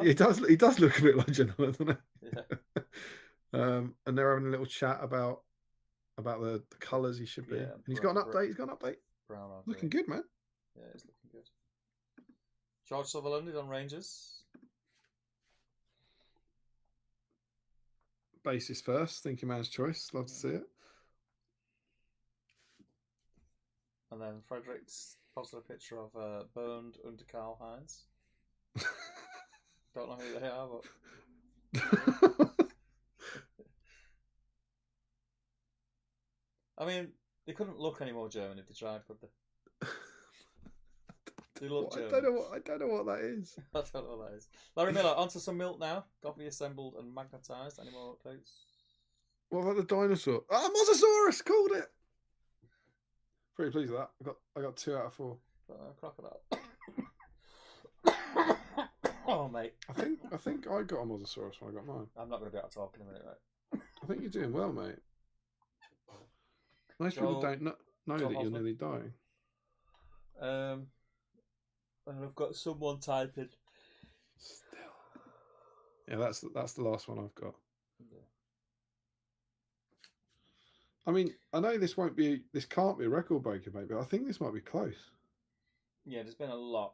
He does look a bit like Ginola, doesn't he? Yeah. And they're having a little chat about the colours he should be. Yeah, and he's got an update. Brown. Looking good, man. Yeah, it's looking good. George Sutherland is on Rangers. Basis first. Thinking man's choice. Love to see it. And then Frederick's posted a picture of burned under Karl Heinz. Don't know who they are, but I mean, they couldn't look any more German if they tried, could they? They look German. I don't know what that is. I don't know what that is. Larry Miller, onto some milk now. Copy assembled and magnetised. Any more updates? What about the dinosaur? Ah, Mosasaurus! Called it! Pretty pleased with that. I got 2 out of 4. Crocodile. Oh, mate. I think I got a Mosasaurus when I got mine. I'm not going to be able to talk in a minute, mate. I think you're doing well, mate. Most people don't know that you're nearly dying. And I've got someone typing. Still. Yeah, that's the last one I've got. Yeah. I mean, I know this can't be a record breaker, mate, but I think this might be close. Yeah, there's been a lot.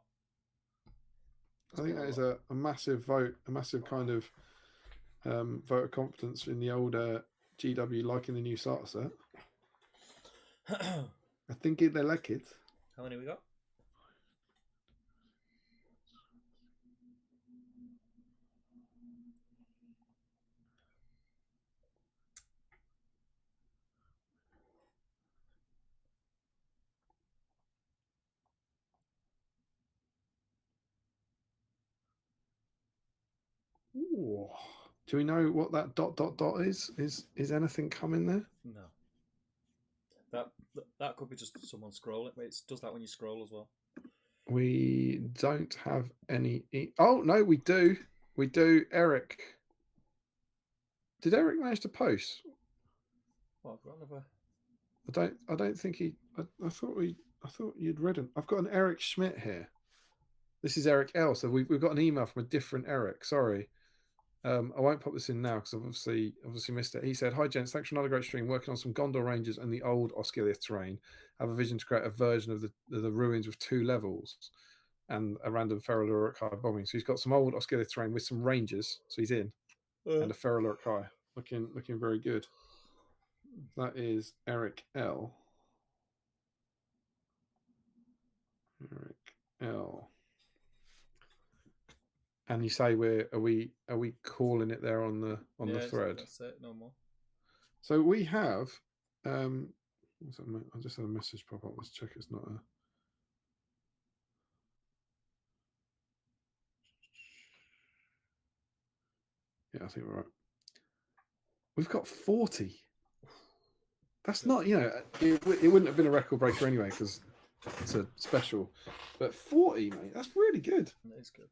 I think that is a massive vote, a massive kind of vote of confidence in the old GW liking the new starter set. I think they like it. How many we got? Ooh. Do we know what that ... is? Is anything coming there? No. That could be just someone scrolling. It does that when you scroll as well. We don't have any. Oh no, we do. We do. Eric. Did Eric manage to post? What? I've got another. I don't think he. I thought we. I thought you'd read them. I've got an Eric Schmidt here. This is Eric L. So we've got an email from a different Eric. Sorry. I won't pop this in now because I've obviously missed it. He said, "Hi gents, thanks for another great stream. Working on some Gondor Rangers and the old Osgiliath terrain. Have a vision to create a version of the ruins with 2 levels and a random Feral Uruk-hai bombing." So he's got some old Osgiliath terrain with some Rangers. So he's in, and a Feral Uruk-hai looking very good. That is Eric L. Eric L. And you say are we calling it there on the thread? That's it, no more. So we have I just had a message pop up. Let's check it's not a yeah, I think we're right. We've got 40. That's not, it wouldn't have been a record breaker anyway because it's a special. But 40, mate, that's really good. That is good.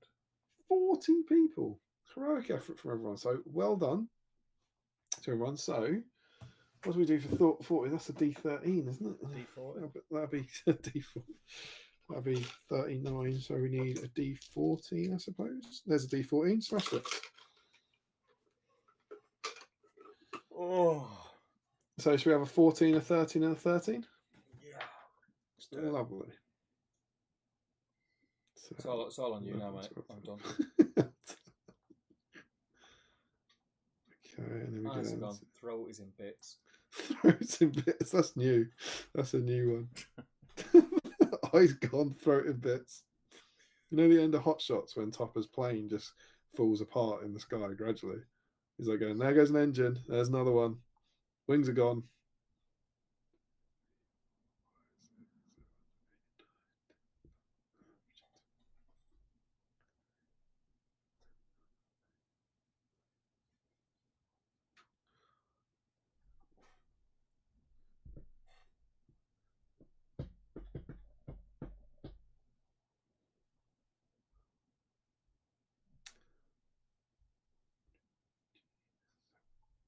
40 people. Heroic effort from everyone. So well done to everyone. So what do we do for 40? That's a D13, isn't it? D40. That'd be a D4. That'd be 39. So we need a D14, I suppose. There's a D14. Smashed it. Oh. So should we have a 14, a 13, and a 13? Yeah. Lovely. So, it's all on you now, mate. I'm done. Okay, and then we Eyes go are down. gone. Throat is in bits. Throat in bits. That's new. That's a new one. Eyes gone, throat in bits. You know the end of Hot Shots when Topper's plane just falls apart in the sky gradually? He's like going, there goes an engine. There's another one. Wings are gone.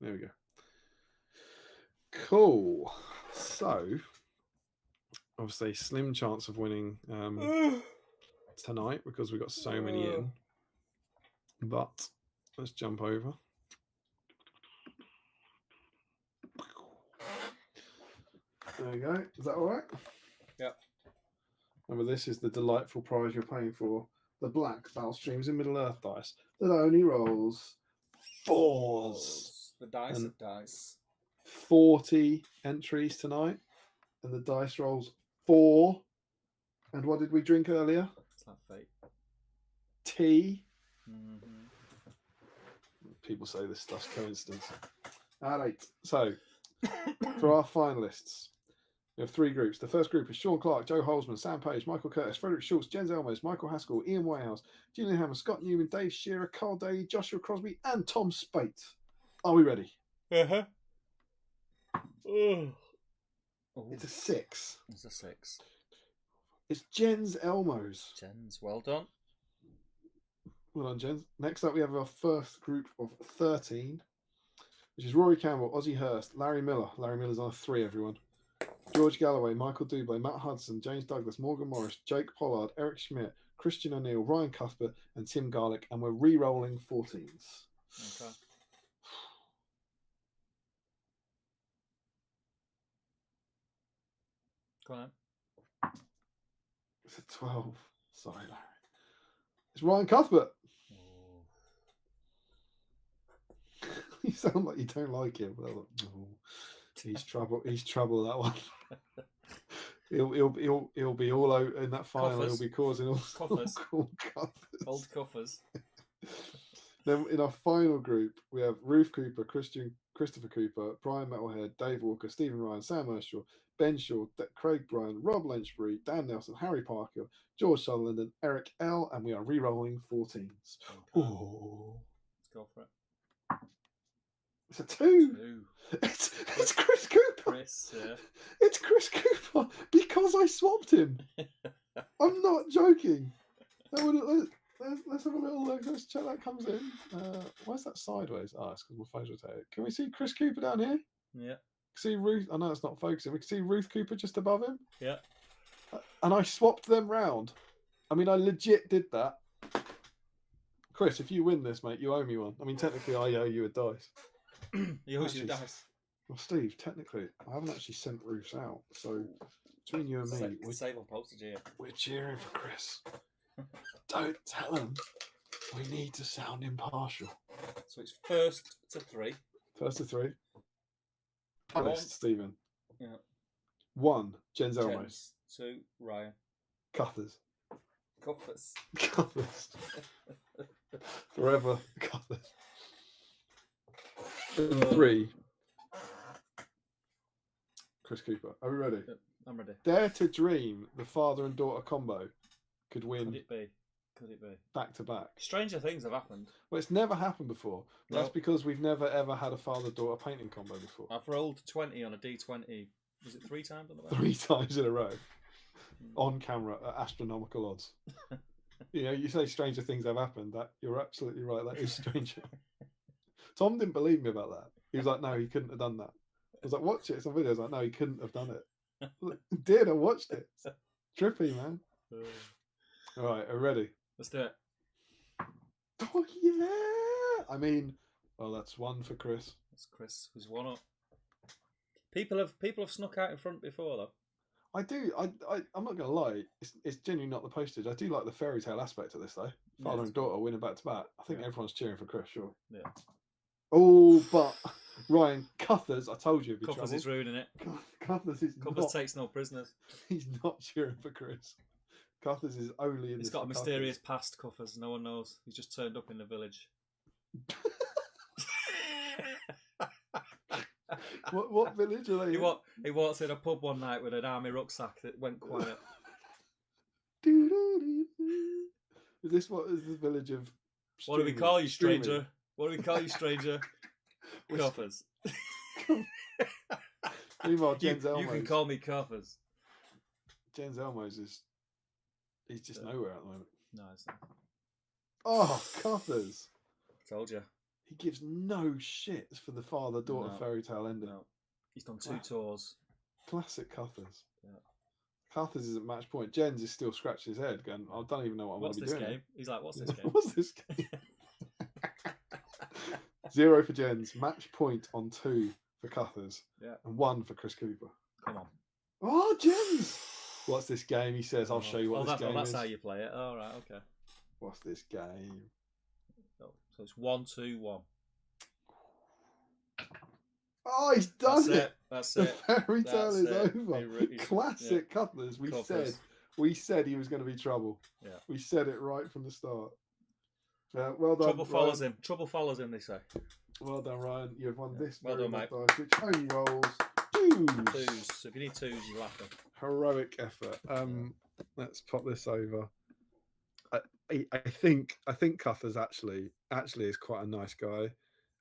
There we go. Cool. So, obviously, slim chance of winning tonight because we've got so many in. But let's jump over. There we go. Is that all right? Yep. Remember, this is the delightful prize you're paying for. The black Battle Streams in Middle-earth dice that only rolls 4s. The dice of dice. 40 entries tonight. And the dice rolls 4. And what did we drink earlier? It's that fate. Tea. Mm-hmm. People say this stuff's coincidence. All right. So, for our finalists, we have 3 groups. The first group is Sean Clark, Joe Holzman, Sam Page, Michael Curtis, Frederick Schultz, Jens Elmos, Michael Haskell, Ian Whitehouse, Julian Hammer, Scott Newman, Dave Shearer, Carl Daly, Joshua Crosby, and Tom Spate. Are we ready? Uh-huh. It's a 6. It's a 6. It's Jens Elmos. Jens, well done. Well done, Jens. Next up, we have our first group of 13, which is Rory Campbell, Ozzie Hurst, Larry Miller. Larry Miller's on a 3, everyone. George Galloway, Michael Dublé, Matt Hudson, James Douglas, Morgan Morris, Jake Pollard, Eric Schmidt, Christian O'Neill, Ryan Cuthbert, and Tim Garlick. And we're re-rolling 14s. Okay. Go on. It's a 12. Sorry, Larry. It's Ryan Cuthbert. Oh. You sound like you don't like him. Oh, he's trouble. He's trouble, that one. He'll be all out in that final. Coffers. He'll be causing all Coffers. coffers. Old coffers. Then in our final group, we have Ruth Cooper, Christopher Cooper, Brian Metalhead, Dave Walker, Stephen Ryan, Sam Ershaw, Ben Shaw, Craig Bryan, Rob Lynchbury, Dan Nelson, Harry Parker, George Sutherland, and Eric L. And we are re-rolling 14s. Okay. Oh, Let's go for it. it's a 2. It's Chris Cooper. Chris, yeah. It's Chris Cooper because I swapped him. I'm not joking. Let's have a little look. Let's check that comes in. Why's that sideways? Oh, it's because my phone's rotated. Can we see Chris Cooper down here? Yeah. See Ruth. I know it's not focusing. We can see Ruth Cooper just above him. Yeah. And I swapped them round. I mean, I legit did that. Chris, if you win this, mate, you owe me one. I mean, technically, I owe you a dice. You owes you a dice. Well, Steve, technically, I haven't actually sent roofs out. So, between you and me, save on postage here. We're cheering for Chris. Don't tell him. We need to sound impartial. So it's first to 3. First to 3. One. Stephen. Yeah. 1. Jens Elmos. Jens. 2. Ryan. Cuthers. Cuffers. Cuthers. Forever Cuthers. 3. Chris Cooper. Are we ready? I'm ready. Dare to dream the father and daughter combo could win. Could it be? Could it be? Back to back. Stranger things have happened. Well, it's never happened before. No. That's because we've never ever had a father-daughter painting combo before. I've rolled 20 on a D20. Was it 3 times on the back? 3 times in a row. On camera at astronomical odds. You know, you say stranger things have happened. That you're absolutely right. That is stranger. Tom didn't believe me about that. He was like, no, he couldn't have done that. I was like, watch it. It's on video. I was like, no, he couldn't have done it. I did. I watched it. It's trippy, man. All right, are we ready? Let's do it. Oh, yeah. I mean, well, that's 1 for Chris. That's Chris, who's 1 up. People have snuck out in front before, though. I do. I'm not gonna lie. It's genuinely not the postage. I do like the fairy tale aspect of this, though. Father and daughter winning back to back. I think everyone's cheering for Chris. Sure. Yeah. Oh, but Ryan Cuthers, I told you, Cuthers is ruining it. Cuthers is Cuthers takes no prisoners. He's not cheering for Chris. Cuthers is only in. He's got a mysterious past. Cuthers. No one knows. He's just turned up in the village. What village are they in? He walks in a pub one night with an army rucksack that went quiet. Is this what is the village of? What do we call you, stranger? What do we call you, stranger? Cuffers. Meanwhile, Jens Elmos. You can call me Cuffers. Jens Elmos he's just nowhere at the moment. No, it's not. Oh, Cuthers. Told you. He gives no shits for the father-daughter fairy tale ending. No. He's done 2 tours. Classic Cuthers. Yeah. Cuthers is at match point. Jens is still scratching his head going, I don't even know what I'm going to be doing. What's this game? He's like, what's this game? What's this game? 0 for Jens. Match point on 2 for Cuthers. Yeah. And 1 for Chris Cooper. Come on. Oh, Jens! What's this game? He says, I'll show you what this game is. That's how you play it. Oh, right, okay. What's this game? So it's 1-2-1. Oh, he's done it. That's it. The fairy tale is over. Classic Cuthers. We said he was going to be trouble. Yeah. We said it right from the start. Well done. Trouble follows him. Trouble follows him, they say. Well done, Ryan. You've won this. Well done, mate. Dice, which only rolls 2s. So if you need 2s, you're laughing. Heroic effort. Let's pop this over. I think Cuthers actually is quite a nice guy,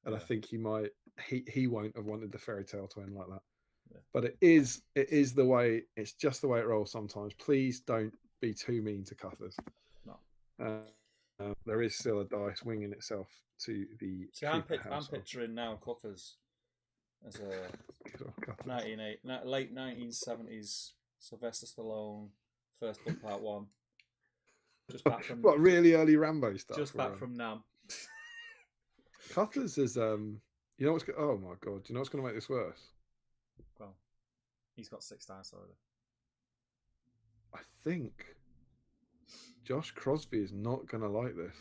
and I think he won't have wanted the fairy tale to end like that. Yeah. But it is the way. It's just the way it rolls sometimes. Please don't be too mean to Cuthers. No. There is still a dice winging itself to the. See, I'm picturing now Cuthers as a late 1970s Sylvester Stallone first book part 1. Just back from what really early Rambo stuff. Just back from Nam. Cuthers is you know what's oh my god, do you know what's going to make this worse? Well, he's got 6 dice already. I think Josh Crosby is not going to like this.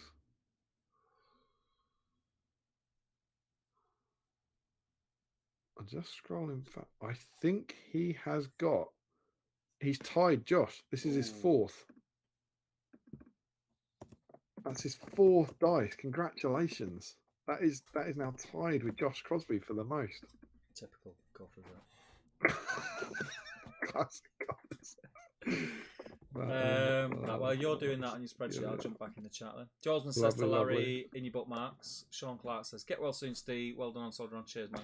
I'm just scrolling. I think he's tied Josh. This is his 4th. That's his 4th dice. Congratulations. That is now tied with Josh Crosby for the most. Typical Cuthers, right? Classic Cuthers. While you're doing that on your spreadsheet, I'll jump back in the chat then. Josman says to Larry, in your bookmarks. Sean Clark says, get well soon, Steve. Well done on Soldier on. Cheers, man.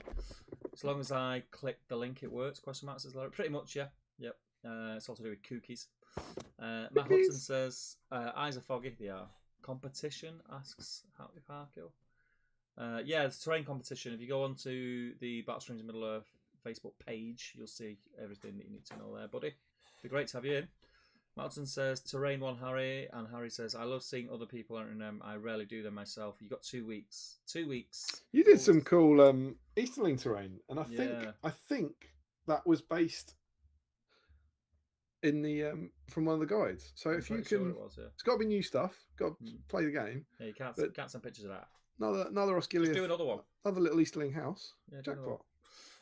As long as I click the link, it works. Question mark says Larry. Pretty much, yeah. Yep. It's all to do with cookies. Matt Hudson says, eyes are foggy. They are. Competition, asks Happy Parkill. Yeah, it's terrain competition. If you go onto the Battle Streams in Middle Earth Facebook page, you'll see everything that you need to know there, buddy. It'd be great to have you in. Martin says, Terrain 1 Harry, and Harry says, I love seeing other people entering them. I rarely do them myself. You got 2 weeks. 2 weeks. You did some cool Easterling terrain, and I think that was based in the from one of the guides. So if you can, sure it was, it's got to be new stuff. Got to play the game. Yeah, you can't send pictures of that. Another Osgiliath. Just do another one. Another little Easterling house. Yeah, jackpot.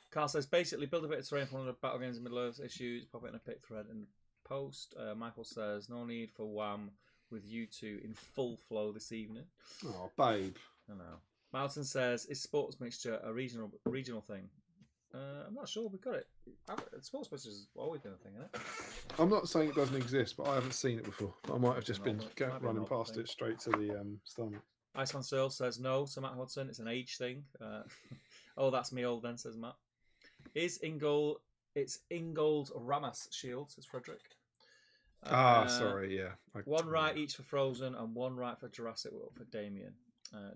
Carl says, basically build a bit of terrain for one of the battle games in the middle of issues. Pop it in a pick thread and post. Michael says, no need for wham with you two in full flow this evening. Oh, babe. I know. Martin says, is sports mixture a regional thing? I'm not sure. We've got it. Sports mixture has always been a thing, isn't it? I'm not saying it doesn't exist, but I haven't seen it before. I might have just been running past it straight to the stomach. Iceman Searle says no to Matt Hudson. It's an age thing. Oh, that's me old then, says Matt. It's Ingold's Ramas shield, says Frederick. Sorry, yeah. One right each for Frozen and one right for Jurassic World for Damien.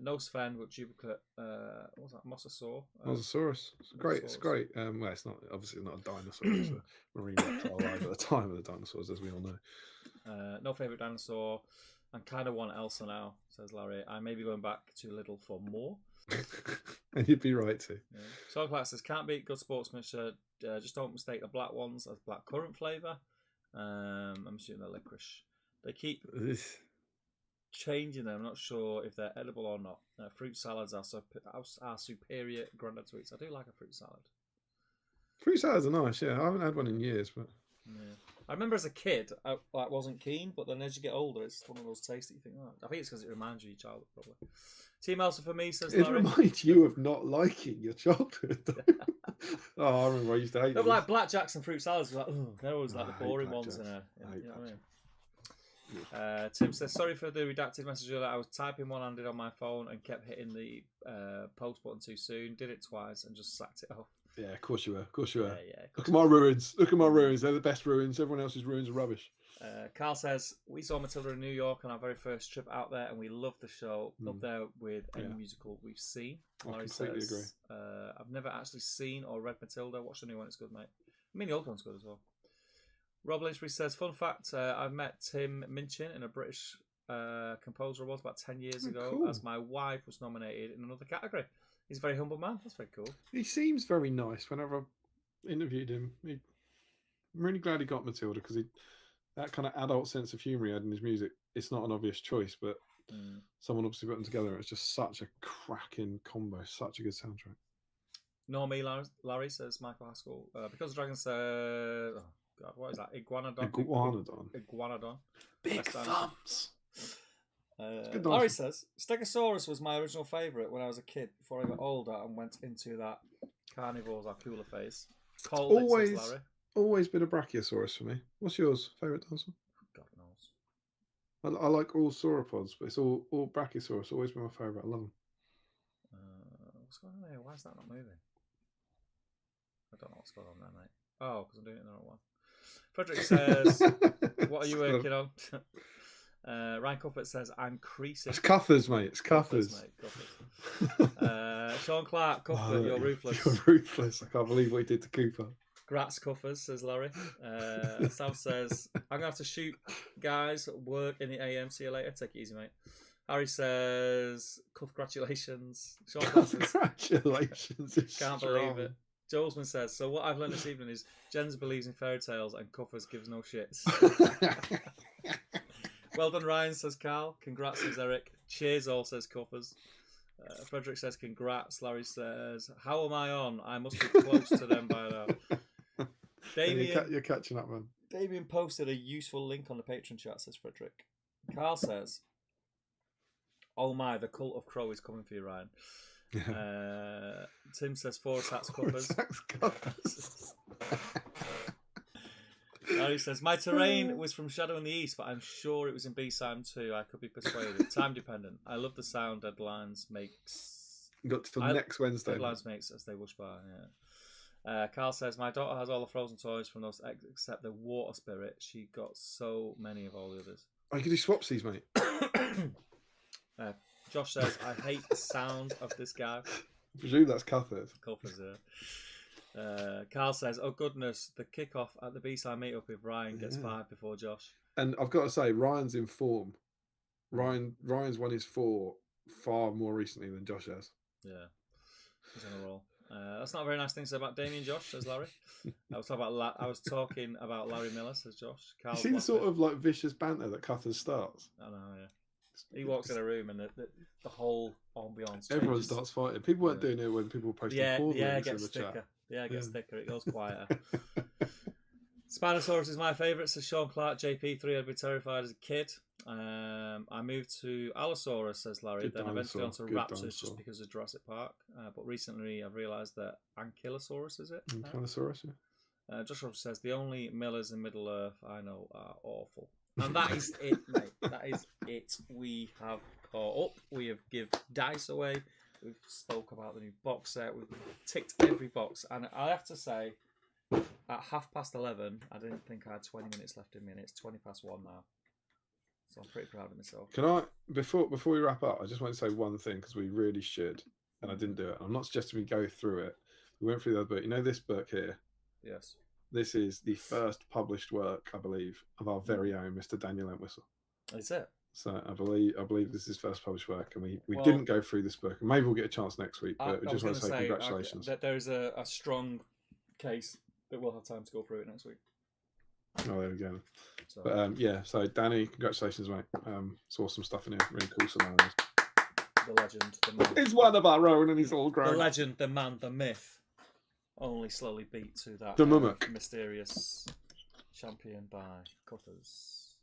No Sven with duplicate. What was that? Mosasaur. Mosasaurus. It's great. It's great. Well, it's not obviously not a dinosaur. It's a marine reptile alive at the time of the dinosaurs, as we all know. No favourite dinosaur, and kind of want Elsa now, says Larry. I may be going back too little for more. And you'd be right too. Yeah. Soulclass says can't beat good sportsmanship. Just don't mistake the black ones as black currant flavour. I'm assuming they're licorice. They keep changing them. I'm not sure if they're edible or not. Fruit salads are superior grandad sweets. I do like a fruit salad. Fruit salads are nice, yeah. I haven't had one in years, but yeah. I remember as a kid, I wasn't keen, but then as you get older, it's one of those tastes that you think, oh, I think it's because it reminds you of your childhood, probably. Team Elsa for me, says Larry. It reminds you of not liking your childhood. Oh, I remember I used to hate them. Like blackjacks and fruit salads. Like, they're always like the boring ones. Tim says, sorry for the redacted message earlier. I was typing one-handed on my phone and kept hitting the post button too soon. Did it twice and just sacked it off. Yeah, of course you were. Of course you were. Yeah, Look at my ruins. Look at my ruins. They're the best ruins. Everyone else's ruins are rubbish. Carl says, we saw Matilda in New York on our very first trip out there and we loved the show. Up there with any musical we've seen. I completely agree. I've never actually seen or read Matilda. Watch the new one, it's good, mate. I mean, the old one's good as well. Rob Lynchbury says, fun fact, I met Tim Minchin in a British Composer Awards about 10 years ago as my wife was nominated in another category. He's a very humble man. That's very cool. He seems very nice. Whenever I interviewed him, I'm really glad he got Matilda because that kind of adult sense of humour he had in his music. It's not an obvious choice, but someone obviously put them together. It's just such a cracking combo. Such a good soundtrack. Nor me, Larry, says Michael Haskell. Because the Dragon says... Oh, God, what is that? Iguanodon. Iguanodon. Big thumbs. Larry says, Stegosaurus was my original favourite when I was a kid before I got older and went into that carnivores are cooler phase. Always been a Brachiosaurus for me. What's yours? Favourite dinosaur? God knows. I like all sauropods, but it's all Brachiosaurus. Always been my favourite. I love them. What's going on here? Why is that not moving? I don't know what's going on there, mate. Oh, because I'm doing it in the wrong one. Frederick says, what are you working on? Ryan Cuthbert says, I'm creasing. It's Cuthers, mate. It's Cuthers. Sean Clark, Cuthbert, you're ruthless. You're ruthless. I can't believe what he did to Cooper. Grats Cuffers, says Larry. Sam says, I'm going to have to shoot, guys. Work in the AM. See you later. Take it easy, mate. Harry says, congratulations. Sean Clark says, congratulations. Can't believe it. Jolesman says, so what I've learned this evening is Jens believes in fairy tales and Cuffers gives no shits. Well done, Ryan, says Carl. Congrats, says Eric. Cheers all, says Cuffers. Frederick says, congrats. Larry says, how am I on? I must be close to them by now. Damien, you're catching up, man. Damien posted a useful link on the Patreon chat, says Frederick. Carl says, oh my, the cult of Crow is coming for you, Ryan. Tim says 4 attacks Cuffers. Larry says, my terrain was from Shadow in the East, but I'm sure it was in BSIME too. I could be persuaded. Time dependent. I love the sound Deadlines makes. You got till next Wednesday. Deadlines makes as they whoosh by. Yeah. Carl says, my daughter has all the Frozen toys from those except the Water Spirit. She got so many of all the others. Oh, you can do swapsies, mate. Josh says, I hate the sound of this guy. I presume that's Cuthers. Cuthers, Carl says, "Oh goodness, the kickoff at the BSIME meetup if Ryan gets 5 before Josh." And I've got to say, Ryan's in form. Ryan's won his 4 far more recently than Josh has. Yeah, he's on a roll. That's not a very nice thing to say about Damien Josh, says Larry. I was talking about Larry Miller, says Josh. You see the sort of like vicious banter that Cuthers starts? I know, yeah. He walks in a room and the whole ambiance. Everyone starts fighting. People weren't doing it when people were posting porn links in the chat. Yeah, it gets thicker. It goes quieter. Spinosaurus is my favourite, says Sean Clark. JP3, I'd be terrified as a kid. I moved to Allosaurus, says Larry. Good then dinosaur. eventually on to Raptors Dinosaur. just because of Jurassic Park. But recently I've realised that Ankylosaurus, is it? Ankylosaurus, yeah. Joshua says, the only Millers in Middle Earth I know are awful. And that is it, mate. That is it. We have caught up. We have give dice away. We've spoke about the new box set. We've ticked every box. And I have to say, at 11:30, I didn't think I had 20 minutes left in me, and it's 1 now. So I'm pretty proud of myself. Can I, before we wrap up, I just want to say one thing, because we really should, and I didn't do it. I'm not suggesting we go through it. We went through the other book. You know this book here? Yes. This is the first published work, I believe, of our very own Mr. Daniel Entwistle. Is it? So I believe this is his first published work, and we didn't go through this book. Maybe we'll get a chance next week, but I just want to say congratulations. There is a strong case that we'll have time to go through it next week. Oh, there we go. So, but yeah, so Danny, congratulations, mate. Saw some stuff in here, really cool scenarios. The legend, the man. He's one of our own, and he's all grown. The legend, the man, the myth. Only slowly beat to that the Mummock. Mysterious champion by Cutters.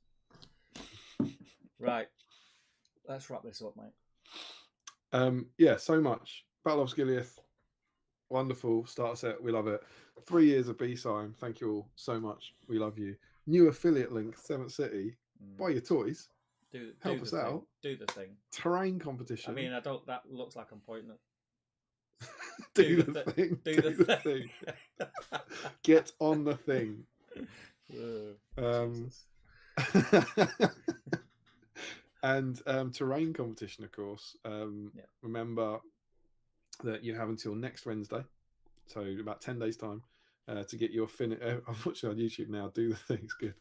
Right, let's wrap this up, mate. Yeah, so much. Battle of Osgiliath, wonderful starter set. We love it. 3 years of BSIME. Thank you all so much. We love you. New affiliate link, 7th City. Buy your toys. Help us out. Do the thing. Terrain competition. I mean, that looks like I'm pointing at. Do the thing. Do the thing. Get on the thing. And terrain competition, of course. Remember that you have until next Wednesday, so about 10 days' time, to get your I'm watching on YouTube now. Do the things good.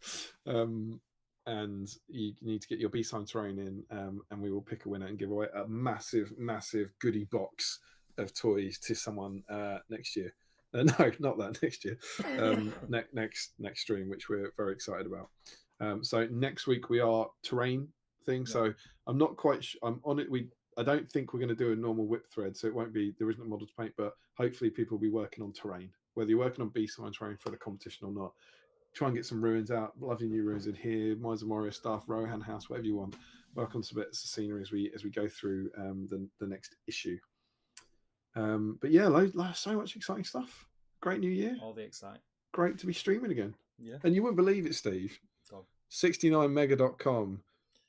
And you need to get your BSIME terrain in, and we will pick a winner and give away a massive, massive goodie box of toys to someone next year. No, not that next year. Next stream, which we're very excited about. So next week we are terrain thing. Yeah. So I'm not quite. I'm on it. I don't think we're going to do a normal whip thread, so it won't be. There isn't a model to paint, but hopefully people will be working on terrain, whether you're working on BSIME terrain for the competition or not. Try and get some ruins out. Lovely new ruins in here. Mines of Moria stuff, Rohan House, whatever you want. Work on some bits of scenery as we go through the next issue. But yeah, so much exciting stuff. Great new year. All the exciting. Great to be streaming again. Yeah. And you wouldn't believe it, Steve. 69mega.com.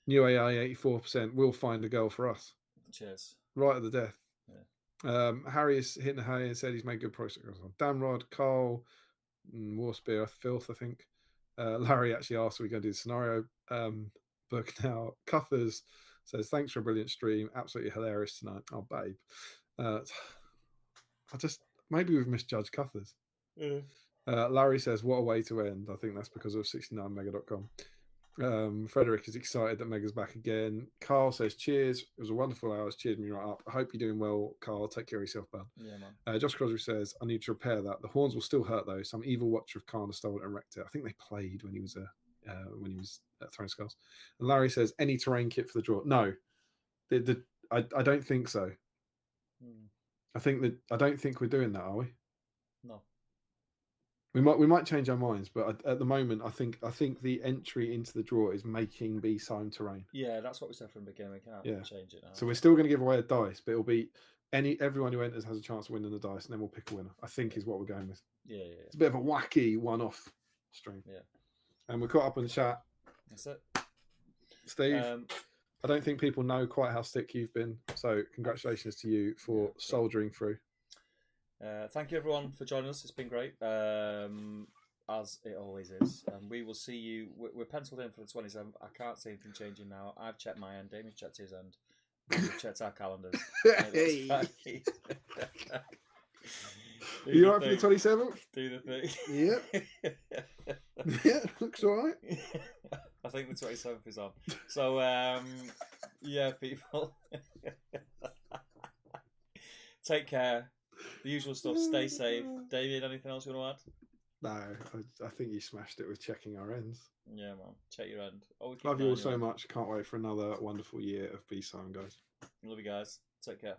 New AI 84% will find a girl for us. Cheers. Right at the death. Yeah. Harry is hitting the hay and said he's made good progress on Damrod, Carl, Warspear, Filth, I think. Larry actually asked, are we going to do the scenario book now? Cuthers says, thanks for a brilliant stream. Absolutely hilarious tonight. Oh, babe. Maybe we've misjudged Cuthers. Yeah. Larry says, what a way to end. I think that's because of 69mega.com. Frederick is excited that Mega's back again. Carl says, cheers. It was a wonderful hour. It's cheered me right up. I hope you're doing well, Carl. Take care of yourself, bud. Yeah, man. Josh Crosby says, I need to repair that. The horns will still hurt, though. Some evil watcher of Khan stole it and wrecked it. I think they played when he was at Throne Skulls. And Larry says, any terrain kit for the draw? No. I don't think so. I don't think we're doing that, are we? No. We might change our minds, but at the moment, I think the entry into the draw is making BSIME terrain. Yeah, that's what we said from the beginning. We can't change it now. So we're still going to give away a dice, but it'll be everyone who enters has a chance of winning the dice, and then we'll pick a winner. I think is what we're going with. Yeah. It's a bit of a wacky one-off stream. Yeah. And we're caught up in the chat. That's it. Steve, I don't think people know quite how stick you've been, so congratulations to you for soldiering through. Thank you everyone for joining us. It's been great, as it always is. And we will see you. We're penciled in for the 27th. I can't see anything changing now. I've checked my end. Damien's checked his end. We've checked our calendars. Are you all right for the 27th? Do the thing. Yep. Yeah, looks all right. I think the 27th is on. So, yeah, people. Take care. The usual stuff. Stay safe. David, anything else you want to add? No, I think you smashed it with checking our ends. Yeah, man. Check your end. Love you all so much. Can't wait for another wonderful year of BSIME, guys. Love you guys. Take care.